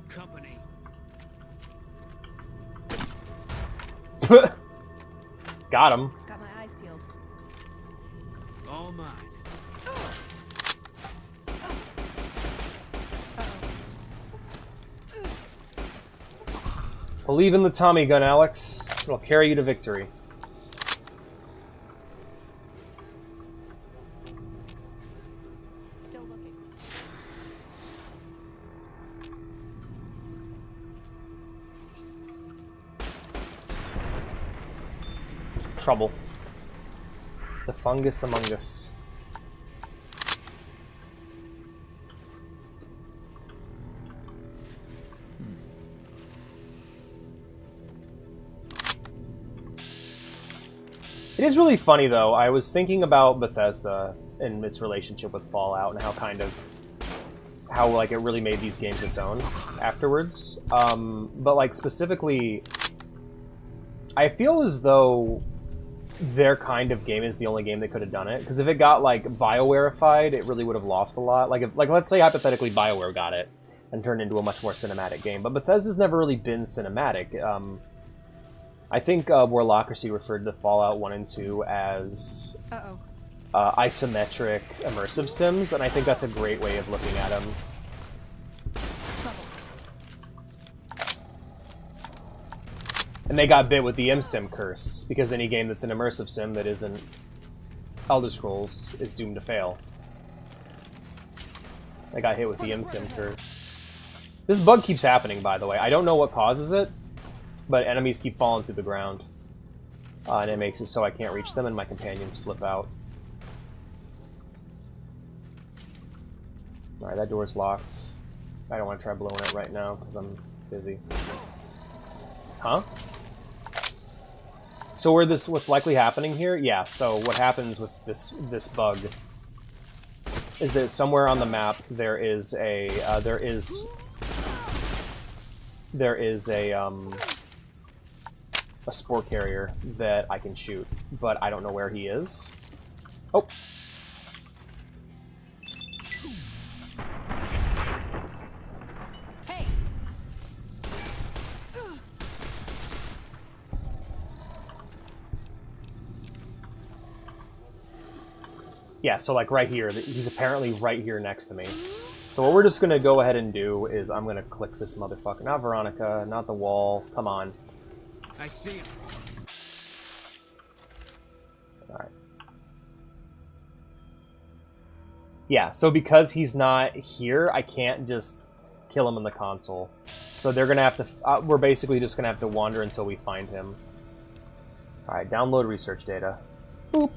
Company. Got him. Got my eyes peeled. All mine. Believe in the Tommy gun, Alex. It'll carry you to victory. Still looking. Trouble. The fungus among us. It is really funny, though. I was thinking about Bethesda and its relationship with Fallout and how like it really made these games its own afterwards. But like specifically, I feel as though their kind of game is the only game that could have done it. Because if it got like BioWareified, it really would have lost a lot. Like let's say hypothetically BioWare got it and turned into a much more cinematic game. But Bethesda's never really been cinematic. I think Warlocracy referred to Fallout 1 and 2 as isometric immersive sims, and I think that's a great way of looking at them. And they got bit with the MSim curse, because any game that's an immersive sim that isn't Elder Scrolls is doomed to fail. They got hit with the MSim curse. This bug keeps happening, by the way. I don't know what causes it, but enemies keep falling through the ground. And it makes it so I can't reach them and my companions flip out. Alright, that door's locked. I don't want to try blowing it right now because I'm busy. Huh? So what's likely happening here? Yeah, so what happens with this bug is that somewhere on the map there is a spore carrier that I can shoot, but I don't know where he is. Oh. Hey. Yeah, so like right here. He's apparently right here next to me. So what we're just going to go ahead and do is I'm going to click this motherfucker. Not Veronica, not the wall. Come on. I see him. Alright. Yeah, so because he's not here, I can't just kill him in the console. So they're going to have to... we're basically just going to have to wander until we find him. Alright, download research data. Boop.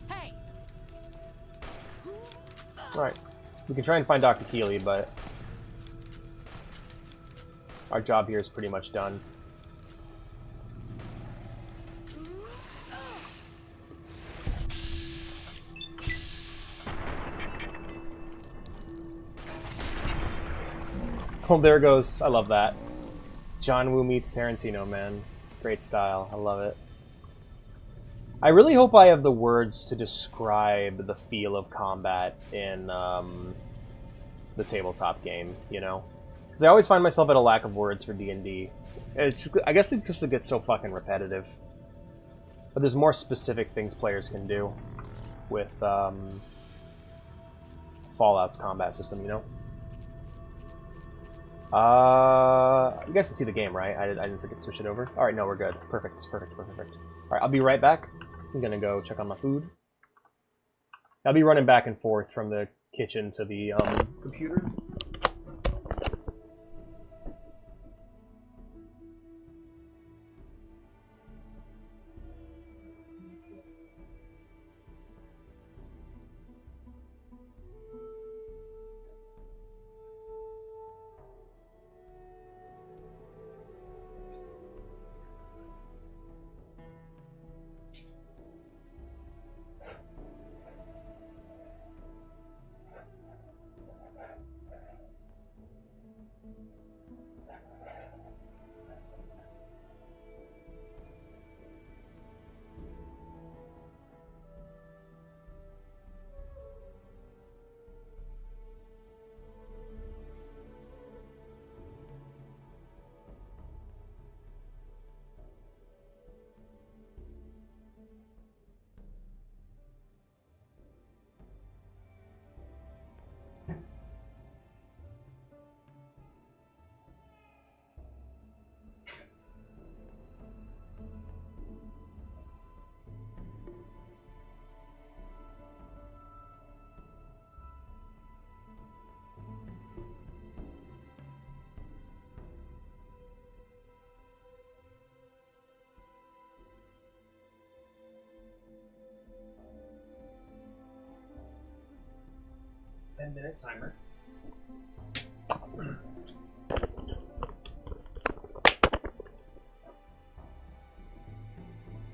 Hey. Alright. We can try and find Dr. Keeley, but... our job here is pretty much done. Oh, there goes. I love that. John Woo meets Tarantino, man. Great style. I love it. I really hope I have the words to describe the feel of combat in the tabletop game, you know? Because I always find myself at a lack of words for D&D. I guess it just gets so fucking repetitive. But there's more specific things players can do with Fallout's combat system, you know? You guys can see the game, right? I didn't forget to switch it over. Alright, no, we're good. Perfect. Alright, I'll be right back. I'm gonna go check on my food. I'll be running back and forth from the kitchen to the computer. Ten-minute timer.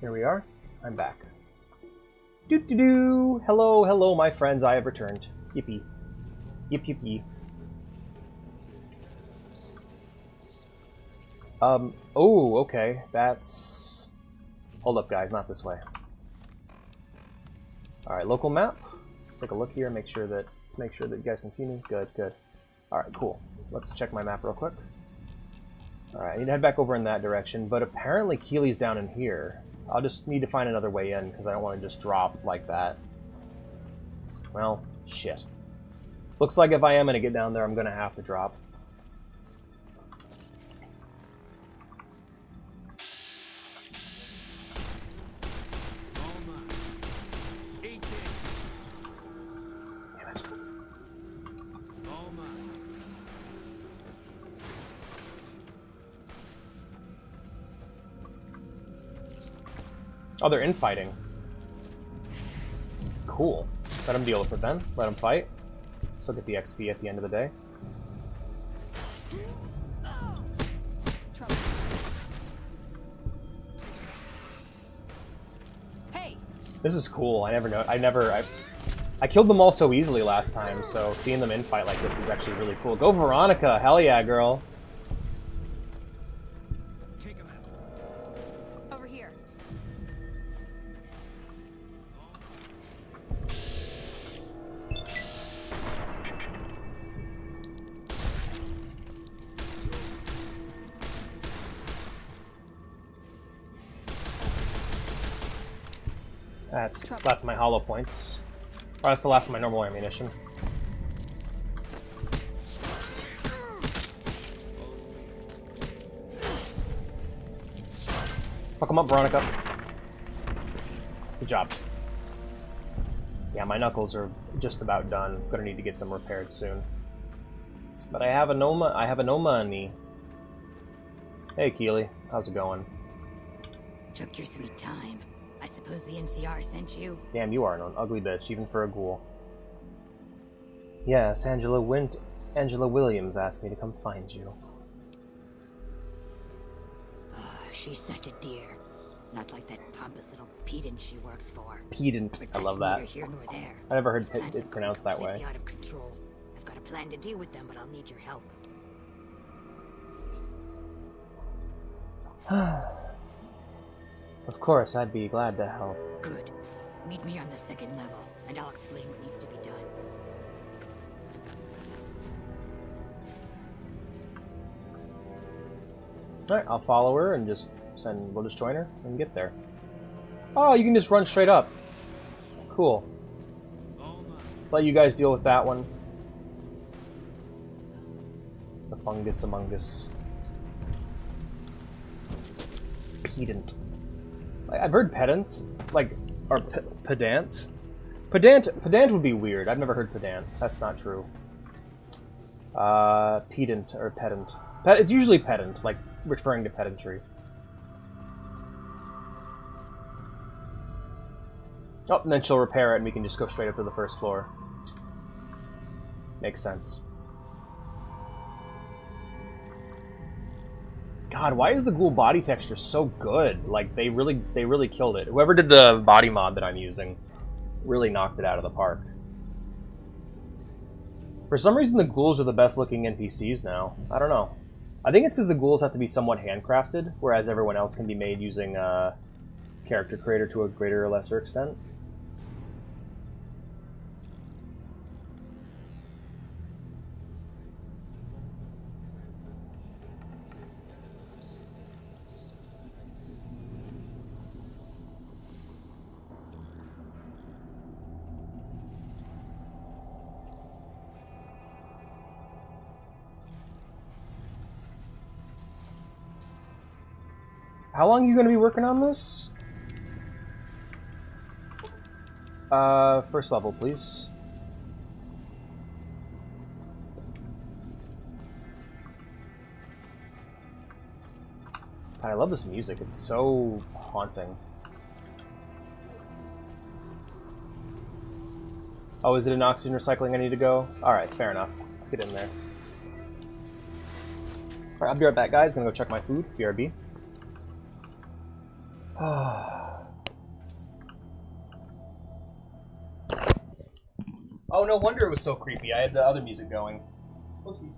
Here we are. I'm back. Doo-doo-doo! Hello, hello, my friends. I have returned. Yippee. Yip, yip, yip. Oh, okay. That's... Hold up, guys. Not this way. Alright, local map. Let's take a look here. Make sure that you guys can see me. Good, good. Alright, cool. Let's check my map real quick. Alright, I need to head back over in that direction, but apparently Keeley's down in here. I'll just need to find another way in, because I don't want to just drop like that. Well, shit. Looks like if I am going to get down there, I'm going to have to drop. Oh, they're infighting. Cool. Let them deal with it then. Let them fight. Still get the XP at the end of the day. Hey. This is cool. I killed them all so easily last time, so seeing them infight like this is actually really cool. Go Veronica! Hell yeah, girl! Over here. That's last of my hollow points. Or that's the last of my normal ammunition. Fuck him up, Veronica. Good job. Yeah, my knuckles are just about done. Gonna need to get them repaired soon. But I have a Noma. I have a no money. Hey, Keely, how's it going? Took your sweet time. I suppose the NCR sent you. Damn, you are an ugly bitch, even for a ghoul. Yes, Angela Williams asked me to come find you. Oh, she's such a dear. Not like that pompous little pedant she works for. Pedant, I love that. Neither here nor there. I never heard it pronounced that way. Out of control. I've got a plan to deal with them, but I'll need your help. Of course, I'd be glad to help. Good. Meet me on the second level, and I'll explain what needs to be done. Alright, I'll follow her and we'll just join her and get there. Oh, you can just run straight up. Cool. Let you guys deal with that one. The fungus among us. Pedant. I've heard pedant, or pedant. Pedant would be weird. I've never heard pedant. That's not true. Pedant or pedant. It's usually pedant, like referring to pedantry. Oh, and then she'll repair it and we can just go straight up to the first floor. Makes sense. God, why is the ghoul body texture so good? Like, they really killed it. Whoever did the body mod that I'm using really knocked it out of the park. For some reason, the ghouls are the best looking NPCs now. I don't know. I think it's because the ghouls have to be somewhat handcrafted, whereas everyone else can be made using character creator to a greater or lesser extent. How long are you going to be working on this? First level, please. God, I love this music. It's so haunting. Oh, is it an oxygen recycling I need to go? Alright, fair enough. Let's get in there. Alright, I'll be right back, guys. Gonna go check my food. BRB. Oh, no wonder it was so creepy. I had the other music going. Whoopsie.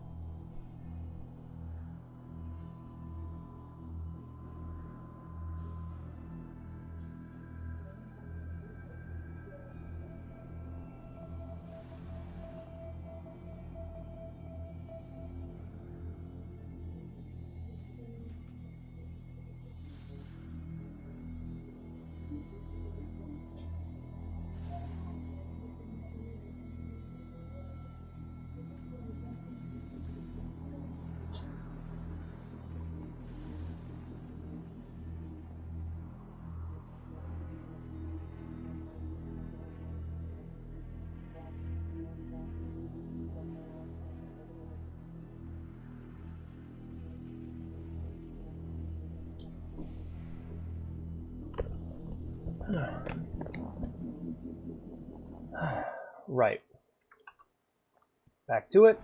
Right. Back to it.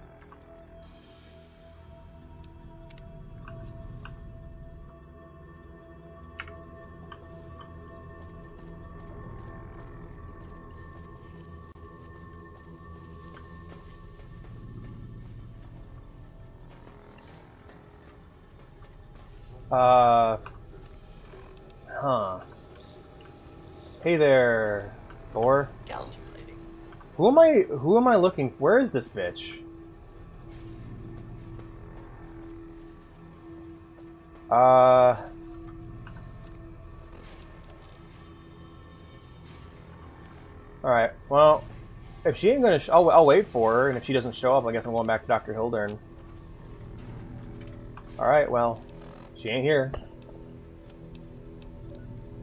Hey there, Thor. Calculating. Who am I looking for? Where is this bitch? Alright, well, if she ain't gonna... I'll wait for her, and if she doesn't show up, I guess I'm going back to Dr. Hildern. Alright, well, she ain't here.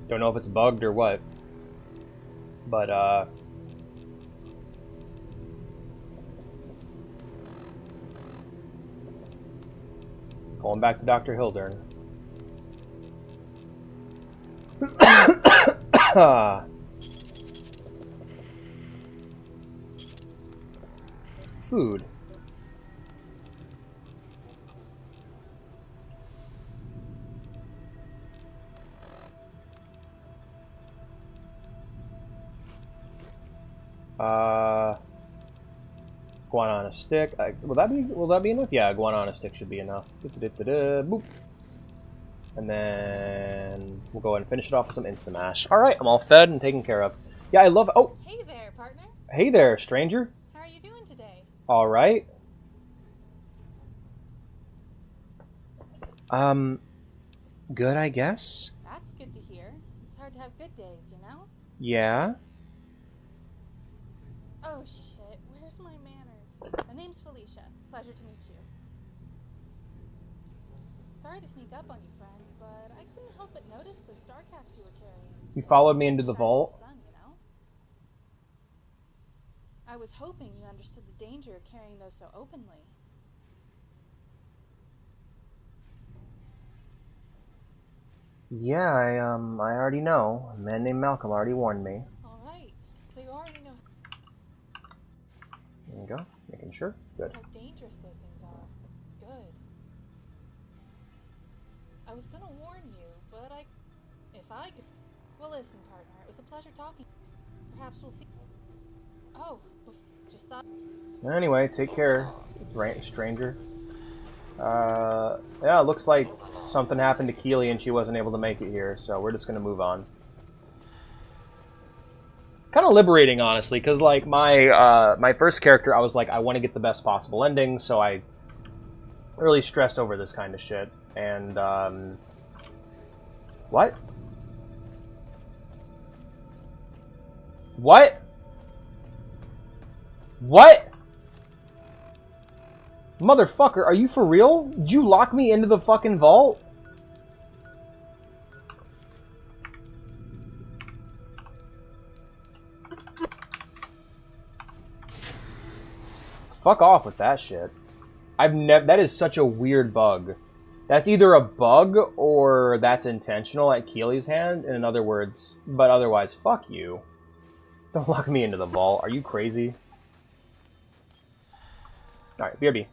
Don't know if it's bugged or what. But, going back to Dr. Hildern. Food. Guan on a stick. Will that be enough? Yeah, guan on a stick should be enough. Boop. And then we'll go ahead and finish it off with some Instamash. Alright, I'm all fed and taken care of. Yeah, I love... Oh! Hey there, partner. Hey there, stranger. How are you doing today? Alright. Good, I guess? That's good to hear. It's hard to have good days, you know? Yeah? Oh shit, where's my manners? My name's Felicia. Pleasure to meet you. Sorry to sneak up on you, friend, but I couldn't help but notice those star caps you were carrying. You followed me into the vault? Sun, you know? I was hoping you understood the danger of carrying those so openly. Yeah, I already know. A man named Malcolm already warned me. Alright, so you already know There you go. Making sure. Good. how dangerous those things are. Good. I was gonna warn you, but if I could... Well, listen, partner, it was a pleasure talking. Perhaps we'll see... Oh, just thought... Anyway, take care, stranger. Yeah, it looks like something happened to Keely and she wasn't able to make it here, so we're just gonna move on. Kind of liberating, honestly, because like my first character, I was like, I want to get the best possible ending, so I really stressed over this kind of shit. And what? What? What? Motherfucker, are you for real? Did you lock me into the fucking vault? Fuck off with that shit. That is such a weird bug. That's either a bug or that's intentional at Keely's hand, in other words. But otherwise, fuck you. Don't lock me into the vault. Are you crazy? Alright, BRB.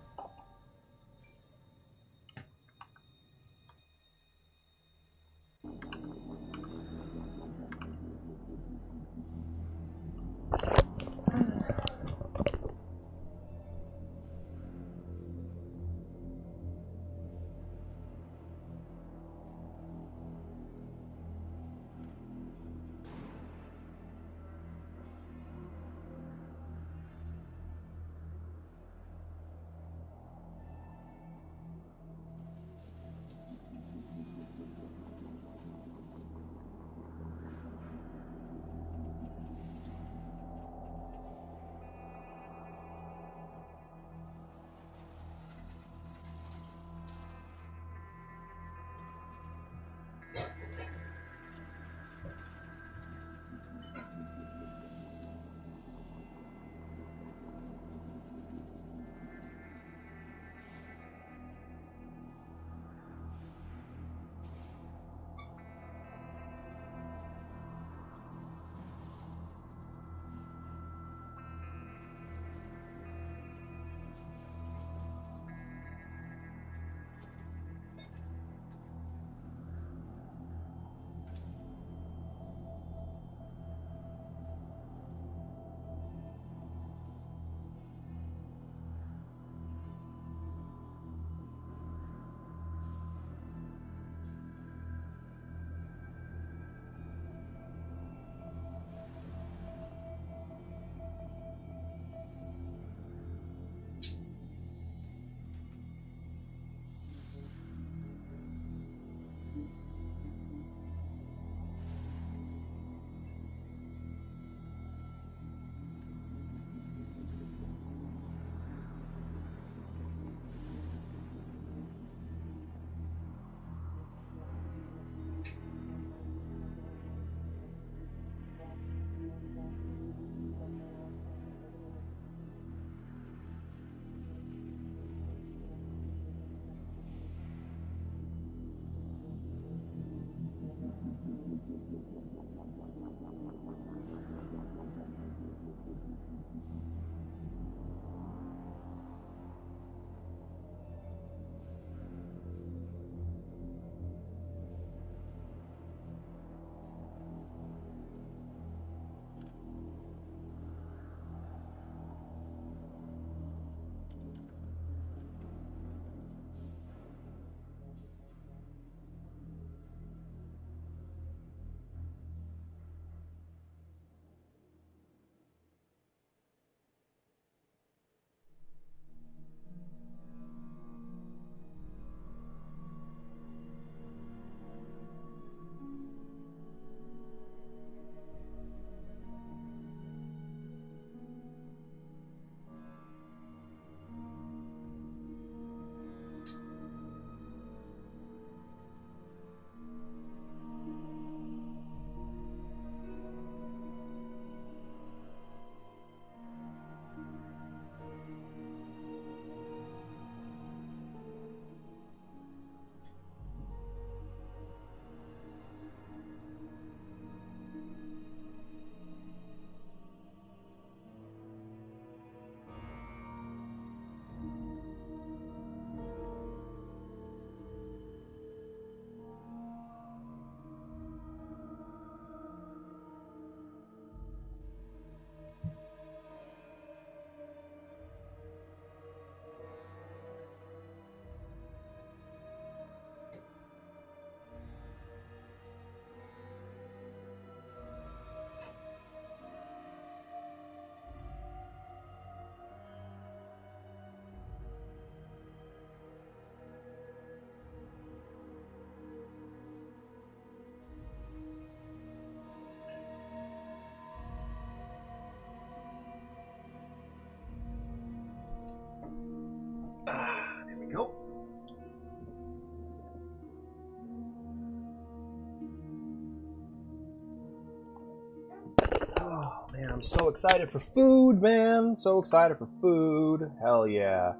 Oh, man, I'm so excited for food, man. So excited for food. Hell yeah.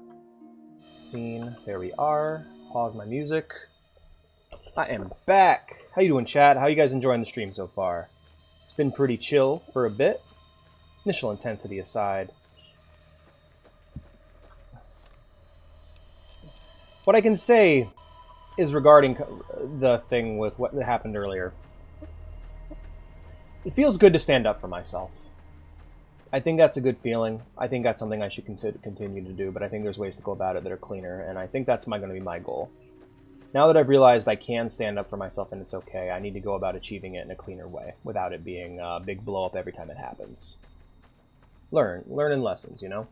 Scene. There we are. Pause my music. I am back. How you doing, chat? How you guys enjoying the stream so far? It's been pretty chill for a bit. Initial intensity aside. What I can say is regarding the thing with what happened earlier. It feels good to stand up for myself. I think that's a good feeling. I think that's something I should continue to do, but I think there's ways to go about it that are cleaner, and I think that's going to be my goal. Now that I've realized I can stand up for myself and it's okay, I need to go about achieving it in a cleaner way, without it being a big blow-up every time it happens. Learning lessons, you know?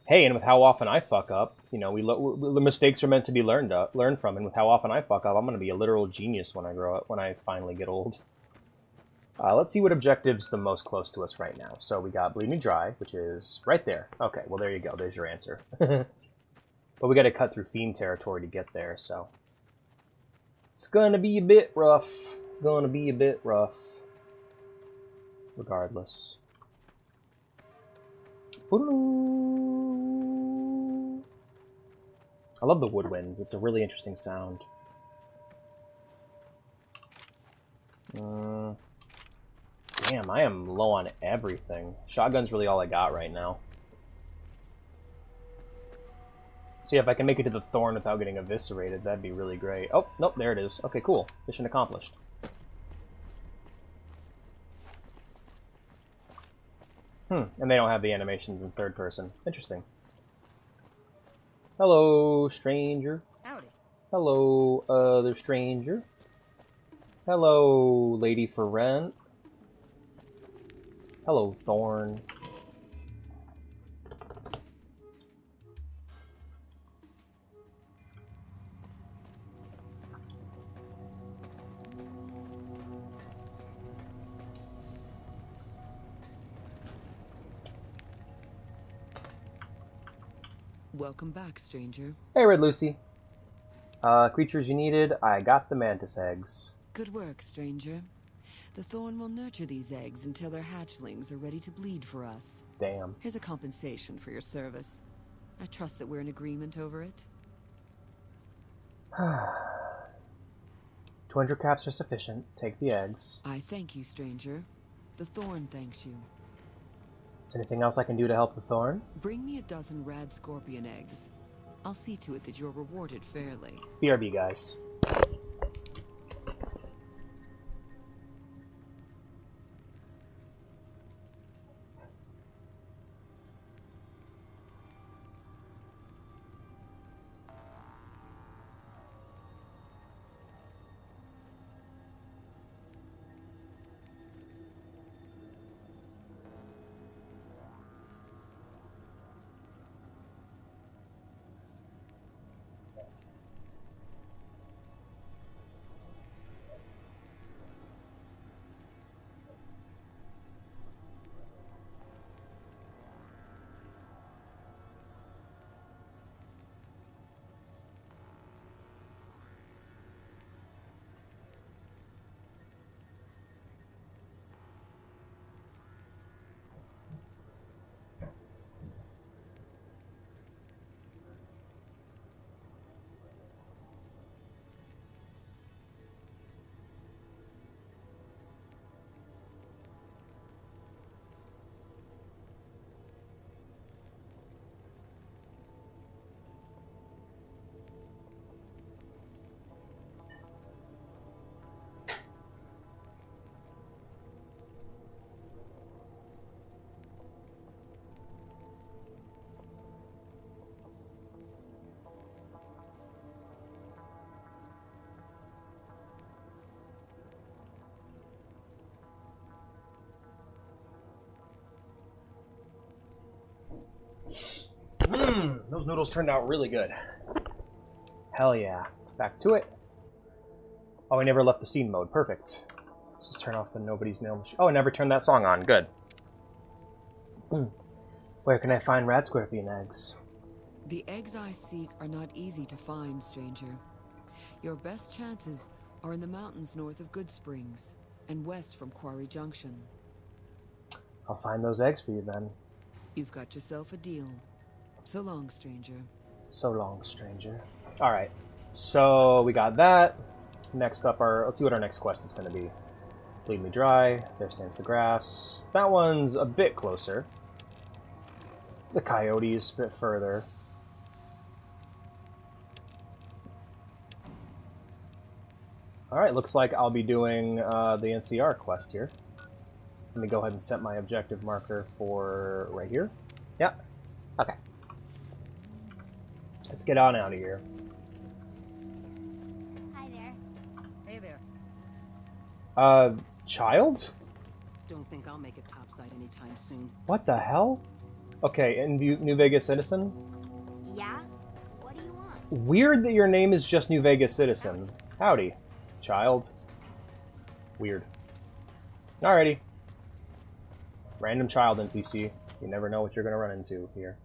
Hey, and with how often I fuck up, you know, the mistakes are meant to be learned from, and with how often I fuck up, I'm going to be a literal genius when I grow up, when I finally get old. Let's see what objective's the most close to us right now. So we got Bleed Me Dry, which is right there. Okay, well there you go, there's your answer. But we got to cut through Fiend territory to get there, so... It's going to be a bit rough. Regardless. I love the woodwinds. It's a really interesting sound. Damn, I am low on everything. Shotgun's really all I got right now. See if I can make it to the thorn without getting eviscerated. That'd be really great. Oh, nope, there it is. Okay, cool. Mission accomplished. And they don't have the animations in third person. Interesting. Hello, stranger. Howdy. Hello, other stranger. Hello, lady for rent. Hello, thorn. Welcome back, stranger. Hey, Red Lucy. Creatures you needed, I got the mantis eggs. Good work, stranger. The thorn will nurture these eggs until their hatchlings are ready to bleed for us. Damn. Here's a compensation for your service. I trust that we're in agreement over it. 200 caps are sufficient. Take the eggs. I thank you, stranger. The thorn thanks you. Is there anything else I can do to help the thorn? Bring me a dozen rad scorpion eggs. I'll see to it that you're rewarded fairly. BRB, guys. Those noodles turned out really good. Hell yeah. Back to it. Oh, I never left the scene mode. Perfect. Let's just turn off the nobody's nail machine. Oh, I never turned that song on. Good. Where can I find rad scorpion eggs? The eggs I seek are not easy to find, stranger. Your best chances are in the mountains north of Good Springs and west from Quarry Junction. I'll find those eggs for you then. You've got yourself a deal. So long, stranger. So long, stranger. Alright, so we got that. Next up, let's see what our next quest is going to be. Bleed Me Dry. There stands the grass. That one's a bit closer. The coyotes a bit further. Alright, looks like I'll be doing the NCR quest here. Let me go ahead and set my objective marker for right here. Yeah. Okay. Let's get on out of here. Hi there. Hey there. Child? Don't think I'll make it topside anytime soon. What the hell? Okay, in New Vegas Citizen? Yeah? What do you want? Weird that your name is just New Vegas Citizen. Howdy, child. Weird. Alrighty. Random child NPC. You never know what you're gonna run into here.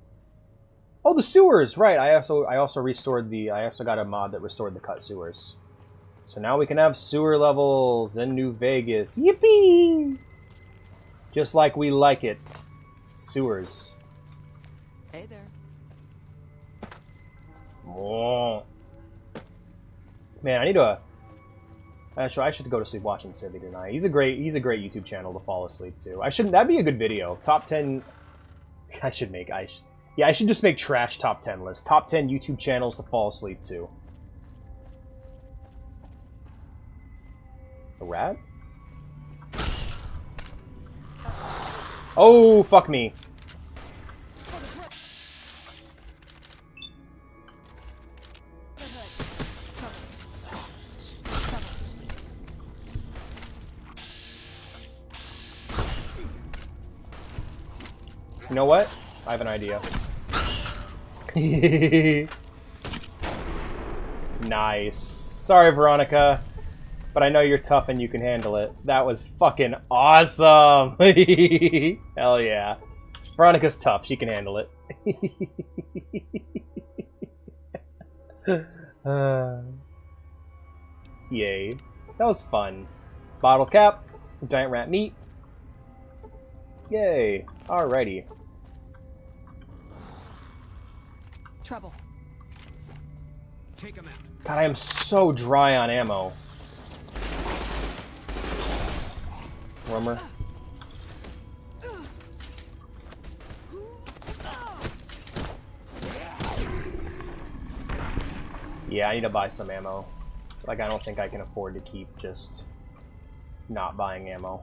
Oh, the sewers! Right, I also restored the... I also got a mod that restored the cut sewers. So now we can have sewer levels in New Vegas. Yippee! Just like we like it. Sewers. Hey there. Oh. Man, I need to... Actually, I should go to sleep watching Civvy tonight. He's a great YouTube channel to fall asleep to. That'd be a good video. Top 10... I should just make trash top 10 lists. Top 10 YouTube channels to fall asleep to. A rat? Oh, fuck me. You know what? I have an idea. Nice. Sorry, Veronica. But I know you're tough and you can handle it. That was fucking awesome! Hell yeah. Veronica's tough. She can handle it. Yay. That was fun. Bottle cap. Giant rat meat. Yay. Alrighty. Trouble. Take him out. God, I am so dry on ammo. Rummer. Yeah, I need to buy some ammo. Like, I don't think I can afford to keep just not buying ammo.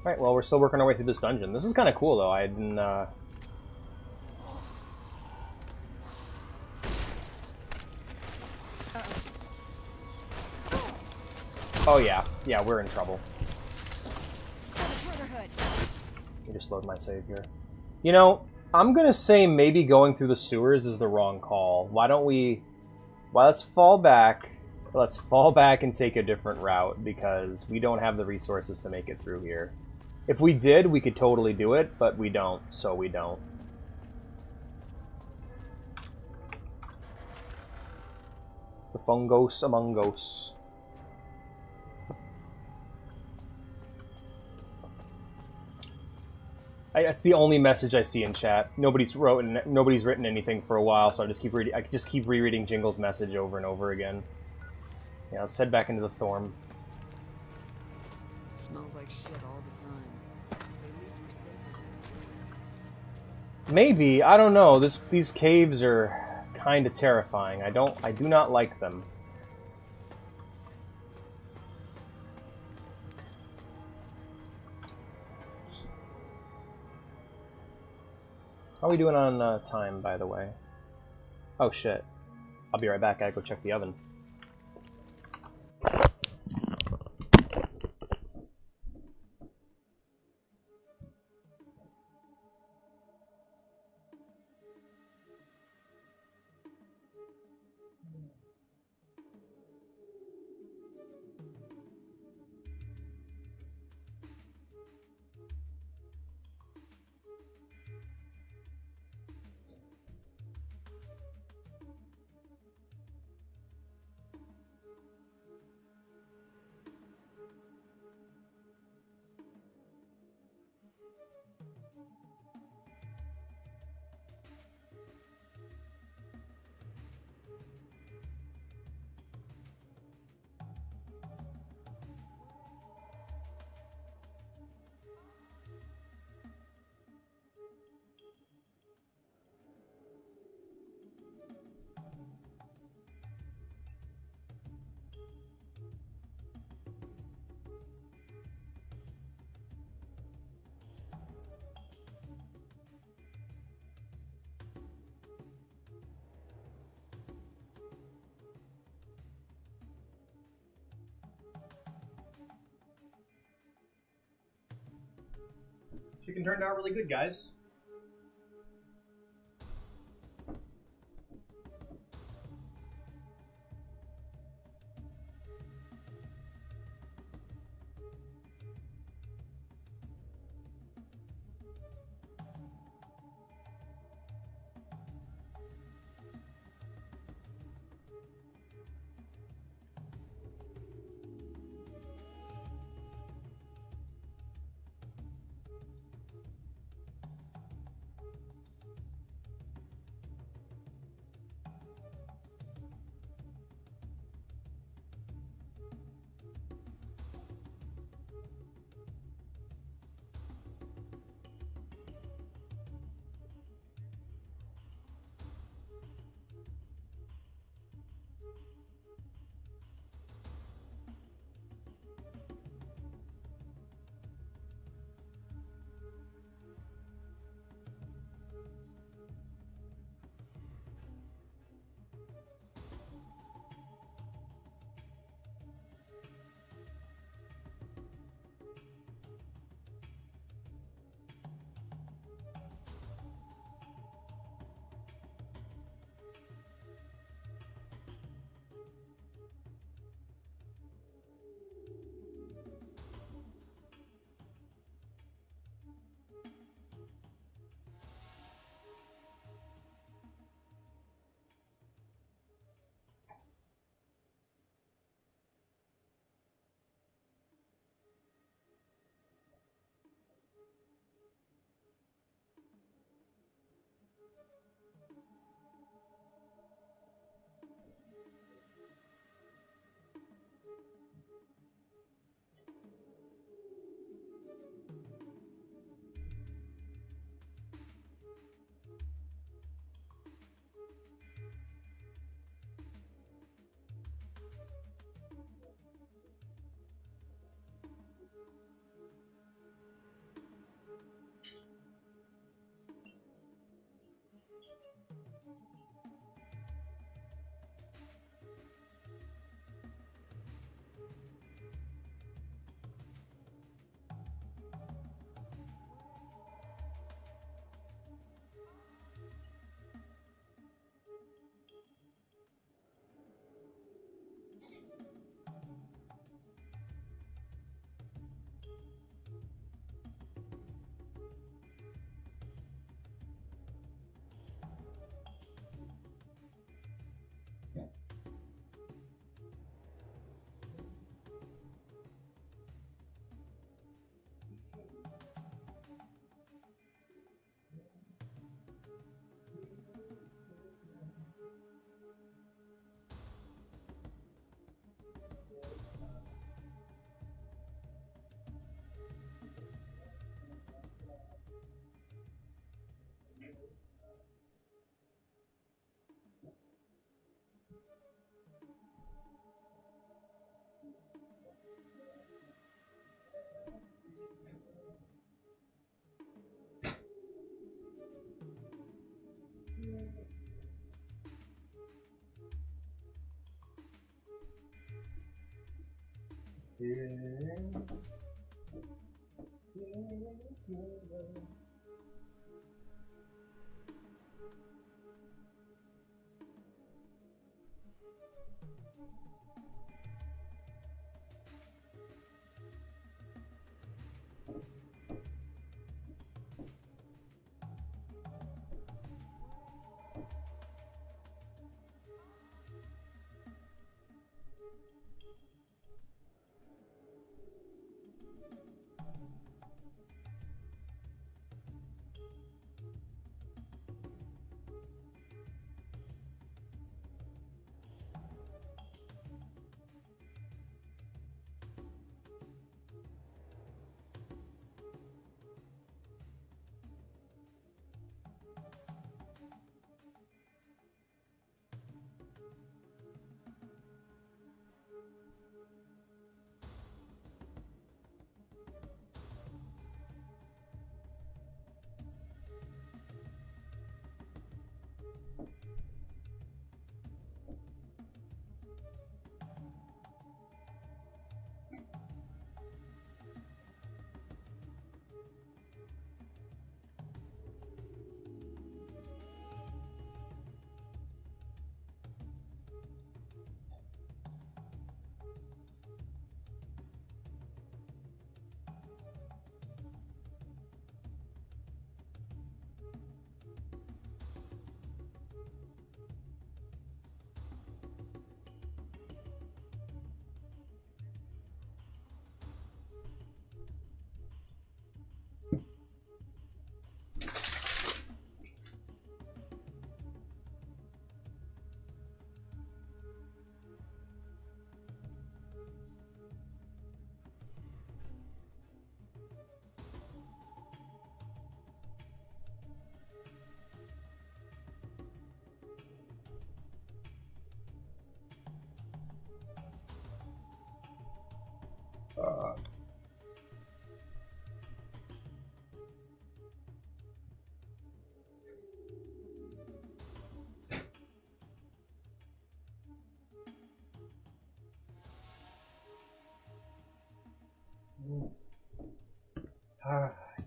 Alright, well, we're still working our way through this dungeon. This is kind of cool, though. I didn't, Oh, yeah. Yeah, we're in trouble. Let me just load my save here. You know, I'm gonna say maybe going through the sewers is the wrong call. Why don't we... Well, let's fall back. Let's fall back and take a different route, because we don't have the resources to make it through here. If we did, we could totally do it, but we don't, so we don't. The fungos among us. That's the only message I see in chat. Nobody's written anything for a while, so I just keep reading. I just keep rereading Jingle's message over and over again. Yeah, let's head back into the Thorm. Smells like shit all the time. At least we're safe. Maybe, I don't know. These caves are kind of terrifying. I do not like them. How are we doing on time, by the way? Oh shit. I'll be right back. I gotta go check the oven. Chicken turned out really good, guys.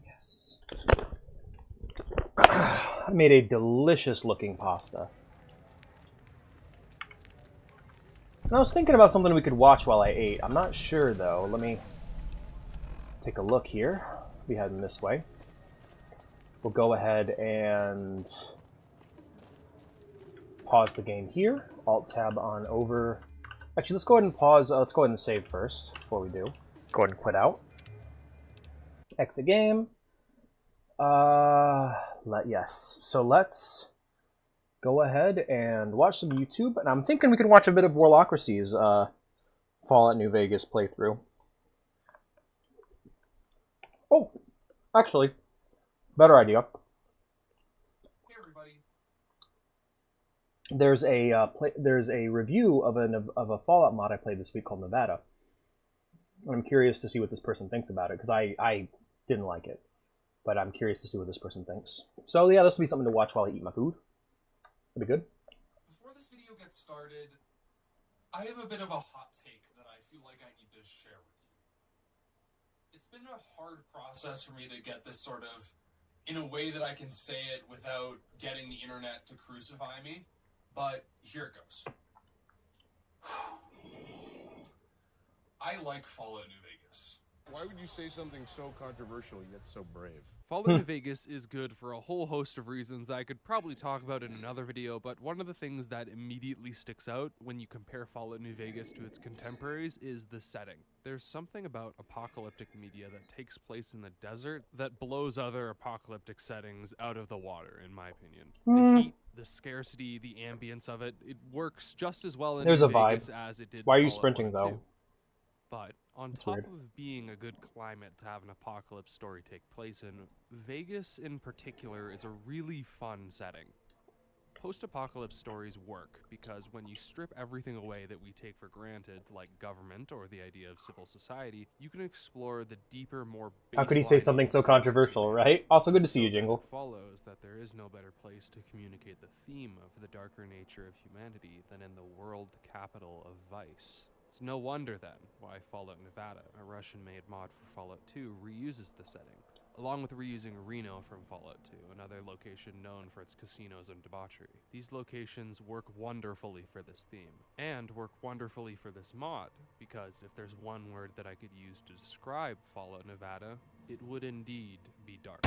Yes. I made a delicious looking pasta. And I was thinking about something we could watch while I ate. I'm not sure though. Let me take a look here. We head in this way. We'll go ahead and pause the game here. Alt tab on over. Actually, let's go ahead and pause. Let's go ahead and save first before we do. Go ahead and quit out. Exit game. Yes. So let's go ahead and watch some YouTube. And I'm thinking we could watch a bit of Warlocracy's Fallout New Vegas playthrough. Oh, actually, better idea. Hey everybody. There's a review of a Fallout mod I played this week called Nevada. And I'm curious to see what this person thinks about it because I didn't like it. But I'm curious to see what this person thinks. So yeah, this will be something to watch while I eat my food. That'd be good. Before this video gets started, I have a bit of a hot take that I feel like I need to share with you. It's been a hard process for me to get this sort of in a way that I can say it without getting the internet to crucify me, but here it goes. I like Fallout New Vegas. Why would you say something so controversial yet so brave? Fallout New Vegas is good for a whole host of reasons that I could probably talk about in another video, but one of the things that immediately sticks out when you compare Fallout New Vegas to its contemporaries is the setting. There's something about apocalyptic media that takes place in the desert that blows other apocalyptic settings out of the water, in my opinion. The heat, the scarcity, the ambience of it, it works just as well in New Vegas as it did. Why are you Fallout sprinting 1 and 2. though? But on top of being a good climate to have an apocalypse story take place in, Vegas in particular is a really fun setting. Post-apocalypse stories work because when you strip everything away that we take for granted, like government or the idea of civil society, you can explore the deeper, more How could he say something so controversial, right? Also good to see you, Jingle. It follows that there is no better place to communicate the theme of the darker nature of humanity than in the world capital of vice. It's no wonder, then, why Fallout Nevada, a Russian-made mod for Fallout 2, reuses the setting, along with reusing Reno from Fallout 2, another location known for its casinos and debauchery. These locations work wonderfully for this theme, and work wonderfully for this mod, because if there's one word that I could use to describe Fallout Nevada, it would indeed be dark.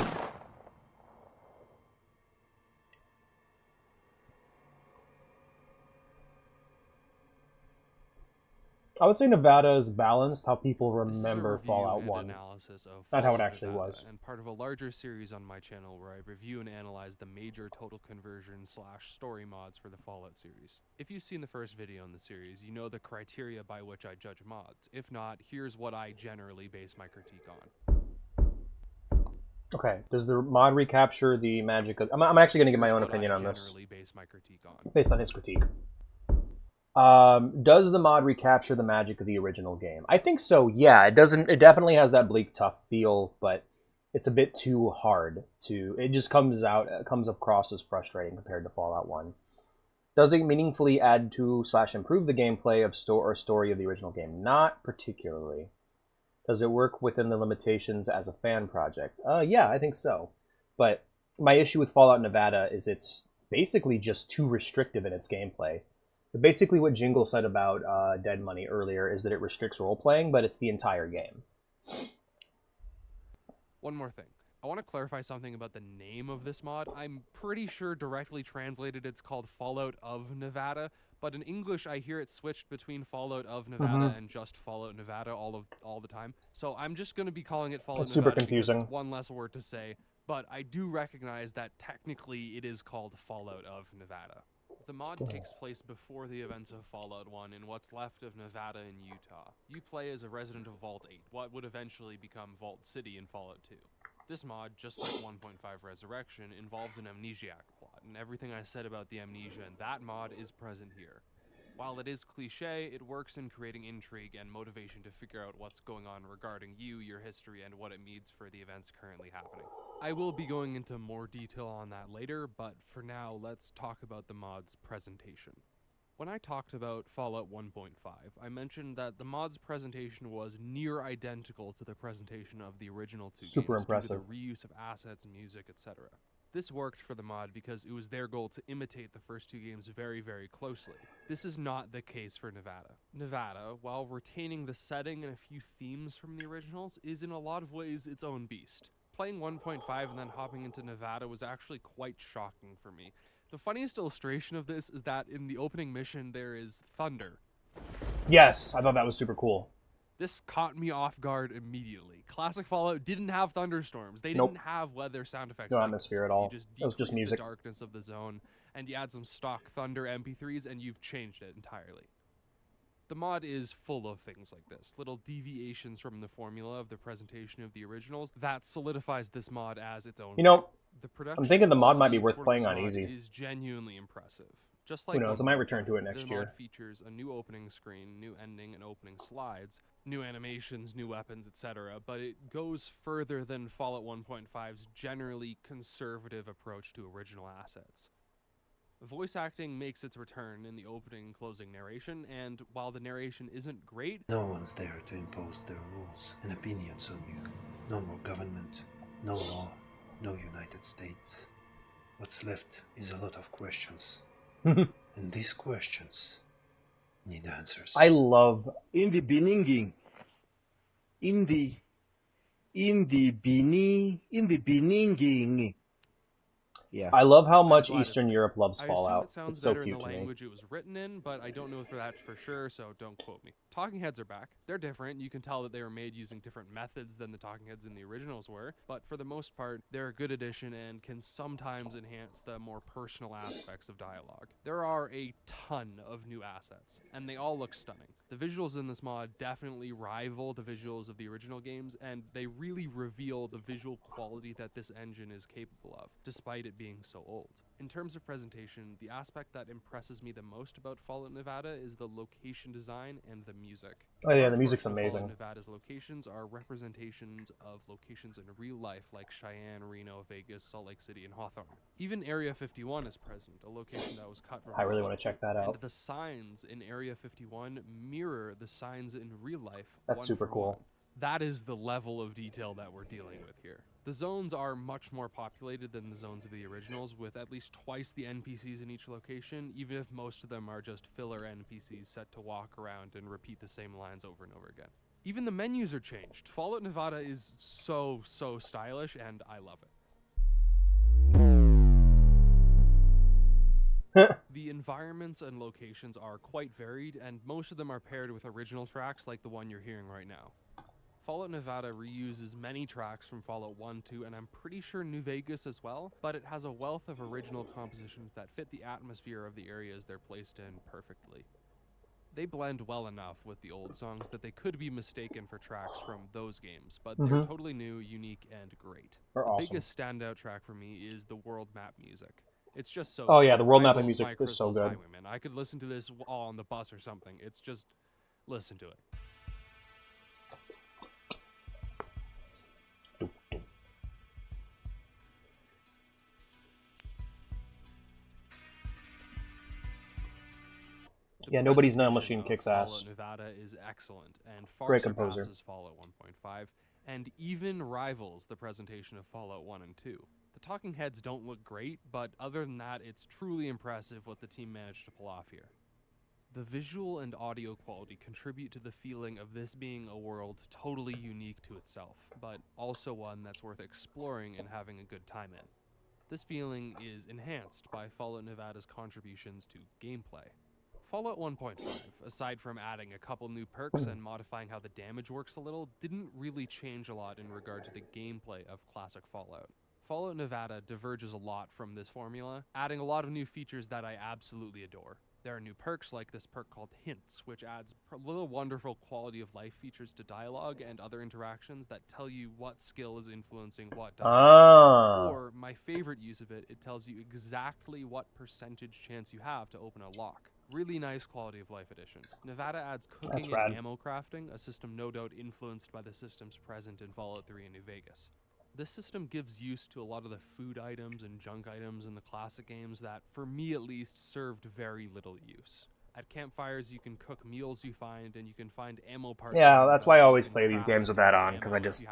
I would say Nevada is balanced how people remember This is a Fallout review 1. and analysis of Not how it Fallout actually Nevada, was. and part of a larger series on my channel where I review and analyze the major total conversion / story mods for the Fallout series. If you've seen the first video in the series, you know the criteria by which I judge mods. If not, here's what I generally base my critique on. Okay, does the mod recapture the magic of... I'm actually going to give my own opinion on this. Base my critique on. Based on his critique. Does the mod recapture the magic of the original game? I think so, yeah. It definitely has that bleak, tough feel, but it's a bit too hard to... It just comes across as frustrating compared to Fallout 1. Does it meaningfully add to / improve the gameplay of story of the original game? Not particularly. Does it work within the limitations as a fan project? Yeah, I think so. But my issue with Fallout Nevada is it's basically just too restrictive in its gameplay. Basically what Jingle said about Dead Money earlier is that it restricts role-playing, but it's the entire game. One more thing. I want to clarify something about the name of this mod. I'm pretty sure directly translated it's called Fallout of Nevada, but in English I hear it switched between Fallout of Nevada and just Fallout Nevada all the time. So I'm just going to be calling it Fallout That's Nevada super confusing. because it's one less word to say, but I do recognize that technically it is called Fallout of Nevada. The mod takes place before the events of Fallout 1 in what's left of Nevada and Utah. You play as a resident of Vault 8, what would eventually become Vault City in Fallout 2. This mod, just like 1.5 Resurrection, involves an amnesiac plot, and everything I said about the amnesia in that mod is present here. While it is cliché, it works in creating intrigue and motivation to figure out what's going on regarding you, your history, and what it means for the events currently happening. I will be going into more detail on that later, but for now, let's talk about the mod's presentation. When I talked about Fallout 1.5, I mentioned that the mod's presentation was near identical to the presentation of the original two Super games impressive. due to the reuse of assets, music, etc. This worked for the mod because it was their goal to imitate the first two games very, very closely. This is not the case for Nevada. Nevada, while retaining the setting and a few themes from the originals, is in a lot of ways its own beast. Playing 1.5 and then hopping into Nevada was actually quite shocking for me. The funniest illustration of this is that in the opening mission there is thunder. Yes, I thought that was super cool. This caught me off guard immediately. Classic Fallout didn't have thunderstorms. They Nope. didn't have weather sound effects. No like atmosphere this. at all. You just It was just decrease music. the darkness of the zone, and you add some stock thunder MP3s, and you've changed it entirely. The mod is full of things like this, little deviations from the formula of the presentation of the originals that solidifies this mod as its own. You know, The production I'm thinking the mod might be quality worth for playing this on mod easy. is genuinely impressive. Just Who like knows, I might return 1.5, to it next the year. mod features a new opening screen, new ending and opening slides, new animations, new weapons, etc., but it goes further than Fallout 1.5's generally conservative approach to original assets. Voice acting makes its return in the opening and closing narration, and while the narration isn't great, No one's there to impose their rules and opinions on you. No more government, no law, no United States. What's left is a lot of questions. And these questions need answers. I love In the beginning. In the beginning. Yeah. I love how much glad it's Eastern there. Europe loves I assume Fallout. it sounds It's so better in cute the to me. language it was written in, but I don't know for that for sure, so don't quote me. Talking Heads are back. They're different. You can tell that they were made using different methods than the Talking Heads in the originals were, but for the most part, they're a good addition and can sometimes enhance the more personal aspects of dialogue. There are a ton of new assets, and they all look stunning. The visuals in this mod definitely rival the visuals of the original games, and they really reveal the visual quality that this engine is capable of, despite it being so old. In terms of presentation, the aspect that impresses me the most about Fallout Nevada is the location design and the music. Oh yeah, A the large music's portion of Fallout amazing. Nevada's locations are representations of locations in real life like Cheyenne, Reno, Vegas, Salt Lake City, and Hawthorne. Even Area 51 is present, a location that was cut from I really Fallout want to check 2, that out. And the signs in Area 51 mirror the signs in real life. That's one super for cool. one. That is the level of detail that we're dealing with here. The zones are much more populated than the zones of the originals, with at least twice the NPCs in each location, even if most of them are just filler NPCs set to walk around and repeat the same lines over and over again. Even the menus are changed. Fallout Nevada is so stylish, and I love it. The environments and locations are quite varied, and most of them are paired with original tracks like the one you're hearing right now. Fallout Nevada reuses many tracks from Fallout 1, 2, and I'm pretty sure New Vegas as well, but it has a wealth of original compositions that fit the atmosphere of the areas they're placed in perfectly. They blend well enough with the old songs that they could be mistaken for tracks from those games, but they're totally new, unique, and great. They're The awesome. biggest standout track for me is the world map music. It's just so Oh good. yeah, the world mapping Rivals music My is so Crystal's good. Highwayman. I could listen to this all on the bus or something. It's just, listen to it. Yeah, Nobody's Nail presentation Machine of kicks Fallout ass. Nevada is excellent and far Great composer. surpasses Fallout 1.5 and even rivals the presentation of Fallout 1 and 2. The talking heads don't look great, but other than that, it's truly impressive what the team managed to pull off here. The visual and audio quality contribute to the feeling of this being a world totally unique to itself, but also one that's worth exploring and having a good time in. This feeling is enhanced by Fallout Nevada's contributions to gameplay. Fallout 1.5, aside from adding a couple new perks and modifying how the damage works a little, didn't really change a lot in regard to the gameplay of classic Fallout. Fallout Nevada diverges a lot from this formula, adding a lot of new features that I absolutely adore. There are new perks like this perk called Hints, which adds little wonderful quality of life features to dialogue and other interactions that tell you what skill is influencing what dialogue. Or, my favorite use of it, it tells you exactly what percentage chance you have to open a lock. Really nice quality of life addition. Nevada adds cooking rad. and ammo crafting, a system no doubt influenced by the systems present in Fallout 3 and New Vegas. This system gives use to a lot of the food items and junk items in the classic games that, for me at least, served very little use. At campfires, you can cook meals you find, and you can find ammo parts. Yeah, that's why I always play these games with that on, because I just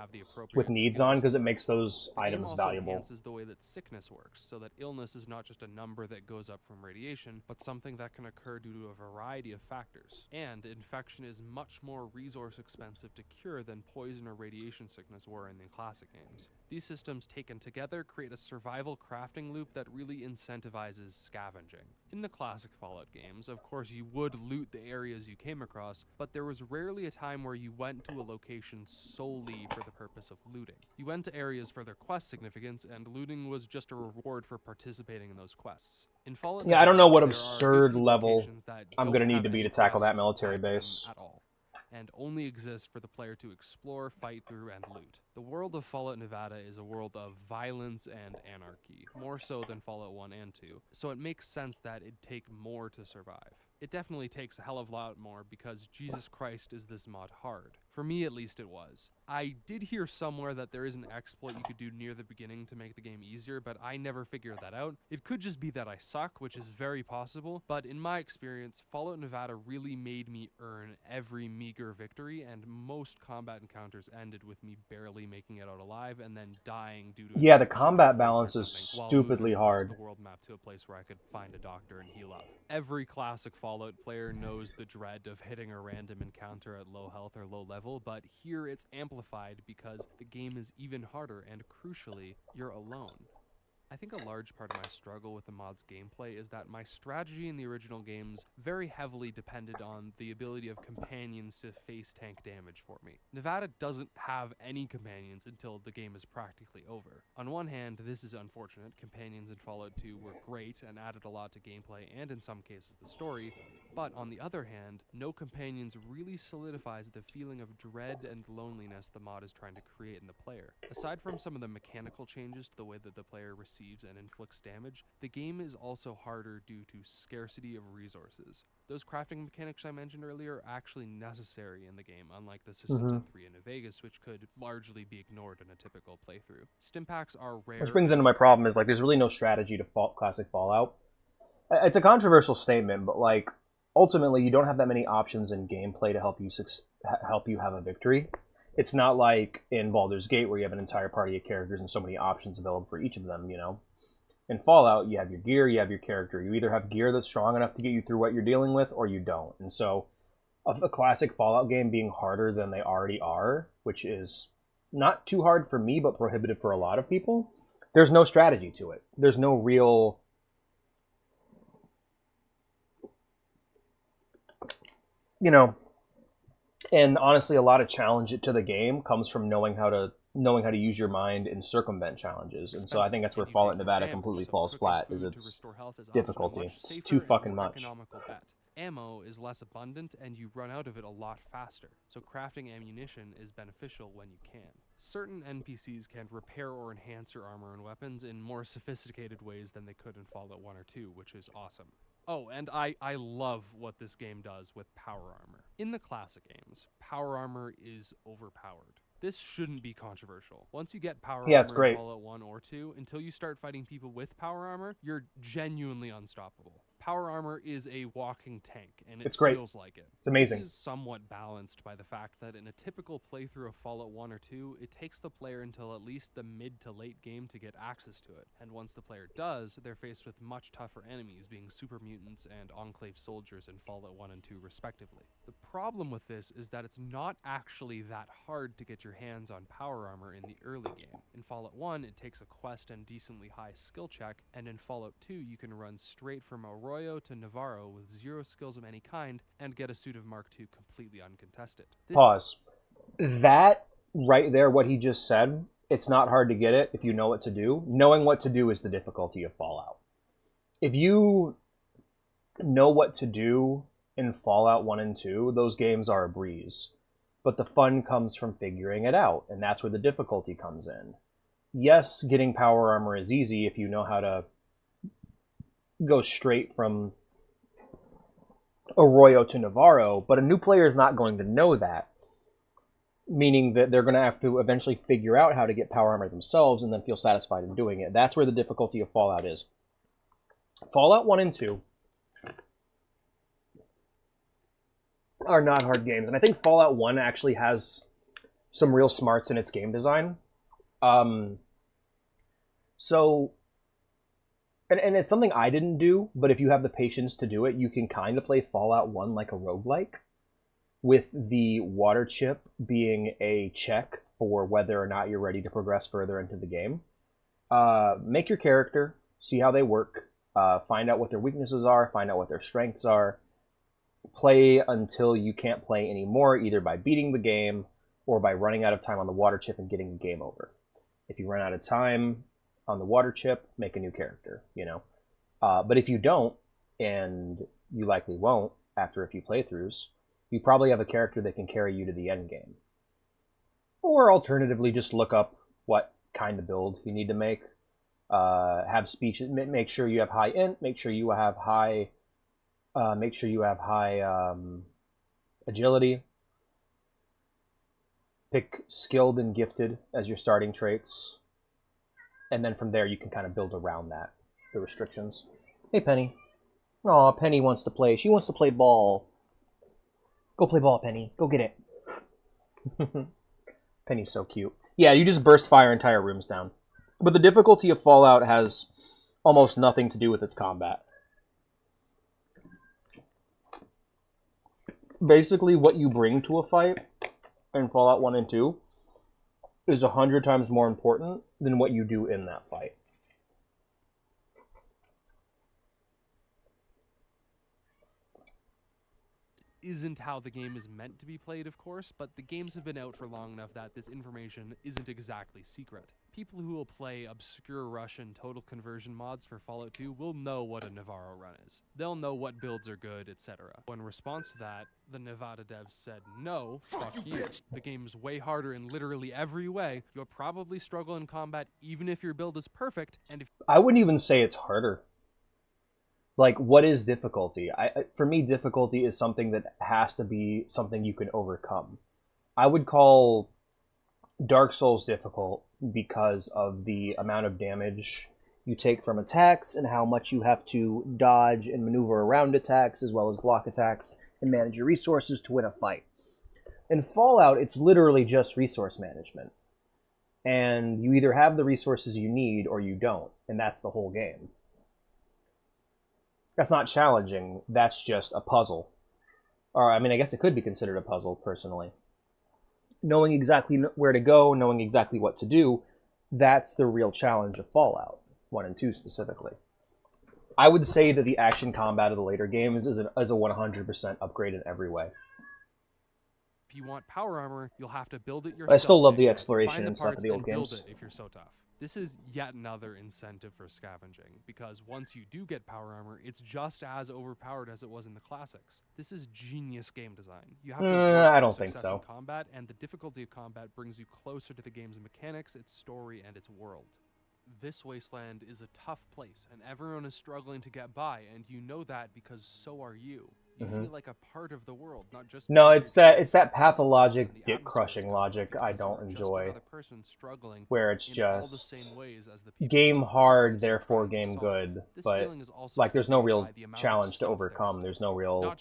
with needs on, because it makes those items valuable. Enhances the way that sickness works, so that illness is not just a number that goes up from radiation, but something that can occur due to a variety of factors. And infection is much more resource expensive to cure than poison or radiation sickness were in the classic games. These systems taken together create a survival crafting loop that really incentivizes scavenging. In the classic Fallout games, of course you would loot the areas you came across, but there was rarely a time where you went to a location solely for the purpose of looting. You went to areas for their quest significance, and looting was just a reward for participating in those quests. In Fallout, yeah, I don't know what absurd level I'm going to need to be to tackle that military base. At all, and only exist for the player to explore, fight through, and loot. The world of Fallout Nevada is a world of violence and anarchy, more so than Fallout 1 and 2, so it makes sense that it'd take more to survive. It definitely takes a hell of a lot more because Jesus Christ is this mod hard. For me, at least, it was. I did hear somewhere that there is an exploit you could do near the beginning to make the game easier, but I never figured that out. It could just be that I suck, which is very possible, but in my experience, Fallout Nevada really made me earn every meager victory, and most combat encounters ended with me barely making it out alive and then dying due to yeah, the combat balance is stupidly hard. The world map to a place where I could find a doctor and heal up. Every classic Fallout player knows the dread of hitting a random encounter at low health or low level, but here it's amplified because the game is even harder and, crucially, you're alone. I think a large part of my struggle with the mod's gameplay is that my strategy in the original games very heavily depended on the ability of companions to face tank damage for me. Nevada doesn't have any companions until the game is practically over. On one hand, this is unfortunate. Companions in Fallout 2 were great and added a lot to gameplay and in some cases the story, but on the other hand, no companions really solidifies the feeling of dread and loneliness the mod is trying to create in the player. Aside from some of the mechanical changes to the way that the player receives and inflicts damage, the game is also harder due to scarcity of resources. Those crafting mechanics I mentioned earlier are actually necessary in the game, unlike the systems in 3 and New Vegas, which could largely be ignored in a typical playthrough. Stimpaks are rare. Which brings into my problem is, like, there's really no strategy to classic Fallout. It's a controversial statement, but, like, ultimately you don't have that many options in gameplay to help you have a victory. It's not like in Baldur's Gate where you have an entire party of characters and so many options available for each of them, you know? In Fallout, you have your gear, you have your character. You either have gear that's strong enough to get you through what you're dealing with, or you don't. And so, of a classic Fallout game being harder than they already are, which is not too hard for me, but prohibitive for a lot of people, there's no strategy to it. There's no real... You know... And honestly, a lot of challenge to the game comes from knowing how to use your mind and circumvent challenges. And so I think that's where Fallout Nevada completely falls flat, is its difficulty. It's too fucking much. Ammo is less abundant and you run out of it a lot faster, so crafting ammunition is beneficial when you can. Certain NPCs can repair or enhance your armor and weapons in more sophisticated ways than they could in Fallout 1 or 2, which is awesome. Oh, and I love what this game does with power armor. In the classic games, power armor is overpowered. This shouldn't be controversial. Once you get power armor in Fallout 1 or 2, until you start fighting people with power armor, you're genuinely unstoppable. Power armor is a walking tank, and it feels like it. It's amazing. This is somewhat balanced by the fact that in a typical playthrough of Fallout 1 or 2, it takes the player until at least the mid to late game to get access to it, and once the player does, they're faced with much tougher enemies, being super mutants and Enclave soldiers in Fallout 1 and 2 respectively. The problem with this is that it's not actually that hard to get your hands on power armor in the early game. In Fallout 1, it takes a quest and decently high skill check, and in Fallout 2, you can run straight from Arroyo to Navarro with 0 skills of any kind and get a suit of Mark II completely uncontested. Pause. That right there, what he just said, it's not hard to get it if you know what to do. Knowing what to do is the difficulty of Fallout. If you know what to do in Fallout 1 and 2, those games are a breeze. But the fun comes from figuring it out, and that's where the difficulty comes in. Yes, getting power armor is easy if you know how to go straight from Arroyo to Navarro, but a new player is not going to know that, meaning that they're going to have to eventually figure out how to get power armor themselves and then feel satisfied in doing it. That's where the difficulty of Fallout is. Fallout 1 and 2 are not hard games. And I think Fallout 1 actually has some real smarts in its game design. So, and it's something I didn't do, but if you have the patience to do it, you can kind of play Fallout 1 like a roguelike, with the water chip being a check for whether or not you're ready to progress further into the game. Make your character, see how they work, find out what their weaknesses are, find out what their strengths are, play until you can't play anymore, either by beating the game or by running out of time on the water chip and getting the game over. If you run out of time on the water chip, make a new character, you know. But if you don't, and you likely won't after a few playthroughs, you probably have a character that can carry you to the end game. Or alternatively, just look up what kind of build you need to make. Have speech. Make sure you have high int. Make sure you have high. Agility. Pick skilled and gifted as your starting traits, and then from there you can kind of build around that, the restrictions. Hey, Penny. Aw, Penny wants to play. She wants to play ball. Go play ball, Penny. Go get it. Penny's so cute. Yeah, you just burst fire entire rooms down. But the difficulty of Fallout has almost nothing to do with its combat. Basically, what you bring to a fight in Fallout 1 and 2 is 100 times more important than what you do in that fight. Isn't how the game is meant to be played, of course, but the games have been out for long enough that this information isn't exactly secret. People who will play obscure Russian total conversion mods for Fallout 2 will know what a Navarro run is. They'll know what builds are good, etc. In response to that, the Nevada devs said, no, fuck you. The game's way harder in literally every way. You'll probably struggle in combat even if your build is perfect, and if I wouldn't even say it's harder. Like, what is difficulty? For me, difficulty is something that has to be something you can overcome. I would call Dark Souls difficult because of the amount of damage you take from attacks and how much you have to dodge and maneuver around attacks as well as block attacks and manage your resources to win a fight. In Fallout, it's literally just resource management. And you either have the resources you need or you don't, and that's the whole game. That's not challenging, that's just a puzzle. Or, I mean, I guess it could be considered a puzzle, personally. Knowing exactly where to go, knowing exactly what to do, that's the real challenge of Fallout 1 and 2 specifically. I would say that the action combat of the later games is a 100% upgrade in every way. If you want power armor, you'll have to build it yourself. I still love the find exploration the and stuff of parts the old and build games. it if you're so tough. This is yet another incentive for scavenging, because once you do get power armor, it's just as overpowered as it was in the classics. This is genius game design. You have to work I for don't think success in so. combat, and the difficulty of combat brings you closer to the game's mechanics, its story, and its world. This wasteland is a tough place, and everyone is struggling to get by, and you know that because so are you. You feel like a part of the world, not just No, because it's that pathologic dick crushing logic I don't enjoy, where it's just game hard, therefore game good, but like there's no real challenge to overcome. There's no real,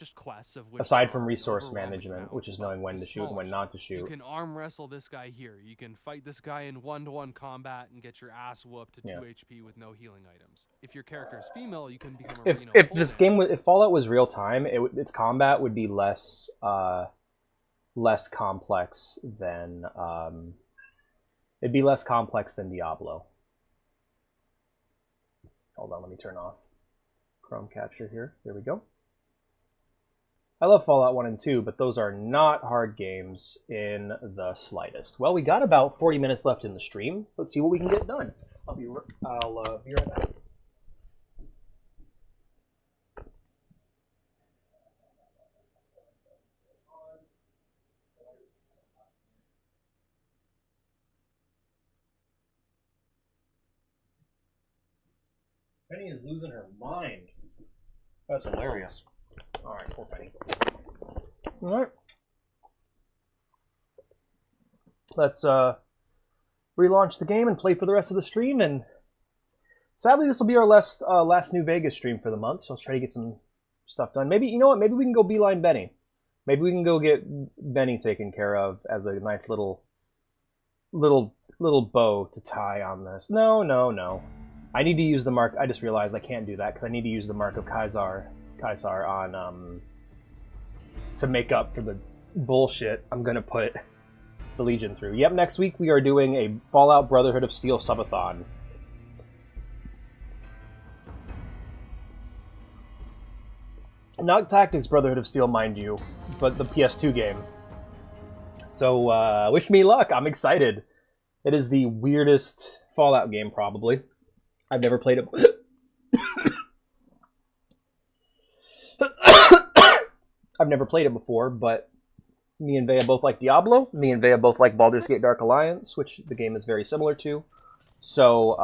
aside from resource management, which is knowing when to shoot and when not to You shoot. can arm wrestle this guy here. You can fight this guy in 1-to-1 combat and get your ass whooped to 2 HP with no healing items. If your character is female, you can become a Reno If pole this dancer. game, if Fallout was real time, its combat would be less complex than it'd be less complex than Diablo. Hold on, let me turn off Chrome Capture here. There we go. I love Fallout 1 and 2, but those are not hard games in the slightest. Well, we got about 40 minutes left in the stream. Let's see what we can get done. I'll be right back. Penny is losing her mind. That's hilarious. Alright, poor Penny. Alright. Let's relaunch the game and play for the rest of the stream, and sadly this will be our last New Vegas stream for the month, so let's try to get some stuff done. Maybe, you know what, maybe we can go beeline Benny. Maybe we can go get Benny taken care of as a nice little bow to tie on this. No. I need to use the mark. I just realized I can't do that because I need to use the mark of Caesar on to make up for the bullshit I'm gonna put the Legion through. Yep, next week we are doing a Fallout Brotherhood of Steel subathon. Not Tactics Brotherhood of Steel, mind you, but the PS2 game. So, wish me luck. I'm excited. It is the weirdest Fallout game, probably. I've never played it. I've never played it before, but me and Vea both like Diablo. Me and Vea both like Baldur's Gate Dark Alliance, which the game is very similar to. So,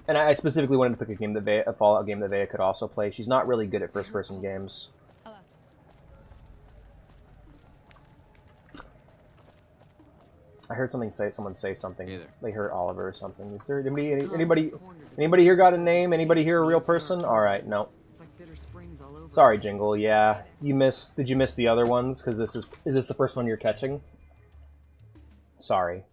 and I specifically wanted to pick a Fallout game that Vea could also play. She's not really good at first-person games. I heard someone say something. They heard Oliver or something. Is there anybody here got a name? Anybody here a real person? All right, no. Sorry, Jingle. Yeah, you missed. Did you miss the other ones? Because is this the first one you're catching? Sorry.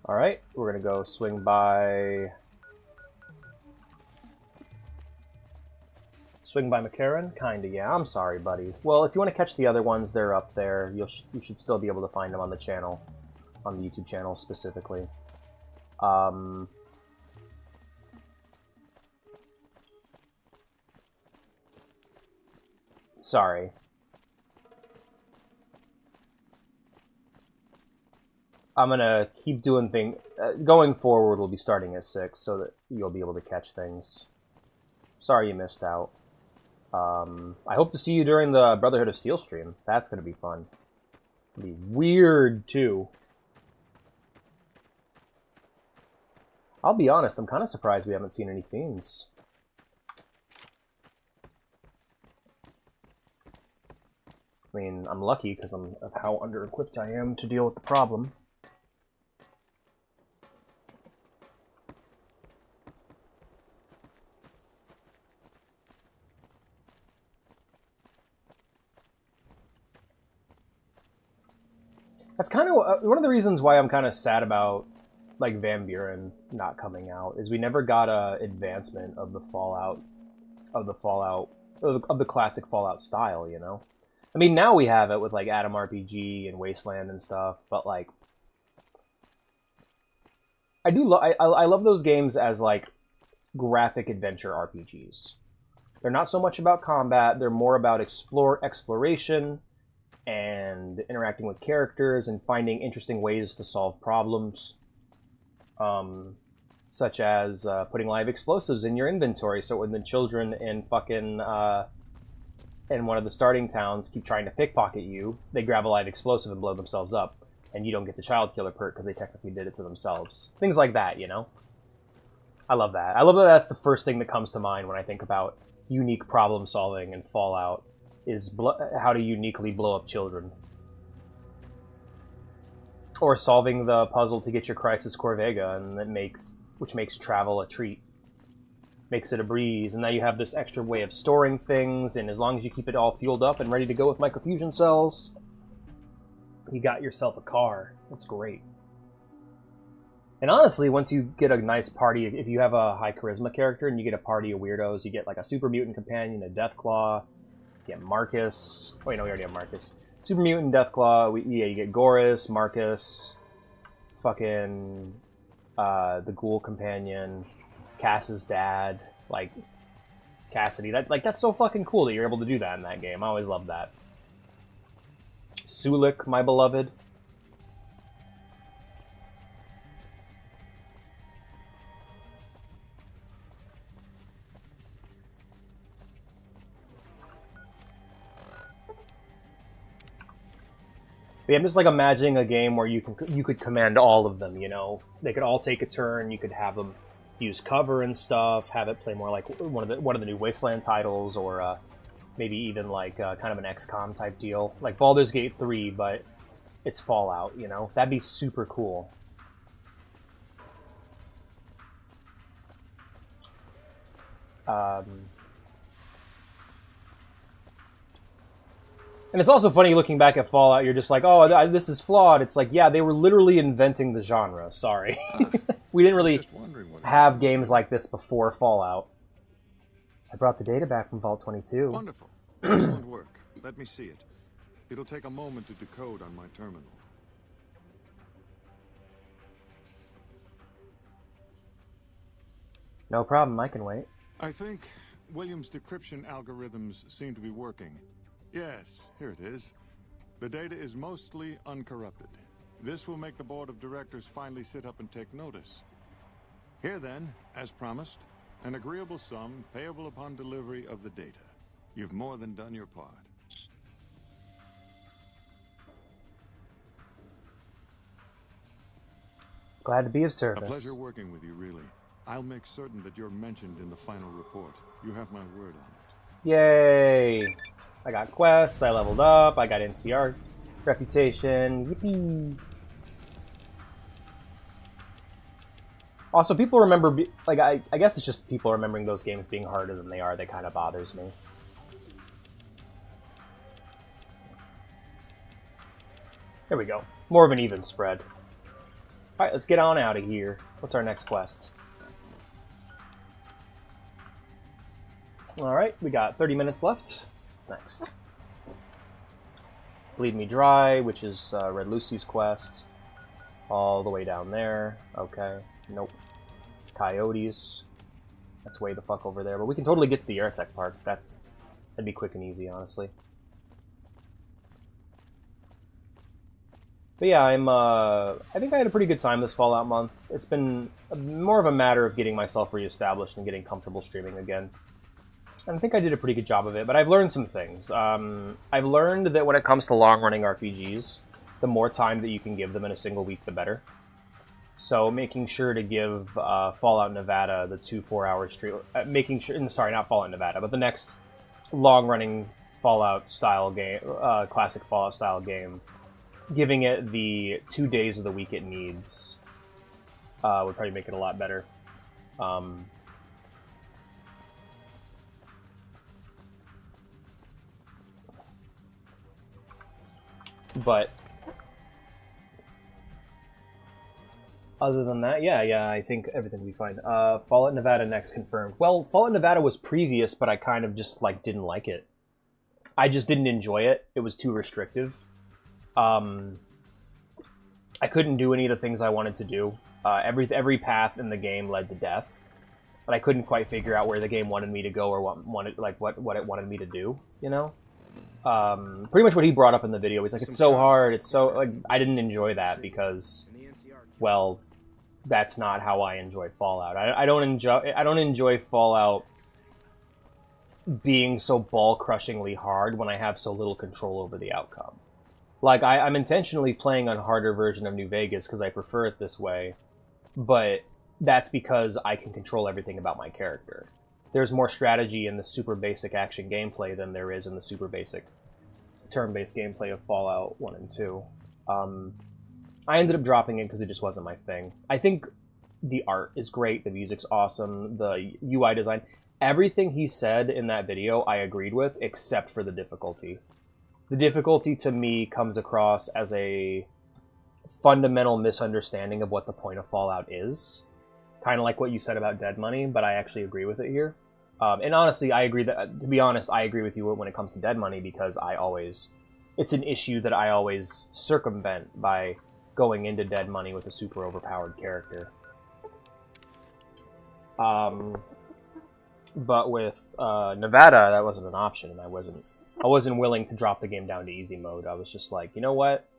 All right, we're gonna go swing by. Swing by McCarran? Kinda, yeah. I'm sorry, buddy. Well, if you want to catch the other ones, they're up there. You should still be able to find them on the channel, on the YouTube channel specifically. Sorry. I'm gonna keep doing things. Going forward, we'll be starting at 6, so that you'll be able to catch things. Sorry you missed out. I hope to see you during the Brotherhood of Steel stream. That's gonna be fun. It'll be weird, too. I'll be honest, I'm kind of surprised we haven't seen any Fiends. I mean, I'm lucky because of how under-equipped I am to deal with the problem. That's kind of one of the reasons why I'm kind of sad about like Van Buren not coming out, is we never got a advancement of the Fallout, of the classic Fallout style, you know? I mean, now we have it with like Atom RPG and Wasteland and stuff, but like I love those games as like graphic adventure RPGs. They're not so much about combat, they're more about exploration and interacting with characters and finding interesting ways to solve problems. Such as putting live explosives in your inventory, so when the children in fucking in one of the starting towns keep trying to pickpocket you, they grab a live explosive and blow themselves up, and you don't get the child killer perk because they technically did it to themselves. Things like that, you know? I love that. I love that that's the first thing that comes to mind when I think about unique problem solving in Fallout, is how to uniquely blow up children. Or solving the puzzle to get your Crisis Corvega, and which makes travel a treat. Makes it a breeze, and now you have this extra way of storing things, and as long as you keep it all fueled up and ready to go with microfusion cells, you got yourself a car. That's great. And honestly, once you get a nice party, if you have a high charisma character and you get a party of weirdos, you get like a super mutant companion, a Deathclaw, you get Marcus. Oh, wait, no, we already have Marcus. Super mutant, Deathclaw, you get Goris, Marcus, fucking the Ghoul companion, Cass's dad, like Cassidy. That's so fucking cool that you're able to do that in that game. I always loved that. Sulik, my beloved. But yeah, I'm just like imagining a game where you could command all of them, you know? They could all take a turn, you could have them use cover and stuff, have it play more like one of the new Wasteland titles, or maybe even like kind of an XCOM type deal. Like Baldur's Gate 3, but it's Fallout, you know? That'd be super cool. And it's also funny looking back at Fallout, you're just like, oh, this is flawed. It's like, yeah, they were literally inventing the genre. Sorry. We didn't really have games like this before Fallout. I brought the data back from Vault 22. Wonderful. Excellent work. Let me see it. It'll take a moment to decode on my terminal. No problem, I can wait. I think William's decryption algorithms seem to be working. Yes, here it is. The data is mostly uncorrupted. This will make the board of directors finally sit up and take notice. Here then, as promised, an agreeable sum payable upon delivery of the data. You've more than done your part. Glad to be of service. A pleasure working with you, really. I'll make certain that you're mentioned in the final report. You have my word on it. Yay! I got quests, I leveled up, I got NCR reputation. Yippee! Also, people remember, like, I guess it's just people remembering those games being harder than they are that kind of bothers me. There we go. More of an even spread. Alright, let's get on out of here. What's our next quest? Alright, we got 30 minutes left. What's next? Bleed Me Dry, which is Red Lucy's quest. All the way down there. Okay. Nope. Coyotes. That's way the fuck over there. But we can totally get to the Airtech Park. That'd be quick and easy, honestly. But yeah, I think I had a pretty good time this Fallout month. It's been more of a matter of getting myself reestablished and getting comfortable streaming again. And I think I did a pretty good job of it, but I've learned some things. I've learned that when it comes to long-running RPGs, the more time that you can give them in a single week, the better. So making sure to give Fallout Nevada the 2 4-hour stream, making sure, sorry, not Fallout Nevada, but the next long-running Fallout style game, classic Fallout style game, giving it the 2 days of the week it needs would probably make it a lot better. But other than that, yeah, I think everything will be fine. Fallout Nevada next confirmed. Well, Fallout Nevada was previous, but I kind of just didn't like it. I just didn't enjoy it. It was too restrictive. I couldn't do any of the things I wanted to do. Every path in the game led to death, but I couldn't quite figure out where the game wanted me to go or what it wanted me to do. You know. Pretty much what he brought up in the video. He's like, it's so hard. It's so I didn't enjoy that because, well, that's not how I enjoy Fallout. I don't enjoy Fallout being so ball-crushingly hard when I have so little control over the outcome. Like, I'm intentionally playing on a harder version of New Vegas because I prefer it this way, but that's because I can control everything about my character. There's more strategy in the super basic action gameplay than there is in the super basic turn-based gameplay of Fallout 1 and 2. I ended up dropping it because it just wasn't my thing. I think the art is great, the music's awesome, the UI design. Everything he said in that video I agreed with, except for the difficulty. The difficulty to me comes across as a fundamental misunderstanding of what the point of Fallout is. Kind of like what you said about Dead Money, but I actually agree with it here. And honestly, I agree that, to be honest, I agree with you when it comes to Dead Money because it's an issue that I always circumvent by going into Dead Money with a super overpowered character. But with Nevada, that wasn't an option, and I wasn't willing to drop the game down to easy mode. I was just like, you know what?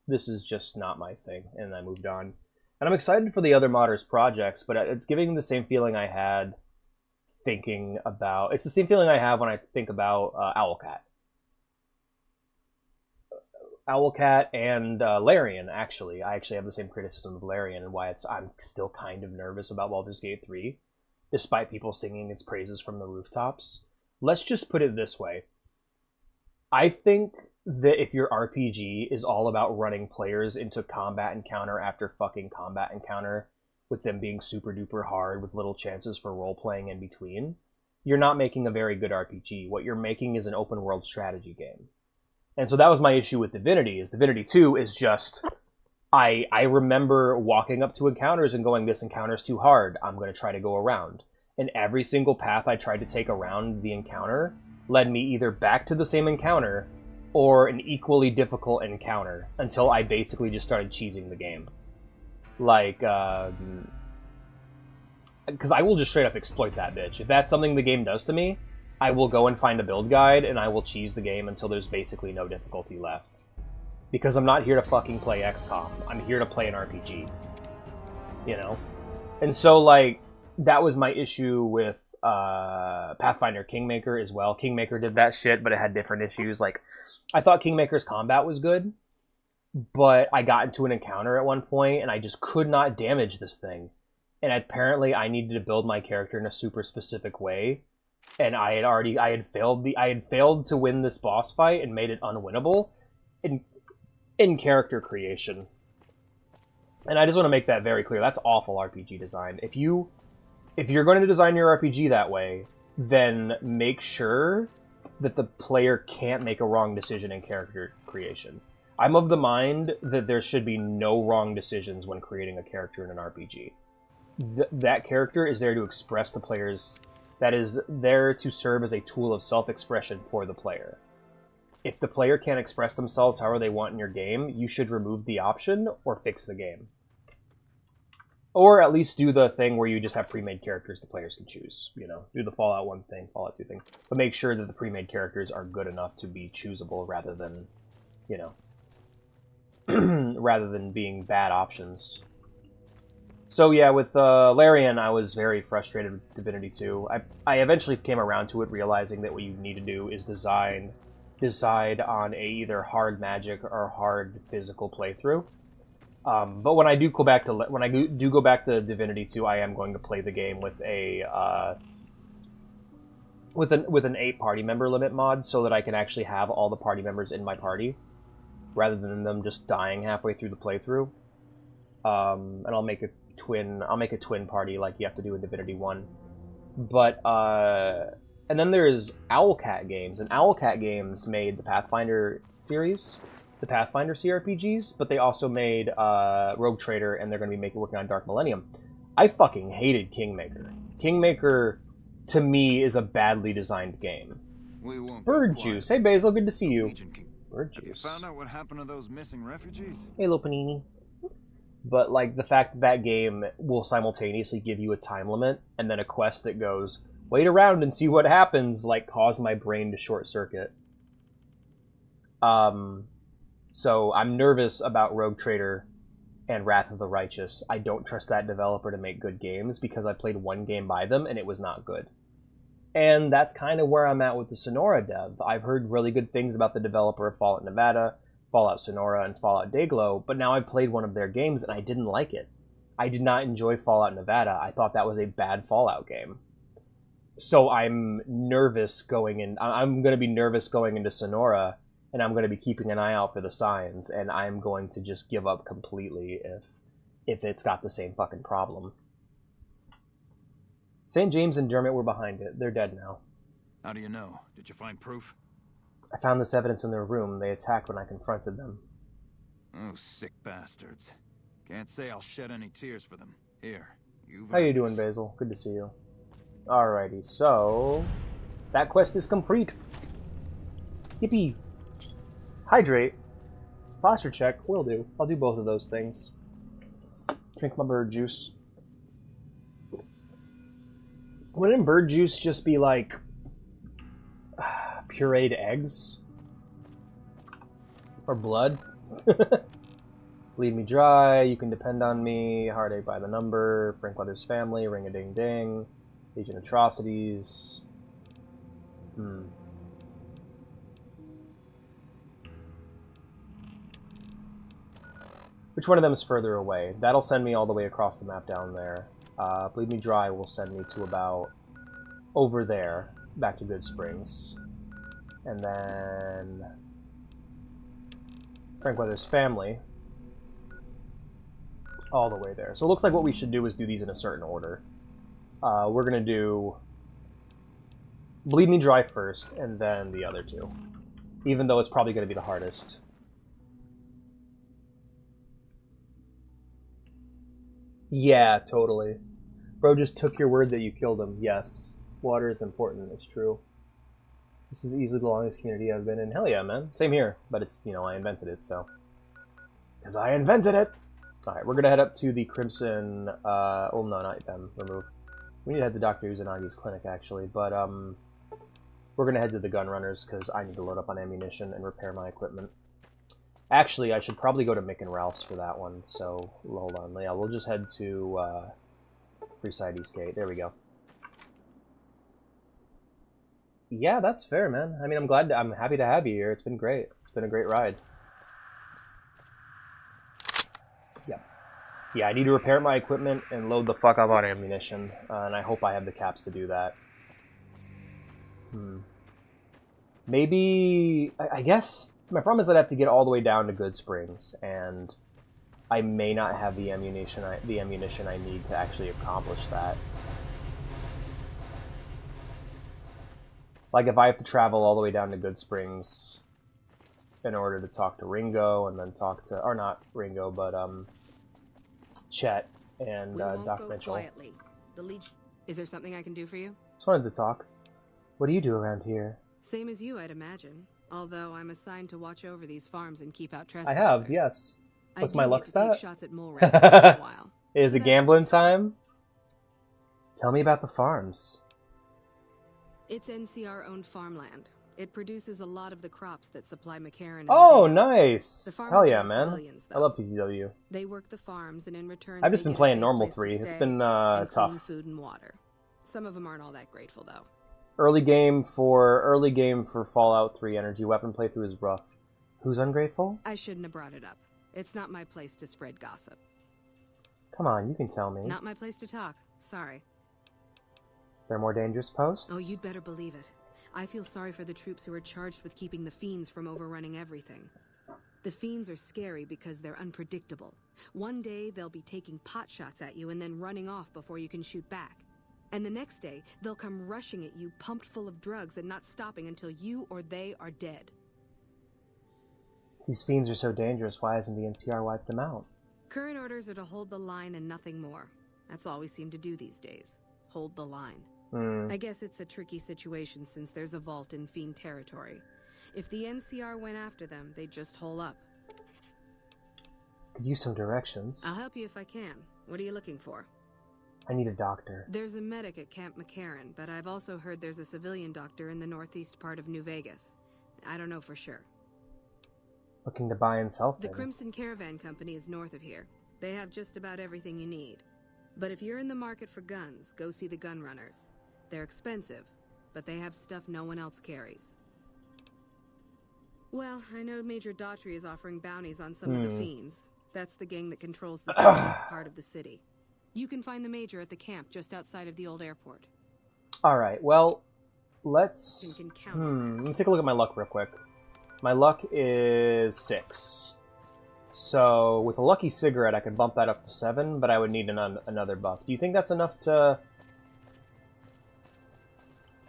This is just not my thing, and I moved on. And I'm excited for the other modders projects, but it's giving the same feeling I had thinking about... It's the same feeling I have when I think about Owlcat. Owlcat and Larian, actually. I actually have the same criticism of Larian and why I'm still kind of nervous about Baldur's Gate 3, despite people singing its praises from the rooftops. Let's just put it this way. I think that if your RPG is all about running players into combat encounter after fucking combat encounter, with them being super duper hard with little chances for role-playing in between, you're not making a very good RPG. What you're making is an open world strategy game. And so that was my issue with Divinity, is Divinity 2 is just... I remember walking up to encounters and going, this encounter's too hard, I'm going to try to go around. And every single path I tried to take around the encounter led me either back to the same encounter or an equally difficult encounter until I basically just started cheesing the game. Like, because I will just straight up exploit that bitch. If that's something the game does to me, I will go and find a build guide and I will cheese the game until there's basically no difficulty left. Because I'm not here to fucking play XCOM. I'm here to play an RPG. You know? And so, like, that was my issue with Pathfinder Kingmaker as well. Kingmaker did that shit, but it had different issues. Like, I thought Kingmaker's combat was good, but I got into an encounter at one point and I just could not damage this thing. And apparently I needed to build my character in a super specific way. And I had failed to win this boss fight and made it unwinnable in character creation. And I just want to make that very clear. That's awful RPG design. If you're going to design your RPG that way, then make sure that the player can't make a wrong decision in character creation. I'm of the mind that there should be no wrong decisions when creating a character in an RPG. That character is there to express the player's... That is there to serve as a tool of self-expression for the player. If the player can't express themselves however they want in your game, you should remove the option or fix the game. Or at least do the thing where you just have pre-made characters the players can choose. You know, do the Fallout 1 thing, Fallout 2 thing. But make sure that the pre-made characters are good enough to be choosable rather than, you know, rather than being bad options. So yeah, with Larian, I was very frustrated with Divinity 2. I eventually came around to it, realizing that what you need to do is decide on a either hard magic or hard physical playthrough. But when I do go back to Divinity 2, I am going to play the game with an 8 party member limit mod, so that I can actually have all the party members in my party, rather than them just dying halfway through the playthrough. And I'll make a twin party like you have to do in Divinity 1. But and then there's Owlcat Games, and Owlcat Games made the Pathfinder series, the Pathfinder CRPGs, but they also made Rogue Trader, and they're going to be working on Dark Millennium. I fucking hated Kingmaker. Kingmaker, to me, is a badly designed game. Bird Juice. Hey, Basil, good to see you. Bird Juice. Have you found out what happened to those missing refugees? Hey, little Panini. But, like, the fact that game will simultaneously give you a time limit, and then a quest that goes, wait around and see what happens, like, caused my brain to short circuit. So I'm nervous about Rogue Trader and Wrath of the Righteous. I don't trust that developer to make good games because I played one game by them and it was not good. And that's kind of where I'm at with the Sonora dev. I've heard really good things about the developer of Fallout Nevada, Fallout Sonora, and Fallout Dayglow, but now I've played one of their games and I didn't like it. I did not enjoy Fallout Nevada. I thought that was a bad Fallout game. So I'm nervous going in. I'm going to be nervous going into Sonora, and I'm going to be keeping an eye out for the signs, and I'm going to just give up completely if it's got the same fucking problem. St. James and Dermot were behind it. They're dead now. How do you know? Did you find proof? I found this evidence in their room. They attacked when I confronted them. Oh, sick bastards. Can't say I'll shed any tears for them. Here, you've... How you doing, Basil? Good to see you. Alrighty, so... that quest is complete. Yippee! Hydrate. Posture check. Will do. I'll do both of those things. Drink my bird juice. Wouldn't bird juice just be like... pureed eggs? Or blood? Bleed me dry, you can depend on me, heartache by the number, Frankletter's family, ring-a-ding-ding, Legion atrocities. Which one of them is further away? That'll send me all the way across the map down there. Bleed me dry will send me to about over there, back to Good Springs. And then Frankletter's family all the way there. So it looks like what we should do is do these in a certain order. We're going to do Bleed Me Dry first, and then the other two. Even though it's probably going to be the hardest. Yeah, totally. Bro just took your word that you killed him. Yes. Water is important, it's true. This is easily the longest community I've been in. Hell yeah, man. Same here. But it's, you know, I invented it, so. Because I invented it! Alright, we're gonna head up to the Crimson, oh no, not them. Remove. We need to head to Dr. Uzanagi's clinic, actually, but, we're gonna head to the gun runners, because I need to load up on ammunition and repair my equipment. Actually, I should probably go to Mick and Ralph's for that one, so, hold on. Yeah, we'll just head to, Freeside Eastgate. There we go. Yeah, that's fair, man. I mean, I'm happy to have you here. It's been great. It's been a great ride. Yeah. Yeah, I need to repair my equipment and load the fuck up on ammunition, and I hope I have the caps to do that. Maybe... I guess my problem is I'd have to get all the way down to Good Springs, and I may not have the ammunition I need to actually accomplish that. Like, if I have to travel all the way down to Good Springs in order to talk to Ringo, and then talk to... Or not Ringo, but, Chet and, Doc Mitchell. Quietly. Is there something I can do for you? Just wanted to talk. What do you do around here? Same as you, I'd imagine. Although I'm assigned to watch over these farms and keep out I trespassers. have, yes. What's my luck stat? Shots at mole rats once in a while. Is it gambling time? Tell me about the farms. It's NCR-owned farmland. It produces a lot of the crops that supply McCarran. Oh, nice! Hell yeah, man. I love TTW. They work the farms, and in return, I've just they been get a playing safe normal place to 3. It's stay been and clean tough. food and water. Some of them aren't all that grateful, though. Early game for Fallout 3 energy weapon playthrough is rough. Who's ungrateful? I shouldn't have brought it up. It's not my place to spread gossip. Come on, you can tell me. Not my place to talk. Sorry. They're more dangerous posts? Oh, you'd better believe it. I feel sorry for the troops who are charged with keeping the Fiends from overrunning everything. The Fiends are scary because they're unpredictable. One day, they'll be taking pot shots at you and then running off before you can shoot back. And the next day, they'll come rushing at you, pumped full of drugs and not stopping until you or they are dead. These Fiends are so dangerous, why hasn't the NCR wiped them out? Current orders are to hold the line and nothing more. That's all we seem to do these days. Hold the line. I guess it's a tricky situation since there's a vault in Fiend territory. If the NCR went after them, they'd just hole up. Could use some directions. I'll help you if I can. What are you looking for? I need a doctor. There's a medic at Camp McCarran, but I've also heard there's a civilian doctor in the northeast part of New Vegas. I don't know for sure. Looking to buy and sell things. The Crimson Caravan Company is north of here. They have just about everything you need. But if you're in the market for guns, go see the gun runners. They're expensive, but they have stuff no one else carries. Well, I know Major Daughtry is offering bounties on some of the Fiends. That's the gang that controls the southeast part of the city. You can find the Major at the camp just outside of the old airport. Alright, well, let's... let me take a look at my luck real quick. My luck is 6. So, with a lucky cigarette, I could bump that up to 7, but I would need another buff. Do you think that's enough to...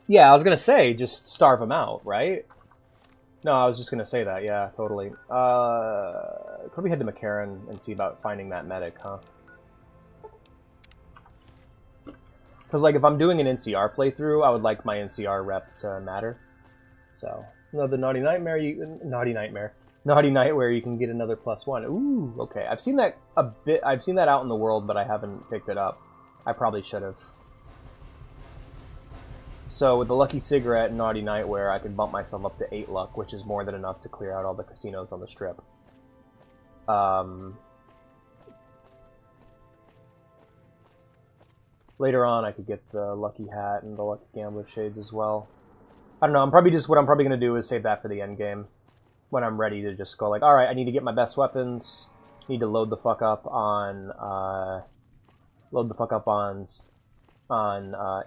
Yeah, I was gonna say, just starve him out, right? No, I was just gonna say that, yeah, totally. Could we head to McCarran and see about finding that medic, huh? Because, like, if I'm doing an NCR playthrough, I would like my NCR rep to matter. So, the Naughty Nightmare, Naughty Night where you can get another +1. Ooh, okay. I've seen that a bit. I've seen that out in the world, but I haven't picked it up. I probably should have. So with the Lucky Cigarette and Naughty Nightwear, I could bump myself up to 8 luck, which is more than enough to clear out all the casinos on the strip. Later on, I could get the Lucky Hat and the Lucky Gambler Shades as well. I don't know. What I'm probably gonna do is save that for the end game, when I'm ready to just go like, all right, I need to get my best weapons. Need to load the fuck up on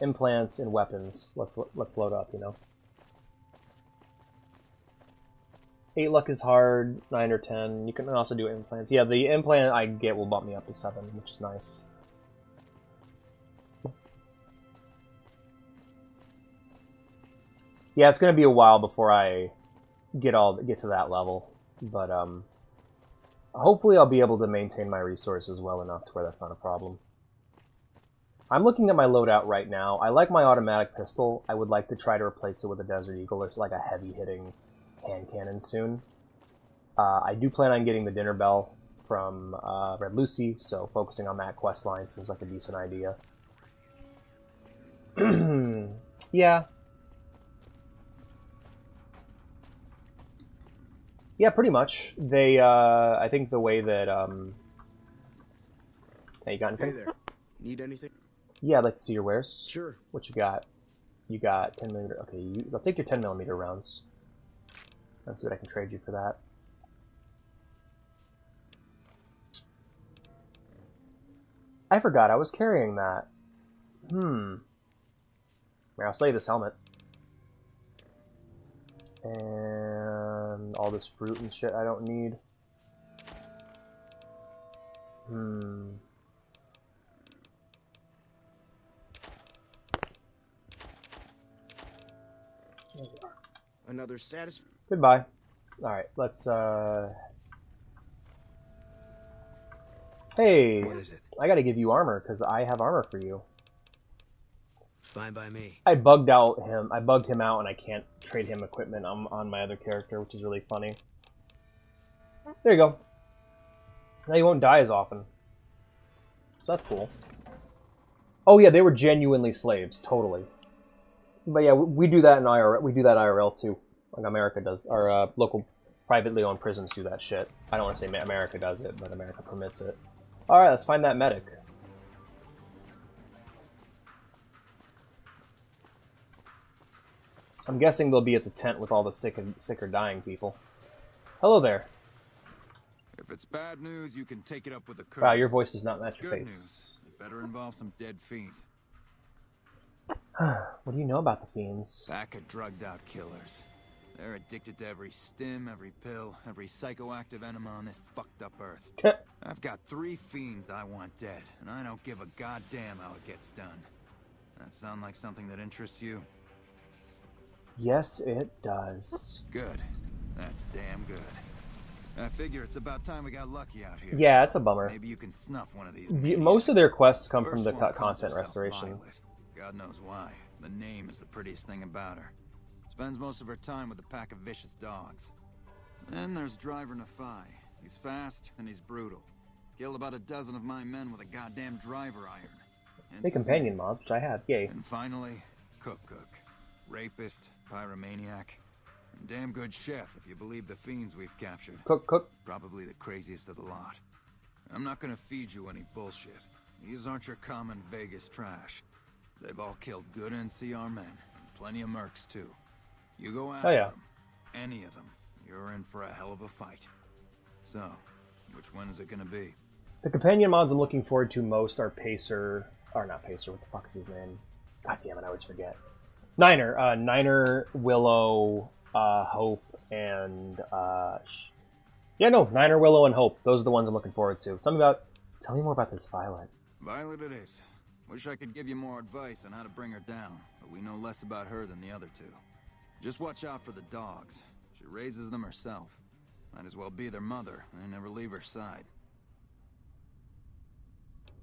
implants and weapons. Let's load up, you know. 8 luck is hard, 9 or 10. You can also do implants. Yeah, the implant I get will bump me up to 7, which is nice. Yeah, it's gonna be a while before I get to that level, but hopefully I'll be able to maintain my resources well enough to where that's not a problem. I'm looking at my loadout right now. I like my automatic pistol. I would like to try to replace it with a Desert Eagle or like a heavy-hitting hand cannon soon. I do plan on getting the dinner bell from Red Lucy, so focusing on that quest line seems like a decent idea. Yeah. Yeah, pretty much. They, I think the way that, Hey, you got anything? Hey there. Need anything? Yeah, I'd like to see your wares. Sure. What you got? You got 10mm. Okay, I'll take your 10mm rounds. Let's see what I can trade you for that. I forgot I was carrying that. Here, I'll sell you this helmet. And all this fruit and shit I don't need. Another satisfying. Goodbye. Alright, let's, Hey! What is it? I gotta give you armor, because I have armor for you. Fine by me. I bugged him out, and I can't trade him equipment on my other character, which is really funny. There you go. Now you won't die as often. So that's cool. Oh yeah, they were genuinely slaves, totally. But yeah, we do that in IRL. We do that IRL too. Like America does. Our local privately owned prisons do that shit. I don't want to say America does it, but America permits it. Alright, let's find that medic. I'm guessing they'll be at the tent with all the sick or dying people. Hello there. If it's bad news, you can take it up with the crew. Wow, your voice does not match your Good face. news. It better involve some dead fiends. What do you know about the fiends? Pack of drugged out killers. They're addicted to every stim, every pill, every psychoactive enema on this fucked up earth. I've got 3 fiends I want dead, and I don't give a goddamn how it gets done. That sound like something that interests you? Yes, it does. Good. That's damn good. I figure it's about time we got lucky out here. Yeah, it's a bummer. Maybe you can snuff one of these. Most of their quests come from the First one calls content herself restoration. Violet. God knows why. The name is the prettiest thing about her. Spends most of her time with a pack of vicious dogs. Then there's Driver Nafai. He's fast and he's brutal. Killed about a dozen of my men with a goddamn driver iron. Hence They his companion name. mods, which I have. Yay. And finally, Cook. Rapist, pyromaniac, and damn good chef if you believe the fiends we've captured. Cook. Probably the craziest of the lot. I'm not gonna feed you any bullshit. These aren't your common Vegas trash. They've all killed good NCR men, and plenty of mercs too. You go after them, any of them, you're in for a hell of a fight. So, which one is it gonna be? The companion mods I'm looking forward to most are Pacer, or not Pacer, what the fuck is his name? God damn it, I always forget. Niner. Niner, Willow, Hope, and Niner, Willow, and Hope. Those are the ones I'm looking forward to. Tell me more about this Violet. Violet it is. Wish I could give you more advice on how to bring her down, but we know less about her than the other 2. Just watch out for the dogs. She raises them herself. Might as well be their mother. I never leave her side.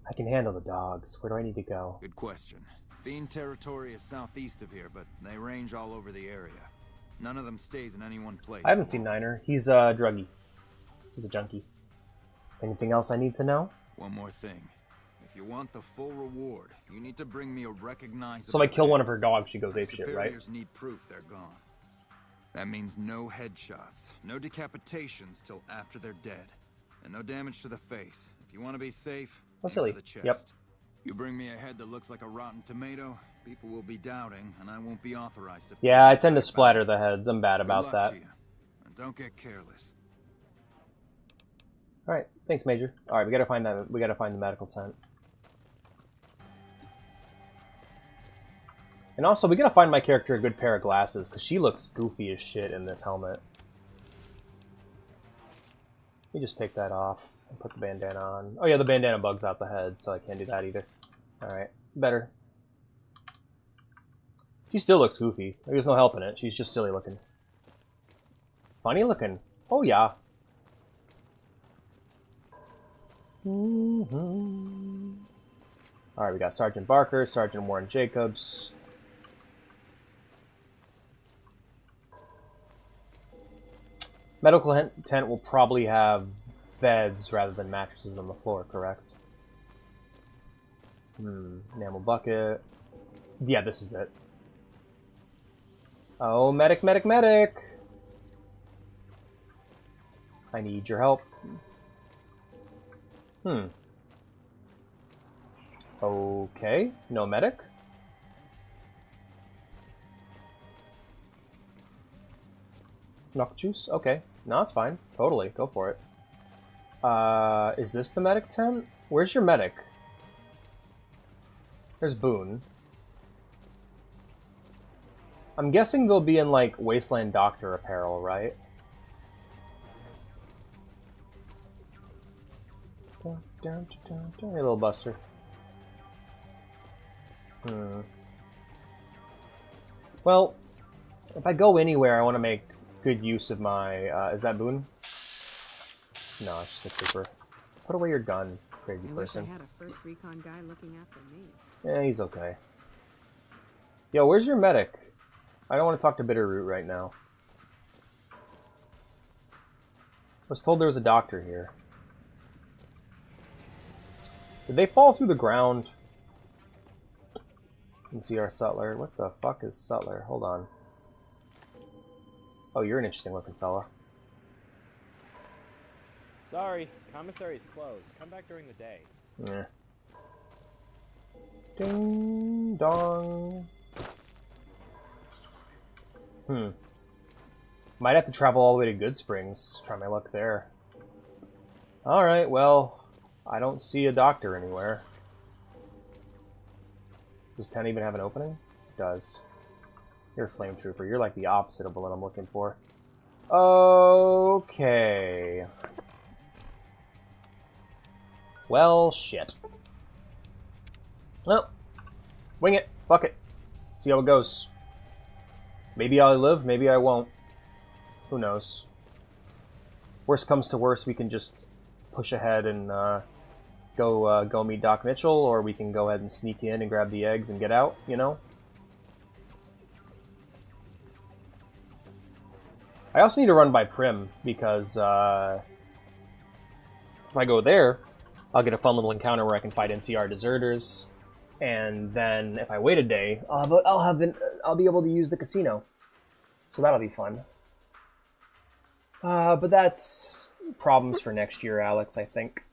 I can handle the dogs. Where do I need to go? Good question. Fiend territory is southeast of here, but they range all over the area. None of them stays in any one place. I haven't seen Niner. He's a druggie. He's a junkie. Anything else I need to know? One more thing. If you want the full reward, you need to bring me a recognizable... So if I kill one of her dogs, she goes apeshit, right? Superiors need proof they're gone. That means no headshots, no decapitations till after they're dead, and no damage to the face. If you want to be safe, Oh, aim silly. for the chest. Yep. You bring me a head that looks like a rotten tomato, people will be doubting, and I won't be authorized to... Yeah, I tend to splatter the heads. I'm bad about Good luck that. to you, and don't get careless. All right, thanks, Major. All right, we gotta find that. We gotta find the medical tent. And also, we gotta find my character a good pair of glasses, because she looks goofy as shit in this helmet. Let me just take that off and put the bandana on. Oh yeah, the bandana bugs out the head, so I can't do that either. Alright, better. She still looks goofy. There's no helping it. She's just silly looking. Funny looking. Oh, yeah. Alright, we got Sergeant Barker, Sergeant Warren Jacobs. Medical tent will probably have beds rather than mattresses on the floor, correct? Enamel bucket. Yeah, this is it. Oh, medic, medic, medic! I need your help. Okay, no medic. Knock juice? Okay. No, it's fine. Totally, go for it. Is this the medic tent? Where's your medic? There's Boone. I'm guessing they'll be in, like, Wasteland Doctor apparel, right? Hey, little Buster. Well, if I go anywhere, I want to make good use of my... is that Boone? No, it's just a trooper. Put away your gun, crazy person. I wish I had a first recon guy looking after me. Yeah, he's okay. Yo, where's your medic? I don't want to talk to Bitterroot right now. I was told there was a doctor here. Did they fall through the ground? Let's see our Sutler. What the fuck is Sutler? Hold on. Oh, you're an interesting looking fella. Sorry, commissary's closed. Come back during the day. Yeah. Ding dong. Might have to travel all the way to Good Springs. Try my luck there. Alright, well, I don't see a doctor anywhere. Does 10 even have an opening? It does. You're a flame trooper. You're like the opposite of what I'm looking for. Okay. Well, shit. Well, wing it. Fuck it. See how it goes. Maybe I'll live, maybe I won't. Who knows? Worst comes to worst, we can just push ahead and go meet Doc Mitchell, or we can go ahead and sneak in and grab the eggs and get out, you know? I also need to run by Prim, because if I go there, I'll get a fun little encounter where I can fight NCR deserters, and then if I wait a day, I'll be able to use the casino. So that'll be fun. But that's problems for next year, Alex, I think.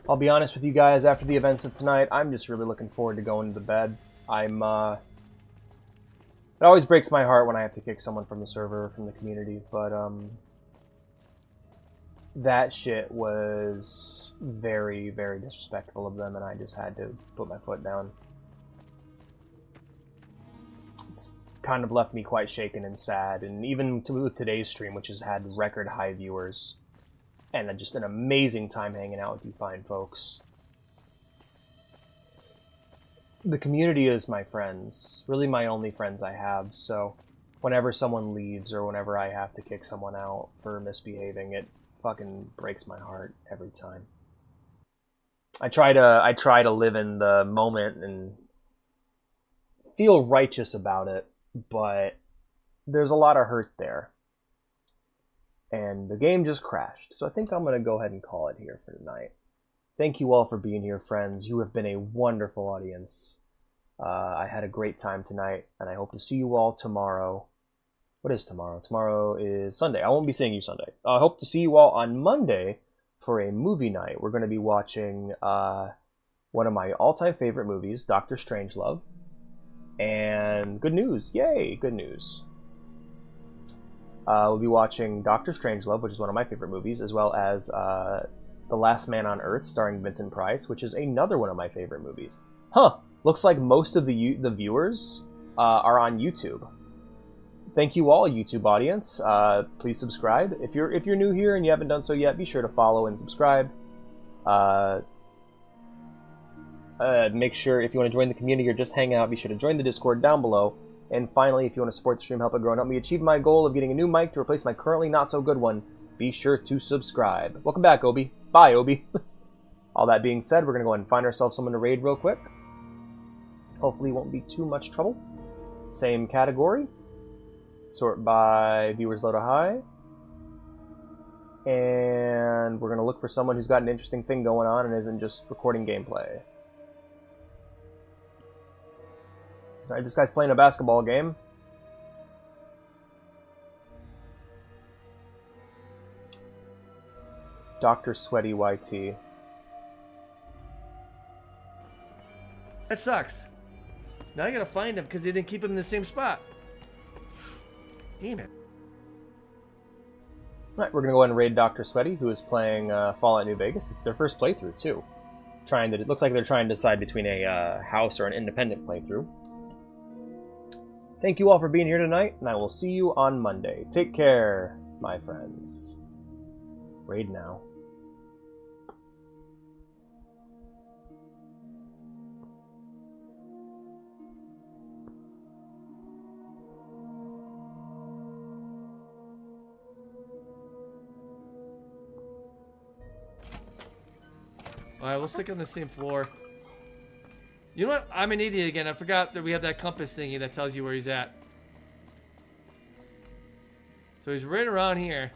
I'll be honest with you guys, after the events of tonight, I'm just really looking forward to going to bed. It always breaks my heart when I have to kick someone from the server, from the community, but, that shit was very, very disrespectful of them, and I just had to put my foot down. It's kind of left me quite shaken and sad, and even with today's stream, which has had record high viewers, and just an amazing time hanging out with you fine folks. The community is my friends, really my only friends I have, so whenever someone leaves or whenever I have to kick someone out for misbehaving, it fucking breaks my heart every time. I try to live in the moment and feel righteous about it, but there's a lot of hurt there. And the game just crashed, so I think I'm going to go ahead and call it here for tonight. Thank you all for being here, friends. You have been a wonderful audience. I had a great time tonight, and I hope to see you all tomorrow. What is tomorrow? Tomorrow is Sunday. I won't be seeing you Sunday. I hope to see you all on Monday for a movie night. We're going to be watching one of my all-time favorite movies, Dr. Strangelove. And good news. Yay, good news. We'll be watching Dr. Strangelove, which is one of my favorite movies, as well as The Last Man on Earth, starring Vincent Price, which is another one of my favorite movies. Huh. Looks like most of the viewers are on YouTube. Thank you all, YouTube audience. Please subscribe. If you're new here and you haven't done so yet, be sure to follow and subscribe. Make sure if you want to join the community or just hang out, be sure to join the Discord down below. And finally, if you want to support the stream, help it grow, and help me achieve my goal of getting a new mic to replace my currently not so good one, be sure to subscribe. Welcome back, Obi. Bye, Obi. All that being said, we're going to go ahead and find ourselves someone to raid real quick. Hopefully it won't be too much trouble. Same category. Sort by viewers low to high. And we're going to look for someone who's got an interesting thing going on and isn't just recording gameplay. Alright, this guy's playing a basketball game. Dr. Sweaty YT. That sucks. Now I gotta find him because they didn't keep him in the same spot. Damn it. Alright, we're gonna go ahead and raid Dr. Sweaty, who is playing Fallout New Vegas. It's their first playthrough, too. It looks like they're trying to decide between a house or an independent playthrough. Thank you all for being here tonight, and I will see you on Monday. Take care, my friends. Raid now. Alright, we'll stick on the same floor. You know what? I'm an idiot again. I forgot that we have that compass thingy that tells you where he's at. So he's right around here.